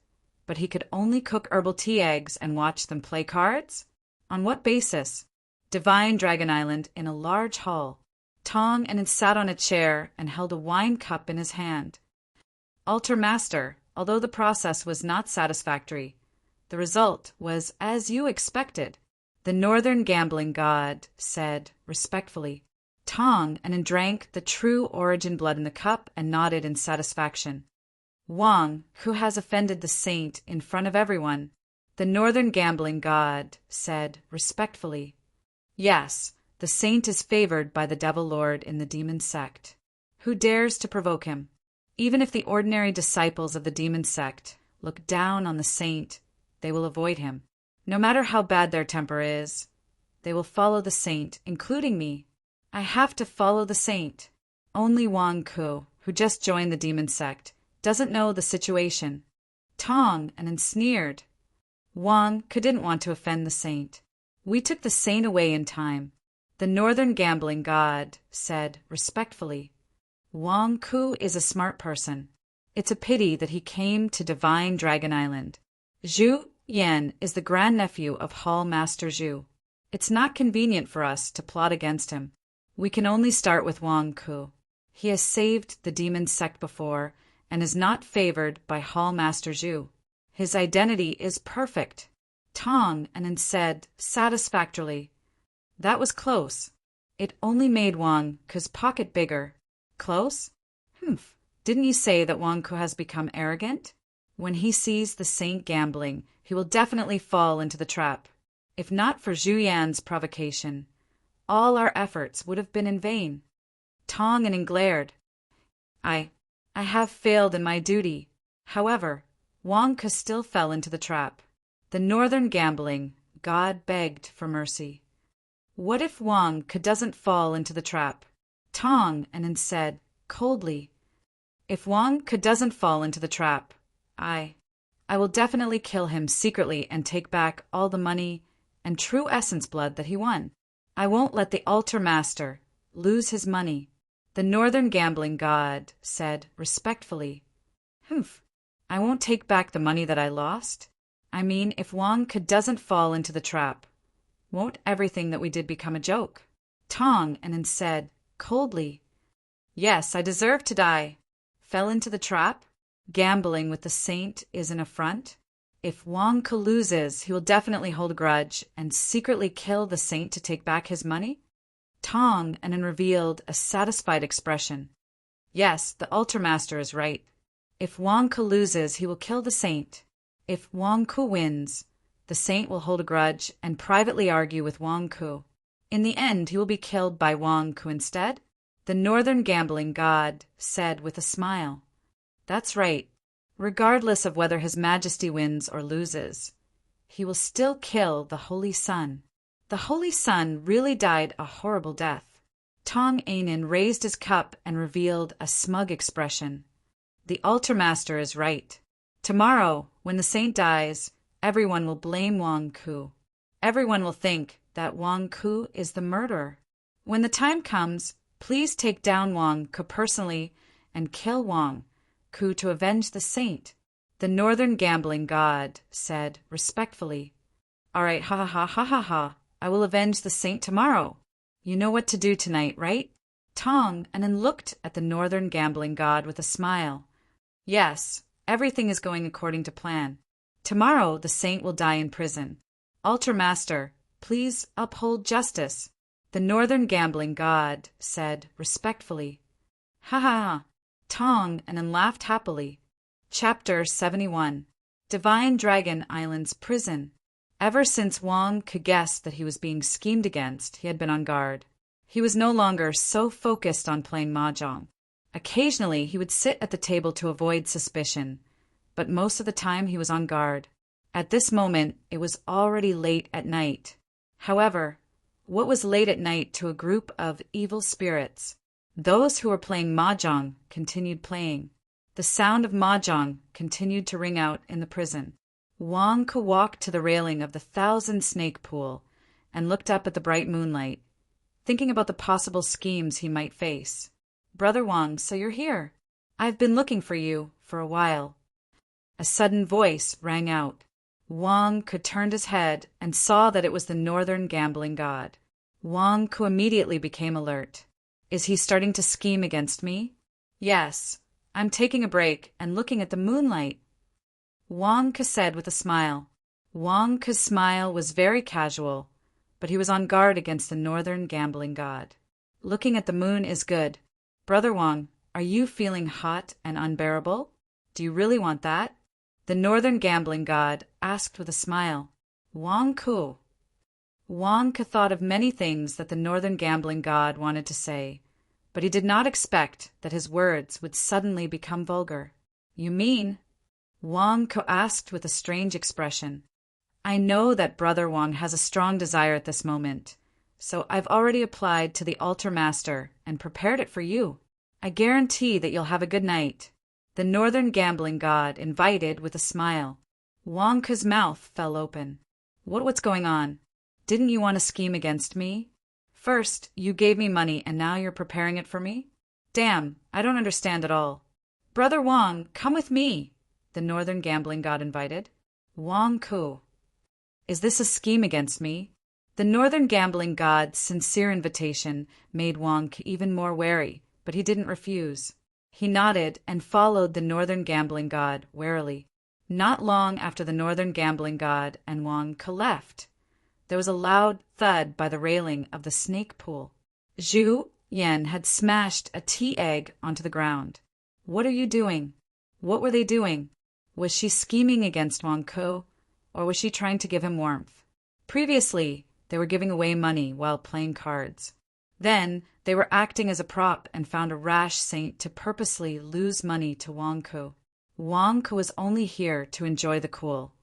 but he could only cook herbal tea eggs and watch them play cards? On what basis? Divine Dragon Island in a large hall. Tong and sat on a chair and held a wine cup in his hand. Altar Master, although the process was not satisfactory, the result was as you expected. The northern gambling god said respectfully. Tong and drank the true origin blood in the cup and nodded in satisfaction. Wang, who has offended the saint in front of everyone, the northern gambling god said respectfully. Yes, the saint is favored by the devil lord in the demon sect. Who dares to provoke him? Even if the ordinary disciples of the demon sect look down on the saint, they will avoid him. No matter how bad their temper is, they will follow the saint, including me. I have to follow the saint. Only Wang Ke, who just joined the demon sect, doesn't know the situation. Tong and sneered. Wang Ke didn't want to offend the saint. We took the saint away in time. The northern gambling god said respectfully. Wang Ke is a smart person. It's a pity that he came to Divine Dragon Island. Zhu Yan is the grandnephew of Hall Master Zhu. It's not convenient for us to plot against him. We can only start with Wang Ke. He has saved the demon sect before and is not favored by Hall Master Zhu. His identity is perfect. Tong and said satisfactorily. That was close. It only made Wang Ke's pocket bigger. Close? Humph. Didn't you say that Wang Ke has become arrogant? When he sees the saint gambling, he will definitely fall into the trap. If not for Zhu Yan's provocation, all our efforts would have been in vain. Tong and glared. I have failed in my duty. However, Wang Ke still fell into the trap. The northern gambling god begged for mercy. What if Wang Ke doesn't fall into the trap? Tong and said coldly. If Wang Ke doesn't fall into the trap, I will definitely kill him secretly and take back all the money and true essence blood that he won. I won't let the altar master lose his money. The northern gambling god said respectfully. Humph. I won't take back the money that I lost. I mean, if Wang Ke doesn't fall into the trap, won't everything that we did become a joke? Tong and said coldly. Yes, I deserve to die. Fell into the trap? Gambling with the saint is an affront? If Wang Ke loses, he will definitely hold a grudge and secretly kill the saint to take back his money? Tong and revealed a satisfied expression. Yes, the altar master is right. If Wang Ke loses, he will kill the saint. If Wang Ke wins, the saint will hold a grudge and privately argue with Wang Ke. In the end, he will be killed by Wang Ke instead. The northern gambling god said with a smile. That's right. Regardless of whether His Majesty wins or loses, he will still kill the Holy Sun. The Holy Sun really died a horrible death. Tong Ainen raised his cup and revealed a smug expression. The altar master is right. Tomorrow, when the saint dies, everyone will blame Wang Ke. Everyone will think that Wang Ke is the murderer. When the time comes, please take down Wang Ke personally and kill Wang Ke to avenge the saint. The northern gambling god said respectfully. All right, ha ha ha ha ha ha. I will avenge the saint tomorrow. You know what to do tonight, right? Tong and then looked at the northern gambling god with a smile. Yes, everything is going according to plan. Tomorrow the saint will die in prison. Altar master, please uphold justice. The northern gambling god said respectfully. Ha ha ha. Tong and then laughed happily. Chapter 71. Divine Dragon Island's Prison. Ever since Wang Ke guessed that he was being schemed against, he had been on guard. He was no longer so focused on playing mahjong. Occasionally, he would sit at the table to avoid suspicion, but most of the time he was on guard. At this moment, it was already late at night. However, what was late at night to a group of evil spirits? Those who were playing mahjong continued playing. The sound of mahjong continued to ring out in the prison. Wang Ke walked to the railing of the thousand-snake pool and looked up at the bright moonlight, thinking about the possible schemes he might face. "Brother Wang, so you're here. I've been looking for you for a while." A sudden voice rang out. Wang Ke turned his head and saw that it was the northern gambling god. Wang Ke immediately became alert. Is he starting to scheme against me? Yes, I'm taking a break and looking at the moonlight, Wang Ke said with a smile. Wang Ke's smile was very casual, but he was on guard against the northern gambling god. Looking at the moon is good. Brother Wang, are you feeling hot and unbearable? Do you really want that? The northern gambling god asked with a smile. Wang Ke. Wang Ke thought of many things that the northern gambling god wanted to say, but he did not expect that his words would suddenly become vulgar. You mean? Wang Ke asked with a strange expression. I know that Brother Wang has a strong desire at this moment, so I've already applied to the altar master and prepared it for you. I guarantee that you'll have a good night. The northern gambling god invited with a smile. Wang Ke's mouth fell open. What's going on? Didn't you want to scheme against me? First, you gave me money and now you're preparing it for me? Damn, I don't understand at all. Brother Wang, come with me, the northern gambling god invited. Wang Ke. Is this a scheme against me? The northern gambling god's sincere invitation made Wang Ke even more wary, but he didn't refuse. He nodded and followed the northern gambling god warily. Not long after the northern gambling god and Wang Ke left, there was a loud thud by the railing of the snake pool. Zhu Yan had smashed a tea egg onto the ground. What are you doing? What were they doing? Was she scheming against Wang Ke, or was she trying to give him warmth? Previously, they were giving away money while playing cards. Then, they were acting as a prop and found a rash saint to purposely lose money to Wang Ke. Wang Ke was only here to enjoy the cool,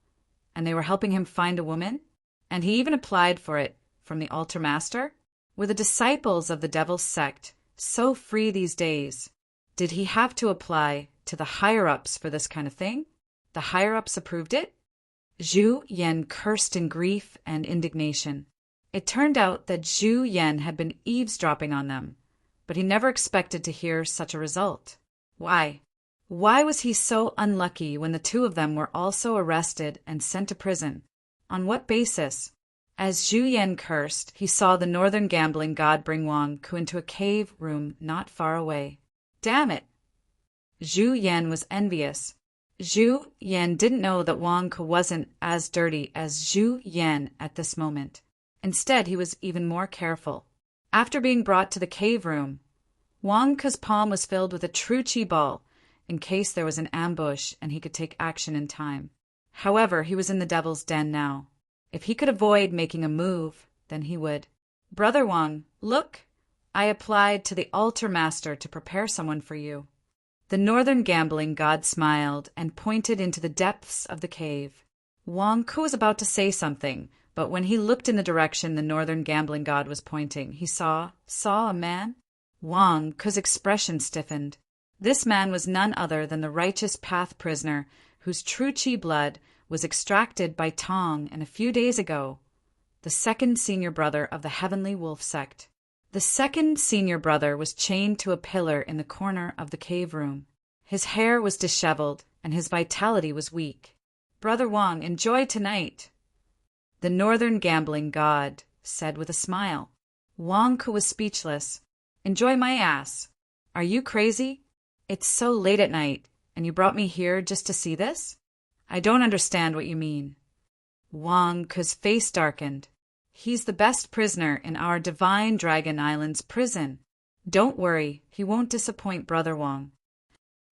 and they were helping him find a woman? And he even applied for it from the altar master? Were the disciples of the devil's sect so free these days? Did he have to apply to the higher-ups for this kind of thing? The higher-ups approved it? Zhu Yan cursed in grief and indignation. It turned out that Zhu Yan had been eavesdropping on them, but he never expected to hear such a result. Why? Why was he so unlucky when the two of them were also arrested and sent to prison? On what basis? As Zhu Yan cursed, he saw the northern gambling god bring Wang Ke into a cave room not far away. Damn it! Zhu Yan was envious. Zhu Yan didn't know that Wang Ke wasn't as dirty as Zhu Yan at this moment. Instead, he was even more careful. After being brought to the cave room, Wang Ke's palm was filled with a true chi ball in case there was an ambush and he could take action in time. However, he was in the devil's den now. If he could avoid making a move, then he would. Brother Wang, look! I applied to the altar master to prepare someone for you. The northern gambling god smiled and pointed into the depths of the cave. Wang Ke was about to say something, but when he looked in the direction the northern gambling god was pointing, he saw a man? Wang Ke's expression stiffened. This man was none other than the righteous path prisoner whose true chi blood was extracted by Tong and a few days ago, the second senior brother of the Heavenly Wolf sect. The second senior brother was chained to a pillar in the corner of the cave room. His hair was disheveled and his vitality was weak. Brother Wang, enjoy tonight, the northern gambling god said with a smile. Wang Ke was speechless. Enjoy my ass. Are you crazy? It's so late at night, and you brought me here just to see this? I don't understand what you mean. Wang Ke's face darkened. He's the best prisoner in our Divine Dragon Island's prison. Don't worry, he won't disappoint Brother Wang.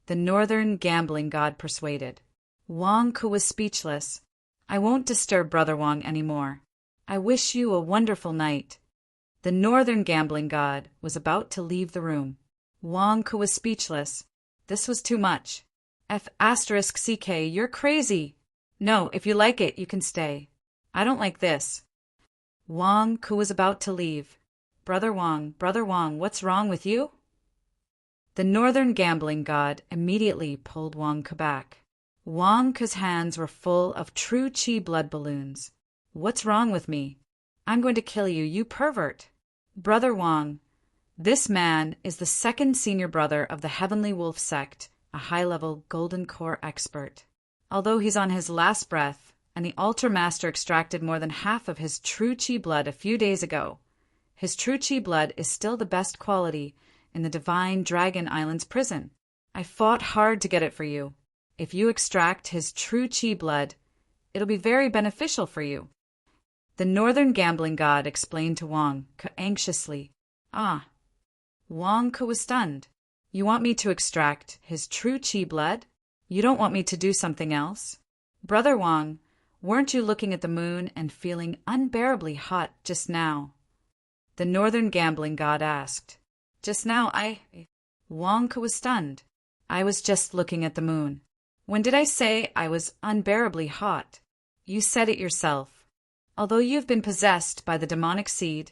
The northern gambling god persuaded. Wang Ke was speechless. I won't disturb Brother Wang any more. I wish you a wonderful night. The northern gambling god was about to leave the room. Wang Ku was speechless. This was too much. F***CK, you're crazy. No, if you like it, you can stay. I don't like this. Wang Ku was about to leave. Brother Wang, what's wrong with you? The northern gambling god immediately pulled Wang Ku back. Wang Ku's hands were full of true qi blood balloons. What's wrong with me? I'm going to kill you, you pervert. Brother Wang, this man is the second senior brother of the Heavenly Wolf sect, a high-level Golden Core expert. Although he's on his last breath, and the Altar Master extracted more than half of his true qi blood a few days ago, his true qi blood is still the best quality in the Divine Dragon Island's prison. I fought hard to get it for you. If you extract his true qi blood, it'll be very beneficial for you. The northern gambling god explained to Wang Ku anxiously. Ah. Wang Ku was stunned. You want me to extract his true qi blood? You don't want me to do something else? Brother Wang, weren't you looking at the moon and feeling unbearably hot just now? The northern gambling god asked. Just now Wang Ku was stunned. I was just looking at the moon. When did I say I was unbearably hot? You said it yourself. Although you've been possessed by the demonic seed,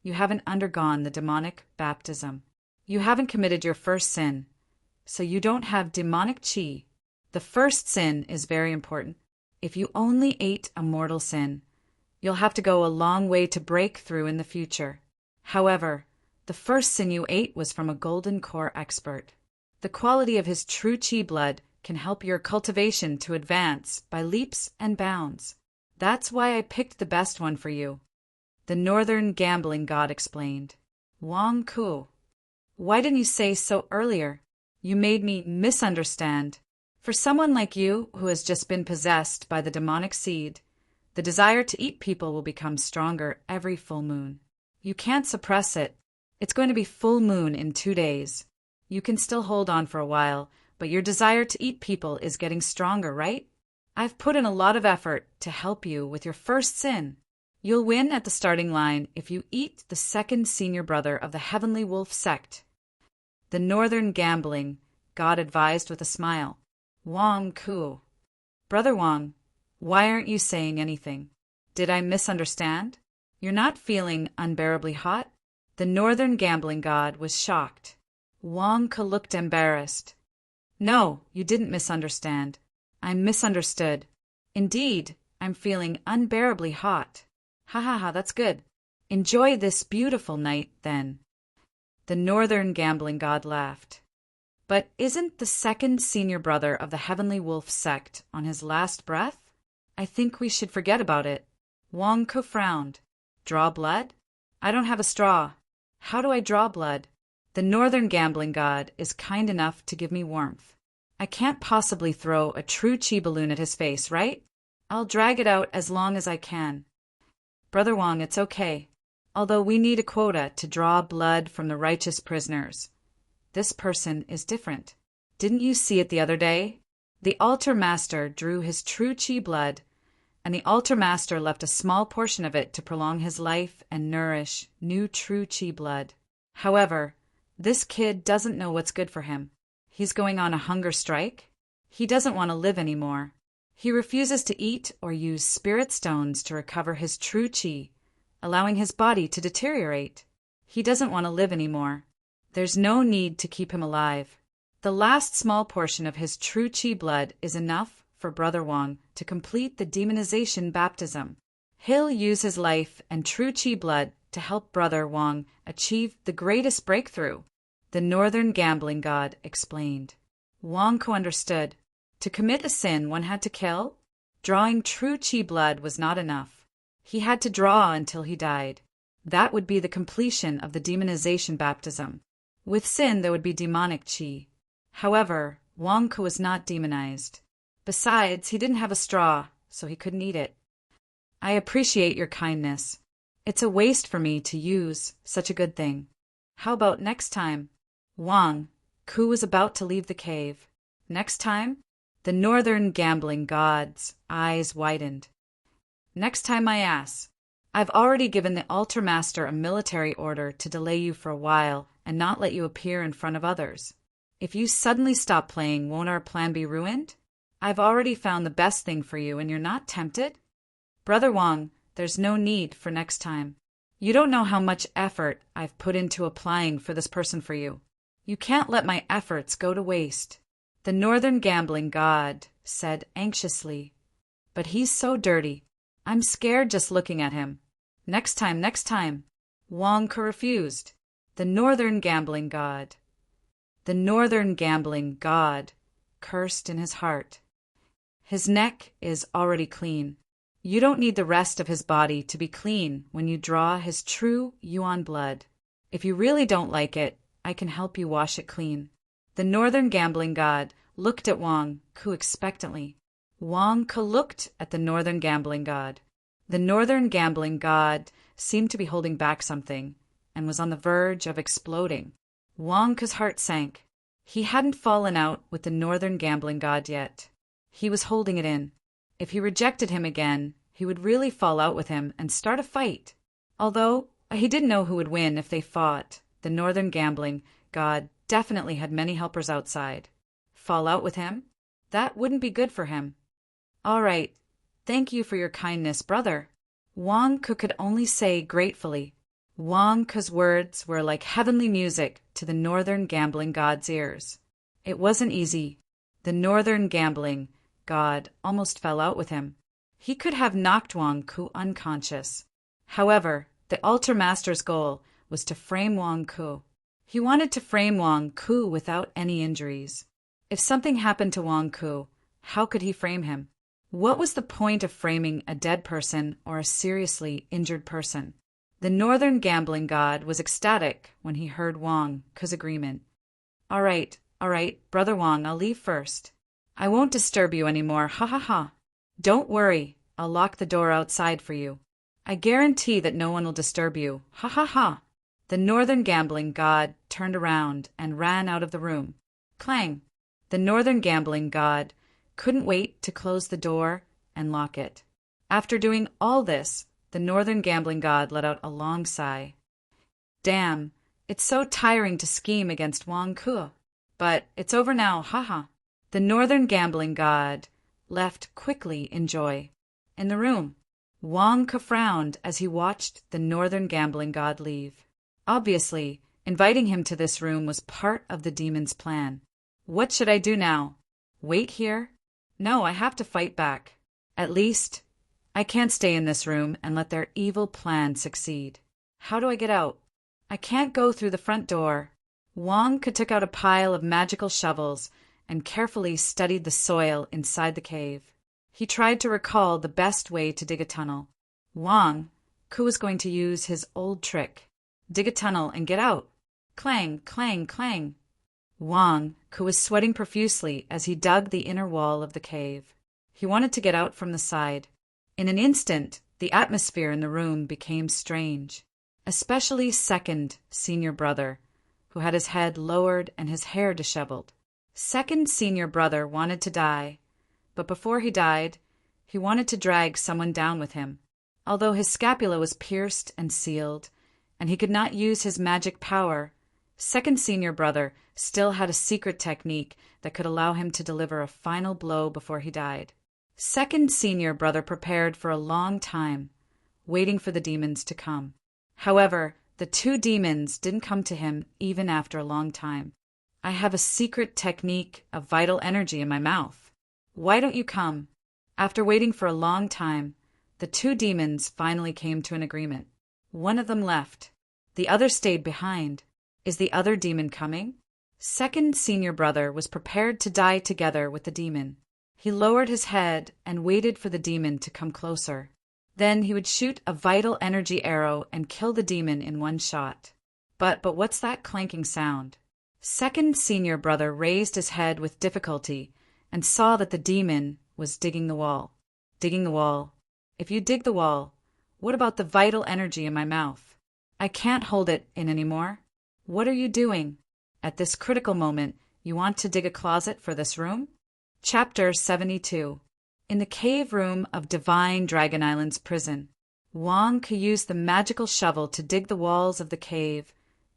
you haven't undergone the demonic baptism. You haven't committed your first sin, so you don't have demonic qi. The first sin is very important. If you only ate a mortal sin, you'll have to go a long way to break through in the future. However, the first sin you ate was from a Golden Core expert. The quality of his true qi blood can help your cultivation to advance by leaps and bounds. That's why I picked the best one for you. The northern gambling god explained. Wang Ku, why didn't you say so earlier? You made me misunderstand. For someone like you who has just been possessed by the demonic seed, the desire to eat people will become stronger every full moon. You can't suppress it. It's going to be full moon in 2 days. You can still hold on for a while, but your desire to eat people is getting stronger, right? I've put in a lot of effort to help you with your first sin. You'll win at the starting line if you eat the second senior brother of the Heavenly Wolf sect. The northern gambling god advised with a smile. Wang Ku. Brother Wang, why aren't you saying anything? Did I misunderstand? You're not feeling unbearably hot? The northern gambling god was shocked. Wang Ku looked embarrassed. No, you didn't misunderstand. I misunderstood. Indeed, I'm feeling unbearably hot. Ha ha ha, that's good. Enjoy this beautiful night, then. The northern gambling god laughed. But isn't the second senior brother of the Heavenly Wolf sect on his last breath? I think we should forget about it. Wang Ku frowned. Draw blood? I don't have a straw. How do I draw blood? The northern gambling god is kind enough to give me warmth. I can't possibly throw a true qi balloon at his face, right? I'll drag it out as long as I can. Brother Wang, it's okay. Although we need a quota to draw blood from the righteous prisoners. This person is different. Didn't you see it the other day? The Altar Master drew his true qi blood, and the Altar Master left a small portion of it to prolong his life and nourish new true qi blood. However, this kid doesn't know what's good for him. He's going on a hunger strike. He doesn't want to live anymore. He refuses to eat or use spirit stones to recover his true qi, allowing his body to deteriorate. He doesn't want to live anymore. There's no need to keep him alive. The last small portion of his true qi blood is enough for Brother Wang to complete the demonization baptism. He'll use his life and true qi blood to help Brother Wang achieve the greatest breakthrough. The northern gambling god explained. Wang Ku understood. To commit a sin one had to kill? Drawing true qi blood was not enough. He had to draw until he died. That would be the completion of the demonization baptism. With sin there would be demonic qi. However, Wang Ku was not demonized. Besides, he didn't have a straw, so he couldn't eat it. I appreciate your kindness. It's a waste for me to use such a good thing. How about next time? Wang Ku was about to leave the cave. Next time? The northern gambling god's eyes widened. Next time my ass. I've already given the altar master a military order to delay you for a while and not let you appear in front of others. If you suddenly stop playing, won't our plan be ruined? I've already found the best thing for you and you're not tempted? Brother Wang, there's no need for next time. You don't know how much effort I've put into applying for this person for you. You can't let my efforts go to waste. The northern gambling god said anxiously. But he's so dirty. I'm scared just looking at him. Next time. Wang Ke refused. The northern gambling god cursed in his heart. His neck is already clean. You don't need the rest of his body to be clean when you draw his true Yuan blood. If you really don't like it, I can help you wash it clean. The northern gambling god looked at Wang Ke expectantly. Wang Ke looked at the northern gambling god. The northern gambling god seemed to be holding back something and was on the verge of exploding. Wang Ke's heart sank. He hadn't fallen out with the northern gambling god yet. He was holding it in. If he rejected him again, he would really fall out with him and start a fight. Although he didn't know who would win if they fought, the northern gambling god definitely had many helpers outside. Fall out with him? That wouldn't be good for him. All right. Thank you for your kindness, brother. Wang Ke could only say gratefully. Wang Ke's words were like heavenly music to the northern gambling god's ears. It wasn't easy. The northern gambling god almost fell out with him. He could have knocked Wang Ke unconscious. However, the altar master's goal was to frame Wang Ke. He wanted to frame Wang Ke without any injuries. If something happened to Wang Ke, how could he frame him? What was the point of framing a dead person or a seriously injured person? The northern gambling god was ecstatic when he heard Wang Ke's agreement. All right, Brother Wang, I'll leave first. I won't disturb you anymore, ha ha ha. Don't worry, I'll lock the door outside for you. I guarantee that no one will disturb you, ha ha ha. The northern gambling god turned around and ran out of the room. Clang! The northern gambling god couldn't wait to close the door and lock it. After doing all this, the northern gambling god let out a long sigh. Damn, it's so tiring to scheme against Wang Ke. But it's over now, haha. The northern gambling god left quickly in joy. In the room, Wang Ke frowned as he watched the northern gambling god leave. Obviously, inviting him to this room was part of the demon's plan. What should I do now? Wait here? No, I have to fight back. At least, I can't stay in this room and let their evil plan succeed. How do I get out? I can't go through the front door. Wang Ke took out a pile of magical shovels and carefully studied the soil inside the cave. He tried to recall the best way to dig a tunnel. Wang Ke was going to use his old trick. Dig a tunnel and get out. Clang, clang, clang. Wang Ke was sweating profusely as he dug the inner wall of the cave. He wanted to get out from the side. In an instant, the atmosphere in the room became strange, especially second senior brother, who had his head lowered and his hair disheveled. Second senior brother wanted to die, but before he died, he wanted to drag someone down with him. Although his scapula was pierced and sealed, and he could not use his magic power, second senior brother still had a secret technique that could allow him to deliver a final blow before he died. Second senior brother prepared for a long time, waiting for the demons to come. However, the two demons didn't come to him even after a long time. I have a secret technique of vital energy in my mouth. Why don't you come? After waiting for a long time, the two demons finally came to an agreement. One of them left. The other stayed behind. Is the other demon coming? Second senior brother was prepared to die together with the demon. He lowered his head and waited for the demon to come closer. Then he would shoot a vital energy arrow and kill the demon in one shot. But what's that clanking sound? Second senior brother raised his head with difficulty and saw that the demon was digging the wall. Digging the wall. If you dig the wall, what about the vital energy in my mouth? I can't hold it in anymore. What are you doing? At this critical moment, you want to dig a closet for this room? Chapter 72. In the cave room of Divine Dragon Island's prison, Wang Ke used the magical shovel to dig the walls of the cave,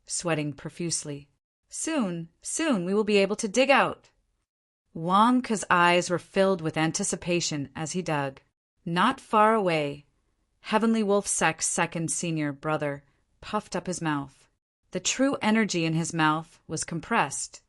sweating profusely. Soon we will be able to dig out. Wang Ke's eyes were filled with anticipation as he dug. Not far away, Heavenly Wolf Sek's second senior brother puffed up his mouth. The true energy in his mouth was compressed,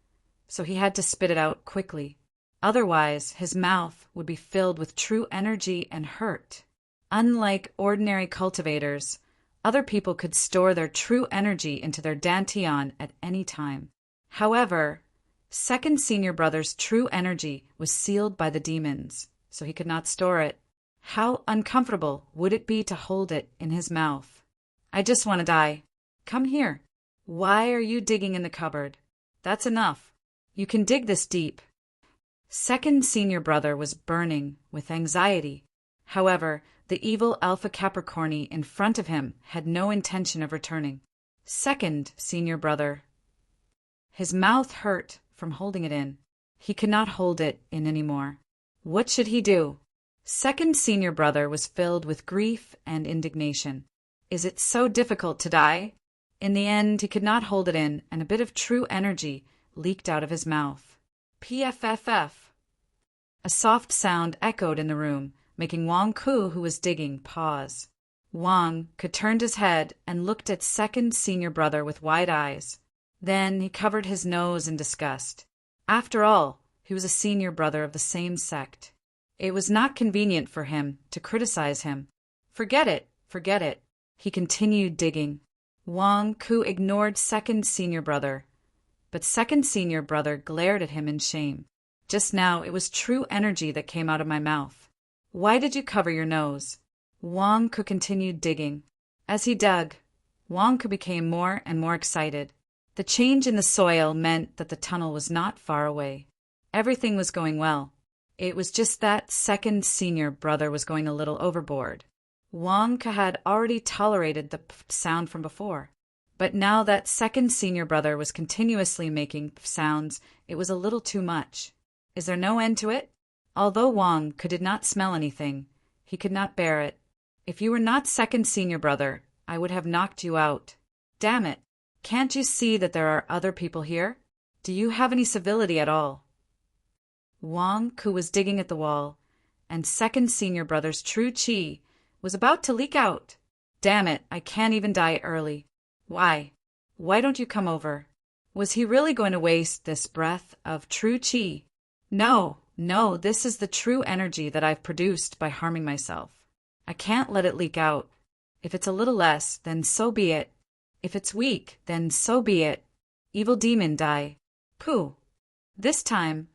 so he had to spit it out quickly. Otherwise, his mouth would be filled with true energy and hurt. Unlike ordinary cultivators, other people could store their true energy into their dantian at any time. However, second senior brother's true energy was sealed by the demons, so he could not store it. How uncomfortable would it be to hold it in his mouth? I just want to die. Come here. Why are you digging in the cupboard? That's enough. You can dig this deep. Second senior brother was burning with anxiety. However, the evil Alpha Capricorni in front of him had no intention of returning. Second senior brother. His mouth hurt from holding it in. He could not hold it in anymore. What should he do? Second senior brother was filled with grief and indignation. Is it so difficult to die? In the end, he could not hold it in, and a bit of true energy leaked out of his mouth. PFFF. A soft sound echoed in the room, making Wang Ke, who was digging, pause. Wang Ke turned his head and looked at second senior brother with wide eyes. Then he covered his nose in disgust. After all, he was a senior brother of the same sect. It was not convenient for him to criticize him. Forget it, forget it. He continued digging. Wang Ke ignored second senior brother, but second senior brother glared at him in shame. Just now it was true energy that came out of my mouth. Why did you cover your nose? Wang Ke continued digging. As he dug, Wang Ke became more and more excited. The change in the soil meant that the tunnel was not far away. Everything was going well. It was just that second senior brother was going a little overboard. Wang Ke had already tolerated the sound from before, but now that second senior brother was continuously making sounds, it was a little too much. Is there no end to it? Although Wang Ke did not smell anything, he could not bear it. If you were not second senior brother, I would have knocked you out. Damn it! Can't you see that there are other people here? Do you have any civility at all? Wang Ke was digging at the wall, and second senior brother's true chi was about to leak out. Damn it, I can't even die early. Why? Why don't you come over? Was he really going to waste this breath of true chi? No, this is the true energy that I've produced by harming myself. I can't let it leak out. If it's a little less, then so be it. If it's weak, then so be it. Evil demon, die. Pooh. This time,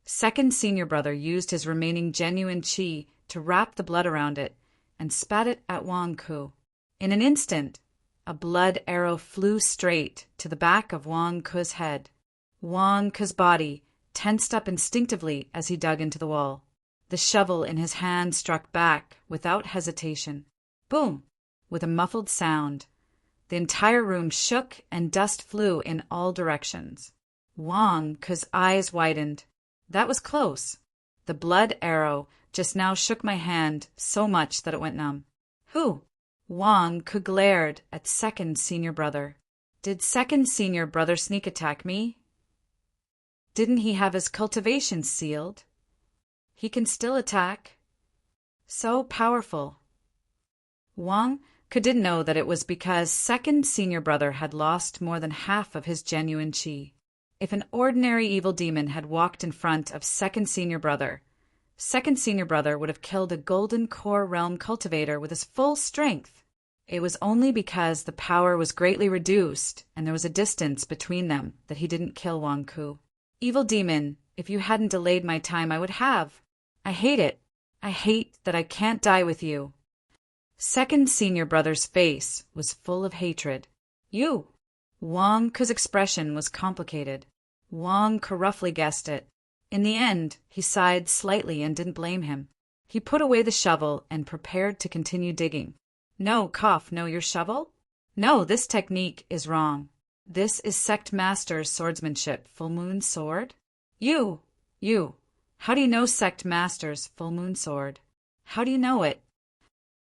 second senior brother used his remaining genuine chi to wrap the blood around it and spat it at Wang Ke. In an instant, a blood arrow flew straight to the back of Wang Ke's head. Wang Ke's body tensed up instinctively as he dug into the wall. The shovel in his hand struck back without hesitation. Boom! With a muffled sound, the entire room shook and dust flew in all directions. Wang Ke's eyes widened. That was close. The blood arrow just now shook my hand so much that it went numb. Who? Wang Ke glared at second senior brother. Did second senior brother sneak attack me? Didn't he have his cultivation sealed? He can still attack. So powerful. Wang Ke didn't know that it was because second senior brother had lost more than half of his genuine chi. If an ordinary evil demon had walked in front of second senior brother would have killed a golden core realm cultivator with his full strength. It was only because the power was greatly reduced and there was a distance between them that he didn't kill Wang Ke. Evil demon, if you hadn't delayed my time, I would have. I hate it. I hate that I can't die with you. Second senior brother's face was full of hatred. You! Wang Ke's expression was complicated. Wang Ke roughly guessed it. In the end, he sighed slightly and didn't blame him. He put away the shovel and prepared to continue digging. No, cough, no, your shovel? No, this technique is wrong. This is Sect Master's swordsmanship, full moon sword? You! How do you know Sect Master's full moon sword? How do you know it?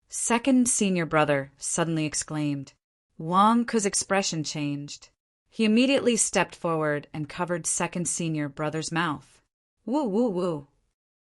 Second senior brother suddenly exclaimed. Wang Ku's expression changed. He immediately stepped forward and covered second senior brother's mouth. Woo woo woo.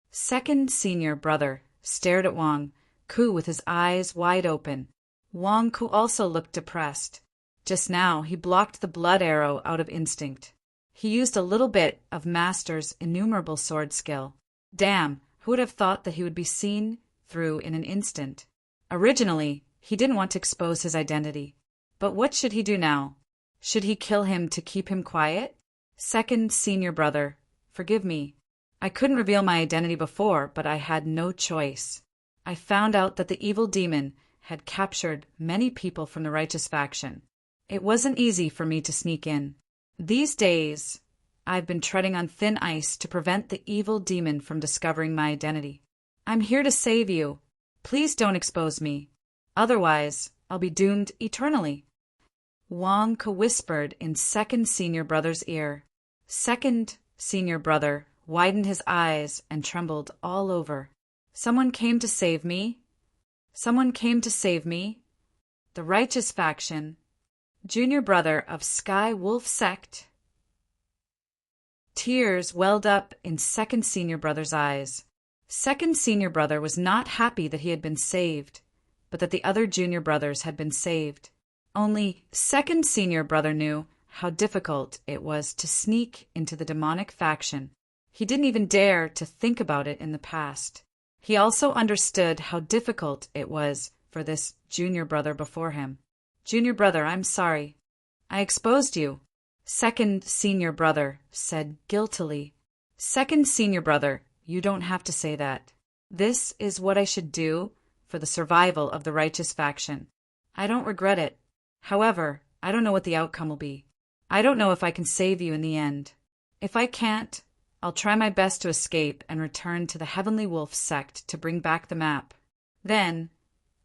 Second senior brother stared at Wang Ku with his eyes wide open. Wang Ku also looked depressed. Just now he blocked the blood arrow out of instinct. He used a little bit of Master's innumerable sword skill. Damn, who would have thought that he would be seen through in an instant? Originally, he didn't want to expose his identity. But what should he do now? Should he kill him to keep him quiet? Second senior brother, forgive me. I couldn't reveal my identity before, but I had no choice. I found out that the evil demon had captured many people from the righteous faction. It wasn't easy for me to sneak in. These days, I've been treading on thin ice to prevent the evil demon from discovering my identity. I'm here to save you. Please don't expose me. Otherwise, I'll be doomed eternally. Wang Ku whispered in second senior brother's ear. Second senior brother widened his eyes and trembled all over. Someone came to save me. Someone came to save me. The righteous faction. Junior brother of Sky Wolf sect. Tears welled up in second senior brother's eyes. Second senior brother was not happy that he had been saved, but that the other junior brothers had been saved. Only second senior brother knew how difficult it was to sneak into the demonic faction. He didn't even dare to think about it in the past. He also understood how difficult it was for this junior brother before him. Junior brother, I'm sorry. I exposed you. Second senior brother said guiltily. Second senior brother, you don't have to say that. This is what I should do for the survival of the righteous faction. I don't regret it. However, I don't know what the outcome will be. I don't know if I can save you in the end. If I can't, I'll try my best to escape and return to the Heavenly Wolf sect to bring back the map. Then,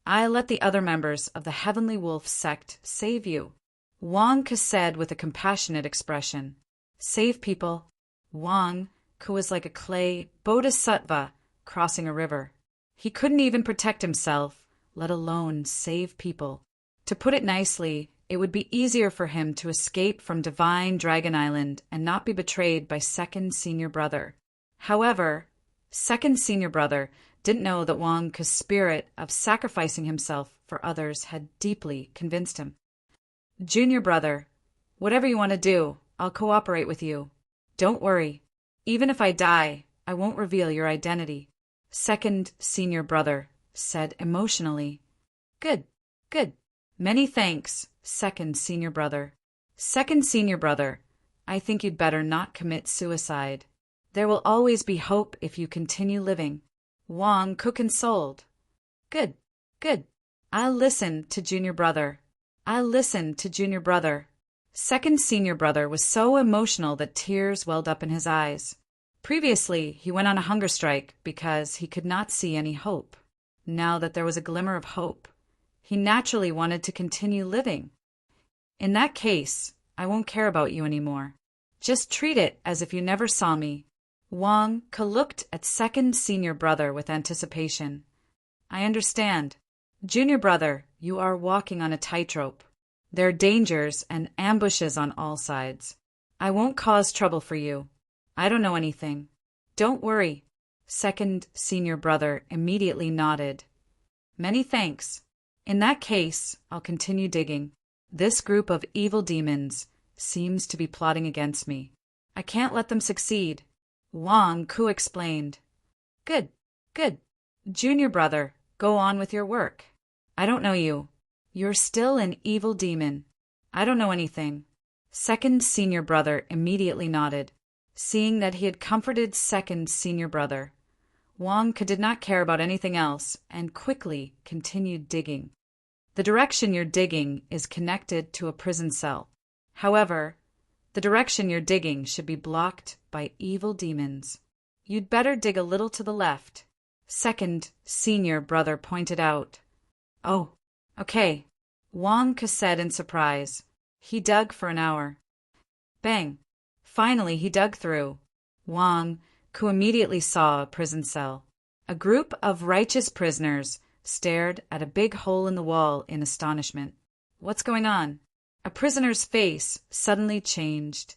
I'll let the other members of the Heavenly Wolf sect save you. Wang Ku said with a compassionate expression. Save people. Wang Ku was like a clay bodhisattva crossing a river. He couldn't even protect himself, let alone save people. To put it nicely, it would be easier for him to escape from Divine Dragon Island and not be betrayed by second senior brother. However, second senior brother didn't know that Wang Ku's spirit of sacrificing himself for others had deeply convinced him. Junior brother, whatever you want to do, I'll cooperate with you. Don't worry. Even if I die, I won't reveal your identity. Second senior brother said emotionally. Good, good. Many thanks, second senior brother. Second senior brother, I think you'd better not commit suicide. There will always be hope if you continue living. Wang Ku consoled. Good, good. I'll listen to junior brother. I'll listen to junior brother. Second senior brother was so emotional that tears welled up in his eyes. Previously, he went on a hunger strike because he could not see any hope. Now that there was a glimmer of hope, he naturally wanted to continue living. In that case, I won't care about you anymore. Just treat it as if you never saw me. Wang Ku looked at second senior brother with anticipation. I understand. Junior brother, you are walking on a tightrope. There are dangers and ambushes on all sides. I won't cause trouble for you. I don't know anything. Don't worry. Second senior brother immediately nodded. Many thanks. In that case, I'll continue digging. This group of evil demons seems to be plotting against me. I can't let them succeed. Wang Ku explained. Good, good. Junior brother, go on with your work. I don't know you. You're still an evil demon. I don't know anything. Second senior brother immediately nodded. Seeing that he had comforted second senior brother, Wang Ku did not care about anything else and quickly continued digging. The direction you're digging is connected to a prison cell. However, the direction you're digging should be blocked by evil demons. You'd better dig a little to the left. Second senior brother pointed out. Oh, okay, Wang Ku said in surprise. He dug for an hour. Bang! Finally, he dug through. Wang Ku immediately saw a prison cell. A group of righteous prisoners stared at a big hole in the wall in astonishment. What's going on? A prisoner's face suddenly changed.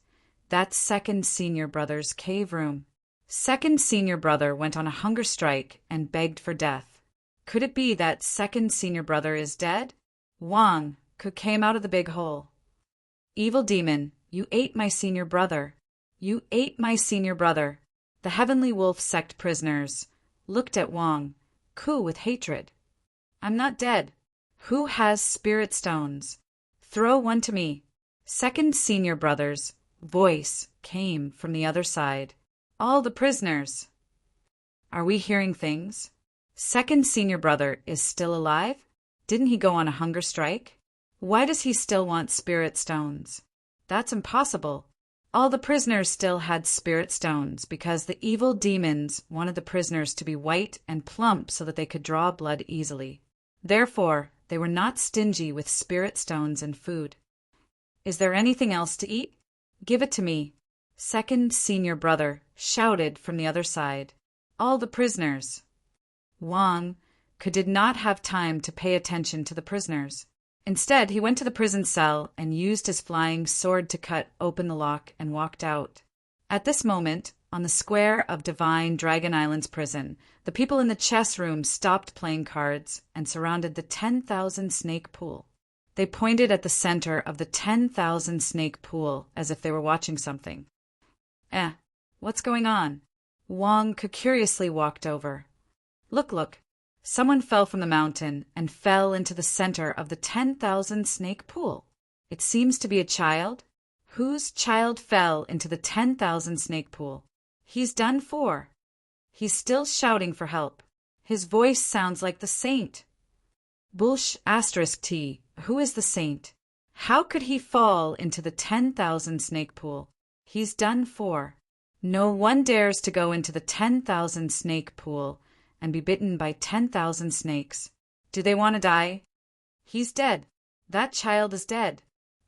That's second senior brother's cave room. Second senior brother went on a hunger strike and begged for death. Could it be that second senior brother is dead? Wang came out of the big hole. Evil demon, you ate my senior brother. You ate my senior brother. The Heavenly Wolf sect prisoners looked at Wang Ku with hatred. I'm not dead. Who has spirit stones? Throw one to me. Second senior brother's voice came from the other side. All the prisoners. Are we hearing things? Second senior brother is still alive? Didn't he go on a hunger strike? Why does he still want spirit stones? That's impossible. All the prisoners still had spirit stones because the evil demons wanted the prisoners to be white and plump so that they could draw blood easily. Therefore, they were not stingy with spirit stones and food. Is there anything else to eat? Give it to me. Second senior brother shouted from the other side. All the prisoners. Wang did not have time to pay attention to the prisoners. Instead, he went to the prison cell and used his flying sword to cut open the lock and walked out. At this moment, on the square of Divine Dragon Island's prison, the people in the chess room stopped playing cards and surrounded the 10,000 snake pool. They pointed at the center of the 10,000 snake pool as if they were watching something. What's going on? Wang curiously walked over. Look. Someone fell from the mountain and fell into the center of the 10,000 snake pool. It seems to be a child. Whose child fell into the 10,000 snake pool? He's done for. He's still shouting for help. His voice sounds like the saint. Bullsh *T. Who is the saint? How could he fall into the 10,000 snake pool? He's done for. No one dares to go into the 10,000 snake pool and be bitten by 10,000 snakes. Do they want to die? He's dead. That child is dead.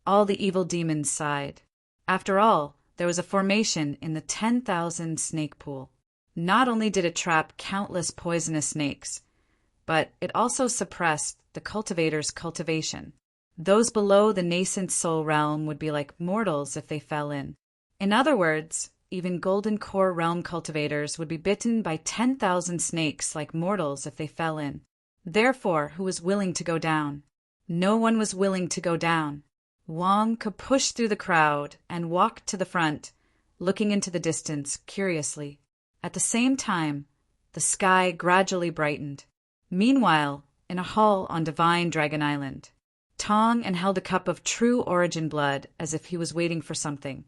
All the evil demons sighed. After all, there was a formation in the 10,000 snake pool. Not only did it trap countless poisonous snakes, but it also suppressed the cultivator's cultivation. Those below the nascent soul realm would be like mortals if they fell in. In other words, even Golden Core realm cultivators would be bitten by 10,000 snakes like mortals if they fell in. Therefore, who was willing to go down? No one was willing to go down. Wang could push through the crowd and walk to the front, looking into the distance curiously. At the same time, the sky gradually brightened. Meanwhile, in a hall on Divine Dragon Island, Tong held a cup of true origin blood as if he was waiting for something.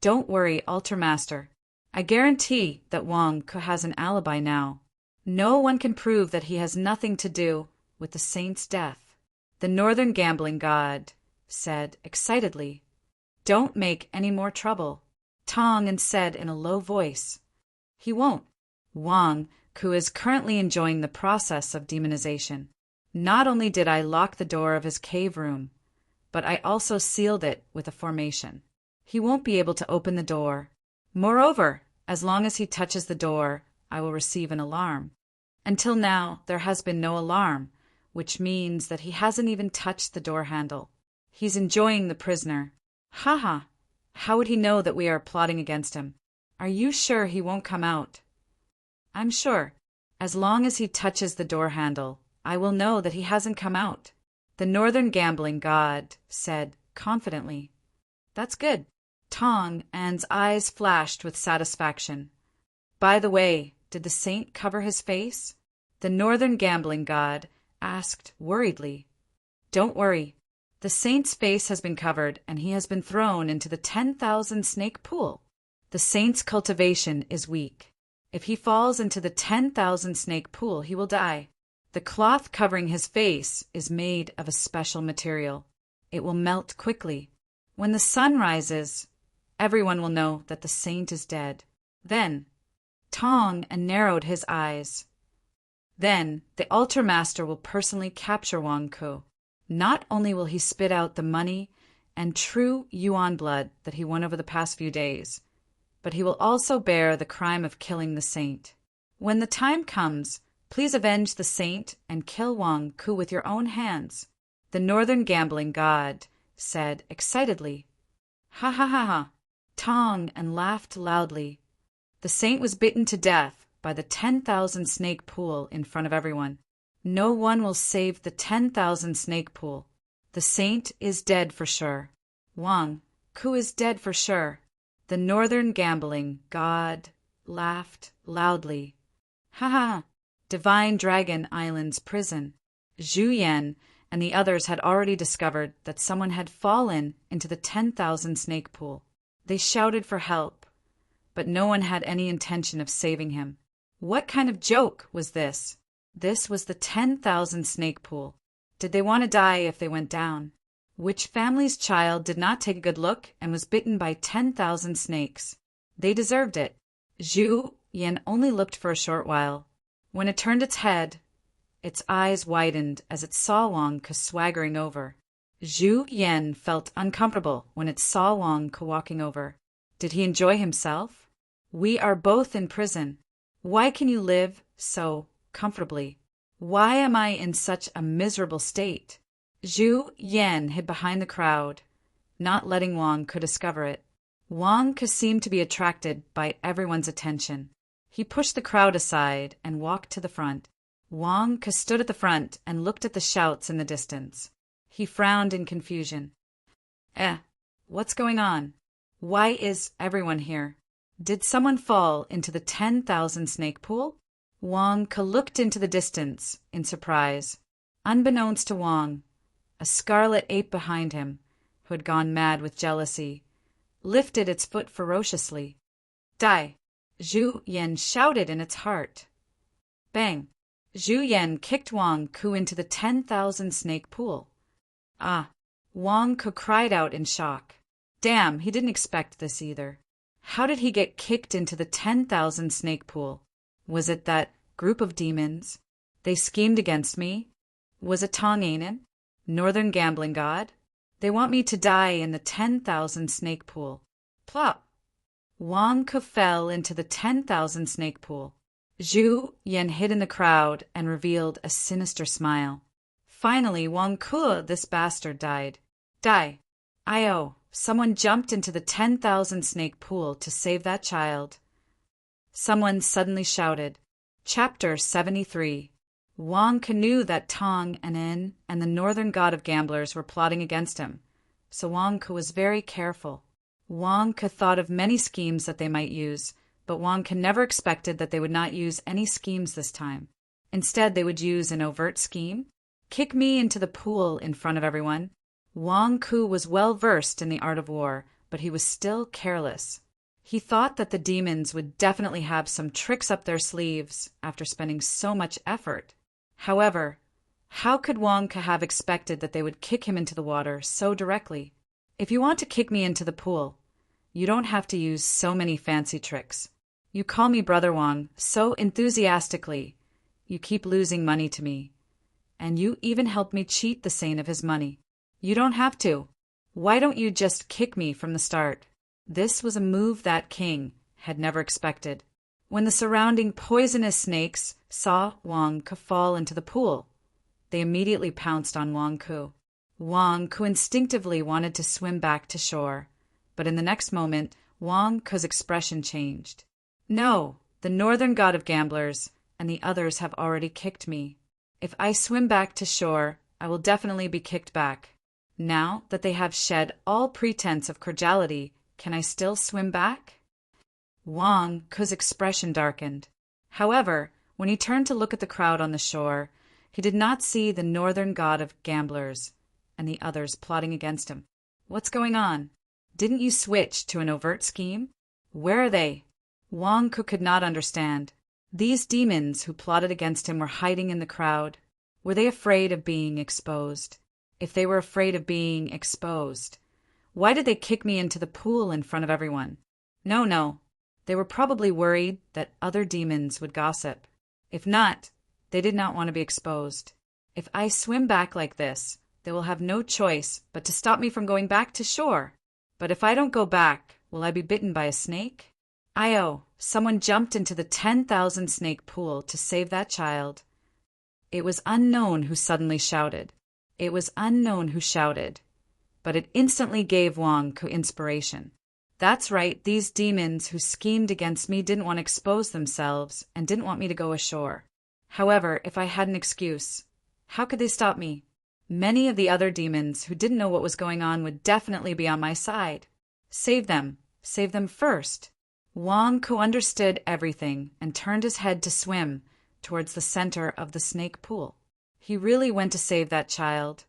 Don't worry, Altar Master. I guarantee that Wang has an alibi now. No one can prove that he has nothing to do with the saint's death. The Northern Gambling God said excitedly. Don't make any more trouble, Tong said in a low voice. He won't. Wang, who is currently enjoying the process of demonization. Not only did I lock the door of his cave room, but I also sealed it with a formation. He won't be able to open the door. Moreover, as long as he touches the door, I will receive an alarm. Until now, there has been no alarm, which means that he hasn't even touched the door handle. He's enjoying the prisoner. Haha. How would he know that we are plotting against him? Are you sure he won't come out? I'm sure. As long as he touches the door handle, I will know that he hasn't come out. The Northern Gambling God said confidently. That's good. Tong's eyes flashed with satisfaction. By the way, did the saint cover his face? The Northern Gambling God asked worriedly. Don't worry. The saint's face has been covered and he has been thrown into the 10,000 snake pool. The saint's cultivation is weak. If he falls into the 10,000 snake pool, he will die. The cloth covering his face is made of a special material. It will melt quickly. When the sun rises, everyone will know that the saint is dead. Then, Tong narrowed his eyes. Then, the altar master will personally capture Wang Ku. Not only will he spit out the money and true yuan blood that he won over the past few days, but he will also bear the crime of killing the saint. When the time comes, Please avenge the saint and kill Wang Ku with your own hands." The northern gambling god said excitedly. "Ha ha ha ha!" Tong and laughed loudly. The saint was bitten to death by the 10,000 snake pool in front of everyone. No one will save the 10,000 snake pool. The saint is dead for sure. Wang Ku is dead for sure. The northern gambling god laughed loudly. Ha ha! Divine Dragon Island's prison. Zhu Yan and the others had already discovered that someone had fallen into the 10,000 snake pool. They shouted for help, but no one had any intention of saving him. What kind of joke was this? This was the 10,000 snake pool. Did they want to die if they went down? Which family's child did not take a good look and was bitten by 10,000 snakes? They deserved it. Zhu Yan only looked for a short while. When it turned its head, its eyes widened as it saw Wang Ke swaggering over. Zhu Yan felt uncomfortable when it saw Wang Ke walking over. Did he enjoy himself? We are both in prison. Why can you live so comfortably? Why am I in such a miserable state? Zhu Yan hid behind the crowd, not letting Wang Ke discover it. Wang Ke seemed to be attracted by everyone's attention. He pushed the crowd aside and walked to the front. Wang Ke stood at the front and looked at the shouts in the distance. He frowned in confusion. What's going on? Why is everyone here? Did someone fall into the 10,000 snake pool? Wang Ke looked into the distance in surprise. Unbeknownst to Wang, a scarlet ape behind him, who had gone mad with jealousy, lifted its foot ferociously. Die! Zhu Yan shouted in its heart. Bang! Zhu Yan kicked Wang Ke into the 10,000 snake pool. Wang Ke cried out in shock. Damn, he didn't expect this either. How did he get kicked into the 10,000 snake pool? Was it that group of demons? They schemed against me? Was it Tong Ainen, northern gambling god? They want me to die in the 10,000 snake pool. Plop! Wang Ke fell into the 10,000 snake pool. Zhu Yan hid in the crowd and revealed a sinister smile. Finally, Wang Ke, this bastard, died. Die! Someone jumped into the 10,000 snake pool to save that child. Someone suddenly shouted. Chapter 73. Wang Ke knew that Tong Ainen and the northern god of gamblers were plotting against him, so Wang Ke was very careful. Wang Ke thought of many schemes that they might use, but Wang Ke never expected that they would not use any schemes this time. Instead, they would use an overt scheme. Kick me into the pool in front of everyone. Wang Ke was well versed in the art of war, but he was still careless. He thought that the demons would definitely have some tricks up their sleeves after spending so much effort. However, how could Wang Ke have expected that they would kick him into the water so directly? If you want to kick me into the pool, you don't have to use so many fancy tricks. You call me Brother Wang so enthusiastically. You keep losing money to me. And you even help me cheat the saint of his money. You don't have to. Why don't you just kick me from the start? This was a move that king had never expected. When the surrounding poisonous snakes saw Wang Ke fall into the pool, they immediately pounced on Wang Ke. Wang Ke instinctively wanted to swim back to shore, but in the next moment, Wang Ke's expression changed. No, the northern god of gamblers and the others have already kicked me. If I swim back to shore, I will definitely be kicked back. Now that they have shed all pretense of cordiality, can I still swim back? Wang Ke's expression darkened. However, when he turned to look at the crowd on the shore, he did not see the northern god of gamblers and the others plotting against him. What's going on? Didn't you switch to an overt scheme? Where are they? Wang Ke could not understand. These demons who plotted against him were hiding in the crowd. Were they afraid of being exposed? If they were afraid of being exposed, why did they kick me into the pool in front of everyone? No. They were probably worried that other demons would gossip. If not, they did not want to be exposed. If I swim back like this, they will have no choice but to stop me from going back to shore. But if I don't go back, will I be bitten by a snake? Someone jumped into the 10,000 snake pool to save that child. It was unknown who suddenly shouted. It was unknown who shouted. But it instantly gave Wang Ke inspiration. That's right, these demons who schemed against me didn't want to expose themselves and didn't want me to go ashore. However, if I had an excuse, how could they stop me? Many of the other demons who didn't know what was going on would definitely be on my side. Save them. Save them first. Wang Ke understood everything and turned his head to swim towards the center of the snake pool. He really went to save that child.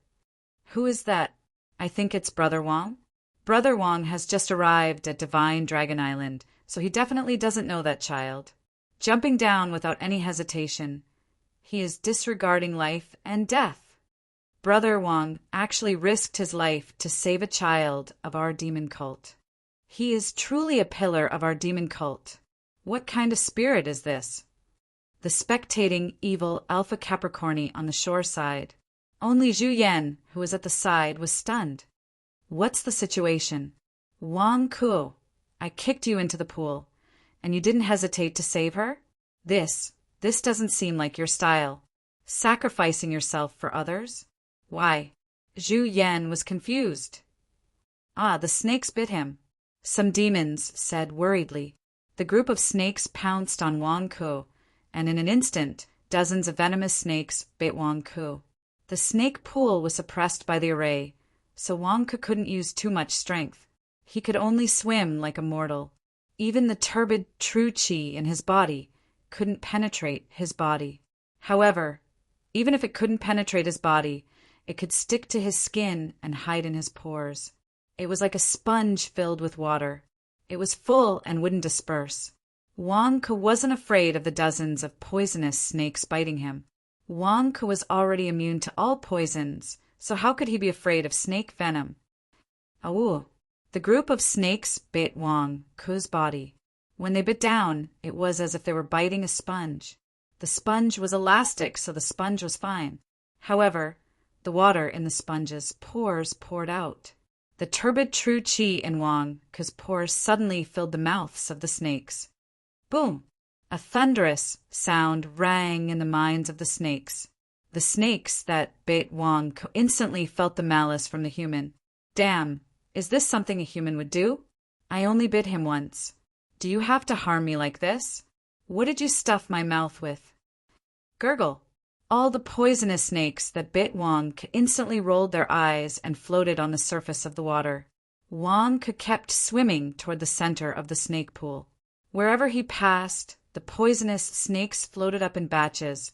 Who is that? I think it's Brother Wang. Brother Wang has just arrived at Divine Dragon Island, so he definitely doesn't know that child. Jumping down without any hesitation, he is disregarding life and death. Brother Wang actually risked his life to save a child of our demon cult. He is truly a pillar of our demon cult. What kind of spirit is this? The spectating, evil Alpha Capricorni on the shore side. Only Zhu Yan, who was at the side, was stunned. What's the situation? Wang Ke, I kicked you into the pool, and you didn't hesitate to save her? This doesn't seem like your style. Sacrificing yourself for others? Why? Zhu Yan was confused. The snakes bit him. Some demons said worriedly. The group of snakes pounced on Wang Ke, and in an instant, dozens of venomous snakes bit Wang Ke. The snake pool was suppressed by the array, so Wang Ke couldn't use too much strength. He could only swim like a mortal. Even the turbid true qi in his body couldn't penetrate his body. However, even if it couldn't penetrate his body, it could stick to his skin and hide in his pores. It was like a sponge filled with water. It was full and wouldn't disperse. Wang Ke wasn't afraid of the dozens of poisonous snakes biting him. Wang Ke was already immune to all poisons, so how could he be afraid of snake venom? The group of snakes bit Wang Ke's body. When they bit down, it was as if they were biting a sponge. The sponge was elastic, so the sponge was fine. However, the water in the sponge's pores poured out. The turbid true qi in Wang Ke's pores suddenly filled the mouths of the snakes. Boom! A thunderous sound rang in the minds of the snakes. The snakes that bit Wang Ke instantly felt the malice from the human. Damn, is this something a human would do? I only bit him once. Do you have to harm me like this? What did you stuff my mouth with? Gurgle. All the poisonous snakes that bit Wang Ke instantly rolled their eyes and floated on the surface of the water. Wang Ke kept swimming toward the center of the snake pool. Wherever he passed, the poisonous snakes floated up in batches,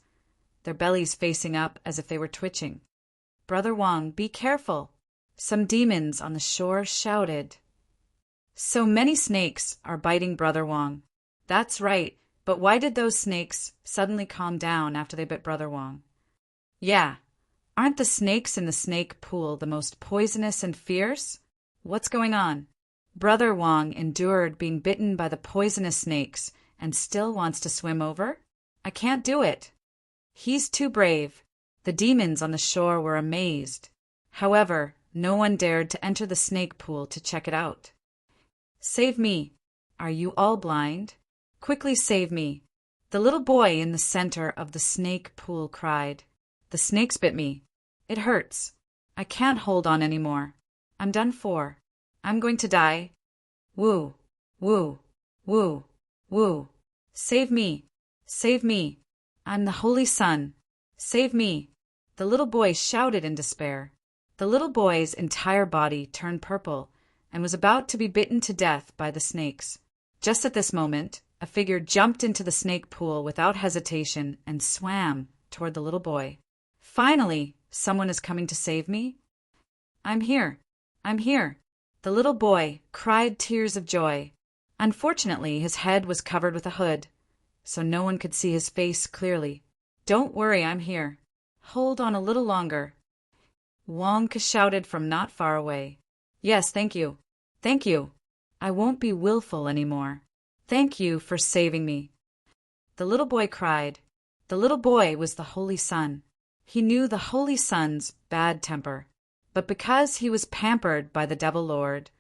their bellies facing up as if they were twitching. Brother Wang, be careful. Some demons on the shore shouted. So many snakes are biting Brother Wang. That's right. But why did those snakes suddenly calm down after they bit Brother Wang? Yeah, aren't the snakes in the snake pool the most poisonous and fierce? What's going on? Brother Wang endured being bitten by the poisonous snakes and still wants to swim over? I can't do it. He's too brave. The demons on the shore were amazed. However, no one dared to enter the snake pool to check it out. Save me. Are you all blind? Quickly save me. The little boy in the center of the snake pool cried. The snakes bit me. It hurts. I can't hold on anymore. I'm done for. I'm going to die. Woo, woo, woo, woo. Save me. Save me. I'm the Holy Sun. Save me. The little boy shouted in despair. The little boy's entire body turned purple and was about to be bitten to death by the snakes. Just at this moment, a figure jumped into the snake pool without hesitation and swam toward the little boy. Finally, someone is coming to save me? I'm here. I'm here. The little boy cried tears of joy. Unfortunately, his head was covered with a hood, so no one could see his face clearly. Don't worry, I'm here. Hold on a little longer. Wang Ke shouted from not far away. Yes, thank you. Thank you. I won't be willful anymore. Thank you for saving me. The little boy cried. The little boy was the Holy Sun. He knew the Holy Sun's bad temper. But because he was pampered by the Devil Lord,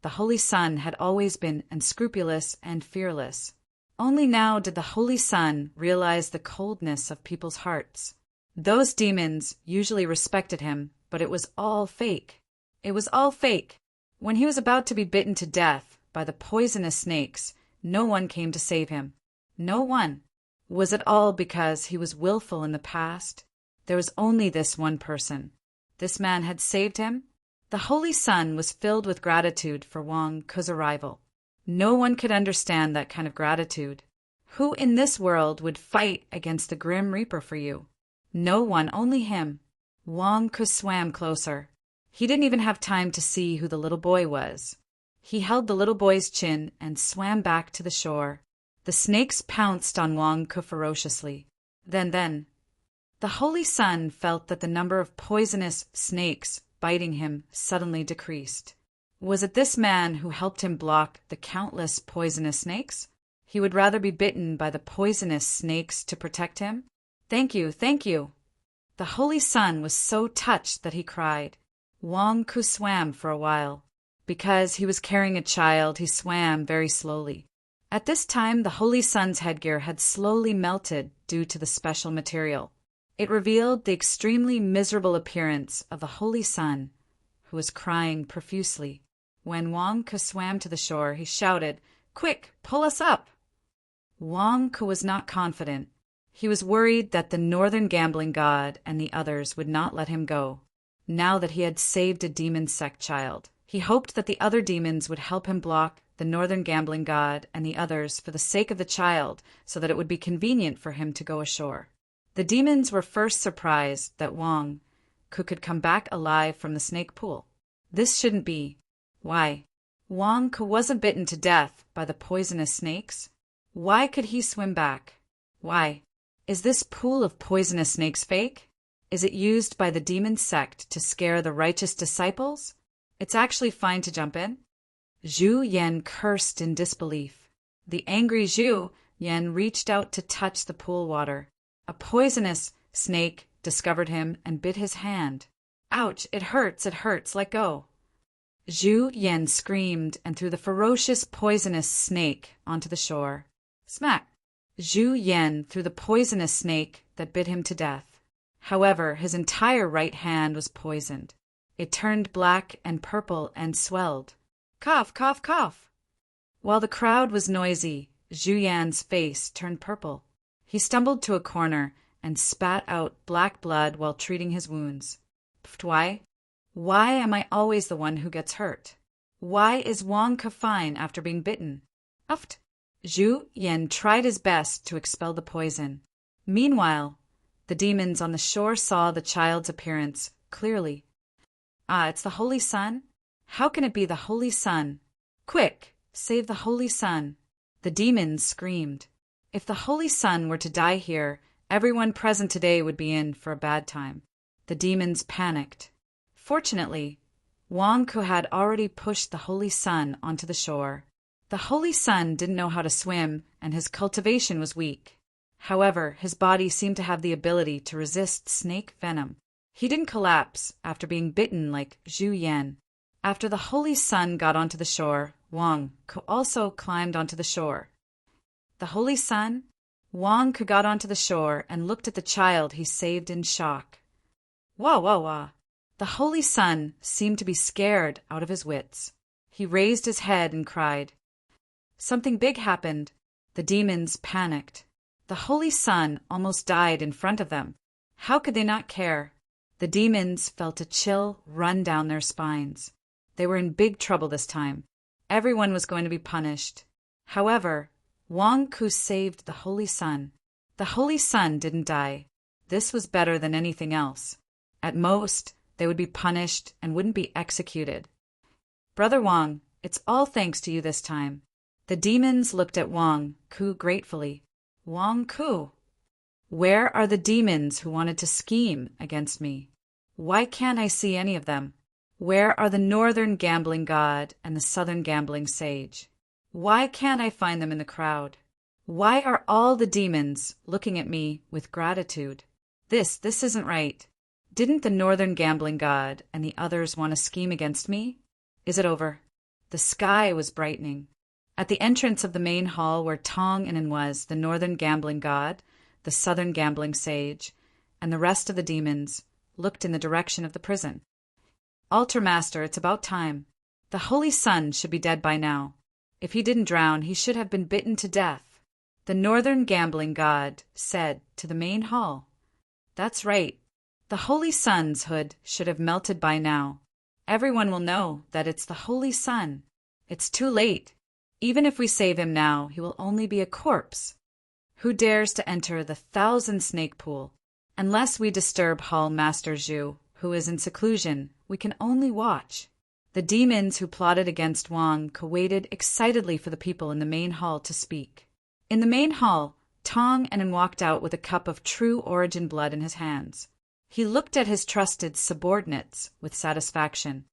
The Holy Sun had always been unscrupulous and fearless. Only now did the Holy Sun realize the coldness of people's hearts. Those demons usually respected him, but it was all fake. It was all fake. When he was about to be bitten to death by the poisonous snakes, no one came to save him. No one. Was it all because he was willful in the past? There was only this one person. This man had saved him. The Holy Sun was filled with gratitude for Wang Ke's arrival. No one could understand that kind of gratitude. Who in this world would fight against the Grim Reaper for you? No one, only him. Wang Ke swam closer. He didn't even have time to see who the little boy was. He held the little boy's chin and swam back to the shore. The snakes pounced on Wang Ke ferociously. Then, the Holy Sun felt that the number of poisonous snakes biting him suddenly decreased. Was it this man who helped him block the countless poisonous snakes? He would rather be bitten by the poisonous snakes to protect him? Thank you, thank you. The Holy Sun was so touched that he cried. Wang Ke swam for a while. Because he was carrying a child, he swam very slowly. At this time, the Holy Sun's headgear had slowly melted due to the special material. It revealed the extremely miserable appearance of the Holy Sun, who was crying profusely. When Wang Ke swam to the shore, he shouted, "Quick, pull us up!" Wang Ke was not confident. He was worried that the northern gambling god and the others would not let him go. Now that he had saved a demon sect child, he hoped that the other demons would help him block the northern gambling god and the others for the sake of the child, so that it would be convenient for him to go ashore. The demons were first surprised that Wang Ke could come back alive from the snake pool. This shouldn't be. Why? Wang Ke wasn't bitten to death by the poisonous snakes. Why could he swim back? Why? Is this pool of poisonous snakes fake? Is it used by the demon sect to scare the righteous disciples? It's actually fine to jump in. Zhu Yan cursed in disbelief. The angry Zhu Yan reached out to touch the pool water. A poisonous snake discovered him and bit his hand. Ouch, it hurts, let go. Zhu Yan screamed and threw the ferocious poisonous snake onto the shore. Smack! Zhu Yan threw the poisonous snake that bit him to death. However, his entire right hand was poisoned. It turned black and purple and swelled. Cough, cough, cough! While the crowd was noisy, Zhu Yan's face turned purple. He stumbled to a corner and spat out black blood while treating his wounds. Why? Why am I always the one who gets hurt? Why is Wang Ke fine after being bitten? Uft! Zhu Yan tried his best to expel the poison. Meanwhile, the demons on the shore saw the child's appearance clearly. Ah, it's the Holy Sun? How can it be the Holy Sun? Quick, save the Holy Sun! The demons screamed. If the Holy Sun were to die here, everyone present today would be in for a bad time. The demons panicked. Fortunately, Wang Ke had already pushed the Holy Sun onto the shore. The Holy Sun didn't know how to swim, and his cultivation was weak. However, his body seemed to have the ability to resist snake venom. He didn't collapse after being bitten like Zhu Yan. After the Holy Sun got onto the shore, Wang Ke also climbed onto the shore. The Holy Sun? Wang Ke got onto the shore and looked at the child he saved in shock. Wah, wah, wah! The Holy Sun seemed to be scared out of his wits. He raised his head and cried. Something big happened. The demons panicked. The Holy Sun almost died in front of them. How could they not care? The demons felt a chill run down their spines. They were in big trouble this time. Everyone was going to be punished. However, Wang Ke saved the Holy Sun. The Holy Sun didn't die. This was better than anything else. At most, they would be punished and wouldn't be executed. Brother Wang, it's all thanks to you this time. The demons looked at Wang Ke gratefully. Wang Ke? Where are the demons who wanted to scheme against me? Why can't I see any of them? Where are the northern gambling god and the southern gambling sage? Why can't I find them in the crowd? Why are all the demons looking at me with gratitude? This isn't right. Didn't the northern gambling god and the others want to scheme against me? Is it over? The sky was brightening. At the entrance of the main hall where Tong Inen was, the northern gambling god, the southern gambling sage, and the rest of the demons looked in the direction of the prison. Altar Master, it's about time. The Holy Sun should be dead by now. If he didn't drown, he should have been bitten to death. The northern gambling god said to the main hall. That's right. The Holy Sun's hood should have melted by now. Everyone will know that it's the Holy Sun. It's too late. Even if we save him now, he will only be a corpse. Who dares to enter the 1,000-snake pool? Unless we disturb Hall Master Zhu, who is in seclusion, we can only watch. The demons who plotted against Wang waited excitedly for the people in the main hall to speak. In the main hall, Tong Inen walked out with a cup of true origin blood in his hands. He looked at his trusted subordinates with satisfaction.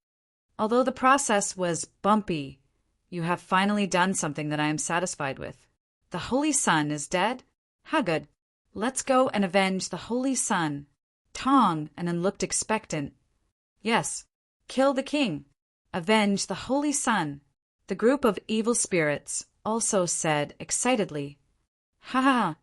Although the process was bumpy, you have finally done something that I am satisfied with. The Holy Sun is dead? How good. Let's go and avenge the Holy Sun. Tong Inen looked expectant. Yes, kill the king. Avenge the Holy Sun. The group of evil spirits also said excitedly. Ha ha!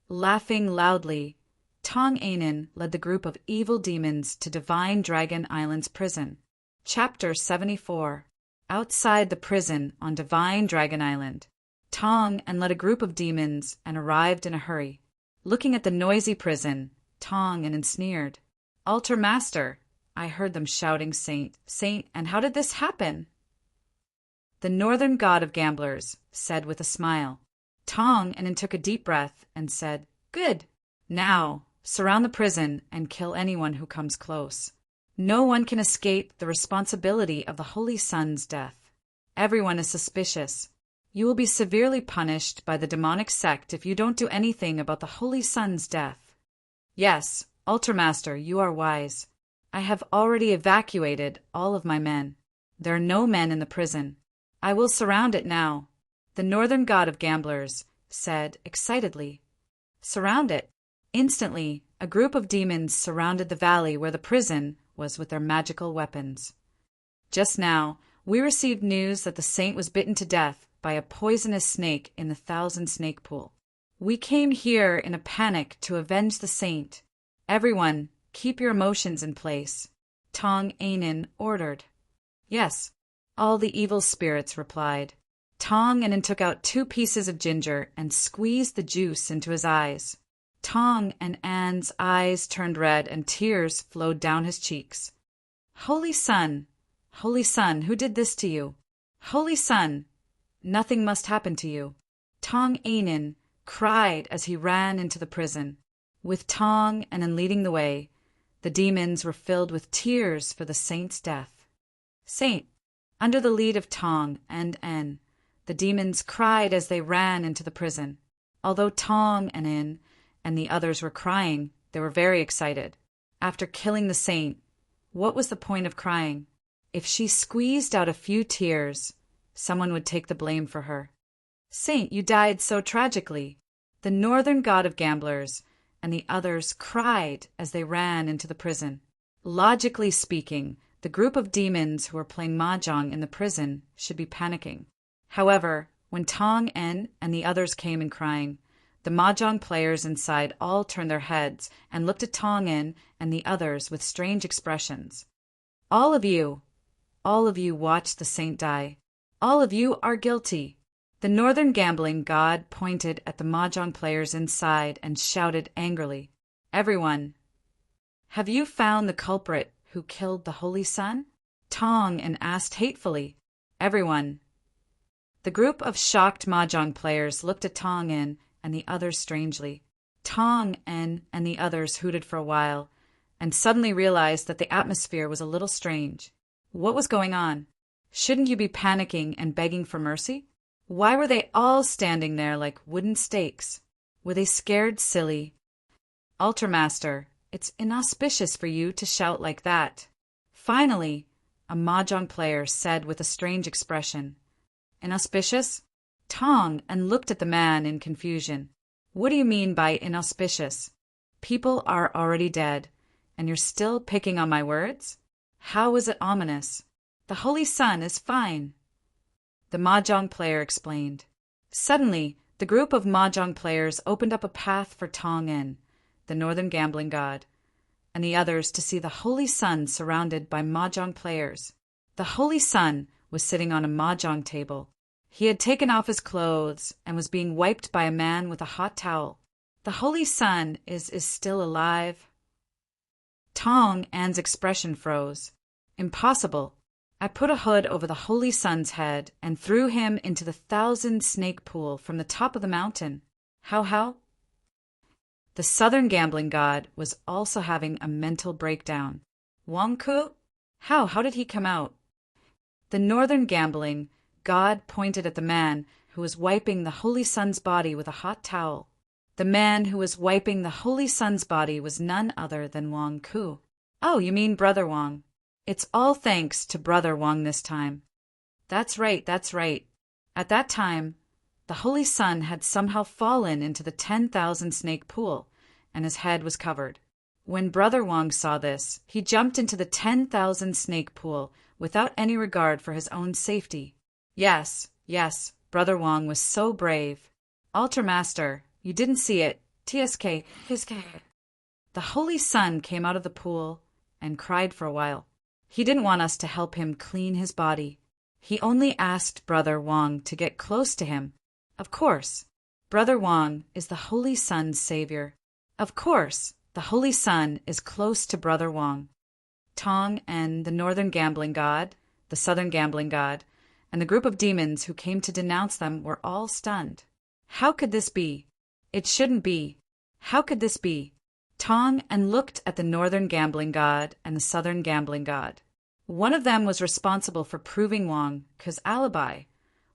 Laughing loudly, Tong Inen led the group of evil demons to Divine Dragon Island's prison. Chapter 74. Outside the prison on Divine Dragon Island, Tong Inen led a group of demons and arrived in a hurry. Looking at the noisy prison, Tong Inen sneered. Altar Master, I heard them shouting Saint, Saint, and how did this happen? The northern god of gamblers said with a smile. Tong Inen took a deep breath and said, Good. Now, surround the prison and kill anyone who comes close. No one can escape the responsibility of the Holy Sun's death. Everyone is suspicious. You will be severely punished by the demonic sect if you don't do anything about the Holy Sun's death. Yes, Altar Master, you are wise. I have already evacuated all of my men. There are no men in the prison. I will surround it now. The northern god of gamblers said excitedly. Surround it. Instantly, a group of demons surrounded the valley where the prison was with their magical weapons. Just now, we received news that the saint was bitten to death by a poisonous snake in the 1,000-snake pool. We came here in a panic to avenge the saint. Everyone, keep your emotions in place, Tong Inen ordered. Yes, all the evil spirits replied. Tong Inen took out 2 pieces of ginger and squeezed the juice into his eyes. Tong and Anne's eyes turned red and tears flowed down his cheeks. Holy Sun, who did this to you? Holy Sun, nothing must happen to you. Tong Inen cried as he ran into the prison. With Tong Inen leading the way, the demons were filled with tears for the saint's death. Saint, under the lead of Tong and En, the demons cried as they ran into the prison. Although Tong and En and the others were crying, they were very excited. After killing the saint, what was the point of crying? If she squeezed out a few tears, someone would take the blame for her. Saint, you died so tragically. The northern god of gamblers and the others cried as they ran into the prison. Logically speaking, the group of demons who were playing mahjong in the prison should be panicking. However, when Tong En and the others came in crying, the mahjong players inside all turned their heads and looked at Tong En and the others with strange expressions. All of you watched the saint die. All of you are guilty. The northern gambling god pointed at the mahjong players inside and shouted angrily, Everyone, have you found the culprit who killed the Holy Sun? Tong En asked hatefully. Everyone. The group of shocked mahjong players looked at Tong En and the others strangely. Tong En and the others hooted for a while, and suddenly realized that the atmosphere was a little strange. What was going on? Shouldn't you be panicking and begging for mercy? Why were they all standing there like wooden stakes? Were they scared silly? Altar Master, it's inauspicious for you to shout like that. Finally, a mahjong player said with a strange expression. Inauspicious? Tong En looked at the man in confusion. What do you mean by inauspicious? People are already dead, and you're still picking on my words? How is it ominous? The Holy Sun is fine. the mahjong player explained. Suddenly, the group of mahjong players opened up a path for Tong En, the northern gambling god, and the others to see the Holy Sun surrounded by mahjong players. The Holy Sun was sitting on a mahjong table. He had taken off his clothes and was being wiped by a man with a hot towel. The Holy Sun is still alive. Tong An's expression froze. Impossible. I put a hood over the Holy Sun's head and threw him into the 1,000-snake pool from the top of the mountain. How? The southern gambling god was also having a mental breakdown. Wang Ku? How did he come out? The northern gambling god pointed at the man who was wiping the Holy Sun's body with a hot towel. The man who was wiping the Holy Sun's body was none other than Wang Ku. Oh, you mean Brother Wang. It's all thanks to Brother Wang this time. That's right. At that time, the Holy Sun had somehow fallen into the 10,000-snake pool, and his head was covered. When Brother Wang saw this, he jumped into the 10,000-snake pool without any regard for his own safety. Yes, Brother Wang was so brave. Altar Master, you didn't see it. TSK. The Holy Sun came out of the pool and cried for a while. He didn't want us to help him clean his body. He only asked Brother Wang to get close to him. Of course, Brother Wang is the Holy Sun's savior. Of course, the Holy Sun is close to Brother Wang. Tong En, the northern gambling god, the southern gambling god, and the group of demons who came to denounce them were all stunned. How could this be? It shouldn't be. How could this be? Tong En looked at the northern gambling god and the southern gambling god. One of them was responsible for proving Wang Ku's alibi,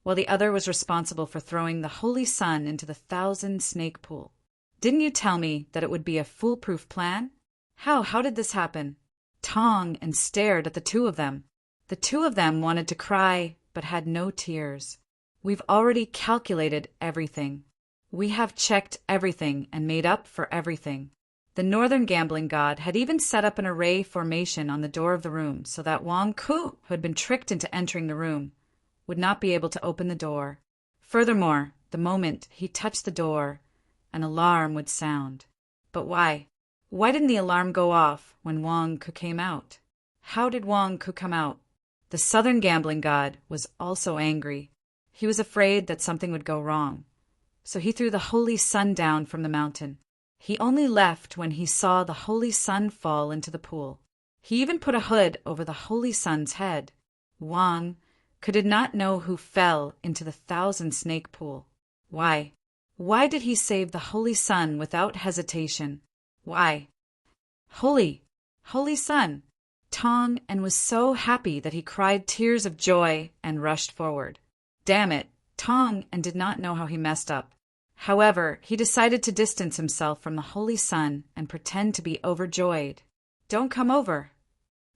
while the other was responsible for throwing the Holy Sun into the 1,000-snake pool. Didn't you tell me that it would be a foolproof plan? How did this happen? Tong En stared at the two of them. The two of them wanted to cry, but had no tears. We've already calculated everything. We have checked everything and made up for everything. The northern gambling god had even set up an array formation on the door of the room so that Wang Ku, who had been tricked into entering the room, would not be able to open the door. Furthermore, the moment he touched the door, an alarm would sound. But why? Why didn't the alarm go off when Wang Ku came out? How did Wang Ku come out? The southern gambling god was also angry. He was afraid that something would go wrong. So he threw the Holy Sun down from the mountain. He only left when he saw the Holy Sun fall into the pool. He even put a hood over the Holy Sun's head. Wang Ku did not know who fell into the 1,000-snake pool. Why? Why did he save the Holy Sun without hesitation? Why? Holy Sun! Tong En was so happy that he cried tears of joy and rushed forward. Damn it, Tong En did not know how he messed up. However, he decided to distance himself from the Holy Sun and pretend to be overjoyed. Don't come over.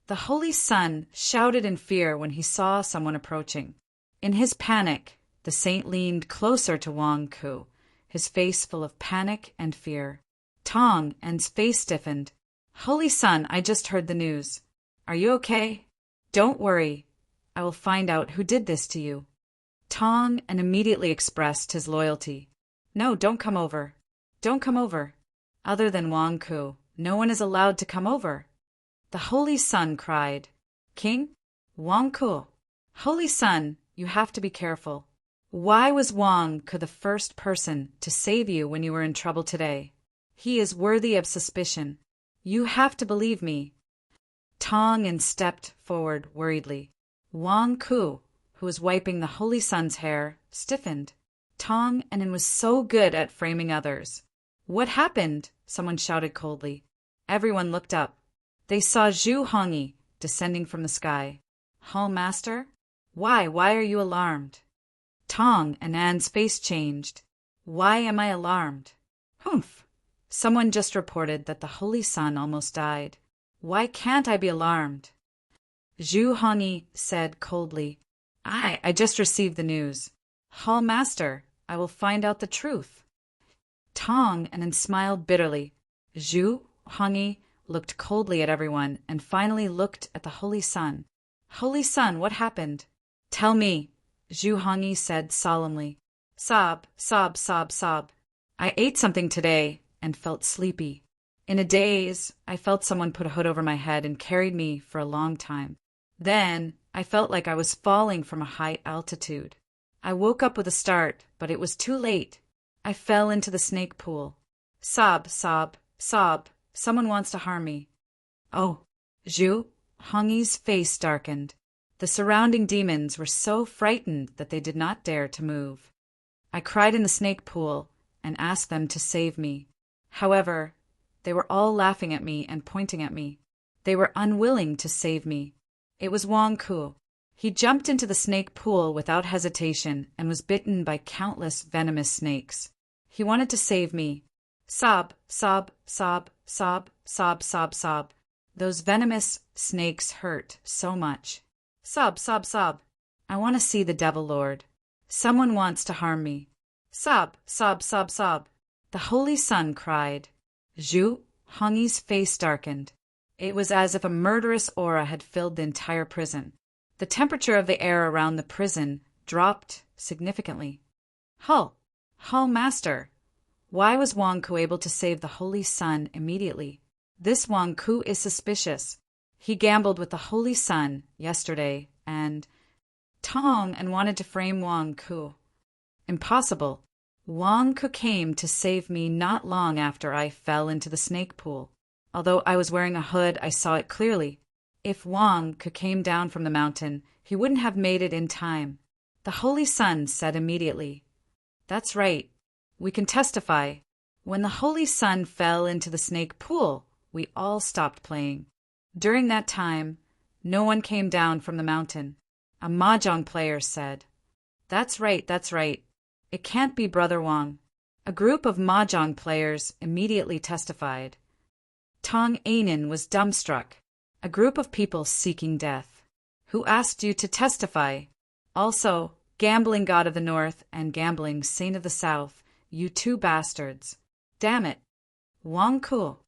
The Holy Sun shouted in fear when he saw someone approaching. In his panic, the saint leaned closer to Wang Ku, his face full of panic and fear. Tong En's face stiffened. Holy Sun, I just heard the news. Are you okay? Don't worry. I will find out who did this to you. Tong En immediately expressed his loyalty. No, don't come over. Don't come over. Other than Wang Ku, no one is allowed to come over. The Holy Sun cried. King? Wang Ku. Holy Sun, you have to be careful. Why was Wang Ku the first person to save you when you were in trouble today? He is worthy of suspicion. You have to believe me. Tong En stepped forward worriedly. Wang Ku, who was wiping the Holy Sun's hair, stiffened. Tong En was so good at framing others. What happened? Someone shouted coldly. Everyone looked up. They saw Zhu Hongyi descending from the sky. Hall Master? Why are you alarmed? Tong En's face changed. Why am I alarmed? Humph! Someone just reported that the Holy Sun almost died. Why can't I be alarmed? Zhu Hongyi said coldly. I just received the news. Hall Master, I will find out the truth. Tong En smiled bitterly. Zhu Hongyi looked coldly at everyone and finally looked at the Holy Sun. Holy Sun, what happened? Tell me. Zhu Hongyi said solemnly. Sob, sob, sob, sob. I ate something today and felt sleepy. In a daze, I felt someone put a hood over my head and carried me for a long time. Then, I felt like I was falling from a high altitude. I woke up with a start, but it was too late. I fell into the snake pool. Sob, sob, sob. Someone wants to harm me. Oh, Zhu Hongyi's face darkened. The surrounding demons were so frightened that they did not dare to move. I cried in the snake pool and asked them to save me. However, they were all laughing at me and pointing at me. They were unwilling to save me. It was Wang Ku. He jumped into the snake pool without hesitation and was bitten by countless venomous snakes. He wanted to save me. Sob, sob, sob, sob, sob, sob, sob. Those venomous snakes hurt so much. Sob, sob, sob. I want to see the Devil Lord. Someone wants to harm me. Sob, sob, sob, sob. The Holy Sun cried. Zhu Hongyi's face darkened. It was as if a murderous aura had filled the entire prison. The temperature of the air around the prison dropped significantly. Hull, Master. Why was Wang Ku able to save the Holy Sun immediately? This Wang Ku is suspicious. He gambled with the Holy Sun yesterday and wanted to frame Wang Ku. Impossible. Wang Ku came to save me not long after I fell into the snake pool. Although I was wearing a hood, I saw it clearly. If Wang Ku came down from the mountain, he wouldn't have made it in time. The Holy Sun said immediately. That's right. We can testify. When the Holy Sun fell into the snake pool, we all stopped playing. During that time, no one came down from the mountain. A mahjong player said. That's right, that's right. It can't be Brother Wang. A group of mahjong players immediately testified. Tong Ainen was dumbstruck. A group of people seeking death. Who asked you to testify? Also, gambling god of the north and gambling saint of the south, you two bastards. Damn it. Wang Ku.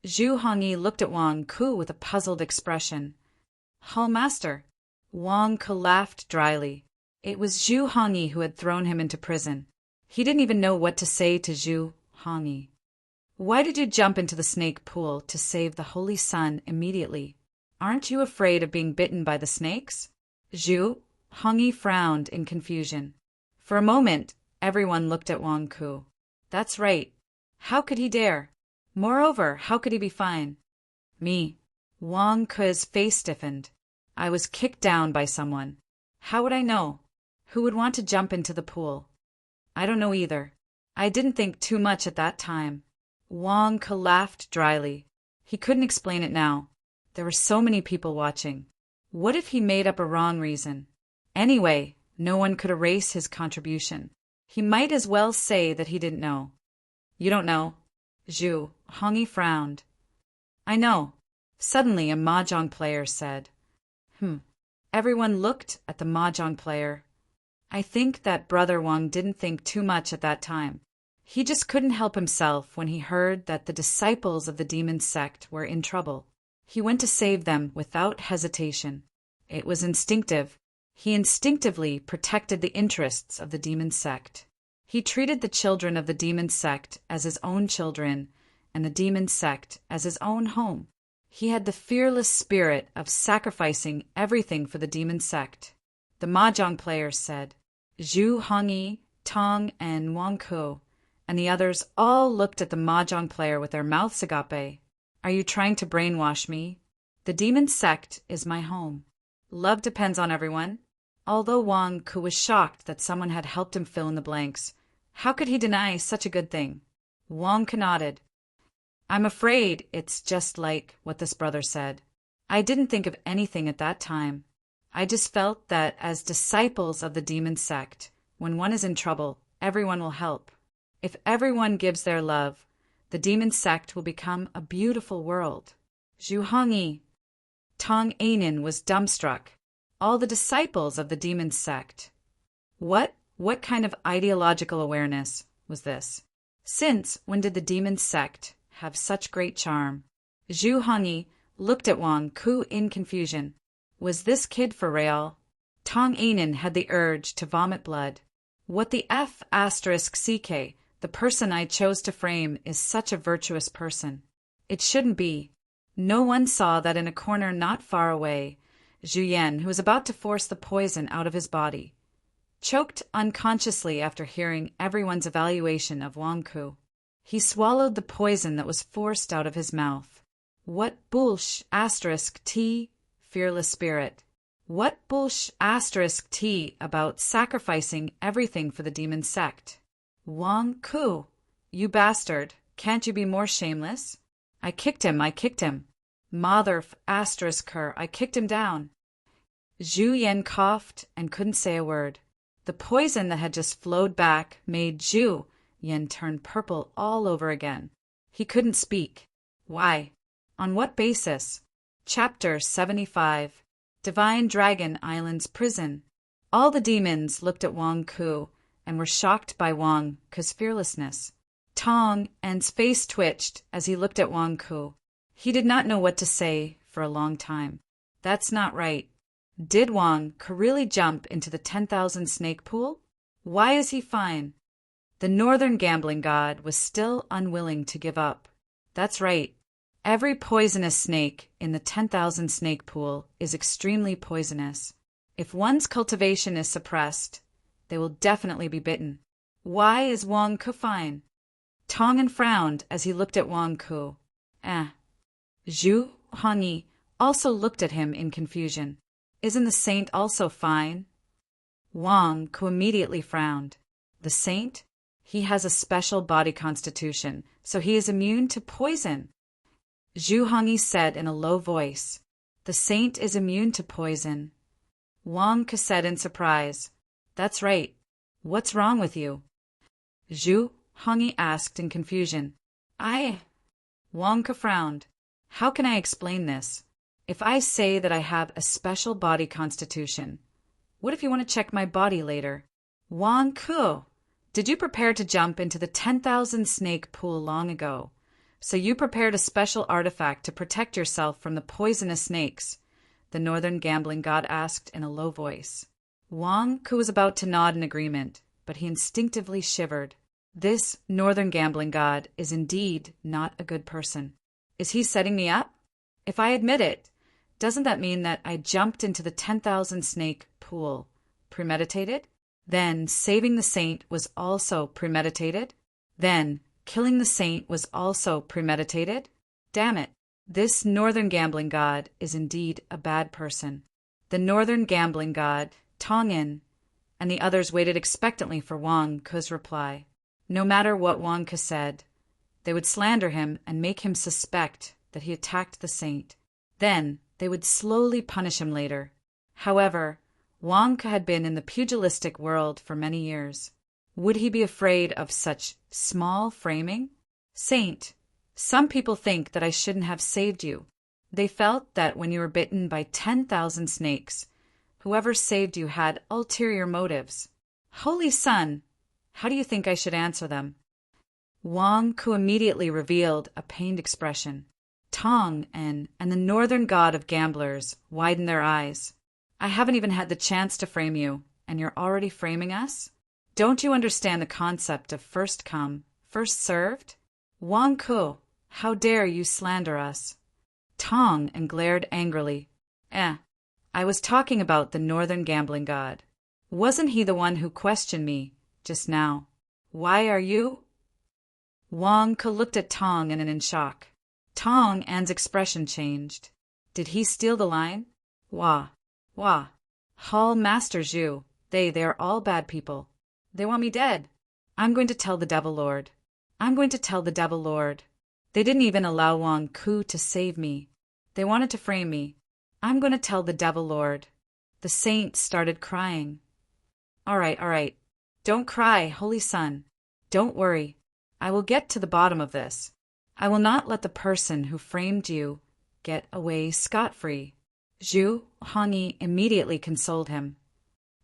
Zhu Hongyi looked at Wang Ku with a puzzled expression. Hall Master. Wang Ku laughed dryly. It was Zhu Hongyi who had thrown him into prison. He didn't even know what to say to Zhu Hongyi. Why did you jump into the snake pool to save the Holy Sun immediately? Aren't you afraid of being bitten by the snakes? Zhu Hongyi frowned in confusion. For a moment, everyone looked at Wang Ku. That's right. How could he dare? Moreover, how could he be fine? Me. Wang Ku's face stiffened. I was kicked down by someone. How would I know? Who would want to jump into the pool? I don't know either. I didn't think too much at that time. Wang Ku laughed dryly. He couldn't explain it now. There were so many people watching. What if he made up a wrong reason? Anyway, no one could erase his contribution. He might as well say that he didn't know. You don't know? Zhu Hongyi frowned. I know. Suddenly a mahjong player said. Everyone looked at the mahjong player. I think that Brother Wang didn't think too much at that time. He just couldn't help himself when he heard that the disciples of the demon sect were in trouble. He went to save them without hesitation. It was instinctive. He instinctively protected the interests of the demon sect. He treated the children of the demon sect as his own children and the demon sect as his own home. He had the fearless spirit of sacrificing everything for the demon sect. The mahjong players said. Zhu Hongyi, Tong, and Wang Ku, and the others all looked at the mahjong player with their mouths agape. Are you trying to brainwash me? The demon sect is my home. Love depends on everyone. Although Wang Ku was shocked that someone had helped him fill in the blanks, how could he deny such a good thing? Wang Ku nodded. I'm afraid it's just like what this brother said. I didn't think of anything at that time. I just felt that as disciples of the demon sect, when one is in trouble, everyone will help. If everyone gives their love, the demon sect will become a beautiful world. Zhu Hongyi. Tong Ainen was dumbstruck. All the disciples of the demon sect. What kind of ideological awareness was this? Since when did the demon sect have such great charm? Zhu Hongyi looked at Wang Ku in confusion. Was this kid for real? Tong Ainen had the urge to vomit blood. What the F***ck, the person I chose to frame is such a virtuous person. It shouldn't be. No one saw that in a corner not far away, Zhu Yan, who was about to force the poison out of his body, choked unconsciously after hearing everyone's evaluation of Wang Ku. He swallowed the poison that was forced out of his mouth. What **t, fearless spirit. What **t about sacrificing everything for the demon sect? Wang Ku, you bastard, can't you be more shameless? I kicked him. Mother **her, I kicked him down. Zhu Yan coughed and couldn't say a word. The poison that had just flowed back made Zhu Yan turn purple all over again. He couldn't speak. Why? On what basis? Chapter 75. Divine Dragon Island's Prison. All the demons looked at Wang Ku and were shocked by Wang Ku's fearlessness. Tong An's face twitched as he looked at Wang Ku. He did not know what to say for a long time. That's not right. Did Wang Ku really jump into the 10,000 snake pool? Why is he fine? The northern gambling god was still unwilling to give up. That's right. Every poisonous snake in the 10,000 snake pool is extremely poisonous. If one's cultivation is suppressed, they will definitely be bitten. Why is Wang Ku fine? Tong'an frowned as he looked at Wang Ku. Zhu Hongyi also looked at him in confusion. Isn't the saint also fine? Wang Ku immediately frowned. The saint? He has a special body constitution, so he is immune to poison. Zhu Hongyi said in a low voice. The saint is immune to poison. Wang Ku said in surprise. That's right. What's wrong with you? Zhu Hongyi asked in confusion. Wang Ku frowned. How can I explain this? If I say that I have a special body constitution, what if you want to check my body later? Wang Ku, did you prepare to jump into the 10,000 snake pool long ago? So you prepared a special artifact to protect yourself from the poisonous snakes? The northern gambling god asked in a low voice. Wang Ku was about to nod in agreement, but he instinctively shivered. This northern gambling god is indeed not a good person. Is he setting me up? If I admit it, doesn't that mean that I jumped into the 10,000 snake pool? Premeditated? Then saving the saint was also premeditated? Then killing the saint was also premeditated? Damn it. This northern gambling god is indeed a bad person. The northern gambling god, Tong'an, and the others waited expectantly for Wang Ku's reply. No matter what Wang Ku said, they would slander him and make him suspect that he attacked the saint. Then they would slowly punish him later. However, Wang Ku had been in the pugilistic world for many years. Would he be afraid of such small framing? Saint, some people think that I shouldn't have saved you. They felt that when you were bitten by 10,000 snakes, whoever saved you had ulterior motives. Holy Sun, how do you think I should answer them? Wang Ku immediately revealed a pained expression. Tong'an and the northern god of gamblers widened their eyes. I haven't even had the chance to frame you, and you're already framing us? Don't you understand the concept of first come, first served? Wang Ku, how dare you slander us? Tong'an glared angrily. I was talking about the northern gambling god. Wasn't he the one who questioned me just now? Why are you? Wang Ku looked at Tong'an in shock. Tong'an's expression changed. Did he steal the line? Wah. Hall Master Zhu, they are all bad people. They want me dead. I'm going to tell the Devil Lord. They didn't even allow Wang Ku to save me. They wanted to frame me. I'm going to tell the Devil Lord. The saint started crying. All right. Don't cry, Holy Sun. Don't worry. I will get to the bottom of this. I will not let the person who framed you get away scot-free. Zhu Hongyi immediately consoled him.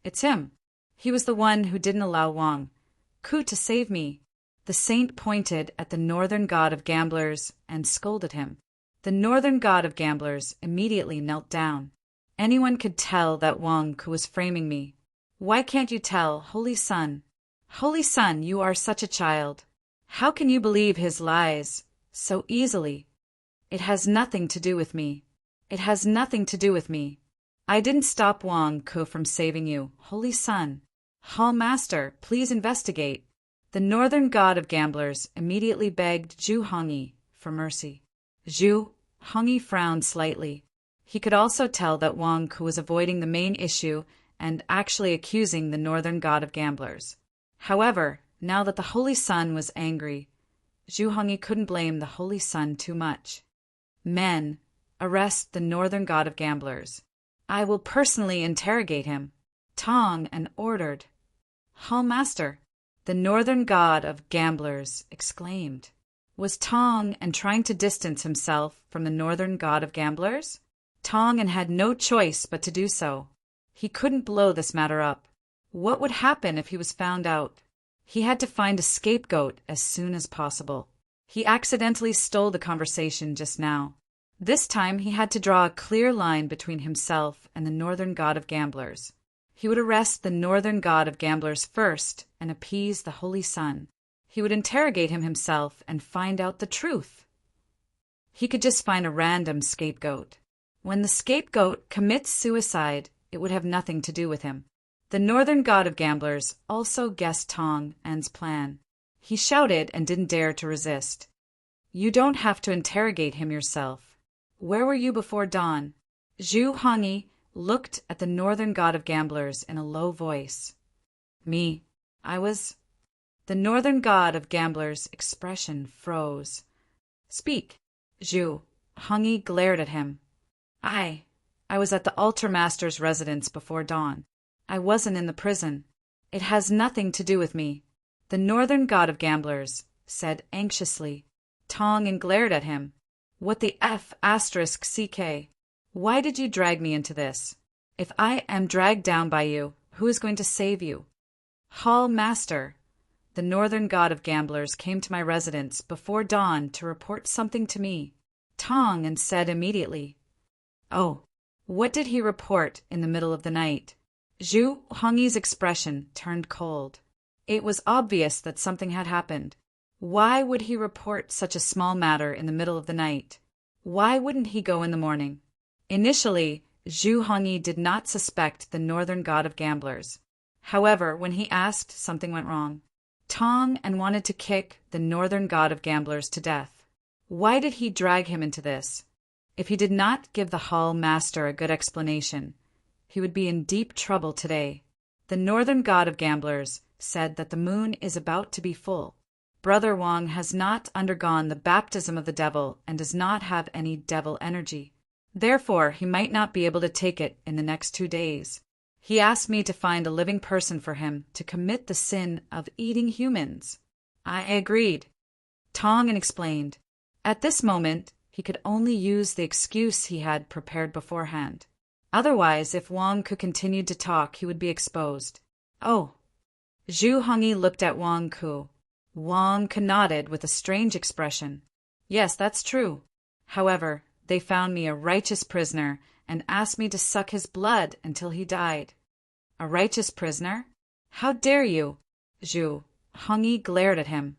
It's him. He was the one who didn't allow Wang Ku to save me. The saint pointed at the northern god of gamblers and scolded him. The northern god of gamblers immediately knelt down. Anyone could tell that Wang Ku was framing me. Why can't you tell, Holy Sun? Holy Sun, you are such a child. How can you believe his lies so easily? It has nothing to do with me. It has nothing to do with me. I didn't stop Wang Ku from saving you, Holy Sun. Hall Master, please investigate. The northern god of gamblers immediately begged Zhu Hongyi for mercy. Zhu Hongyi frowned slightly. He could also tell that Wang Ku was avoiding the main issue and actually accusing the northern god of gamblers. However, now that the Holy Sun was angry, Zhu Hongyi couldn't blame the Holy Sun too much. Men, arrest the northern god of gamblers. I will personally interrogate him. Tong and ordered. Hall Master, the northern god of gamblers exclaimed. Was Tong and trying to distance himself from the northern god of gamblers? Tong and had no choice but to do so. He couldn't blow this matter up. What would happen if he was found out? He had to find a scapegoat as soon as possible. He accidentally stole the conversation just now. This time he had to draw a clear line between himself and the northern god of gamblers. He would arrest the northern god of gamblers first and appease the Holy Sun. He would interrogate him himself and find out the truth. He could just find a random scapegoat. When the scapegoat commits suicide, it would have nothing to do with him. The northern god of gamblers also guessed Tong An's plan. He shouted and didn't dare to resist. You don't have to interrogate him yourself. Where were you before dawn? Zhu Hongyi looked at the northern god of gamblers in a low voice. Me. I was... The northern god of gamblers' expression froze. Speak. Zhu Hongyi glared at him. I was at the altar master's residence before dawn. I wasn't in the prison. It has nothing to do with me. The northern god of gamblers said anxiously. Tong and glared at him. What the F***CK? Why did you drag me into this? If I am dragged down by you, who is going to save you? Hall Master, the northern god of gamblers came to my residence before dawn to report something to me. Tong and said immediately. Oh, what did he report in the middle of the night? Zhu Hongyi's expression turned cold. It was obvious that something had happened. Why would he report such a small matter in the middle of the night? Why wouldn't he go in the morning? Initially, Zhu Hongyi did not suspect the northern god of gamblers. However, when he asked, something went wrong. Tong and wanted to kick the northern god of gamblers to death. Why did he drag him into this? If he did not give the hall master a good explanation, he would be in deep trouble today. The northern god of gamblers said that the moon is about to be full. Brother Wang has not undergone the baptism of the devil and does not have any devil energy. Therefore, he might not be able to take it in the next 2 days. He asked me to find a living person for him to commit the sin of eating humans. I agreed. Tong explained. At this moment, he could only use the excuse he had prepared beforehand. Otherwise, if Wang could continue to talk, he would be exposed. Oh. Zhu Hongyi looked at Wang Ku. Wang Ku nodded with a strange expression. Yes, that's true. However, they found me a righteous prisoner and asked me to suck his blood until he died. A righteous prisoner? How dare you? Zhu Hongyi glared at him.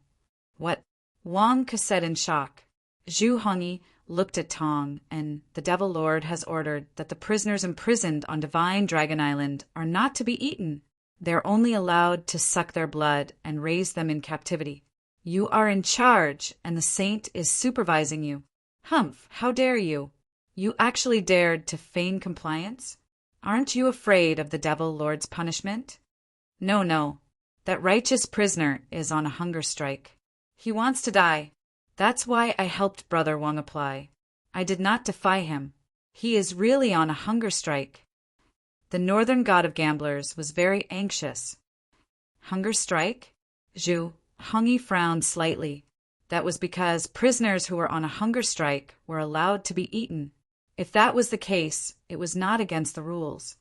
What? Wang Ku said in shock. Zhu Hongyi looked at Tong, and the Devil Lord has ordered that the prisoners imprisoned on Divine Dragon Island are not to be eaten. They are only allowed to suck their blood and raise them in captivity. You are in charge, and the saint is supervising you. Humph, how dare you? You actually dared to feign compliance? Aren't you afraid of the Devil Lord's punishment? No. That righteous prisoner is on a hunger strike. He wants to die. That's why I helped Brother Wang apply. I did not defy him. He is really on a hunger strike. The northern god of gamblers was very anxious. Hunger strike? Zhu Hongyi frowned slightly. That was because prisoners who were on a hunger strike were allowed to be eaten. If that was the case, it was not against the rules.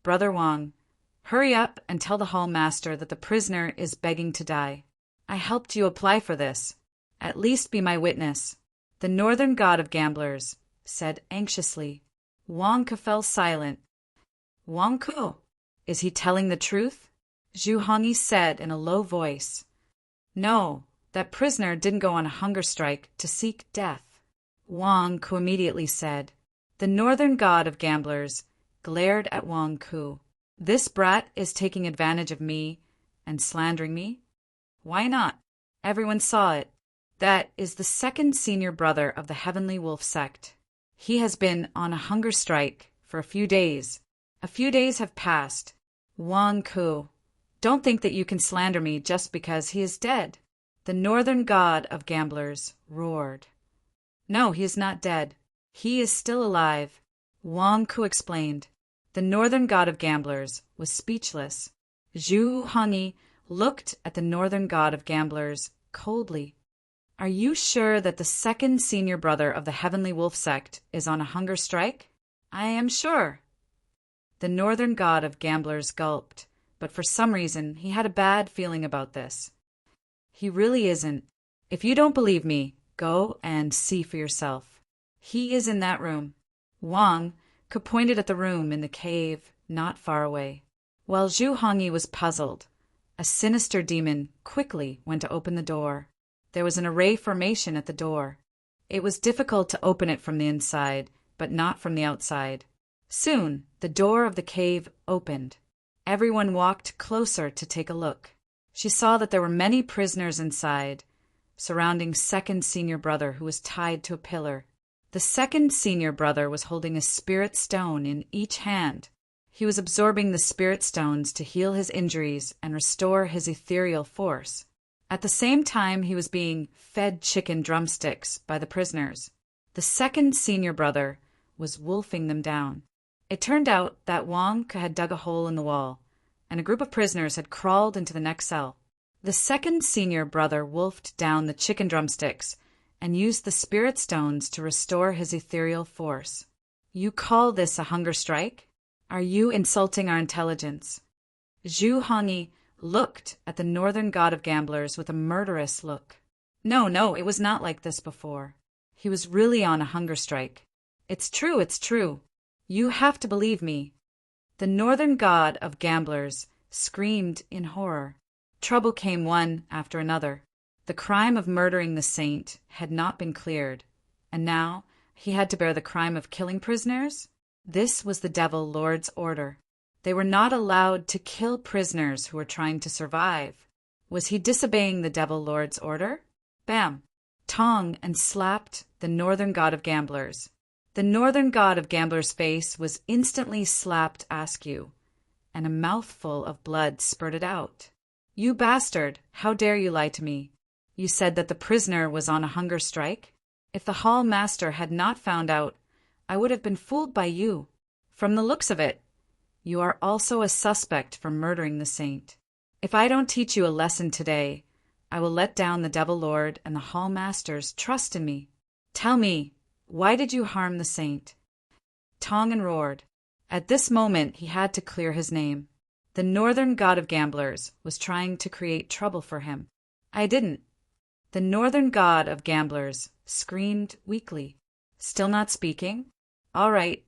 Brother Wang, hurry up and tell the hall master that the prisoner is begging to die. I helped you apply for this. At least be my witness. The northern god of gamblers said anxiously. Wang Ke fell silent. Wang Ke, is he telling the truth? Zhu Hongyi said in a low voice. No, that prisoner didn't go on a hunger strike to seek death. Wang Ke immediately said. The northern god of gamblers glared at Wang Ke. This brat is taking advantage of me and slandering me? Why not? Everyone saw it. That is the second senior brother of the Heavenly Wolf sect. He has been on a hunger strike for a few days. A few days have passed. Wang Ke, don't think that you can slander me just because he is dead. The northern god of gamblers roared. No, he is not dead. He is still alive. Wang Ke explained. The northern god of gamblers was speechless. Zhu Hongyi looked at the northern god of gamblers coldly. Are you sure that the second senior brother of the Heavenly Wolf sect is on a hunger strike? I am sure. The northern god of gamblers gulped, but for some reason he had a bad feeling about this. He really isn't. If you don't believe me, go and see for yourself. He is in that room. Wang Ke pointed at the room in the cave not far away. While Zhu Hongyi was puzzled, a sinister demon quickly went to open the door. There was an array formation at the door. It was difficult to open it from the inside, but not from the outside. Soon, the door of the cave opened. Everyone walked closer to take a look. She saw that there were many prisoners inside, surrounding second senior brother who was tied to a pillar. The second senior brother was holding a spirit stone in each hand. He was absorbing the spirit stones to heal his injuries and restore his ethereal force. At the same time, he was being fed chicken drumsticks by the prisoners. The second senior brother was wolfing them down. It turned out that Wang Ke had dug a hole in the wall, and a group of prisoners had crawled into the next cell. The second senior brother wolfed down the chicken drumsticks and used the spirit stones to restore his ethereal force. You call this a hunger strike? Are you insulting our intelligence? Zhu Hongyi looked at the northern god of gamblers with a murderous look. No, it was not like this before. He was really on a hunger strike. It's true. You have to believe me. The northern god of gamblers screamed in horror. Trouble came one after another. The crime of murdering the saint had not been cleared, and now he had to bear the crime of killing prisoners? This was the Devil Lord's order. They were not allowed to kill prisoners who were trying to survive. Was he disobeying the Devil Lord's order? Bam! Tong and slapped the northern god of gamblers. The northern god of gamblers' face was instantly slapped askew, and a mouthful of blood spurted out. You bastard! How dare you lie to me? You said that the prisoner was on a hunger strike? If the hall master had not found out, I would have been fooled by you. From the looks of it, you are also a suspect for murdering the saint. If I don't teach you a lesson today, I will let down the Devil Lord and the hall master's trust in me. Tell me, why did you harm the saint? Tongan roared. At this moment he had to clear his name. The northern god of gamblers was trying to create trouble for him. I didn't. The northern god of gamblers screamed weakly. Still not speaking? All right.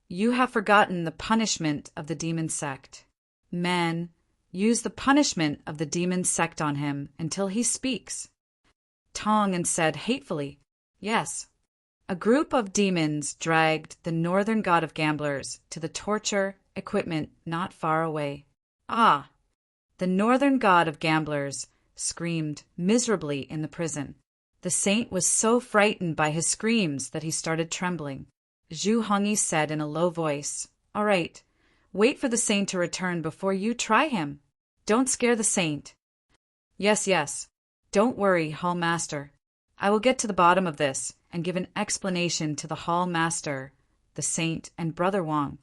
You have forgotten the punishment of the demon sect. Men, use the punishment of the demon sect on him until he speaks. Tongan said hatefully, Yes. A group of demons dragged the northern god of gamblers to the torture equipment not far away. Ah! The northern god of gamblers screamed miserably in the prison. The saint was so frightened by his screams that he started trembling. Zhu Hongyi said in a low voice, All right, wait for the saint to return before you try him. Don't scare the saint. Yes. Don't worry, hall master. I will get to the bottom of this and give an explanation to the hall master, the saint, and Brother Wang.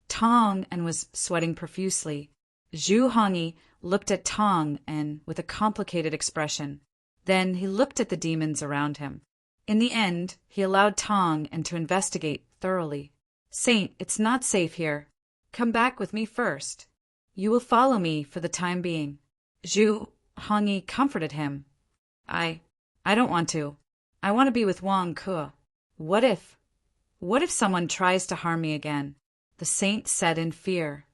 Tong and was sweating profusely. Zhu Hongyi looked at Tong and with a complicated expression. Then he looked at the demons around him. In the end, he allowed Tong and to investigate thoroughly. Saint, it's not safe here. Come back with me first. You will follow me for the time being. Zhu Hongyi comforted him. I don't want to. I want to be with Wang Ke. What if? What if someone tries to harm me again? The saint said in fear.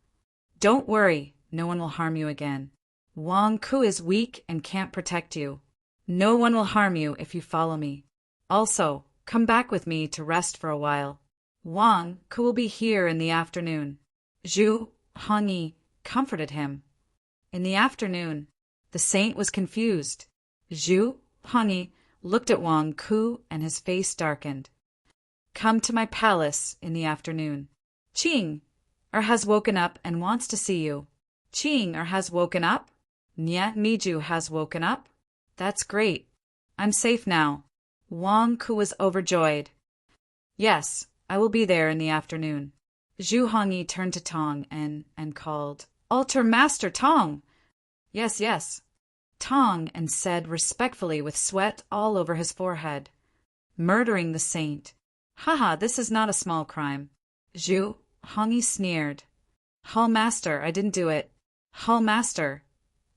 Don't worry, no one will harm you again. Wang Ku is weak and can't protect you. No one will harm you if you follow me. Also, come back with me to rest for a while. Wang Ku will be here in the afternoon. Zhu Hongyi comforted him. In the afternoon, the saint was confused. Zhu Hongyi looked at Wang Ku and his face darkened. Come to my palace in the afternoon. Qing has woken up and wants to see you. Qing has woken up? Nya Miju has woken up? That's great. I'm safe now. Wang Ku was overjoyed. Yes, I will be there in the afternoon. Zhu Hongyi turned to Tong and called, Altar Master Tong! Yes, yes. Tong and said respectfully with sweat all over his forehead. Murdering the saint. Haha, this is not a small crime. Zhu Hongyi sneered. Hall Master, I didn't do it. Hall Master,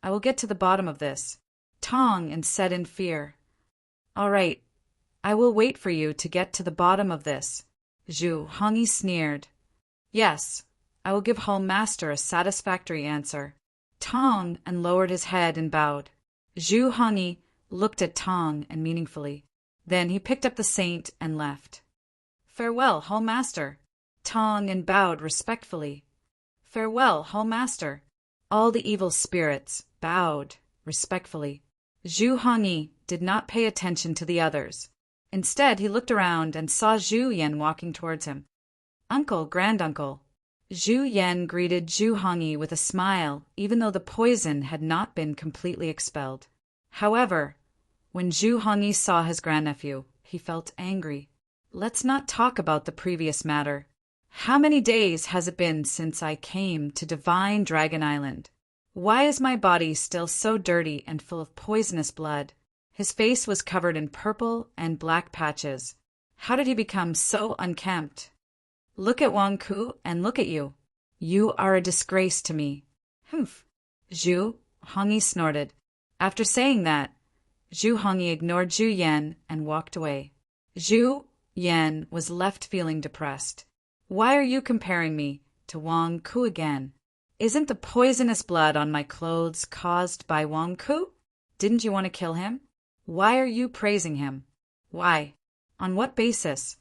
I will get to the bottom of this. Tong and said in fear. All right, I will wait for you to get to the bottom of this. Zhu Hongyi sneered. Yes, I will give Hall Master a satisfactory answer. Tong and lowered his head and bowed. Zhu Hongyi looked at Tong and meaningfully. Then he picked up the saint and left. Farewell, Hall Master. Tong and bowed respectfully. Farewell, Hall Master. All the evil spirits bowed respectfully. Zhu Hongyi did not pay attention to the others. Instead, he looked around and saw Zhu Yan walking towards him. Uncle, granduncle. Zhu Yan greeted Zhu Hongyi with a smile, even though the poison had not been completely expelled. However, when Zhu Hongyi saw his grandnephew, he felt angry. Let's not talk about the previous matter. How many days has it been since I came to Divine Dragon Island? Why is my body still so dirty and full of poisonous blood? His face was covered in purple and black patches. How did he become so unkempt? Look at Wang Ku and look at you. You are a disgrace to me. Humph. Zhu Hongyi snorted. After saying that, Zhu Hongyi ignored Zhu Yan and walked away. Zhu Yan was left feeling depressed. Why are you comparing me to Wang Ku again? Isn't the poisonous blood on my clothes caused by Wang Ku? Didn't you want to kill him? Why are you praising him? Why? On what basis?